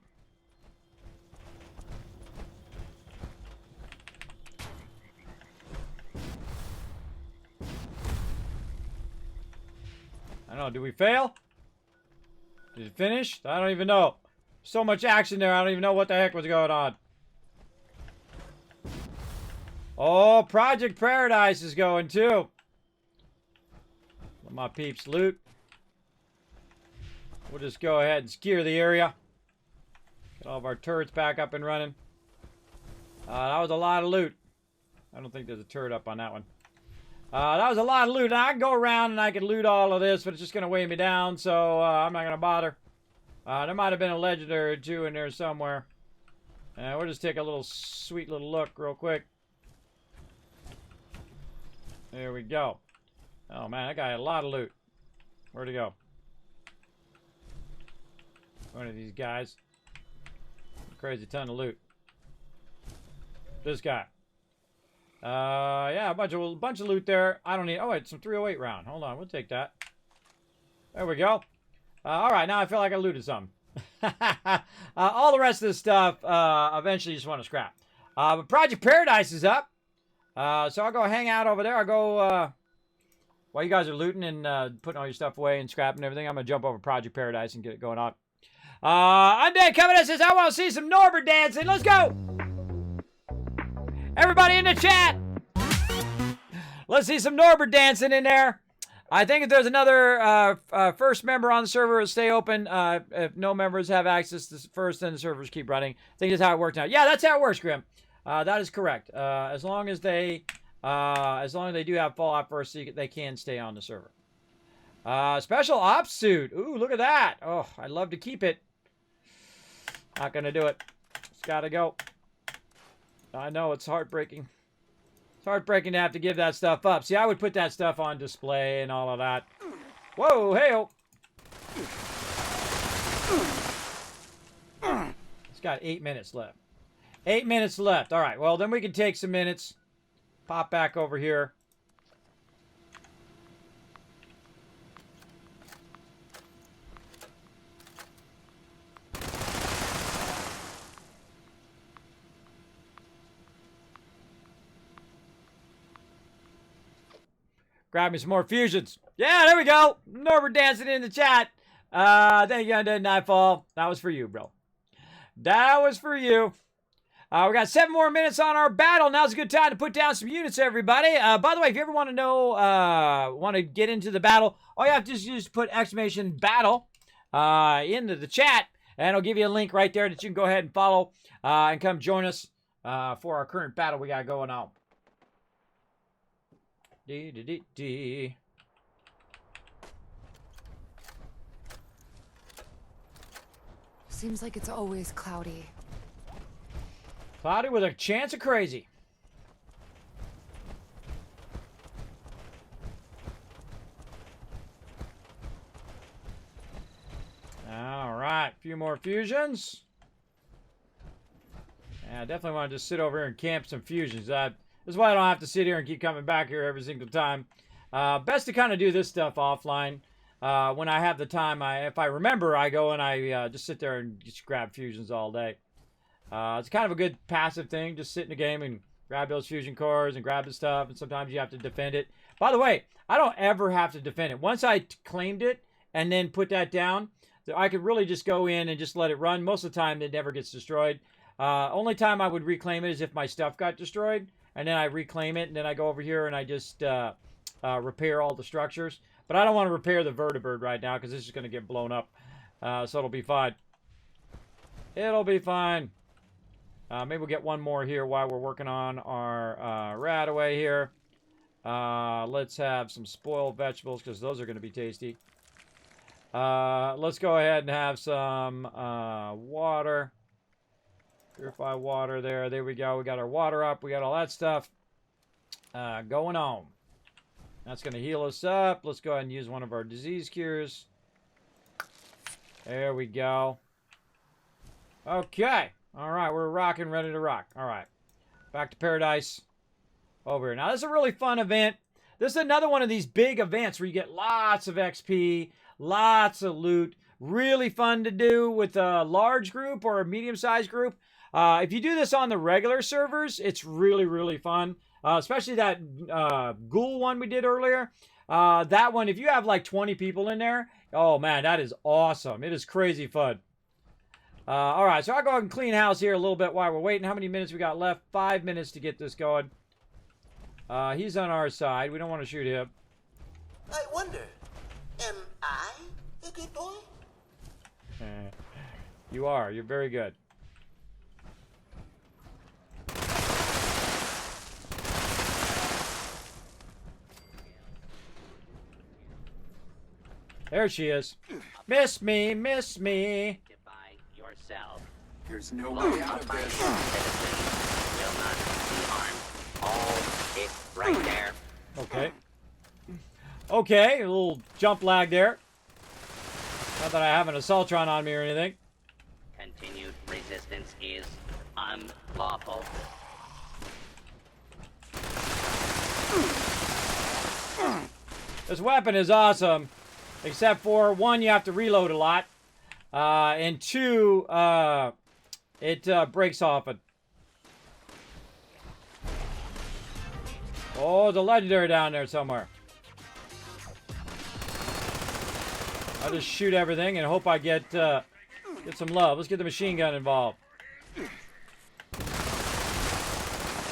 I don't know, did we fail? Did it finish? I don't even know. So much action there, I don't even know what the heck was going on. Oh, Project Paradise is going too. Let my peeps loot. We'll just go ahead and secure the area. Get all of our turrets back up and running. That was a lot of loot. I don't think there's a turret up on that one. That was a lot of loot. Now, I can go around and I can loot all of this, but it's just going to weigh me down, so I'm not going to bother. There might have been a legendary or two in there somewhere. We'll just take a little sweet little look real quick. There we go. Oh, man, that guy had a lot of loot. Where'd he go? One of these guys. Crazy ton of loot. This guy. Yeah, a bunch of loot there. I don't need. Oh wait, some 308 round. Hold on, we'll take that. There we go. All right, now I feel like I looted something. All the rest of this stuff, eventually, you just want to scrap. But Project Paradise is up, so I'll go hang out over there. I'll go while you guys are looting and putting all your stuff away and scrapping everything. I'm gonna jump over Project Paradise and get it going on. Undead coming in says, I want to see some Norbert dancing. Let's go! Everybody in the chat! Let's see some Norbert dancing in there. I think if there's another first member on the server, it'll stay open. If no members have access to first, then the servers keep running. I think that's how it works now. Yeah, that's how it works, Grim. That is correct. As long as they do have Fallout first, they can stay on the server. Special ops suit. Ooh, look at that. Oh, I'd love to keep it. Not gonna do it. It's gotta go. I know, it's heartbreaking. It's heartbreaking to have to give that stuff up. See, I would put that stuff on display and all of that. Whoa, hey-oh. It's got 8 minutes left. 8 minutes left. All right, well, then we can take some minutes. Pop back over here. Grab me some more fusions. Yeah, there we go. Norbert dancing in the chat. Thank you, Undead Nightfall. That was for you, bro. That was for you. We got 7 more minutes on our battle. Now's a good time to put down some units, everybody. By the way, if you ever want to know, want to get into the battle, all you have to do is just put exclamation battle into the chat, and it'll give you a link right there that you can go ahead and follow and come join us for our current battle we got going on. Seems like it's always cloudy. Cloudy with a chance of crazy. All right, few more fusions. Yeah, I definitely want to just sit over here and camp some fusions. This is why I don't have to sit here and keep coming back here every single time. Best to kind of do this stuff offline. When I have the time, if I remember, I go and I just sit there and just grab fusions all day. It's kind of a good passive thing. Just sit in the game and grab those fusion cores and grab the stuff. And sometimes you have to defend it. By the way, I don't ever have to defend it. Once I claimed it and then put that down, I could really just go in and just let it run. Most of the time, it never gets destroyed. Only time I would reclaim it is if my stuff got destroyed. And then I reclaim it. And then I go over here and I just repair all the structures. But I don't want to repair the vertibird right now because this is going to get blown up. So it'll be fine. It'll be fine. Maybe we'll get one more here while we're working on our Radaway here. Let's have some spoiled vegetables because those are going to be tasty. Let's go ahead and have some water. Purify water there. There we go. We got our water up. We got all that stuff going on. That's going to heal us up. Let's go ahead and use one of our disease cures. There we go. Okay. All right. We're rocking, ready to rock. All right. Back to paradise. Over here. Now, this is a really fun event. This is another one of these big events where you get lots of XP, lots of loot. Really fun to do with a large group or a medium-sized group. If you do this on the regular servers, it's really, really fun. Especially that ghoul one we did earlier. That one, if you have like 20 people in there, oh man, that is awesome. It is crazy fun. All right, so I'll go ahead and clean house here a little bit while we're waiting. How many minutes we got left? 5 minutes to get this going. He's on our side. We don't want to shoot him. I wonder, am I a good boy? You are. You're very good. There she is. Miss me, miss me. Yourself. There's no way out of this. Will not be harmed. All it right there. Okay. Okay, a little jump lag there. Not that I have an Assaultron on me or anything. Continued resistance is unlawful. This weapon is awesome. Except for, one, you have to reload a lot. And two, it breaks often. Oh, there's a legendary down there somewhere. I'll just shoot everything and hope I get some love. Let's get the machine gun involved.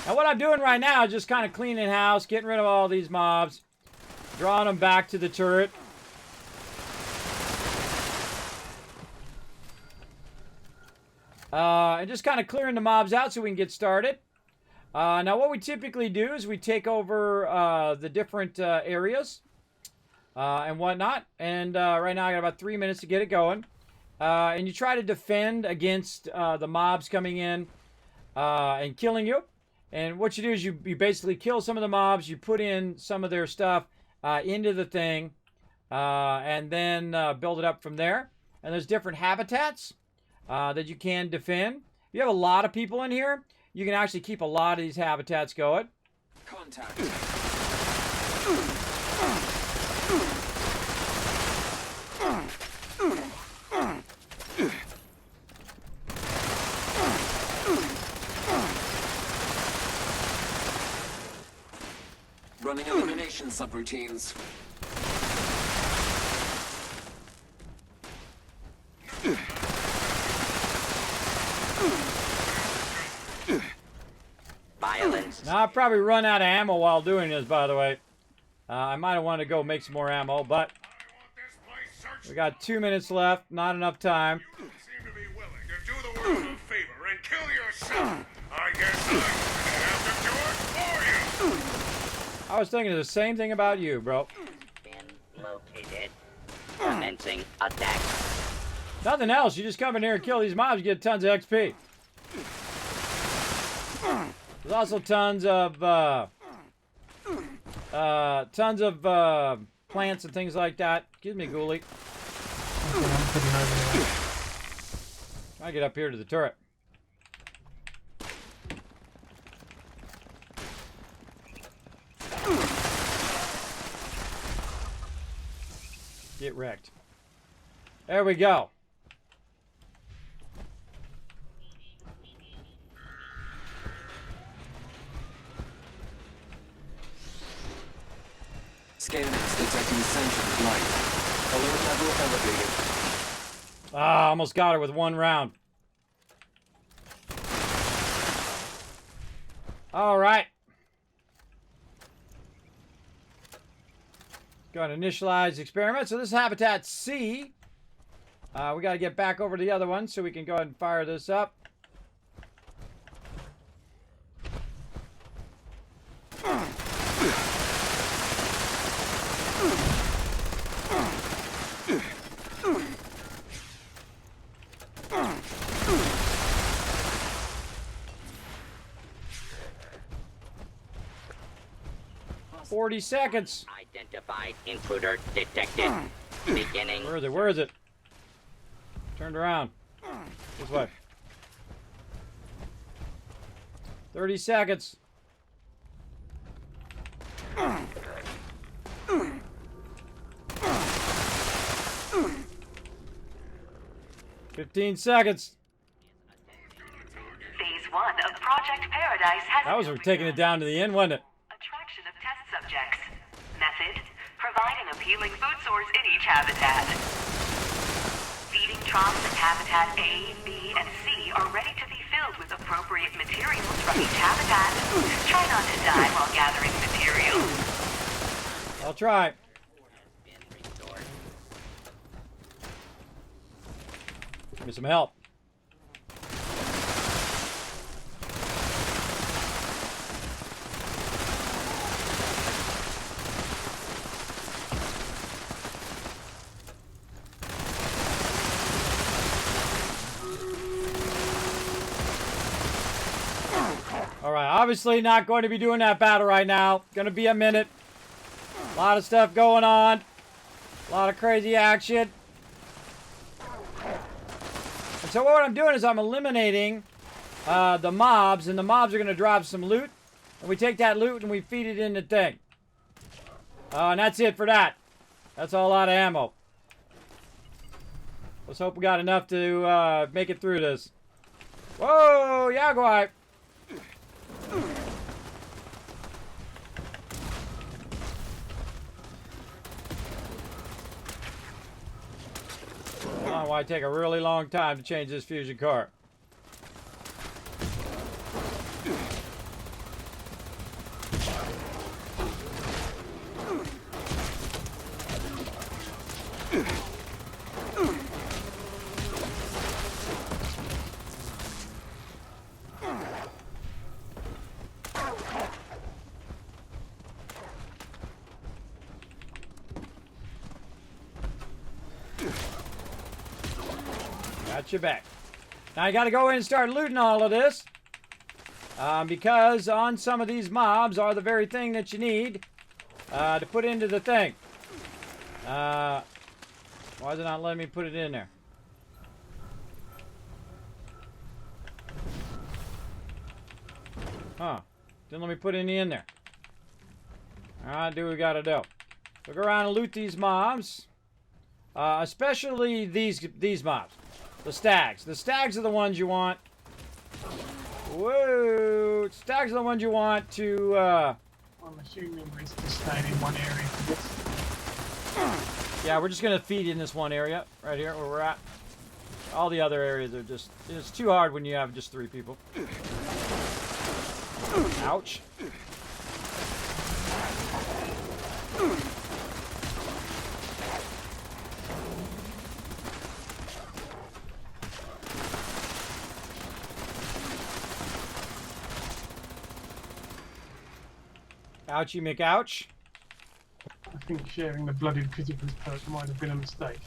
Now what I'm doing right now is just kind of cleaning house, getting rid of all these mobs, drawing them back to the turret. And just kind of clearing the mobs out so we can get started. Now what we typically do is we take over the different areas and whatnot. And right now I got about 3 minutes to get it going. And you try to defend against the mobs coming in and killing you. And what you do is you basically kill some of the mobs. You put in some of their stuff into the thing. And then build it up from there. And there's different habitats that you can defend. If you have a lot of people in here, you can actually keep a lot of these habitats going. Contact. Running elimination subroutines. Violence. Now, I'll probably run out of ammo while doing this, by the way. I might have wanted to go make some more ammo, but we got 2 minutes left. Not enough time. You seem to be willing to do the world a favor and kill yourself. I guess I'm gonna have to do it for you. I was thinking the same thing about you, bro. Been located. Commencing attack. Nothing else. You just come in here and kill these mobs, you get tons of XP. There's also tons of plants and things like that. Excuse me, Ghoulie. I get up here to the turret. Get wrecked. There we go. Scanners detecting sentient life. Alert level elevated. Ah, almost got her with one round. All right. Go ahead and initialize experiment. So this is habitat C. We got to get back over to the other one so we can go ahead and fire this up. "40 seconds. Identified intruder detected. Beginning. Where is it? Where is it? Turned around. This way. 30 seconds. "15 seconds. Phase 1 of Project Paradise has That was taking it down to the end, wasn't it? attraction of test subjects. Method, providing appealing food source in each habitat. Feeding troughs in habitat A, B, and C are ready to be filled with appropriate materials from each habitat. Try not to die while gathering materials. I'll try. Give me some help. Alright, obviously not going to be doing that battle right now. Gonna be a minute. A lot of stuff going on. A lot of crazy action. And so what I'm doing is I'm eliminating the mobs, and the mobs are going to drop some loot. And we take that loot and we feed it in the thing. And that's it for that. That's a lot of ammo. Let's hope we got enough to make it through this. Whoa, yeah, go ahead. I don't know why it take a really long time to change this fusion card. Got your back. Now you got to go in and start looting all of this. Because on some of these mobs are the very thing that you need to put into the thing. Why is it not letting me put it in there? Huh. Didn't let me put any in there. Alright, do what we gotta do. So go around and loot these mobs. Especially these mobs. The stags. The stags are the ones you want. Whoa! Stags are the ones you want to, I'm assuming we're just staying in one area for this. Yeah, we're just gonna feed in this one area. Right here, where we're at. All the other areas are just... It's too hard when you have just 3 people. Ouch. Ouchie McOuch. I think sharing the blooded criticals perk might have been a mistake.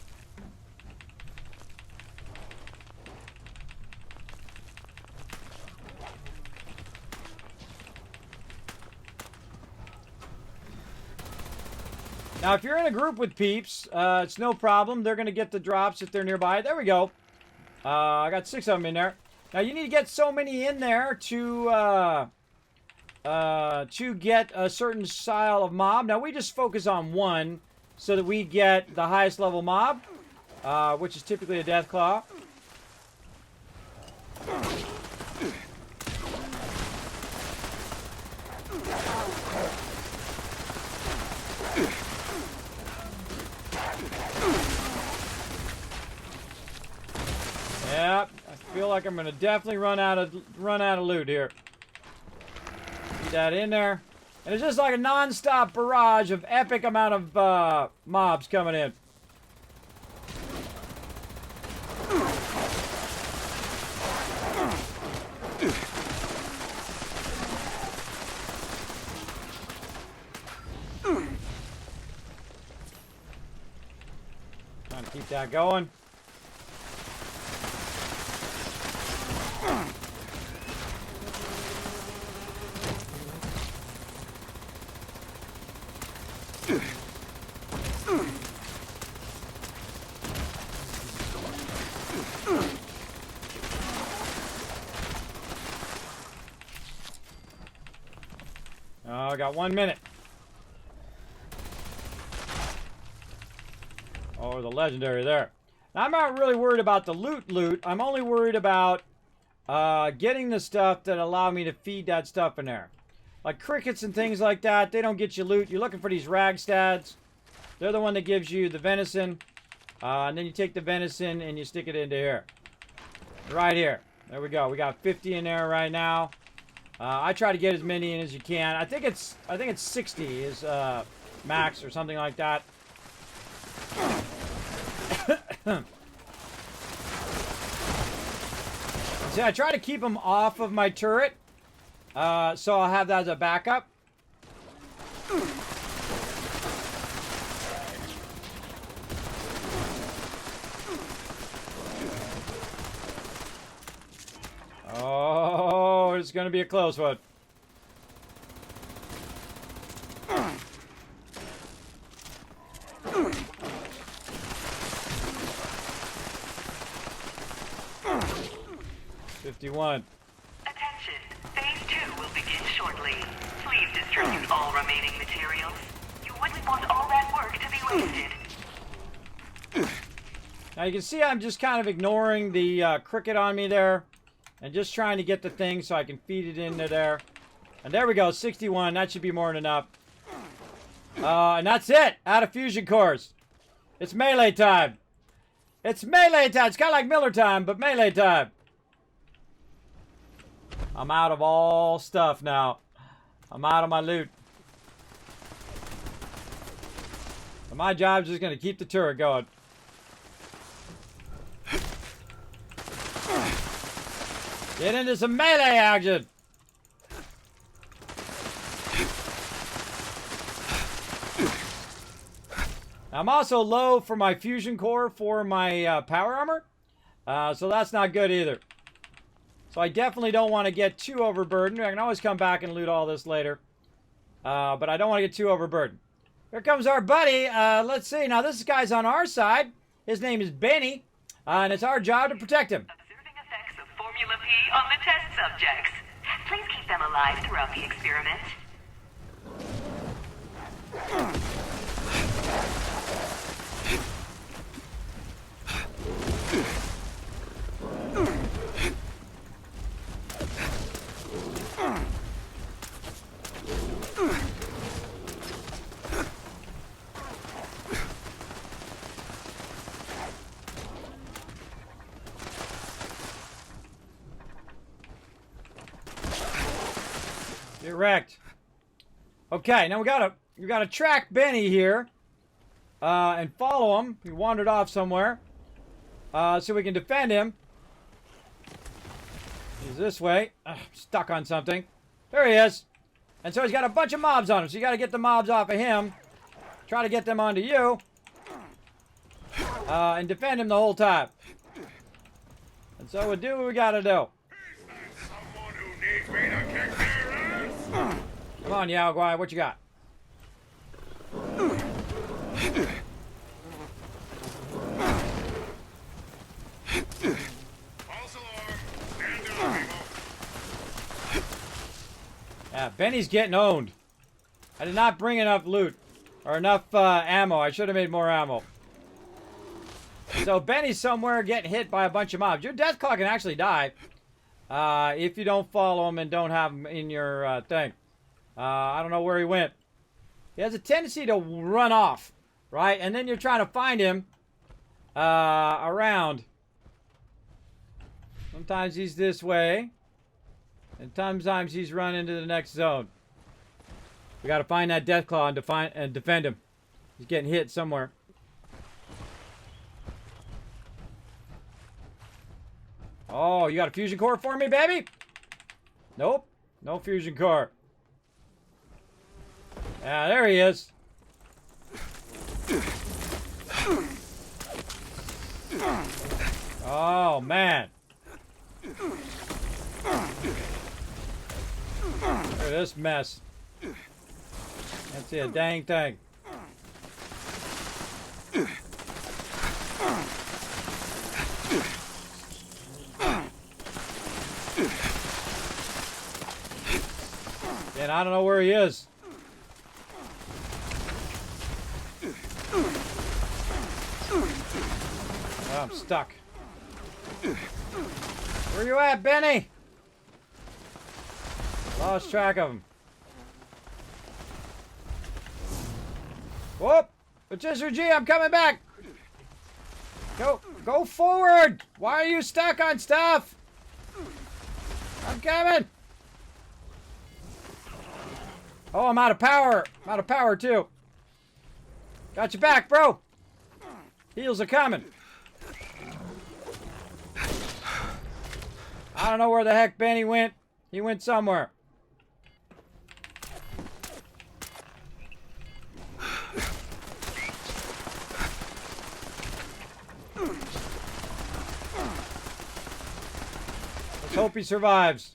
Now, if you're in a group with peeps, it's no problem. They're going to get the drops if they're nearby. There we go. I got 6 of them in there. Now you need to get so many in there to get a certain style of mob. Now we just focus on one so that we get the highest level mob, which is typically a Deathclaw. Yep, I feel like I'm gonna definitely run out of loot here. Get that in there, and it's just like a non-stop barrage of epic amount of mobs coming in. Trying to keep that going. Oh, I got 1 minute. Oh, the legendary there. Now, I'm not really worried about the loot. I'm only worried about getting the stuff that allow me to feed that stuff in there. Like crickets and things like that, they don't get you loot. You're looking for these ragstads. They're the one that gives you the venison. And then you take the venison and you stick it into here. Right here. There we go. We got 50 in there right now. I try to get as many in as you can. I think it's 60 is max or something like that. See, I try to keep them off of my turret, so I'll have that as a backup. Oh, it's going to be a close one. Attention, Phase 2 will begin shortly. Please distribute all remaining materials. You wouldn't want all that work to be wasted. Now you can see I'm just kind of ignoring the cricket on me there. And just trying to get the thing so I can feed it into there. And there we go, 61. That should be more than enough. And that's it. Out of fusion cores. It's melee time. It's melee time. It's kind of like Miller time, but melee time. I'm out of all stuff now. I'm out of my loot. So my job's just going to keep the turret going. Get into some melee action. I'm also low for my fusion core for my power armor. So that's not good either. So I definitely don't want to get too overburdened. I can always come back and loot all this later. But I don't want to get too overburdened. Here comes our buddy. Let's see. Now this guy's on our side. His name is Benny. And it's our job to protect him. Formula P on the test subjects. Please keep them alive throughout the experiment. Get wrecked. Okay, now we gotta track Benny here, and follow him. He wandered off somewhere, so we can defend him. He's this way. Stuck on something. There he is. And so he's got a bunch of mobs on him. So you got to get the mobs off of him. Try to get them onto you, and defend him the whole time. And so we do what we got to do. Come on, Yao Guai, what you got? Yeah, Benny's getting owned. I did not bring enough loot. Or enough ammo. I should have made more ammo. So Benny's somewhere getting hit by a bunch of mobs. Your Deathclaw can actually die. If you don't follow him and don't have him in your thing. I don't know where he went. He has a tendency to run off. Right? And then you're trying to find him around. Sometimes he's this way. And sometimes he's running to the next zone. We gotta find that Deathclaw and defend him. He's getting hit somewhere. Oh, you got a fusion core for me, baby? Nope. No fusion core. Yeah, there he is. Oh, man. Look at this mess. Can't see a dang thing. And I don't know where he is. Oh, I'm stuck. Where you at, Benny? Lost track of him. Whoop! Patricia G, I'm coming back! Go forward! Why are you stuck on stuff? I'm coming! Oh, I'm out of power. I'm out of power, too. Got you back, bro. Heals are coming. I don't know where the heck Benny went. He went somewhere. Let's hope he survives.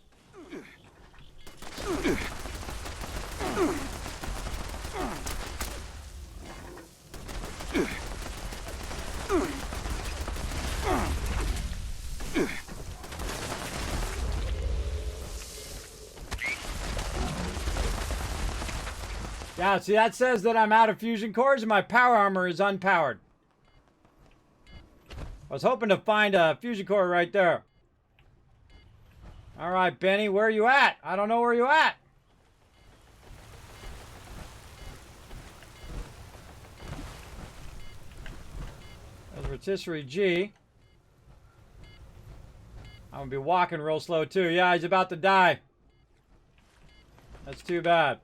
Yeah, see, that says that I'm out of fusion cores and my power armor is unpowered. I was hoping to find a fusion core right there. Alright, Benny, where are you at? I don't know where you at. There's Rotisserie G. I'm gonna be walking real slow too. Yeah, he's about to die. That's too bad.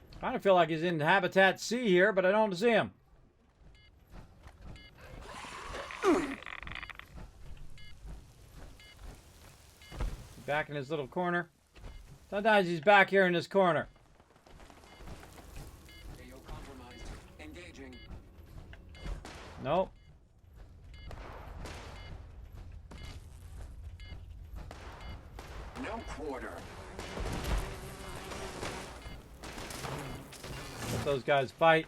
I kind of feel like he's in Habitat C here, but I don't see him. Back in his little corner. Sometimes he's back here in this corner. Nope. No quarter. Let those guys fight.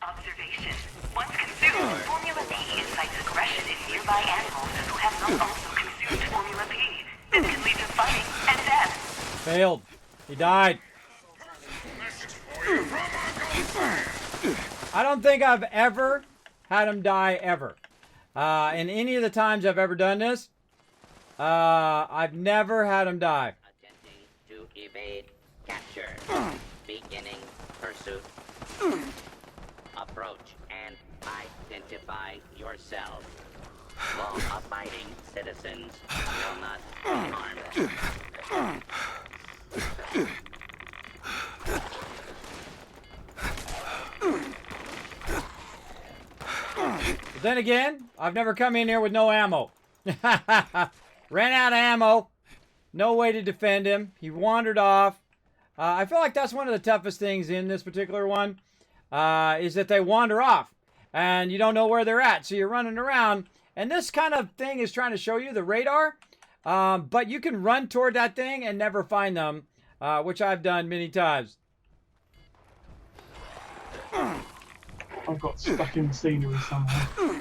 Observation. Once consumed, Formula P incites aggression in nearby animals who have not also consumed Formula P. This can lead to fighting and death. Failed. He died. I don't think I've ever had him die ever. In any of the times I've ever done this, I've never had him die. Attempting to evade capture. Beginning pursuit. Approach and identify yourself. Law-abiding citizens will not be harmed. But then again, I've never come in here with no ammo. Ran out of ammo. No way to defend him. He wandered off. I feel like that's one of the toughest things in this particular one. Is that they wander off. And you don't know where they're at. So you're running around. And this kind of thing is trying to show you the radar. But you can run toward that thing and never find them, which I've done many times. I've got stuck in the scenery somehow.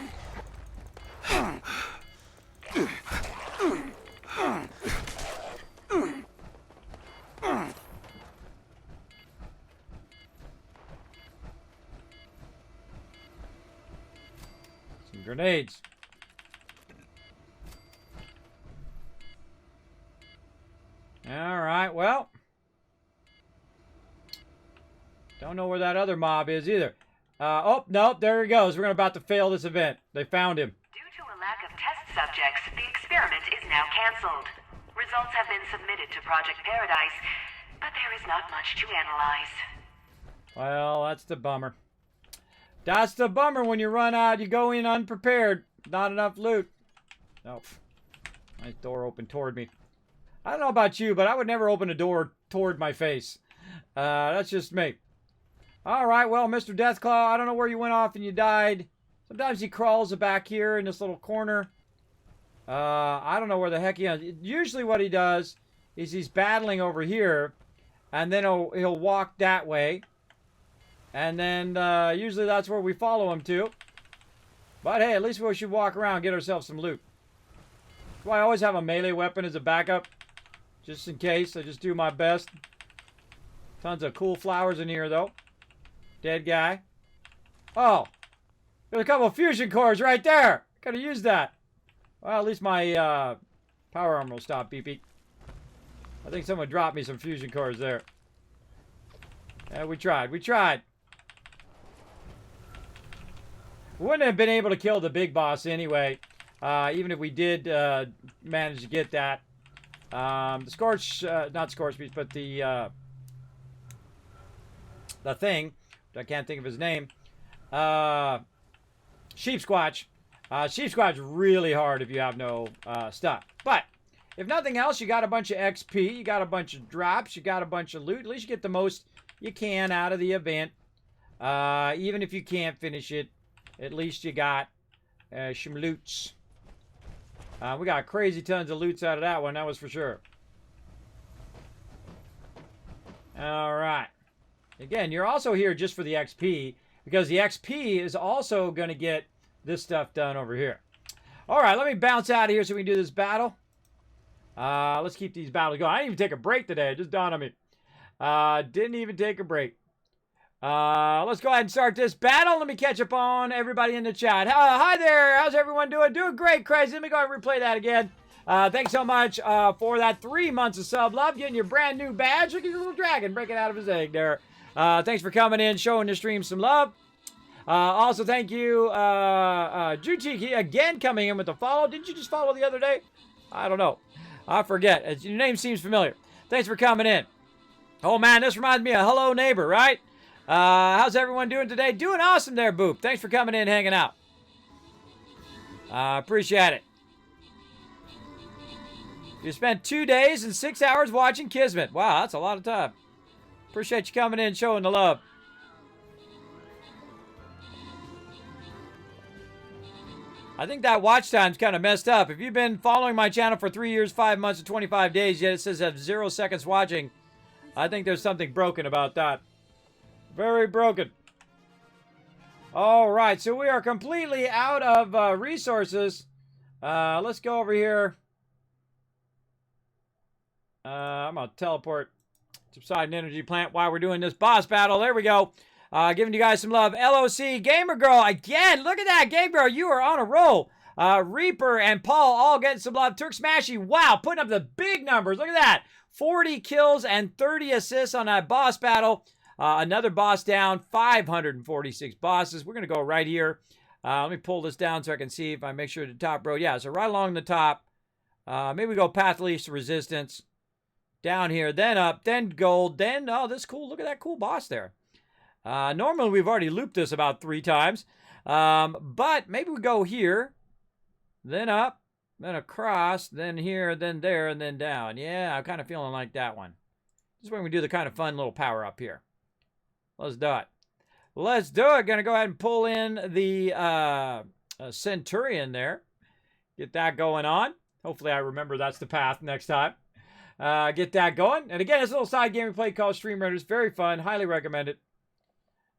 Some grenades. Alright, well. Don't know where that other mob is either. Oh, nope, there he goes. We're about to fail this event. They found him. Due to a lack of test subjects, the experiment is now cancelled. Results have been submitted to Project Paradise, but there is not much to analyze. Well, that's the bummer. That's the bummer when you run out, you go in unprepared. Not enough loot. Nope. Nice door open toward me. I don't know about you, but I would never open a door toward my face. That's just me. Alright, well, Mr. Deathclaw, I don't know where you went off and you died. Sometimes he crawls back here in this little corner. I don't know where the heck he is. Usually what he does is he's battling over here, and then he'll walk that way. And then usually that's where we follow him to. But hey, at least we should walk around and get ourselves some loot. Do I always have a melee weapon as a backup? Just in case, I just do my best. Tons of cool flowers in here, though. Dead guy. Oh! There's a couple of fusion cores right there! Could have used that. Well, at least my power armor will stop beeping. I think someone dropped me some fusion cores there. Yeah, we tried. We tried. We wouldn't have been able to kill the big boss anyway. Even if we did manage to get that. The Scorch, not Scorch Beast, but the thing, I can't think of his name, Sheep Squatch. Sheep Squatch really hard if you have no stuff. But, if nothing else, you got a bunch of XP, you got a bunch of drops, you got a bunch of loot. At least you get the most you can out of the event. Even if you can't finish it, at least you got some loots. We got crazy tons of loots out of that one, that was for sure. Alright. Again, you're also here just for the XP, because the XP is also going to get this stuff done over here. Alright, let me bounce out of here so we can do this battle. Let's keep these battles going. I didn't even take a break today, it just dawned on me. Didn't even take a break. Let's go ahead and start this battle. Let me catch up on everybody in the chat. Hi there. How's everyone doing? Doing great, Crazy. Let me go ahead and replay that again. Thanks so much for that 3 months of sub love. Getting your brand new badge. Look at your little dragon breaking out of his egg there. Thanks for coming in, showing the stream some love. Also, thank you, Jutiki, again coming in with the follow. Didn't you just follow the other day? I don't know. I forget. Your name seems familiar. Thanks for coming in. Oh, man, this reminds me of Hello Neighbor, right? How's everyone doing today? Doing awesome there, Boop. Thanks for coming in, hanging out. Appreciate it. You spent 2 days and 6 hours watching Kismet. Wow, that's a lot of time. Appreciate you coming in, showing the love. I think that watch time's kind of messed up. If you've been following my channel for 3 years, 5 months, and 25 days, yet it says I have 0 seconds watching, I think there's something broken about that. Very broken. Alright, so we are completely out of resources. Let's go over here. I'm going to teleport to Poseidon Energy Plant while we're doing this boss battle. There we go. Giving you guys some love. LOC, Gamer Girl, again. Look at that, Gamer Girl. You are on a roll. Reaper and Paul all getting some love. Turk Smashy, wow, putting up the big numbers. Look at that. 40 kills and 30 assists on that boss battle. Another boss down, 546 bosses. We're going to go right here. Let me pull this down so I can see if I make sure the top road. Yeah, so right along the top. Maybe we go path least resistance. Down here, then up, then gold, then, oh, this is cool. Look at that cool boss there. Normally, we've already looped this about 3 times. But maybe we go here, then up, then across, then here, then there, and then down. Yeah, I'm kind of feeling like that one. This is when we do the kind of fun little power up here. Let's do it. Let's do it. Gonna go ahead and pull in the Centurion there. Get that going on. Hopefully I remember that's the path next time. Get that going. And again, it's a little side game we play called Stream Raiders. Very fun. Highly recommend it.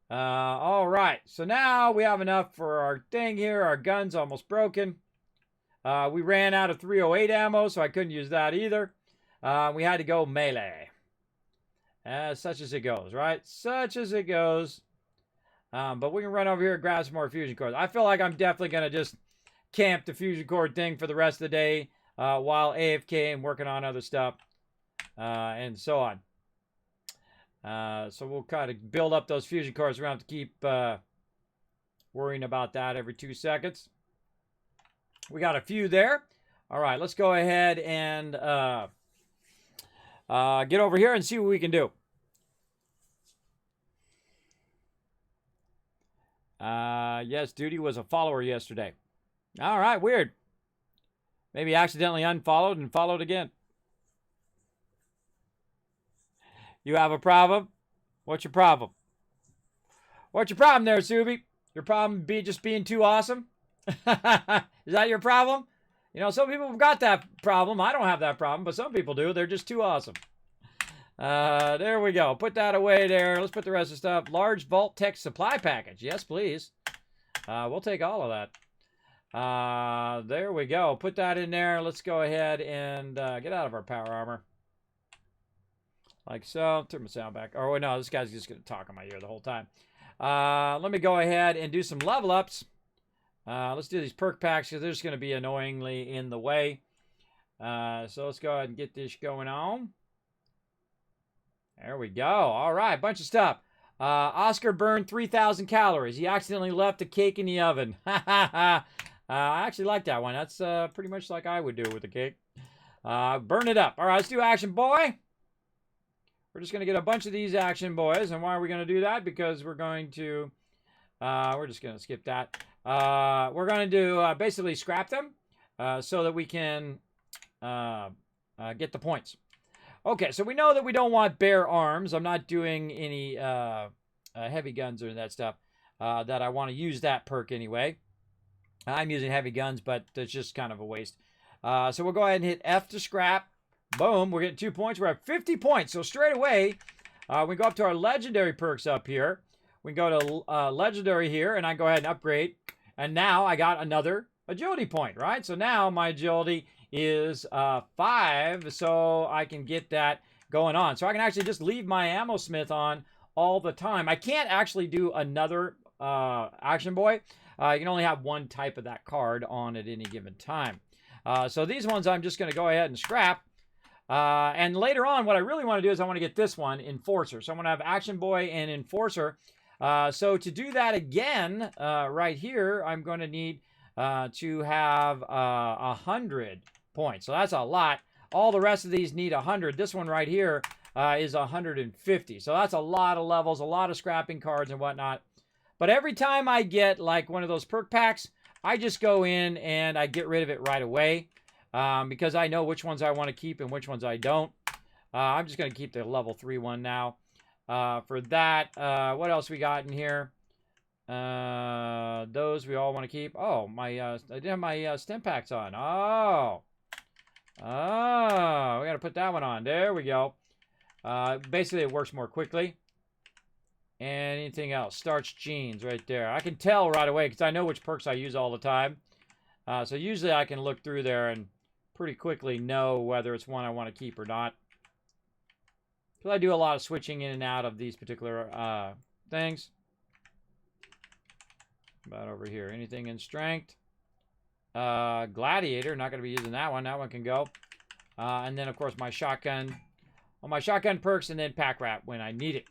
All right. So now we have enough for our thing here. Our gun's almost broken. We ran out of 308 ammo, so I couldn't use that either. We had to go melee. Such as it goes, right? Such as it goes. But we can run over here and grab some more fusion cores. I feel like I'm definitely going to just camp the fusion core thing for the rest of the day while AFK and working on other stuff and so on. So we'll kind of build up those fusion cores. We don't have to keep worrying about that every 2 seconds. We got a few there. All right, let's go ahead and get over here and see what we can do. Yes, Duty was a follower yesterday. All right, weird. Maybe accidentally unfollowed and followed again. You have a problem? What's your problem? What's your problem there, Subi? Your problem just being too awesome? Is that your problem? You know, some people have got that problem. I don't have that problem, but some people do. They're just too awesome. There we go. Put that away there. Let's put the rest of the stuff. Large Vault Tech supply package. Yes, please. We'll take all of that. There we go. Put that in there. Let's go ahead and get out of our power armor. Like so. Turn my sound back. Oh, no, this guy's just going to talk in my ear the whole time. Let me go ahead and do some level ups. Let's do these perk packs because they're just going to be annoyingly in the way. So let's go ahead and get this going on. There we go. All right, bunch of stuff. Oscar burned 3,000 calories. He accidentally left a cake in the oven. I actually like that one. That's pretty much like I would do with a cake. Burn it up. All right, let's do Action Boy. We're just going to get a bunch of these Action Boys. And why are we going to do that? Because we're going to... we're just going to skip that. We're going to do basically scrap them so that we can get the points. Okay, so we know that we don't want bare arms. I'm not doing any heavy guns or that stuff that I want to use that perk anyway. I'm using heavy guns, but it's just kind of a waste. So we'll go ahead and hit F to scrap. Boom, we're getting 2 points. We're at 50 points. So straight away, we go up to our legendary perks up here. We go to legendary here, and I go ahead and upgrade. And now I got another agility point, right? So now my agility is 5, so I can get that going on. So I can actually just leave my ammo smith on all the time. I can't actually do another Action Boy. You can only have one type of that card on at any given time. So these ones I'm just going to go ahead and scrap. And later on, what I really want to do is I want to get this one, Enforcer. So I'm going to have Action Boy and Enforcer. So to do that again, right here, I'm going to need to have 100 points. So that's a lot. All the rest of these need 100. This one right here is 150. So that's a lot of levels, a lot of scrapping cards and whatnot. But every time I get like one of those perk packs, I just go in and I get rid of it right away because I know which ones I want to keep and which ones I don't. I'm just going to keep the level 3 one now. For that, what else we got in here? Those we all want to keep. Oh, I didn't have my stim packs on. Oh, we got to put that one on. There we go. Basically, it works more quickly. And anything else? Starch jeans right there. I can tell right away because I know which perks I use all the time. So usually I can look through there and pretty quickly know whether it's one I want to keep or not. Because I do a lot of switching in and out of these particular things. About over here. Anything in strength? Gladiator. Not going to be using that one. That one can go. And then, of course, my shotgun. Well, my shotgun perks and then pack rat when I need it.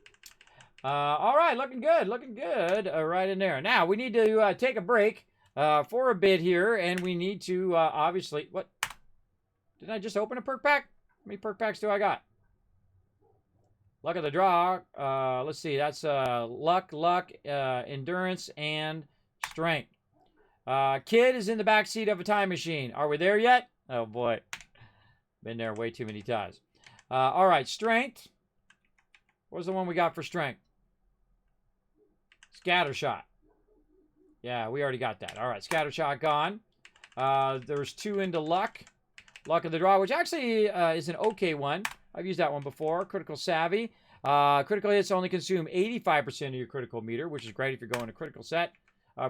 All right. Looking good. Looking good. Right in there. Now, we need to take a break for a bit here. And we need to, obviously... What? Didn't I just open a perk pack? How many perk packs do I got? Luck of the draw. Let's see. That's luck, endurance, and strength. Kid is in the back seat of a time machine. Are we there yet? Oh, boy. Been there way too many times. All right. Strength. What's the one we got for strength? Scatter shot. Yeah, we already got that. All right. Scatter shot gone. There's 2 into luck. Luck of the Draw, which actually is an okay one. I've used that one before. Critical Savvy. Critical hits only consume 85% of your critical meter, which is great if you're going to critical set.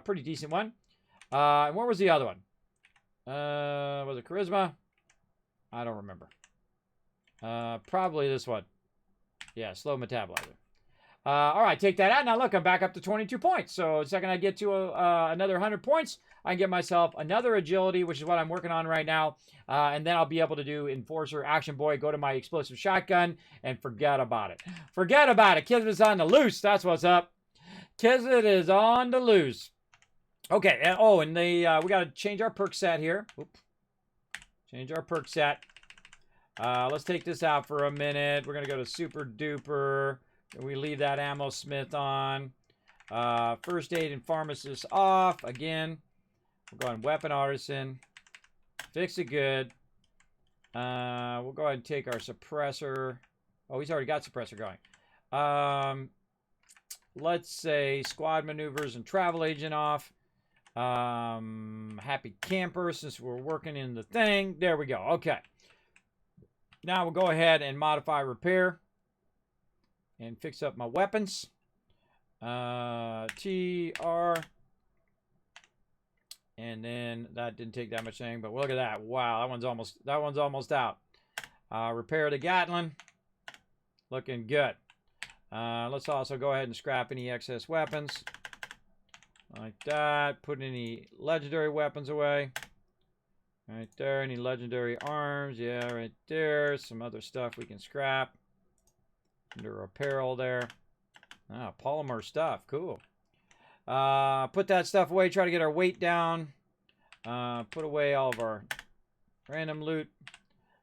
Pretty decent one. And what was the other one? Was it Charisma? I don't remember. Probably this one. Yeah, Slow Metabolizer. All right, take that out. Now, look, I'm back up to 22 points. So the second I get to another 100 points, I can get myself another agility, which is what I'm working on right now. And then I'll be able to do Enforcer, Action Boy, go to my explosive shotgun, and forget about it. Forget about it. Kismet's on the loose. That's what's up. Kismet is on the loose. Okay. And we got to change our perk set here. Oop. Change our perk set. Let's take this out for a minute. We're going to go to Super Duper. We leave that Ammo Smith on. First Aid and Pharmacist off. Again, we'll go on Weapon Artisan. Fix it good. We'll go ahead and take our Suppressor. Oh, he's already got Suppressor going. Let's say Squad Maneuvers and Travel Agent off. Happy Camper, since we're working in the thing. There we go. Okay. Now we'll go ahead and modify Repair. And fix up my weapons. TR. And then that didn't take that much thing, but look at that. Wow, that one's almost out. Repair the Gatling. Looking good. Let's also go ahead and scrap any excess weapons. Like that. Put any legendary weapons away. Right there. Any legendary arms. Yeah, right there. Some other stuff we can scrap. Under apparel there. Polymer stuff. Cool. Put that stuff away. Try to get our weight down. Put away all of our random loot.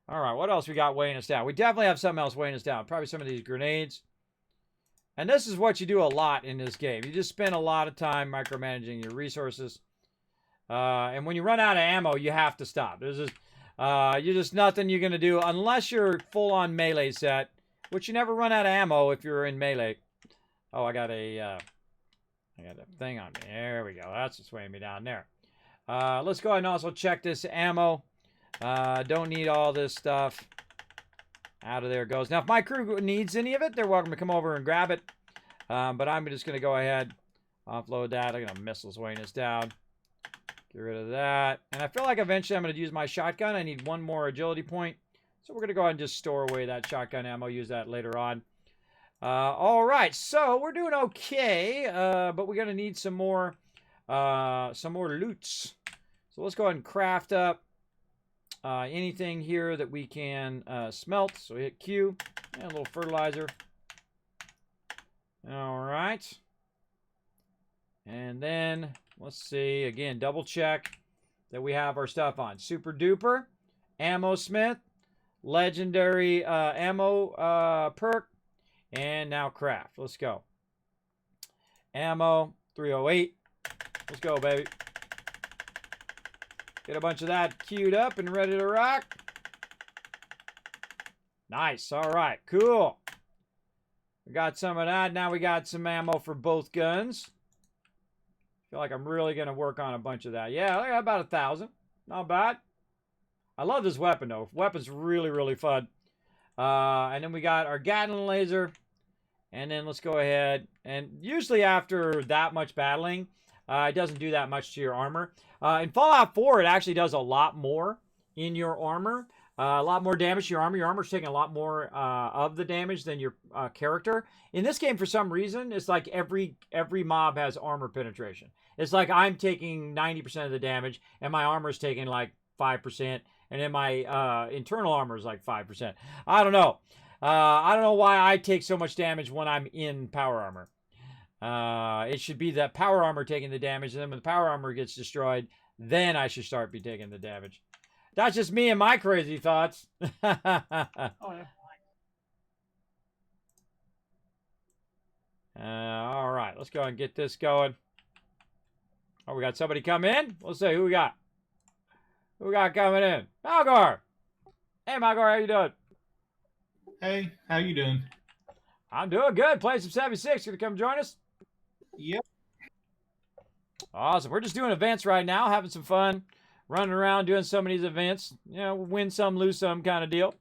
All right. What else we got weighing us down? We definitely have something else weighing us down. Probably some of these grenades. And this is what you do a lot in this game. You just spend a lot of time micromanaging your resources. And when you run out of ammo, you have to stop. There's just nothing you're going to do unless you're full-on melee set. Which you never run out of ammo if you're in melee. Oh, I got a thing on me. There we go. That's what's weighing me down there. Let's go ahead and also check this ammo. Don't need all this stuff. Out of there it goes. Now, if my crew needs any of it, they're welcome to come over and grab it. But I'm just going to go ahead, offload that. I'm going to missiles weighing us down. Get rid of that. And I feel like eventually I'm going to use my shotgun. I need one more agility point. So we're going to go ahead and just store away that shotgun ammo. Use that later on. All right. So we're doing okay. But we're going to need some more loots. So let's go ahead and craft up anything here that we can smelt. So hit Q. And a little fertilizer. All right. And then let's see. Again, double check that we have our stuff on. Super Duper. Ammo Smith. Legendary ammo perk, and now craft. Let's go. Ammo 308. Let's go, baby. Get a bunch of that queued up and ready to rock. Nice. All right. Cool. We got some of that. Now we got some ammo for both guns. Feel like I'm really going to work on a bunch of that. Yeah, I got about 1,000. Not bad. I love this weapon, though. Weapon's really, really fun. And then we got our Gatling laser. And then let's go ahead. And usually after that much battling, it doesn't do that much to your armor. In Fallout 4, it actually does a lot more in your armor. A lot more damage to your armor. Your armor's taking a lot more of the damage than your character. In this game, for some reason, it's like every mob has armor penetration. It's like I'm taking 90% of the damage, and my armor's taking like 5%. And then my internal armor is like 5%. I don't know. I don't know why I take so much damage when I'm in power armor. It should be that power armor taking the damage. And then when the power armor gets destroyed, then I should start be taking the damage. That's just me and my crazy thoughts. Oh, yeah. All right. Let's go and get this going. Oh, we got somebody come in? Let's see who we got. Who we got coming in? Malgar! Hey, Malgar, how you doing? Hey, how you doing? I'm doing good. Playing some s.p.e.c.i.a.l. Gonna come join us? Yep. Awesome. We're just doing events right now, having some fun. running around doing some of these events. You know, win some, lose some kind of deal.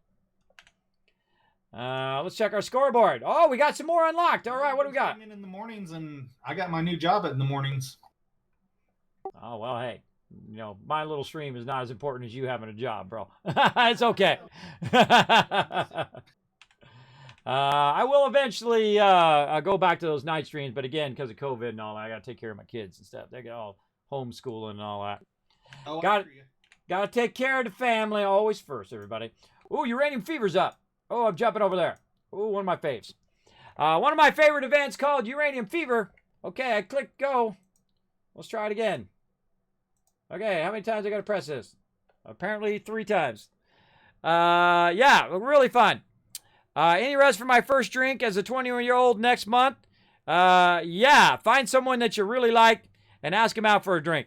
Let's check our scoreboard. Oh, we got some more unlocked. All right, what do we got? In the mornings, and I got my new job in the mornings. Oh, well, hey. You know, my little stream is not as important as you having a job, bro. It's okay. I will eventually go back to those night streams, but again, because of COVID and all that, I got to take care of my kids and stuff. They get all homeschooling and all that. Oh, got to take care of the family always first, everybody. Ooh, Uranium Fever's up. Oh, I'm jumping over there. Ooh, one of my faves. One of my favorite events called Uranium Fever. Okay, I click go. Let's try it again. Okay, how many times I got to press this? Apparently 3 times. Yeah, really fun. Any rest for my first drink as a 21-year-old next month? Yeah, find someone that you really like and ask them out for a drink.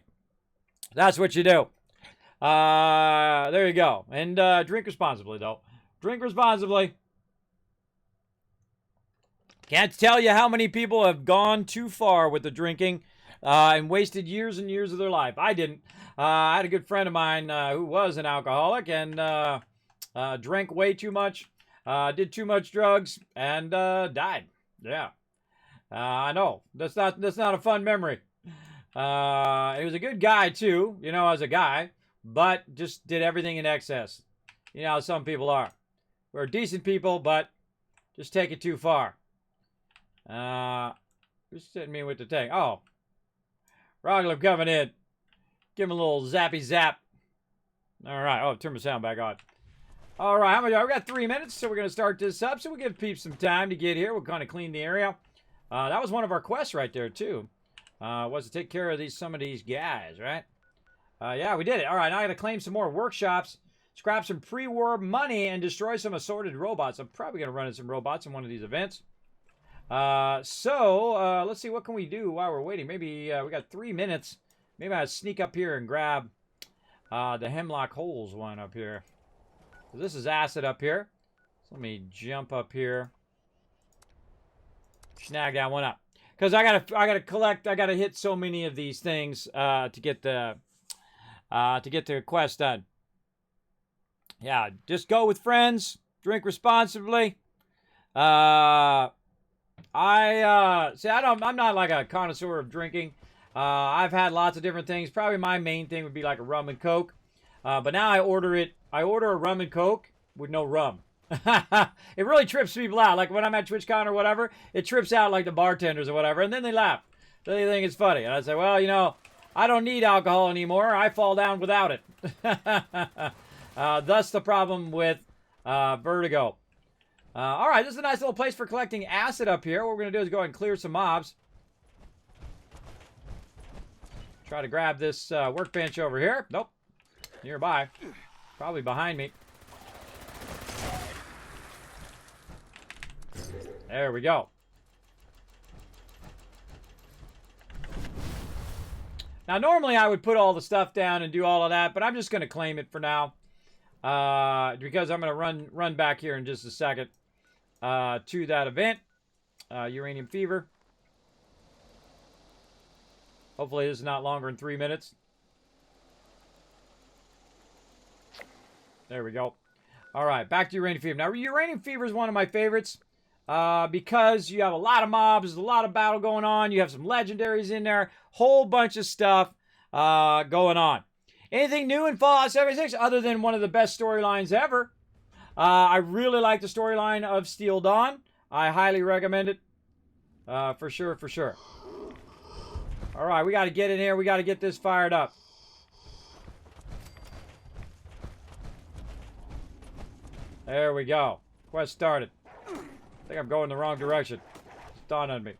That's what you do. There you go. And drink responsibly, though. Drink responsibly. Can't tell you how many people have gone too far with the drinking and wasted years and years of their life. I didn't. I had a good friend of mine who was an alcoholic and drank way too much, did too much drugs, and died. Yeah. I know. That's not a fun memory. He was a good guy, too, you know, as a guy, but just did everything in excess. You know how some people are. We're decent people, but just take it too far. Who's sitting me with the tank? Oh. Roglip coming in. Give him a little zappy zap. All right. Oh, turn my sound back on. All right. How many? We got 3 minutes, so we're going to start this up. So we'll give peeps some time to get here. We'll kind of clean the area. That was one of our quests right there, too. Was to take care of some of these guys, right? Yeah, we did it. All right. Now I got to claim some more workshops. Scrap some pre-war money and destroy some assorted robots. I'm probably going to run into some robots in one of these events. Let's see, what can we do while we're waiting? Maybe we got 3 minutes. Maybe I'll sneak up here and grab the Hemlock Holes one up here. This is acid up here. So let me jump up here. Snag that one up. Because I gotta collect, I gotta hit so many of these things to get the quest done. Yeah, just go with friends, drink responsibly. I'm not like a connoisseur of drinking. I've had lots of different things. Probably my main thing would be like a rum and coke. But now I order a rum and coke with no rum. It really trips people out. Like when I'm at TwitchCon or whatever, it trips out like the bartenders or whatever, and then they laugh. They think it's funny. And I say, well, you know, I don't need alcohol anymore. I fall down without it. Thus the problem with vertigo. All right, this is a nice little place for collecting acid up here. What we're going to do is go ahead and clear some mobs. Try to grab this workbench over here. Nope. Nearby. Probably behind me. There we go. Now, normally I would put all the stuff down and do all of that, but I'm just going to claim it for now. Because I'm going to run back here in just a second to that event. Uranium Fever. Hopefully this is not longer than 3 minutes. There we go. All right, back to Uranium Fever. Now, Uranium Fever is one of my favorites because you have a lot of mobs, there's a lot of battle going on, you have some legendaries in there, whole bunch of stuff going on. Anything new in Fallout 76 other than one of the best storylines ever? I really like the storyline of Steel Dawn. I highly recommend it. For sure, for sure. All right, we got to get in here. We got to get this fired up. There we go. Quest started. I think I'm going the wrong direction. It's dawned on me.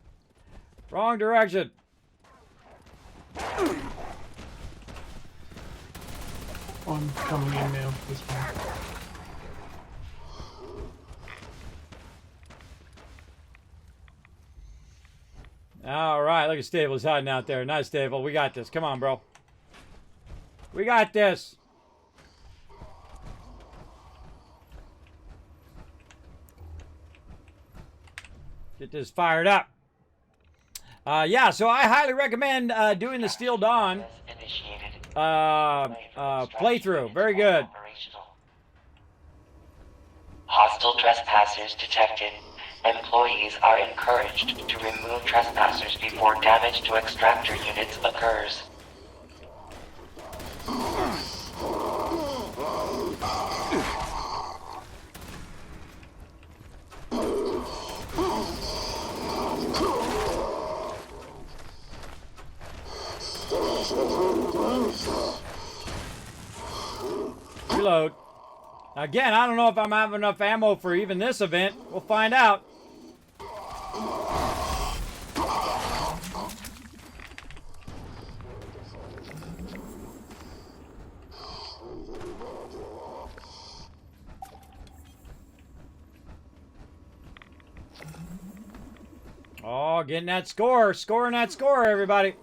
Wrong direction. I'm coming in now. This one. All right, look at Stable's hiding out there. Nice, Stable. We got this. Come on, bro. We got this. Get this fired up. Yeah, so I highly recommend doing the Steel Dawn. playthrough. Very good. Hostile trespassers detected. Employees are encouraged to remove trespassers before damage to extractor units occurs. Reload. Again, I don't know if I'm having enough ammo for even this event. We'll find out. Oh, getting that score. Scoring that score, everybody.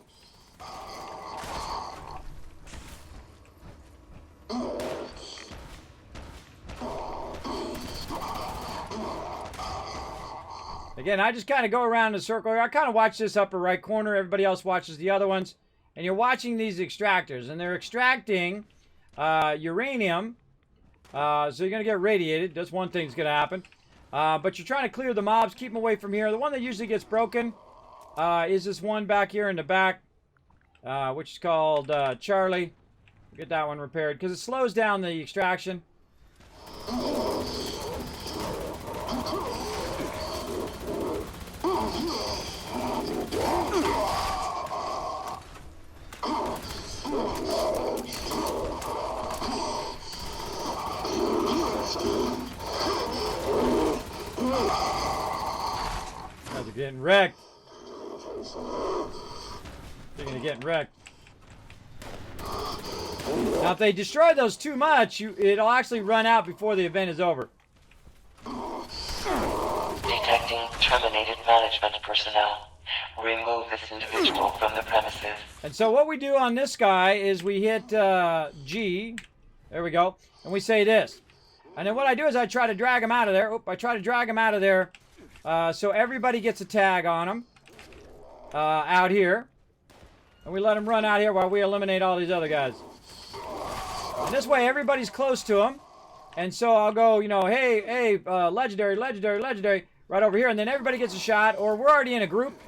Again, I just kind of go around in a circle here. I kind of watch this upper right corner. Everybody else watches the other ones. And you're watching these extractors. And they're extracting uranium. So you're going to get radiated. That's one thing's going to happen. But you're trying to clear the mobs. Keep them away from here. The one that usually gets broken is this one back here in the back. Which is called Charlie. Get that one repaired. Because it slows down the extraction. Guys are getting wrecked. Speaking of getting wrecked. Now, if they destroy those too much, it'll actually run out before the event is over. Detecting terminated management personnel. Remove this individual from the premises. And so what we do on this guy is we hit G. There we go. And we say this. And then what I do is I try to drag him out of there. I try to drag him out of there so everybody gets a tag on him out here. And we let him run out here while we eliminate all these other guys. And this way everybody's close to him. And so I'll go, you know, hey, legendary, right over here. And then everybody gets a shot, or we're already in a group.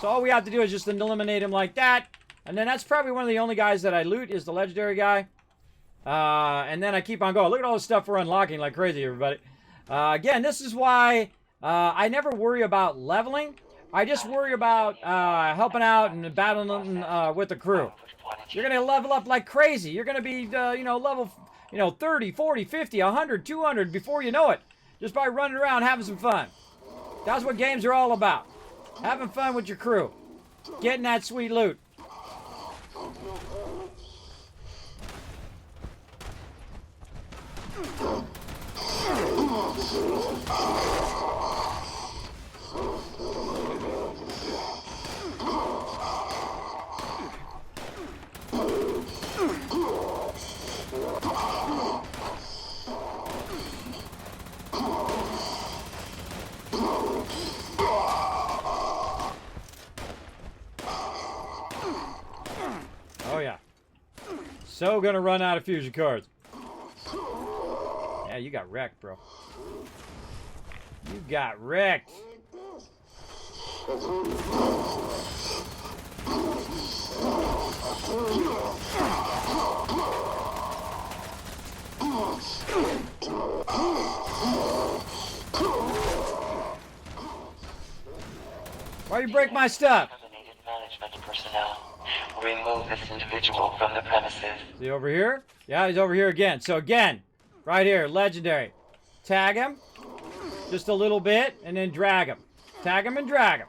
So all we have to do is just eliminate him like that. And then that's probably one of the only guys that I loot is the legendary guy. And then I keep on going. Look at all the stuff we're unlocking like crazy, everybody. Again, this is why I never worry about leveling. I just worry about helping out and battling with the crew. You're going to level up like crazy. You're going to be, level, 30, 40, 50, 100, 200 before you know it. Just by running around having some fun. That's what games are all about. Having fun with your crew. Getting that sweet loot. Oh yeah. So gonna run out of fusion cards. Yeah, you got wrecked, bro. You got wrecked. Why you break my stuff? Terminated management personnel. Remove this individual from the premises. Is he over here? Yeah, he's over here again. So again, right here, legendary. Tag him. Just a little bit, and then drag him. Tag him and drag him.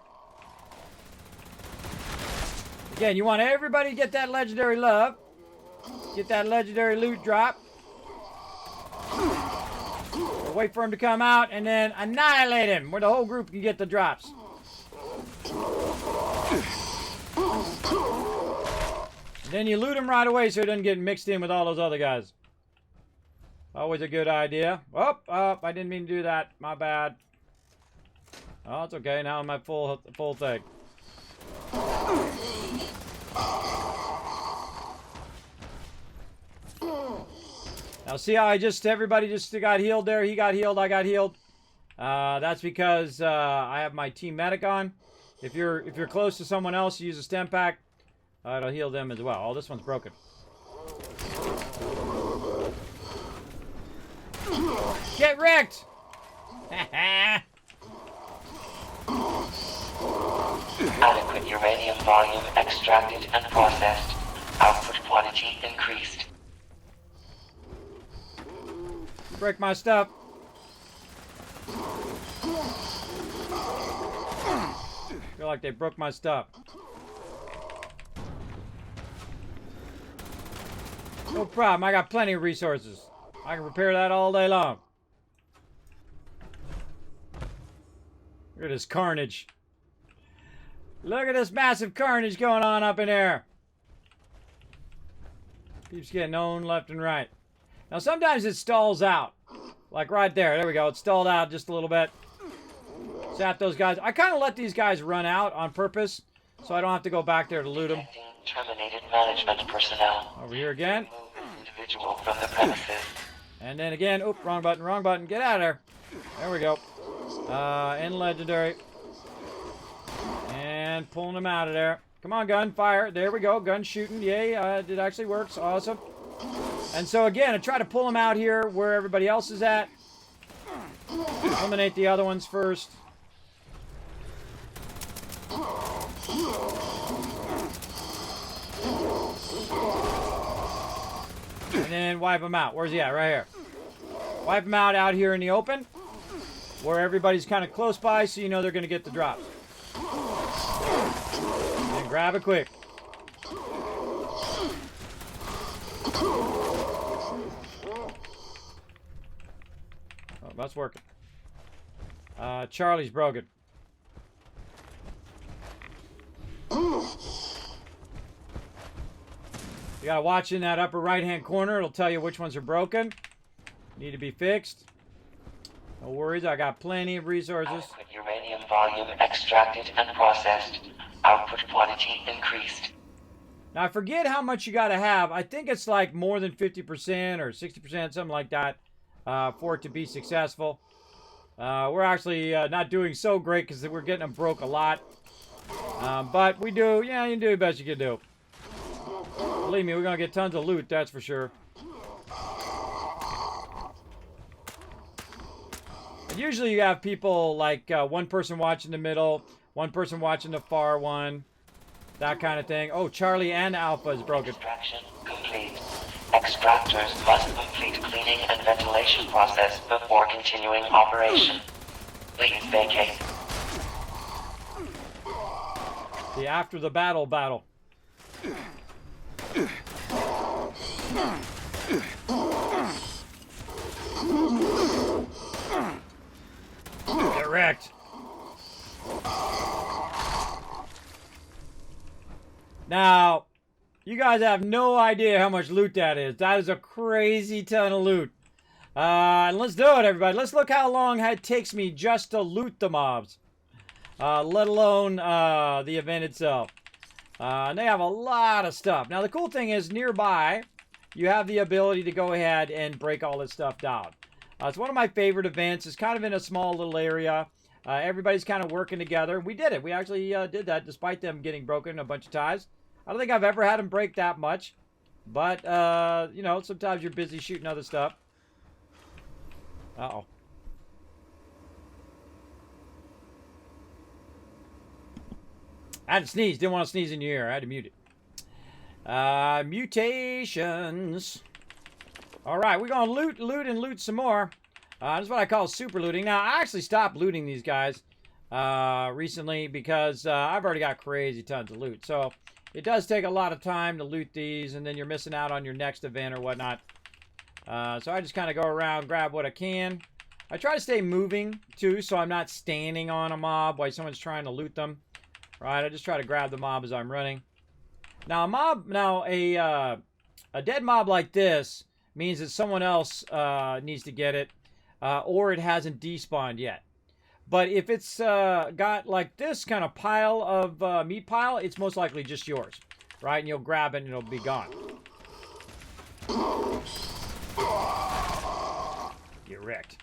Again, you want everybody to get that legendary love. Get that legendary loot drop. Wait for him to come out, and then annihilate him, where the whole group can get the drops. And then you loot him right away so he doesn't get mixed in with all those other guys. Always a good idea. Oh, I didn't mean to do that. My bad. Oh, it's okay. Now I'm at full thing. Now see how everybody just got healed there? He got healed, I got healed. That's because I have my team medic on. If you're close to someone else, you use a stem pack. It'll heal them as well. Oh, this one's broken. Get wrecked! Adequate uranium volume extracted and processed. Output quantity increased. Break my stuff. Feel like they broke my stuff. No problem. I got plenty of resources. I can repair that all day long. Look at this carnage. Look at this massive carnage going on up in there. Keeps getting owned left and right. Now sometimes it stalls out. Like right there. There we go. It stalled out just a little bit. Zap those guys. I kind of let these guys run out on purpose, so I don't have to go back there to loot them. Terminated management personnel. Over here again. Individual from the premises. And then again. Oop, wrong button, wrong button. Get out of there. There we go. End legendary. And pulling them out of there. Come on, gun, fire. There we go. Gun shooting. Yay. It actually works. Awesome. And so again, I try to pull them out here where everybody else is at. Eliminate the other ones first. And then wipe them out. Where's he at? Right here. Wipe them out here in the open, where everybody's kind of close by, so you know they're going to get the drops. And grab it quick. Oh, that's working. Charlie's broken. You gotta watch in that upper right-hand corner. It'll tell you which ones are broken. Need to be fixed. No worries, I got plenty of resources. Adequate uranium volume extracted and processed. Output quantity increased. Now, I forget how much you gotta have. I think it's like more than 50% or 60%, something like that, for it to be successful. We're actually not doing so great because we're getting them broke a lot. But we do, yeah, you do the best you can do. Believe me, we're gonna get tons of loot, that's for sure. And usually you have people like one person watching the middle, one person watching the far one, that kind of thing. Oh, Charlie and Alpha is broken. Extraction complete. Extractors must complete cleaning and ventilation process before continuing operation. Please vacate. The after the battle. Get wrecked. Now, you guys have no idea how much loot that is. That is a crazy ton of loot. And let's do it, everybody. Let's look how long it takes me just to loot the mobs. Let alone the event itself. And they have a lot of stuff. Now, the cool thing is, nearby, you have the ability to go ahead and break all this stuff down. It's one of my favorite events. It's kind of in a small little area. Everybody's kind of working together. We did it. We actually did that despite them getting broken a bunch of times. I don't think I've ever had them break that much. But, you know, sometimes you're busy shooting other stuff. Uh-oh. I had to sneeze. Didn't want to sneeze in your ear. I had to mute it. Mutations. Alright, we're going to loot some more. This is what I call super looting. Now, I actually stopped looting these guys recently because I've already got crazy tons of loot. So, it does take a lot of time to loot these, and then you're missing out on your next event or whatnot. So, I just kind of go around, grab what I can. I try to stay moving, too, so I'm not standing on a mob while someone's trying to loot them. Right, I just try to grab the mob as I'm running. Now, a dead mob like this means that someone else needs to get it, or it hasn't despawned yet. But if it's got like this kind of pile of meat pile, it's most likely just yours, right? And you'll grab it and it'll be gone. Get wrecked.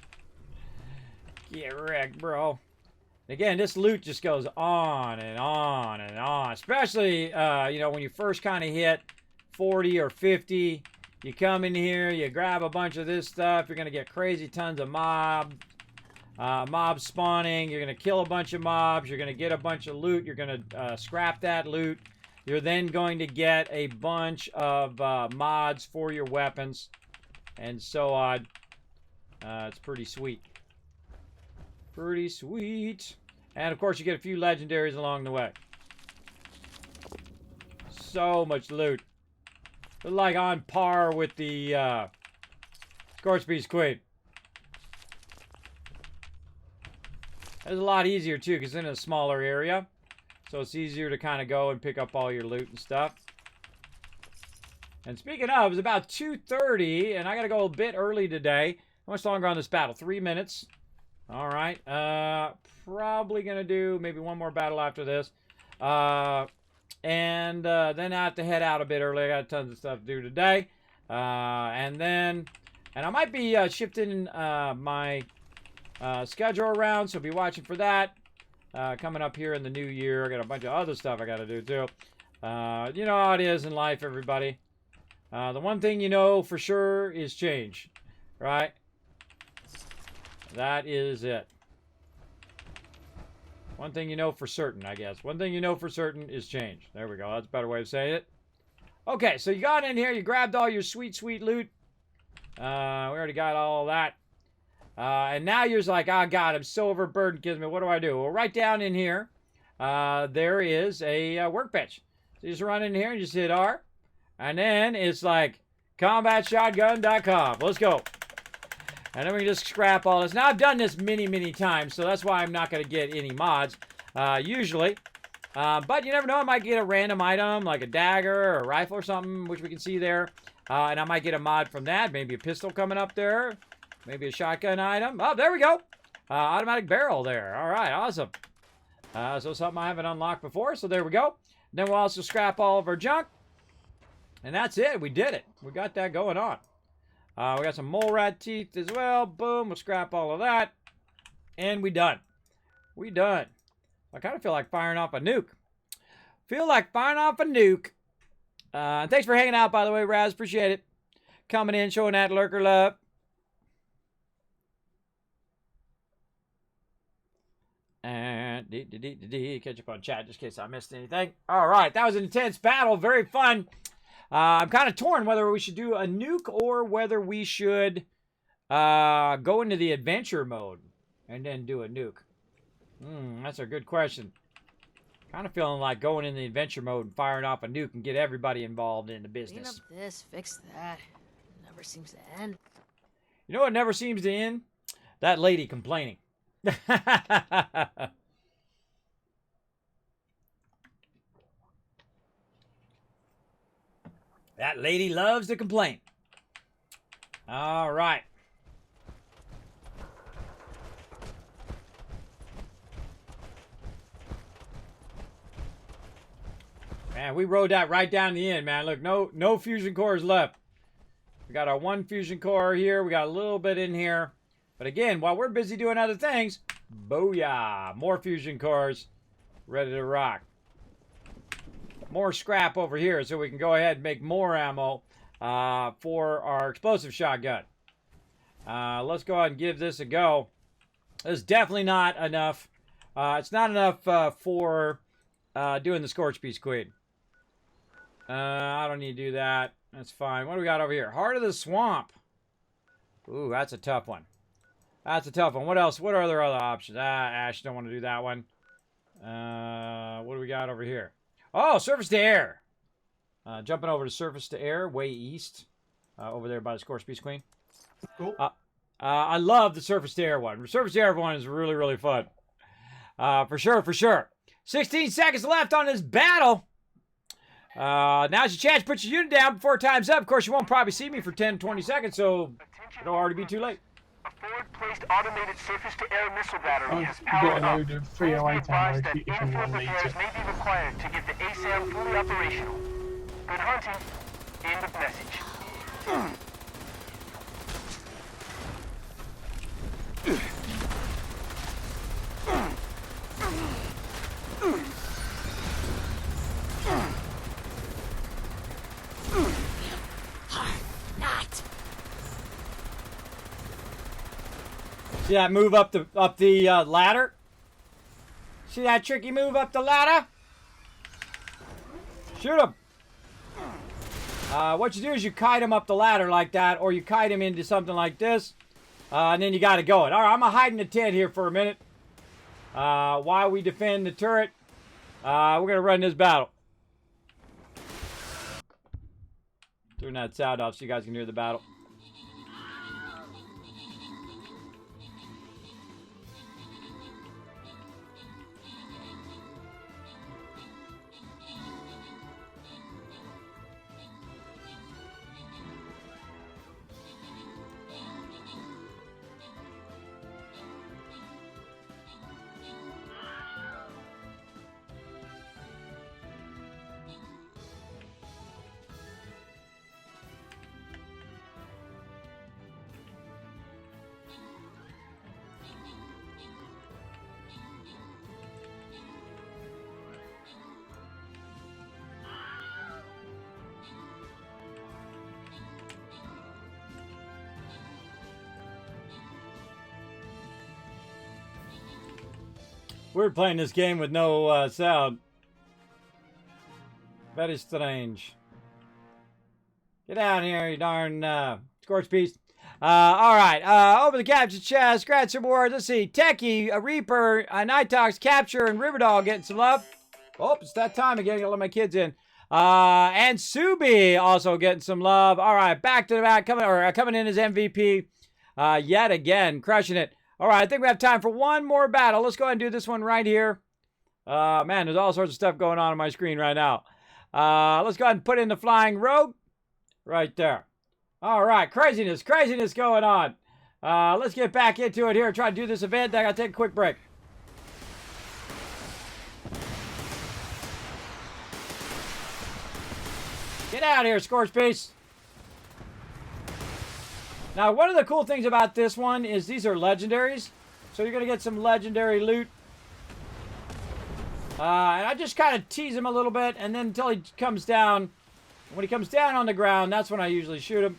Get wrecked, bro. Again, this loot just goes on and on and on. Especially, you know, when you first kind of hit 40 or 50. You come in here, you grab a bunch of this stuff. You're going to get crazy tons of mobs spawning. You're going to kill a bunch of mobs. You're going to get a bunch of loot. You're going to scrap that loot. You're then going to get a bunch of mods for your weapons. And so on. It's pretty sweet. Pretty sweet. And of course you get a few legendaries along the way. So much loot. They're like on par with the s.p.e.c.i.a.l. It's a lot easier too because it's in a smaller area. So it's easier to kind of go and pick up all your loot and stuff. And speaking of, it's about 2:30 and I got to go a bit early today. How much longer on this battle? 3 minutes. All right. Probably going to do maybe one more battle after this. And then I have to head out a bit early. I got tons of stuff to do today. And I might be shifting my schedule around, so be watching for that. Coming up here in the new year. I got a bunch of other stuff I got to do too. You know how it is in life, everybody. The one thing you know for sure is change, right? That is it. One thing you know for certain, I guess. One thing you know for certain is change. There we go. That's a better way of saying it. Okay, so you got in here. You grabbed all your sweet, sweet loot. We already got all that. And now you're just like, oh, God, I'm so overburdened, Kismet. What do I do? Well, right down in here, there is a workbench. So you just run in here and just hit R. And then it's like combatshotgun.com. Let's go. And then we can just scrap all this. Now, I've done this many, many times, so that's why I'm not going to get any mods, usually. But you never know. I might get a random item, like a dagger or a rifle or something, which we can see there. And I might get a mod from that. Maybe a pistol coming up there. Maybe a shotgun item. Oh, there we go. Automatic barrel there. All right, awesome. So something I haven't unlocked before, so there we go. Then we'll also scrap all of our junk. And that's it. We did it. We got that going on. We got some mole rat teeth as well. Boom. We'll scrap all of that. And we done. We done. I kind of feel like firing off a nuke. Feel like firing off a nuke. Thanks for hanging out, by the way, Raz. Appreciate it. Coming in, showing that lurker love. And catch up on chat just in case I missed anything. All right. That was an intense battle. Very fun. I'm kind of torn whether we should do a nuke or whether we should go into the adventure mode and then do a nuke. That's a good question. Kind of feeling like going in the adventure mode and firing off a nuke and get everybody involved in the business. Clean up this, fix that. It never seems to end. You know what never seems to end? That lady complaining. That lady loves to complain. All right. Man, we rode that right down the end, man. Look, no fusion cores left. We got our one fusion core here. We got a little bit in here. But again, while we're busy doing other things, booyah, more fusion cores ready to rock. More scrap over here so we can go ahead and make more ammo for our explosive shotgun. Let's go ahead and give this a go. It's definitely not enough. It's not enough for doing the s.p.e.c.i.a.l. I don't need to do that. That's fine. What do we got over here? Heart of the Swamp. Ooh, that's a tough one. That's a tough one. What else? What are there other options? Ash, don't want to do that one. What do we got over here? Oh, surface to air. Jumping over to surface to air, way east. Over there by the s.p.e.c.i.a.l. Cool. I love the surface to air one. The surface to air one is really, really fun. For sure, for sure. 16 seconds left on this battle. Now's your chance to put your unit down before time's up. Of course, you won't probably see me for 10, 20 seconds, so it'll already be too late. A forward-placed automated surface-to-air missile battery is I've got powered a up. load of Please 308 be ammo advised that if you infield want to need repairs it. may be required to get the s.p.e.c.i.a.l fully operational. Good hunting. End of message. See that move up the ladder? See that tricky move up the ladder? Shoot him. What you do is you kite him up the ladder like that, or you kite him into something like this, and then you got to go it. All right, I'm gonna hide in the tent here for a minute while we defend the turret. We're gonna run this battle. Turn that sound off so you guys can hear the battle. We're playing this game with no sound. Very strange. Get out here, you darn scorched beast. Alright, over the capture chest, scratch some words. Let's see. Techie, a Reaper, Nightox, Capture, and Riverdog getting some love. Oh, it's that time again. Gotta let my kids in. And Subi also getting some love. Alright, back to the back, coming in as MVP. Yet again, crushing it. All right, I think we have time for one more battle. Let's go ahead and do this one right here. Man, there's all sorts of stuff going on my screen right now. Let's go ahead and put in the Flying Rogue right there. All right, craziness going on. Let's get back into it here. Try to do this event. I got to take a quick break. Get out of here, Scorch Beast. Now, one of the cool things about this one is these are legendaries. So you're going to get some legendary loot. And I just kind of tease him a little bit, and then until he comes down. When he comes down on the ground, that's when I usually shoot him.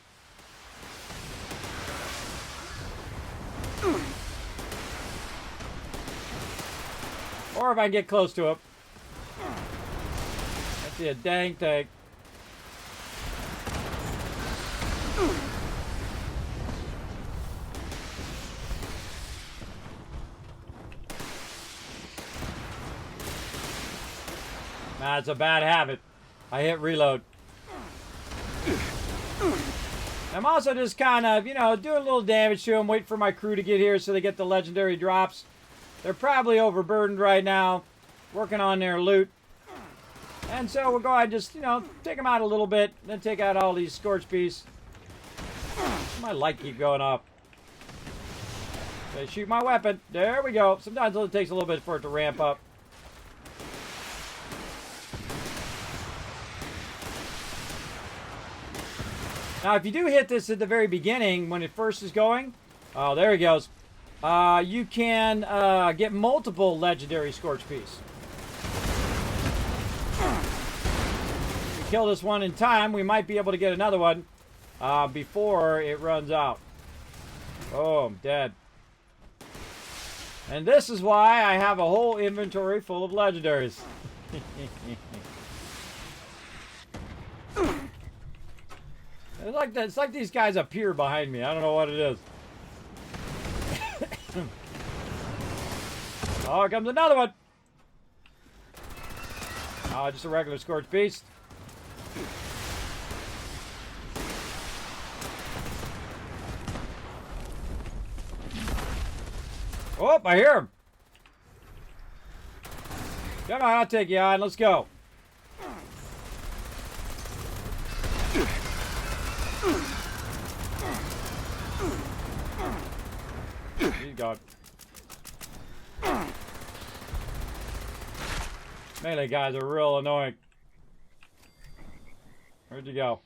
Or if I can get close to him. That's a dang thing. That's a bad habit. I hit reload. I'm also just kind of, you know, doing a little damage to them, waiting for my crew to get here so they get the legendary drops. They're probably overburdened right now, working on their loot. And so we'll go ahead and just, you know, take them out a little bit, then take out all these scorch beasts. My light keep going off. They shoot my weapon. There we go. Sometimes it takes a little bit for it to ramp up. Now, if you do hit this at the very beginning, when it first is going, oh, there he goes. You can get multiple legendary Scorch Beasts. If we kill this one in time, we might be able to get another one before it runs out. Oh, I'm dead. And this is why I have a whole inventory full of legendaries. It's like these guys appear behind me. I don't know what it is. Oh, here comes another one. Oh, just a regular Scorched Beast. Oh, I hear him. Come on, I'll take you on. Let's go. He's gone. Melee guys are real annoying. Where'd you go?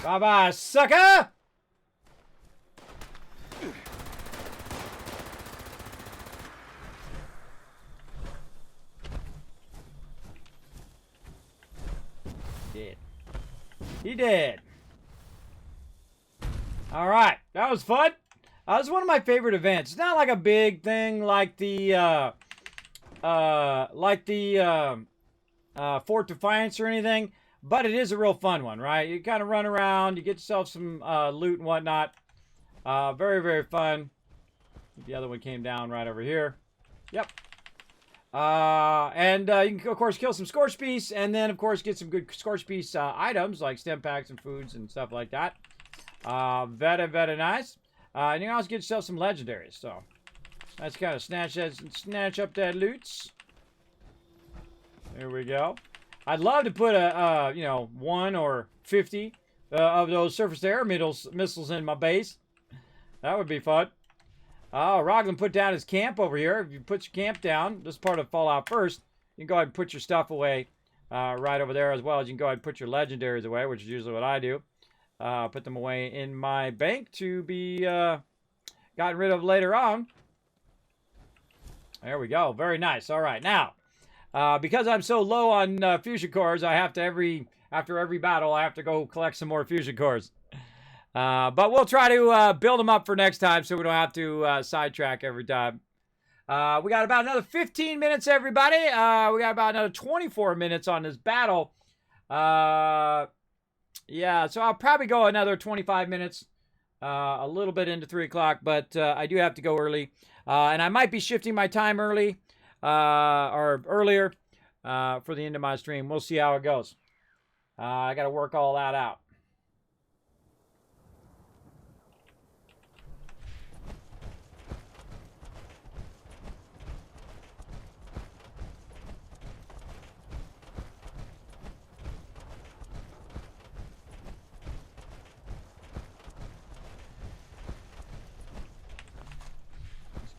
Bye-bye, sucker! Dead. He did. All right, that was fun. That was one of my favorite events. It's not like a big thing like the Fort Defiance or anything, but it is a real fun one, right? You kind of run around, you get yourself some loot and whatnot. Very, very fun. The other one came down right over here. Yep. And you can, of course, kill some Scorch Beasts, and then, of course, get some good Scorch Beast items, like stem packs and foods and stuff like that. Very, very nice. And you can also get yourself some legendaries, so let's kind of snatch up that loots. There we go. I'd love to put a, you know, 1 or 50 of those surface-to-air missiles in my base. That would be fun. Oh, Roglin put down his camp over here. If you put your camp down, this is part of Fallout first, you can go ahead and put your stuff away right over there, as well as you can go ahead and put your legendaries away, which is usually what I do. Put them away in my bank to be gotten rid of later on. There we go. Very nice. All right. Now, because I'm so low on fusion cores, I have to after every battle, I have to go collect some more fusion cores. But we'll try to build them up for next time so we don't have to sidetrack every time. We got about another 15 minutes, everybody. We got about another 24 minutes on this battle. Yeah, so I'll probably go another 25 minutes, a little bit into 3 o'clock, but I do have to go early. And I might be shifting my time early, or earlier, for the end of my stream. We'll see how it goes. I got to work all that out.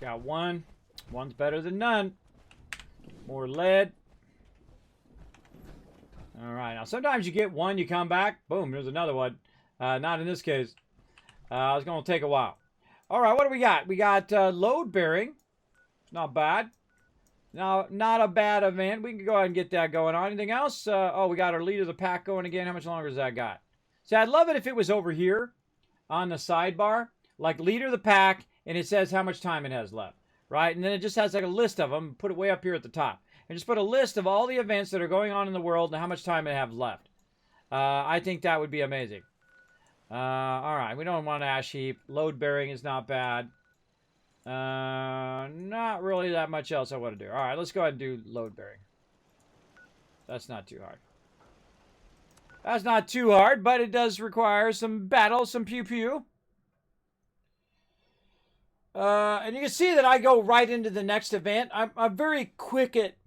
Got one. One's better than none. More lead. All right. Now, sometimes you get one, you come back. Boom, there's another one. Not in this case. It's going to take a while. All right, what do we got? We got load bearing. Not bad. No, not a bad event. We can go ahead and get that going on. Anything else? Oh, we got our leader of the pack going again. How much longer does that got? See, I'd love it if it was over here on the sidebar. Like leader of the pack. And it says how much time it has left, right? And then it just has like a list of them. Put it way up here at the top. And just put a list of all the events that are going on in the world and how much time they have left. I think that would be amazing. All right, we don't want an ash heap. Load bearing is not bad. Not really that much else I want to do. All right, let's go ahead and do load bearing. That's not too hard. That's not too hard, but it does require some battle, some pew-pew. And you can see that I go right into the next event. I'm very quick at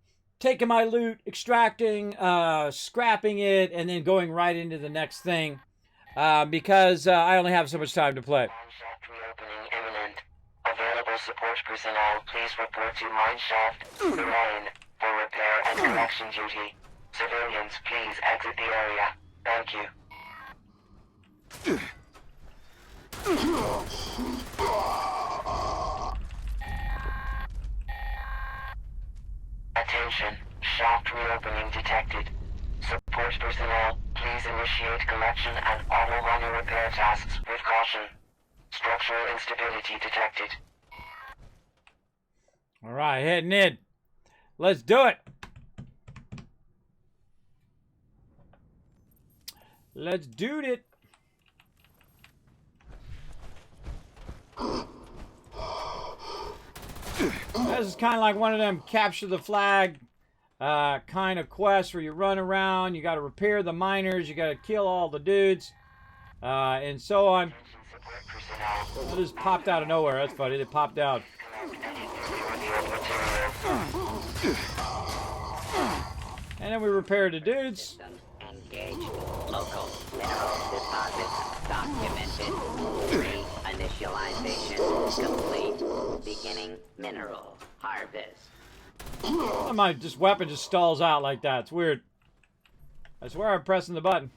taking my loot, extracting, scrapping it, and then going right into the next thing. Because I only have so much time to play. Mineshaft reopening imminent. Available support personnel, please report to Mineshaft, Lorraine, for repair and collection duty. Civilians, please exit the area. Thank you. Attention, shaft reopening detected. Support personnel, please initiate collection and auto-runner repair tasks with caution. Structural instability detected. All right, heading in. Let's do it. Let's do it. This is kind of like one of them capture the flag kind of quests where you run around, you got to repair the miners, you got to kill all the dudes, and so on. It just popped out of nowhere. That's funny. They popped out. And then we repaired the dudes. Engage. Local mineral deposits documented. Reinitialization complete. Beginning mineral harvest. My weapon just stalls out like that. It's weird. I swear I'm pressing the button.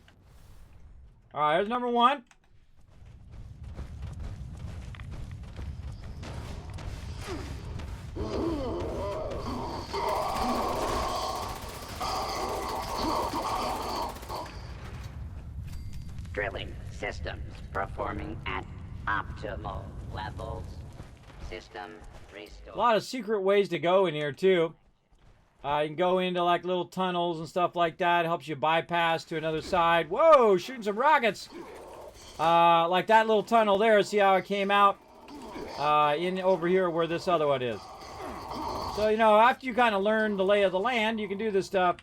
All right, here's number 1. Drilling systems performing at optimal levels. System restored. A lot of secret ways to go in here, too. You can go into, like, little tunnels and stuff like that. It helps you bypass to another side. Whoa, shooting some rockets. Like that little tunnel there. See how it came out? In over here where this other one is. So, you know, after you kind of learn the lay of the land, you can do this stuff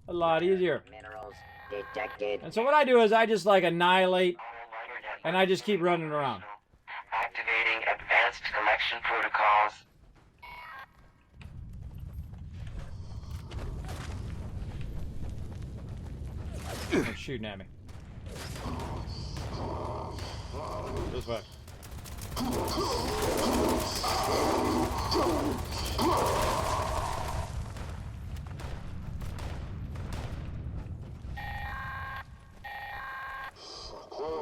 a lot easier. Minerals detected. And so what I do is I just, like, annihilate, and I just keep running around. Activating advanced collection protocols. They're shooting at me. This way.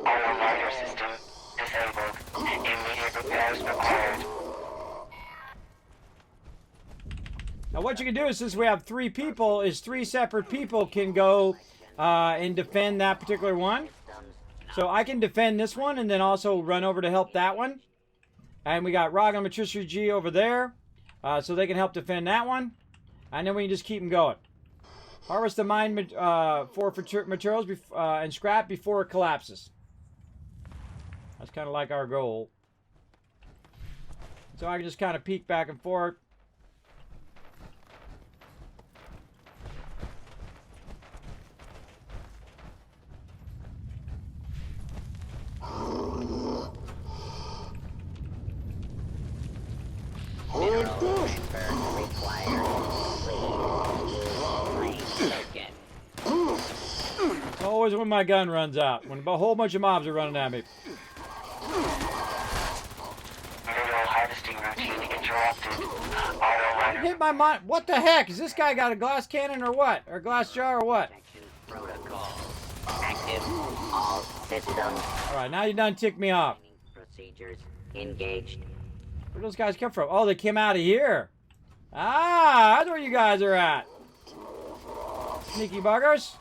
Auto miner system disabled. Immediate repairs required. Now what you can do is, since we have 3 people, is 3 separate people can go and defend that particular one. So I can defend this one and then also run over to help that one. And we got Rog and Matricia G over there. So they can help defend that one. And then we can just keep them going. Harvest the mine for materials and scrap before it collapses. That's kind of like our goal. So I can just kind of peek back and forth. Always when my gun runs out. When a whole bunch of mobs are running at me. Mineral harvesting routine interrupted. Auto miner. Hit my mind. What the heck? Is this guy got a glass cannon or what? Or a glass jar or what? Protocol. Active. All systems. Alright, now you done ticked me off. Procedures engaged. Where'd those guys come from? Oh, they came out of here. Ah, that's where you guys are at. Sneaky buggers.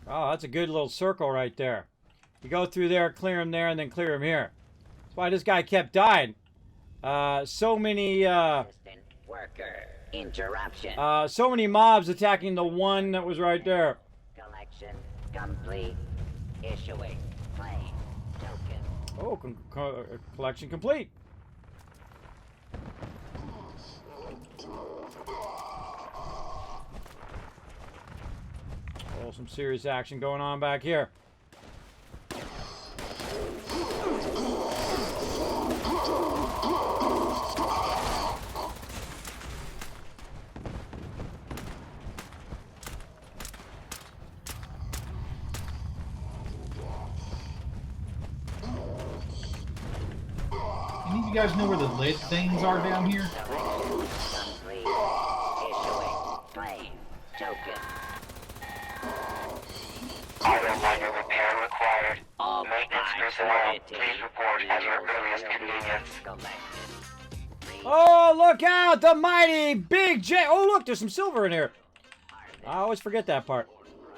Oh, that's a good little circle right there. You go through there, clear him there, and then clear him here. That's why this guy kept dying. So many, Worker. Interruption. so many mobs attacking the one that was right there. Collection complete. Issuing claim token. Oh, collection complete. Oh, some serious action going on back here. Any of you guys know where the lead things are down here? Complete. Issuing claim token. Auto miner repair required. All Maintenance personnel, please report at your earliest convenience. Oh, look out! The mighty Big J. Oh, look, there's some silver in here. I always forget that part.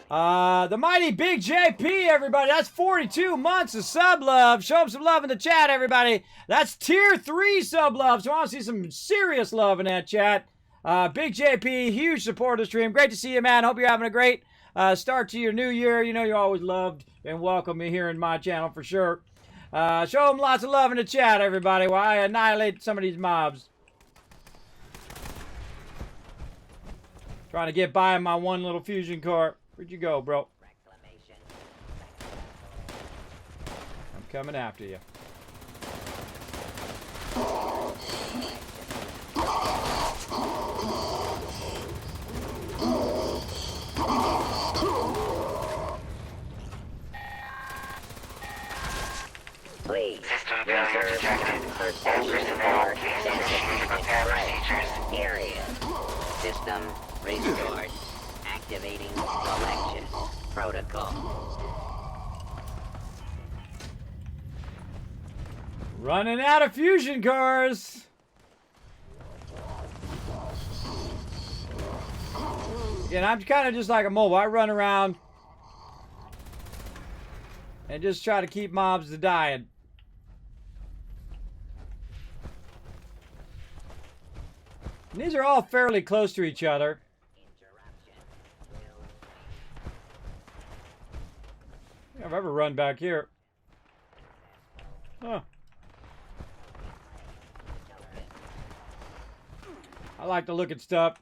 The mighty Big JP, everybody. That's 42 months of sub love. Show him some love in the chat, everybody. That's tier 3 sub love. So I want to see some serious love in that chat. Big JP, huge support of the stream. Great to see you, man. Hope you're having a great start to your new year. You know you're always loved and welcome here in my channel for sure. Show them lots of love in the chat, everybody, while I annihilate some of these mobs. Trying to get by my one little fusion core. Where'd you go, bro? I'm coming after you. System restored. Activating selection protocol. Running out of fusion cores. Again, I'm kind of just like a mobile. I run around and just try to keep mobs to dying. And these are all fairly close to each other. I don't think I've ever run back here. Huh. I like to look at stuff.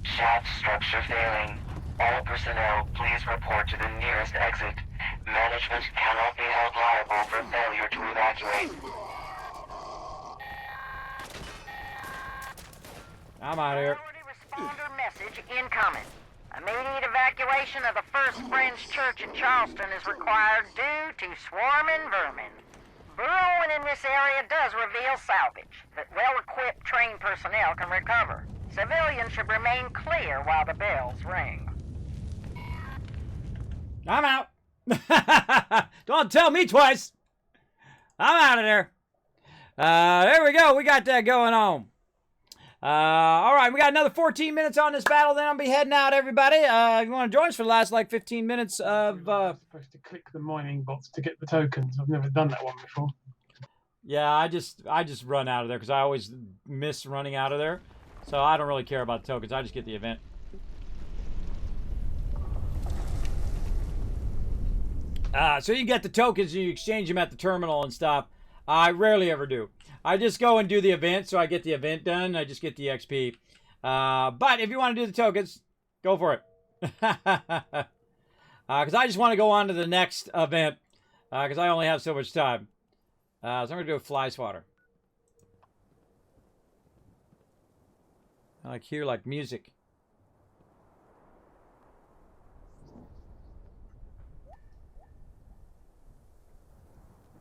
Shaft structure failing. All personnel, please report to the nearest exit. Management cannot be held liable for failure to evacuate. I'm out of here. Responder message incoming. Immediate evacuation of the First Friends Church in Charleston is required due to swarming vermin. Burrowing in this area does reveal salvage that well-equipped trained personnel can recover. Civilians should remain clear while the bells ring. I'm out. Don't tell me twice. I'm out of there. There we go. We got that going on. All right, we got another 14 minutes on this battle, then I'll be heading out, everybody. If you want to join us for the last, like, 15 minutes of... I'm supposed to click the mining box to get the tokens. I've never done that one before. Yeah, I just run out of there because I always miss running out of there. So I don't really care about the tokens. I just get the event. So you get the tokens and you exchange them at the terminal and stuff. I rarely ever do. I just go and do the event, so I get the event done. I just get the XP. But if you want to do the tokens, go for it. Because I just want to go on to the next event. Because I only have so much time. So I'm going to do a fly swatter. I hear like music.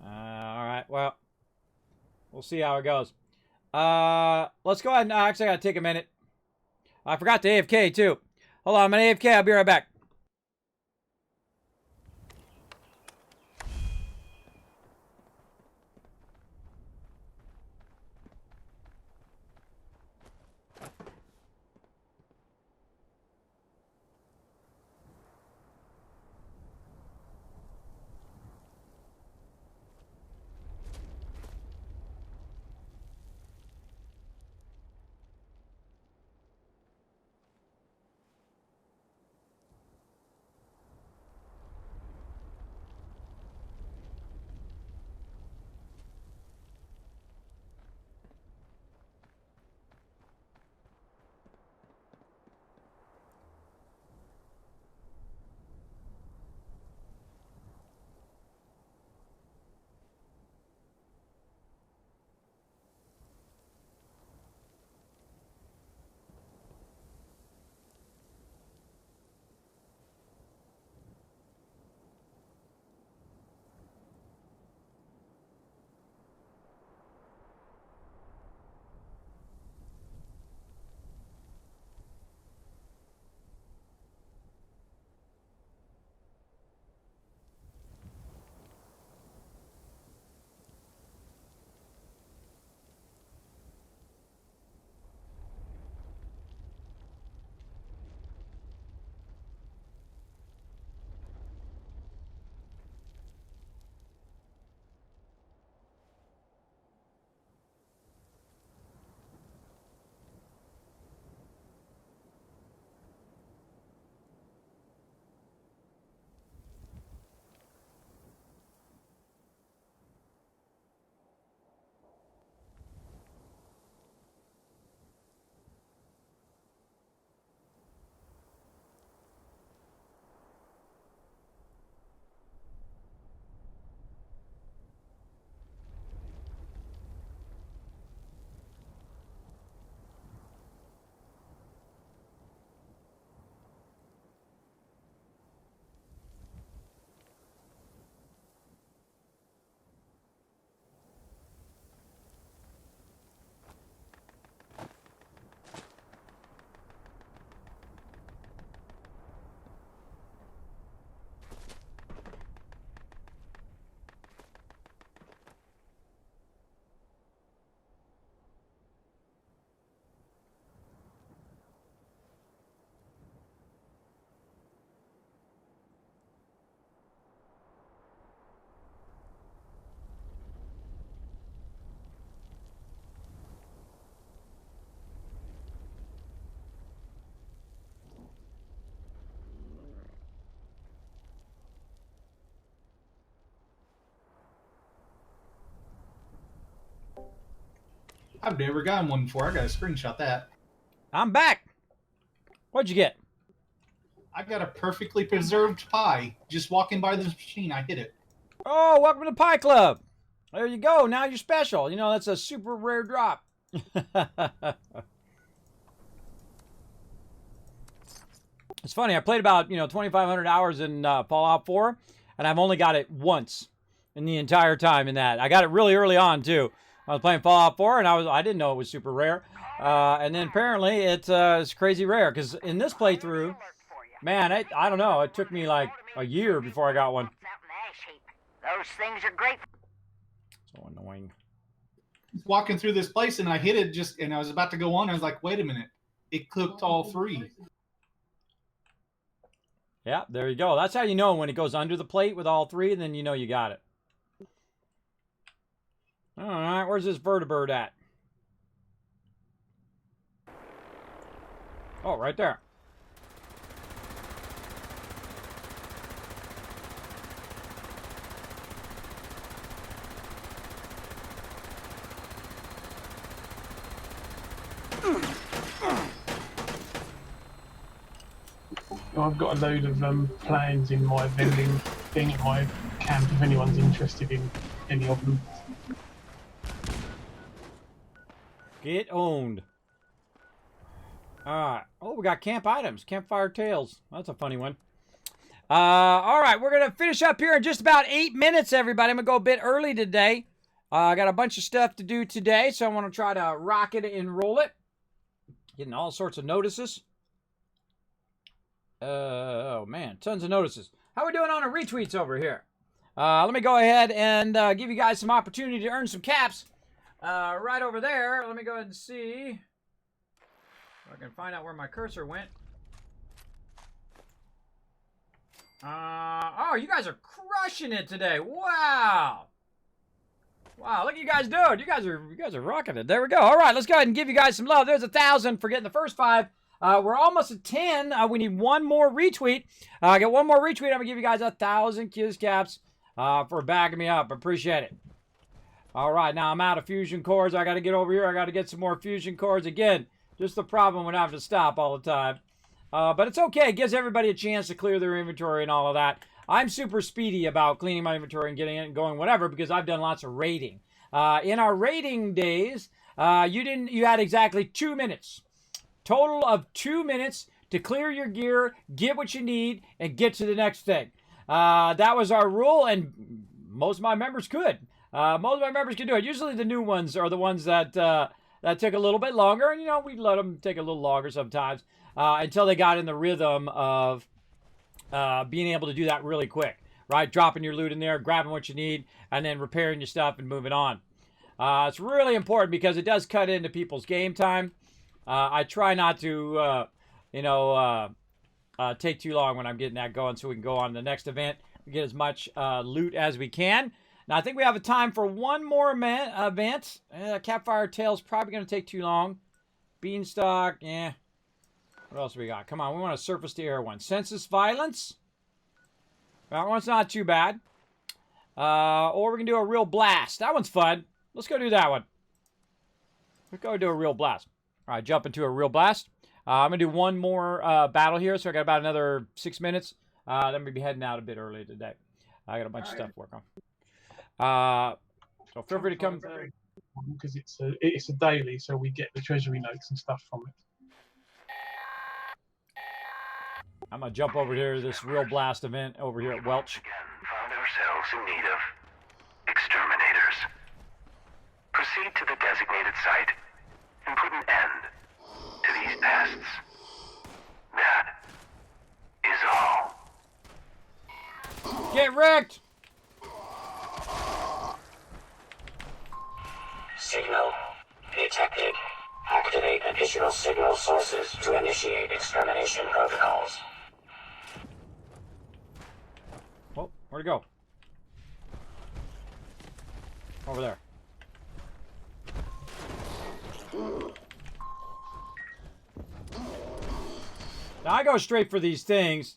Alright, well. We'll see how it goes. Let's go ahead and... actually, I got to take a minute. I forgot to AFK, too. Hold on, I'm going to AFK. I'll be right back. I've never gotten one before. I gotta screenshot that. I'm back. What'd you get? I got a perfectly preserved pie. Just walking by this machine, I hit it. Oh, welcome to the Pie Club. There you go. Now you're special. You know, that's a super rare drop. It's funny. I played about, 2,500 hours in Fallout 4, and I've only got it once in the entire time in that. I got it really early on, too. I was playing Fallout 4, and I didn't know it was super rare. And then apparently it's crazy rare, because in this playthrough, man, I don't know. It took me like a year before I got one. Those things are great. So annoying. Walking through this place, and I hit it and I was about to go on. I was like, wait a minute. It cooked all 3. Yeah, there you go. That's how you know when it goes under the plate with all 3, then you know you got it. All right, where's this vertibird at? Oh, right there. I've got a load of plans in my vending thing at my camp if anyone's interested in any of them. Get owned. Alright. Oh, we got camp items. Campfire tales. That's a funny one. Alright, we're going to finish up here in just about 8 minutes, everybody. I'm going to go a bit early today. I got a bunch of stuff to do today, so I want to try to rock it and roll it. Getting all sorts of notices. Oh, man. Tons of notices. How we doing on our retweets over here? Let me go ahead and give you guys some opportunity to earn some caps. Right over there. Let me go ahead and see if I can find out where my cursor went. Oh, you guys are crushing it today. Wow. Wow, look at you guys doing. You guys are rocking it. There we go. All right, let's go ahead and give you guys some love. There's 1,000 for getting the first 5. We're almost at 10. We need one more retweet. I get one more retweet. I'm going to give you guys 1,000 Kiz caps for backing me up. Appreciate it. All right, now I'm out of fusion cores. I got to get over here. I got to get some more fusion cores. Again, just the problem when I have to stop all the time. But it's okay. It gives everybody a chance to clear their inventory and all of that. I'm super speedy about cleaning my inventory and getting it and going whatever because I've done lots of raiding. In our raiding days, you had exactly 2 minutes. Total of 2 minutes to clear your gear, get what you need, and get to the next thing. That was our rule, and most of my members could. Most of my members can do it. Usually the new ones are the ones that took a little bit longer, and we'd let them take a little longer sometimes until they got in the rhythm of being able to do that really quick, right? Dropping your loot in there, grabbing what you need, and then repairing your stuff and moving on. It's really important because it does cut into people's game time. I try not to, take too long when I'm getting that going so we can go on to the next event. We get as much loot as we can. Now, I think we have a time for one more event. Campfire Tale's probably going to take too long. Beanstalk, yeah. What else we got? Come on, we want a surface-to-air one. Census Violence. That one's not too bad. Or we can do a real blast. That one's fun. Let's go do that one. Let's go do a real blast. All right, jump into a real blast. I'm going to do one more battle here, so I got about another 6 minutes. Then we'll be heading out a bit early today. I got a bunch of stuff to work on. So feel free to come. Because it's a daily, so we get the treasury notes and stuff from it. I'm going to jump over here to this real blast event over here at Welch. Found ourselves in need of exterminators. Proceed to the designated site and put an end to these pests. That is all. Get wrecked! Signal detected. Activate additional signal sources to initiate extermination protocols. Oh, where'd it go? Over there. Now I go straight for these things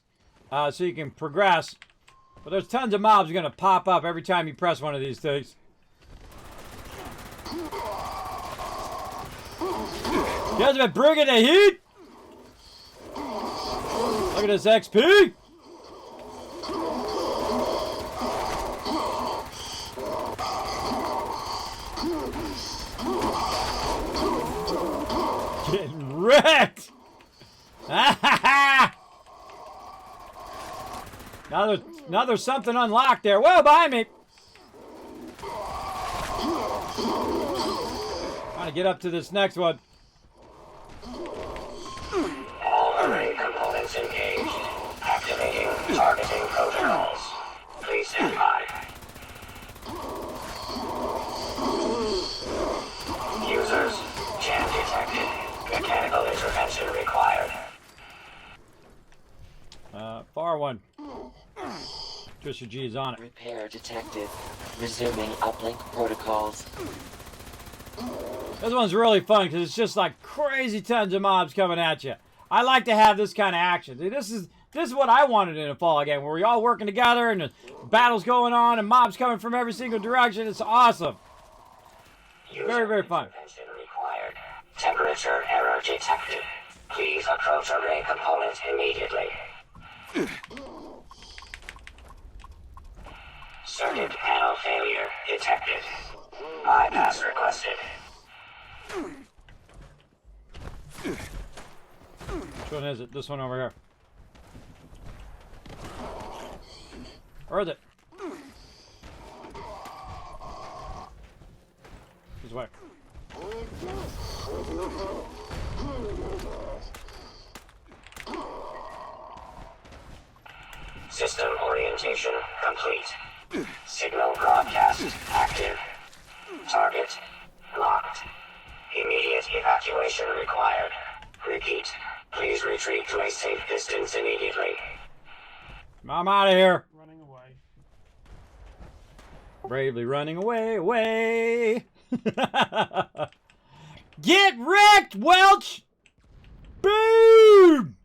so you can progress. But there's tons of mobs going to pop up every time you press one of these things. Kismet bringing the heat. Look at this XP. Getting wrecked. now there's something unlocked there. Whoa, behind me. Trying to get up to this next one. All array components engaged. Activating targeting protocols. Please stand by. Users, jam detected. Mechanical intervention required. Far one. Trisha G is on it. Repair detected. Resuming uplink protocols. This one's really fun because it's just like crazy tons of mobs coming at you. I like to have this kind of action. This is what I wanted in a Fallout game, where we're all working together and the battles going on and mobs coming from every single direction. It's awesome. Very, very fun. Required. Temperature error detected. Please approach array component immediately. Circuit panel failure detected. Bypass requested. Which one is it? This one over here. Or is it? This way. System orientation complete. Signal broadcast active. Target locked. Immediate evacuation required. Repeat. Please retreat to a safe distance immediately. I'm out of here. Running away. Bravely running away, away. Get wrecked, Welch! Boom!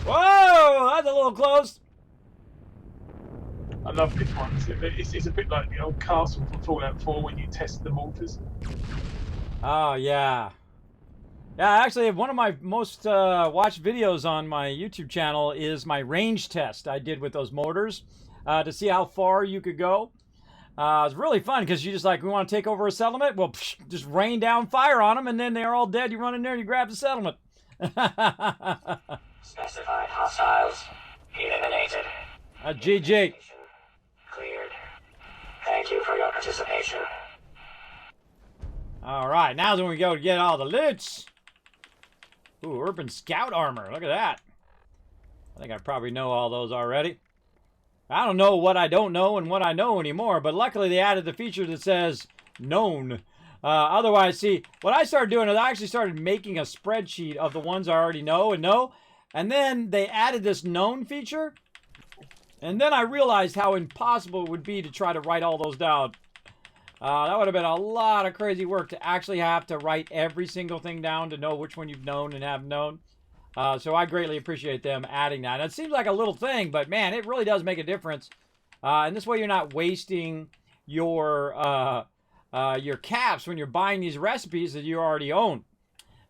Whoa, that's a little close. I love this one. It's a bit like the old castle from Fallout 4 when you test the mortars. Oh, yeah. Yeah, actually, one of my most watched videos on my YouTube channel is my range test I did with those mortars to see how far you could go. It's really fun because you just like, we want to take over a settlement? Well, just rain down fire on them, and then they're all dead. You run in there and you grab the settlement. Specified hostiles eliminated. GG. Cleared. Thank you for your participation. All right, now's when we go to get all the loots. Ooh, urban scout armor. Look at that. I think I probably know all those already. I don't know what I don't know and what I know anymore, but luckily they added the feature that says known. Otherwise, see, what I started doing is I actually started making a spreadsheet of the ones I already know, and then they added this known feature, and then I realized how impossible it would be to try to write all those down. That would have been a lot of crazy work to actually have to write every single thing down to know which one you've known and have known. So I greatly appreciate them adding that. It seems like a little thing, but man, it really does make a difference. And this way you're not wasting your caps when you're buying these recipes that you already own.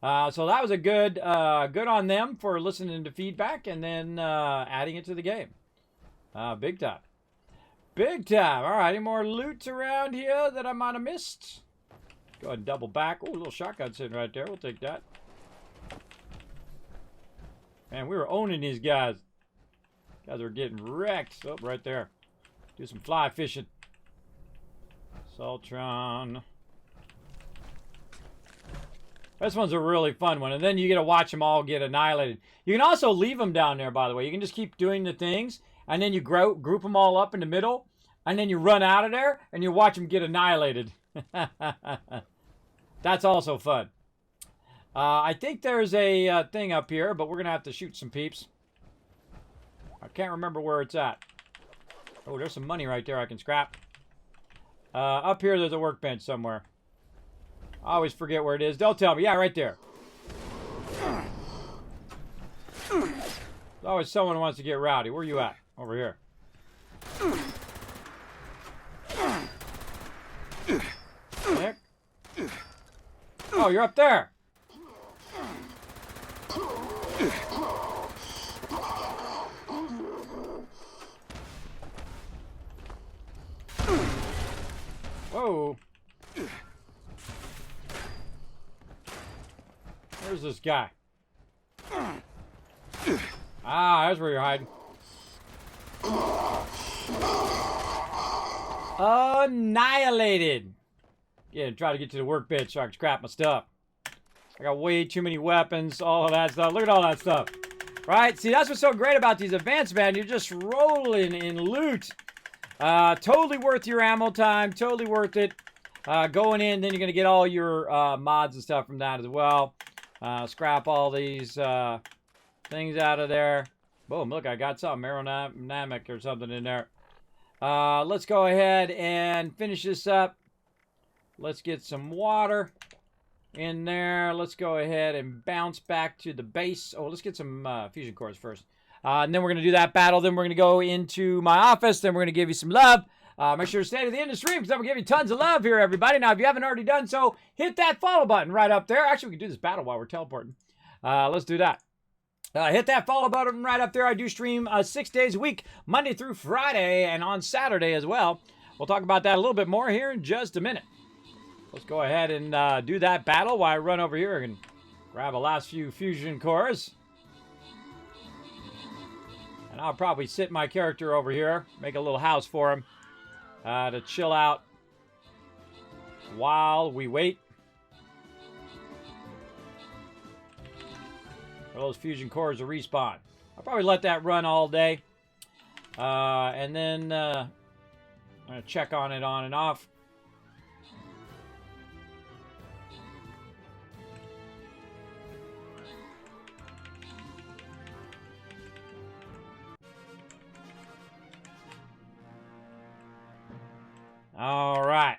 So that was a good on them for listening to feedback and then adding it to the game. Big time. Big time. All right, any more loot around here that I might have missed? Go ahead and double back. Oh, a little shotgun sitting right there. We'll take that. Man, we were owning these guys. Guys are getting wrecked. Oh, right there. Do some fly fishing. Saltron. This one's a really fun one. And then you get to watch them all get annihilated. You can also leave them down there, by the way. You can just keep doing the things. And then you group them all up in the middle. And then you run out of there. And you watch them get annihilated. That's also fun. I think there's a thing up here, but we're going to have to shoot some peeps. I can't remember where it's at. Oh, there's some money right there I can scrap. Up here, there's a workbench somewhere. I always forget where it is. Don't tell me. Yeah, right there. There's always someone who wants to get rowdy. Where you at? Over here. Nick? Oh, you're up there. Whoa. Where's this guy? Ah, that's where you're hiding. Annihilated. Yeah, try to get to the workbench so I can scrap my stuff. I got way too many weapons, all of that stuff. Look at all that stuff. Right? See, that's what's so great about these events, man. You're just rolling in loot. Totally worth your ammo time. Totally worth it. Going in, then you're going to get all your mods and stuff from that as well. Scrap all these things out of there. Boom, look, I got something aerodynamic or something in there. Let's go ahead and finish this up. Let's get some water in there. Let's go ahead and bounce back to the base. Oh, let's get some fusion cores first. And then we're going to do that battle. Then we're going to go into my office. Then we're going to give you some love. Make sure to stay to the end of the stream because I'm going to give you tons of love here, everybody. Now, if you haven't already done so, hit that follow button right up there. Actually, we can do this battle while we're teleporting. Let's do that. Hit that follow button right up there. I do stream 6 days a week, Monday through Friday, and on Saturday as well. We'll talk about that a little bit more here in just a minute. Let's go ahead and do that battle while I run over here and grab the last few fusion cores. And I'll probably sit my character over here, make a little house for him to chill out while we wait for those fusion cores to respawn. I'll probably let that run all day. And then I'm going to check on it on and off. All right.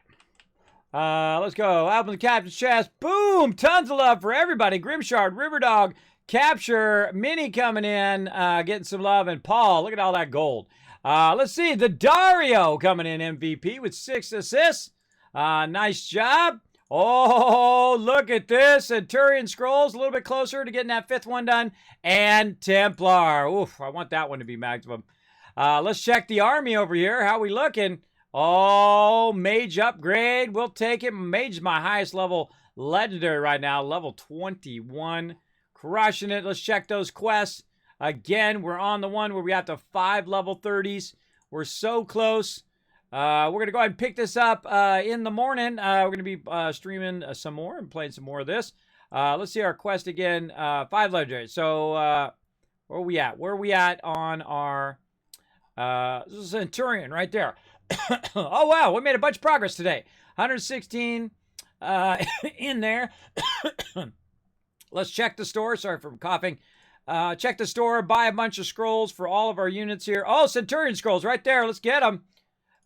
Let's go. Open the captain's chest. Boom! Tons of love for everybody. Grimshard, Riverdog, Capture, Minnie coming in, getting some love, and Paul. Look at all that gold. Let's see. The Dario coming in MVP with 6 assists. Nice job. Oh, look at this. Centurion Scrolls, a little bit closer to getting that 5th one done. And Templar. Oof, I want that one to be maximum. Let's check the army over here. How we looking? Oh, mage upgrade. We'll take it. Mage is my highest level legendary right now. Level 21. Crushing it. Let's check those quests. Again, we're on the one where we have to 5 level 30s. We're so close. We're going to go ahead and pick this up in the morning. We're going to be streaming some more and playing some more of this. Let's see our quest again. 5 legendary. So, where are we at? Where are we at on our Centurion right there? Oh, wow. We made a bunch of progress today. 116 in there. Let's check the store. Sorry for coughing. Check the store. Buy a bunch of scrolls for all of our units here. Oh, Centurion scrolls right there. Let's get them.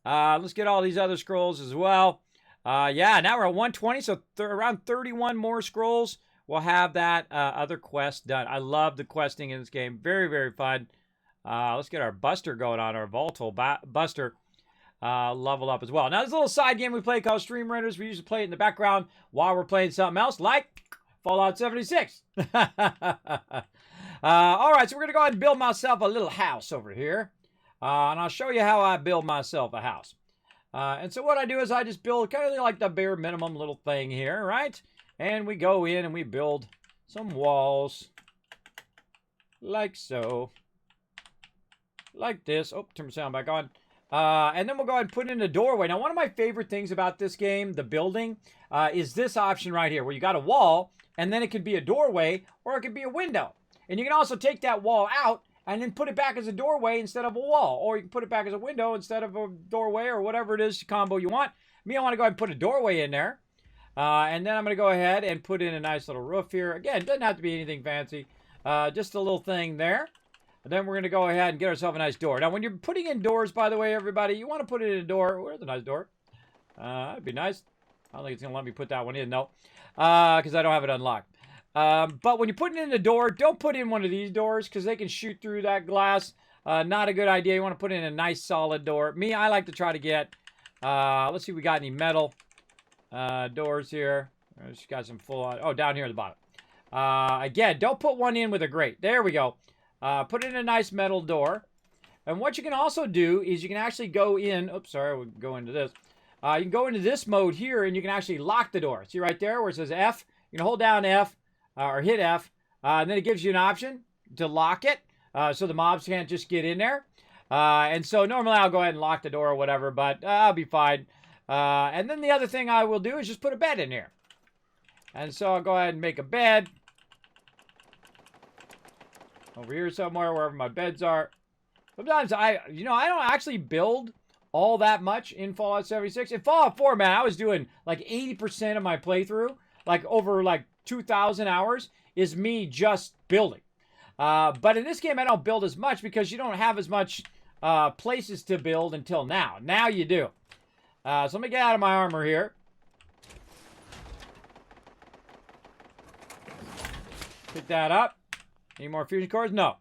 Let's get all these other scrolls as well. Yeah, now we're at 120, so around 31 more scrolls. We'll have that other quest done. I love the questing in this game. Very, very fun. Let's get our Buster going on, our Volatile Buster. Level up as well. Now, there's a little side game we play called Stream Renders. We usually play it in the background while we're playing something else, like Fallout 76. All right, so we're going to go ahead and build myself a little house over here. And I'll show you how I build myself a house. And so what I do is I just build kind of like the bare minimum little thing here, right? And we go in and we build some walls. Like so. Like this. Oh, turn the sound back on. And then we'll go ahead and put in a doorway. Now, one of my favorite things about this game, the building, is this option right here, where you got a wall, and then it could be a doorway, or it could be a window. And you can also take that wall out, and then put it back as a doorway instead of a wall. Or you can put it back as a window instead of a doorway, or whatever it is combo you want. Me, I want to go ahead and put a doorway in there. And then I'm going to go ahead and put in a nice little roof here. Again, it doesn't have to be anything fancy. Just a little thing there. And then we're going to go ahead and get ourselves a nice door. Now, when you're putting in doors, by the way, everybody, you want to put it in a door. Where's a nice door? That'd be nice. I don't think it's going to let me put that one in, though. Because I don't have it unlocked. But when you're putting in a door, don't put in one of these doors because they can shoot through that glass. Not a good idea. You want to put in a nice solid door. Me, I like to try to get, let's see if we got any metal doors here. Just got some full on. Oh, down here at the bottom. Again, don't put one in with a grate. There we go. Put it in a nice metal door. And what you can also do is you can actually go in. Oops, sorry, we'll go into this. You can go into this mode here, and you can actually lock the door. See right there where it says F? You can hold down F or hit F, and then it gives you an option to lock it so the mobs can't just get in there. And so normally I'll go ahead and lock the door or whatever, but I'll be fine. And then the other thing I will do is just put a bed in here. And so I'll go ahead and make a bed. Over here somewhere, wherever my beds are. Sometimes I don't actually build all that much in Fallout 76. In Fallout 4, man, I was doing like 80% of my playthrough, like over like 2,000 hours, is me just building. But in this game, I don't build as much because you don't have as much places to build until now. Now you do. So let me get out of my armor here. Pick that up. Any more fusion cores? No.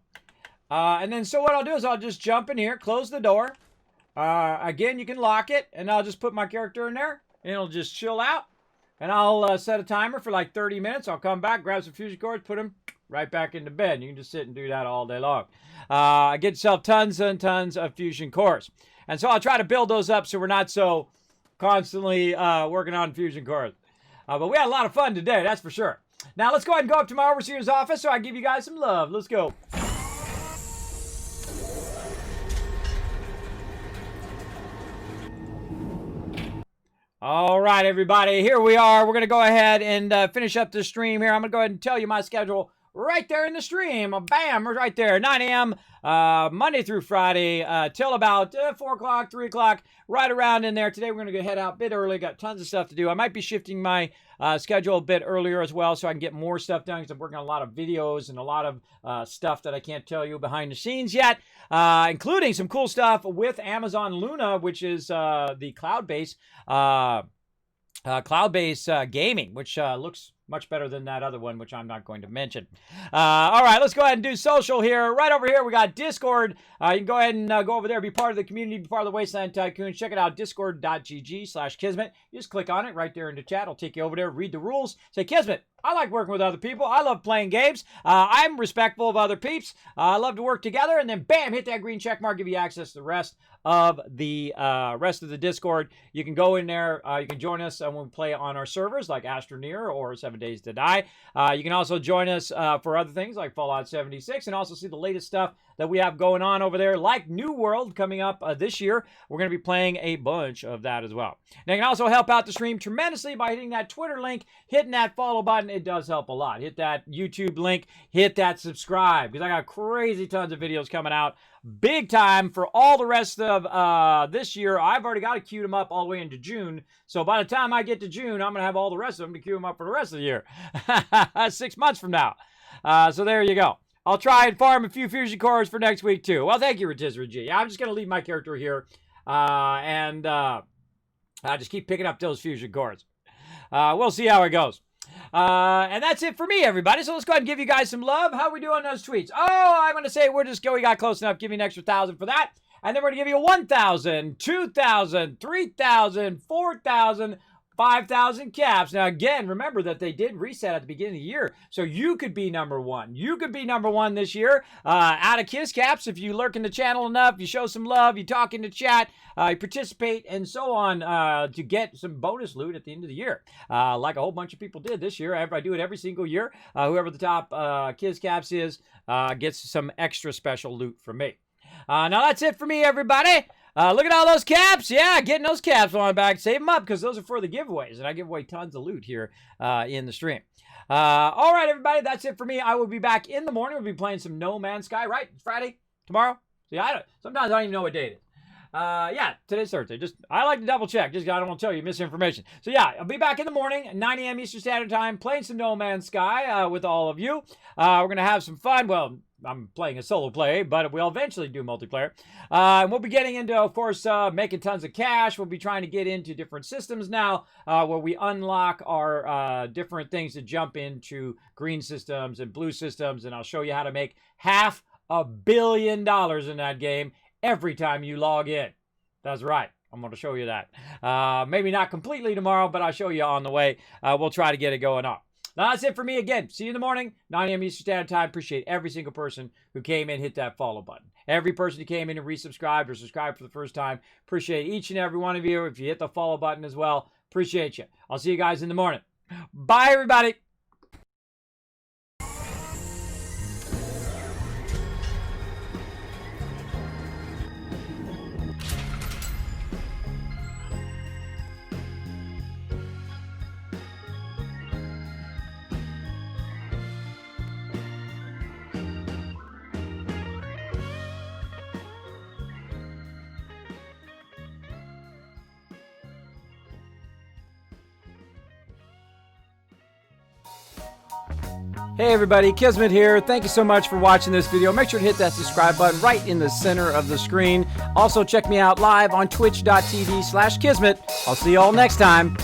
And then so what I'll do is I'll just jump in here, close the door. Again, you can lock it, and I'll just put my character in there, and it'll just chill out. And I'll set a timer for like 30 minutes. I'll come back, grab some fusion cores, put them right back into bed. You can just sit and do that all day long. Get yourself tons and tons of fusion cores. And so I'll try to build those up so we're not so constantly working on fusion cores. But we had a lot of fun today, that's for sure. Now let's go ahead and go up to my overseer's office so I can give you guys some love. Let's go. All right, everybody, here we are. We're going to go ahead and finish up the stream here. I'm going to go ahead and tell you my schedule right there in the stream. Bam, right there, 9 a.m. Monday through Friday till about 4 o'clock, 3 o'clock, right around in there. Today we're going to head out a bit early. Got tons of stuff to do. I might be shifting my schedule a bit earlier as well so I can get more stuff done because I'm working on a lot of videos and a lot of stuff that I can't tell you behind the scenes yet, including some cool stuff with Amazon Luna, which is the cloud-based gaming, which looks much better than that other one, which I'm not going to mention. All right, let's go ahead and do social here. Right over here, we got Discord. You can go ahead and go over there, be part of the community, be part of the Wasteland Tycoons. Check it out, discord.gg/Kismet. You just click on it right there in the chat. It'll take you over there, read the rules. Say, Kismet, I like working with other people. I love playing games. I'm respectful of other peeps. I love to work together. And then, bam, hit that green check mark, give you access to the rest of the Discord. You can go in there. You can join us when we play on our servers like Astroneer or 7 Days to Die. You can also join us for other things like Fallout 76 and also see the latest stuff that we have going on over there, like New World coming up this year. We're going to be playing a bunch of that as well. Now, you can also help out the stream tremendously by hitting that Twitter link, hitting that follow button. It does help a lot. Hit that YouTube link, hit that subscribe, because I got crazy tons of videos coming out big time for all the rest of this year. I've already got to queue them up all the way into June. So by the time I get to June, I'm going to have all the rest of them to queue them up for the rest of the year. 6 months from now. So there you go. I'll try and farm a few fusion cores for next week, too. Well, thank you, Rotisserie G. I'm just going to leave my character here. And I just keep picking up those fusion cores. We'll see how it goes. And that's it for me, everybody. So let's go ahead and give you guys some love. How we do on those tweets? Oh, I'm going to say we got close enough. Give you an extra 1,000 for that. And then we're going to give you 1,000, 2,000, 3,000, 4,000, 5,000 caps. Now, again, remember that they did reset at the beginning of the year, so you could be number one. You could be number one this year out of Kiss Caps if you lurk in the channel enough, you show some love, you talk in the chat, you participate, and so on to get some bonus loot at the end of the year, like a whole bunch of people did this year. I do it every single year. Whoever the top Kiss Caps is gets some extra special loot from me. Now, that's it for me, everybody. Look at all those caps. Yeah, getting those caps on back. Save them up because those are for the giveaways. And I give away tons of loot here in the stream. All right, everybody. That's it for me. I will be back in the morning. We'll be playing some No Man's Sky, right? It's Friday? Tomorrow? See, sometimes I don't even know what day it is. Yeah, today's Thursday. I like to double check. I don't want to tell you misinformation. So yeah, I'll be back in the morning, 9 a.m. Eastern Standard Time, playing some No Man's Sky with all of you. We're going to have some fun. Well, I'm playing a solo play, but we'll eventually do multiplayer. And we'll be getting into, of course, making tons of cash. We'll be trying to get into different systems now where we unlock our different things to jump into green systems and blue systems. And I'll show you how to make $500 million in that game every time you log in. That's right. I'm going to show you that. Maybe not completely tomorrow, but I'll show you on the way. We'll try to get it going up. Now, that's it for me again. See you in the morning, 9 a.m. Eastern Standard Time. Appreciate every single person who came in, hit that follow button. Every person who came in and resubscribed or subscribed for the first time. Appreciate each and every one of you. If you hit the follow button as well, appreciate you. I'll see you guys in the morning. Bye, everybody. Hey everybody, Kismet here. Thank you so much for watching this video. Make sure to hit that subscribe button right in the center of the screen. Also check me out live on twitch.tv/Kismet. I'll see you all next time.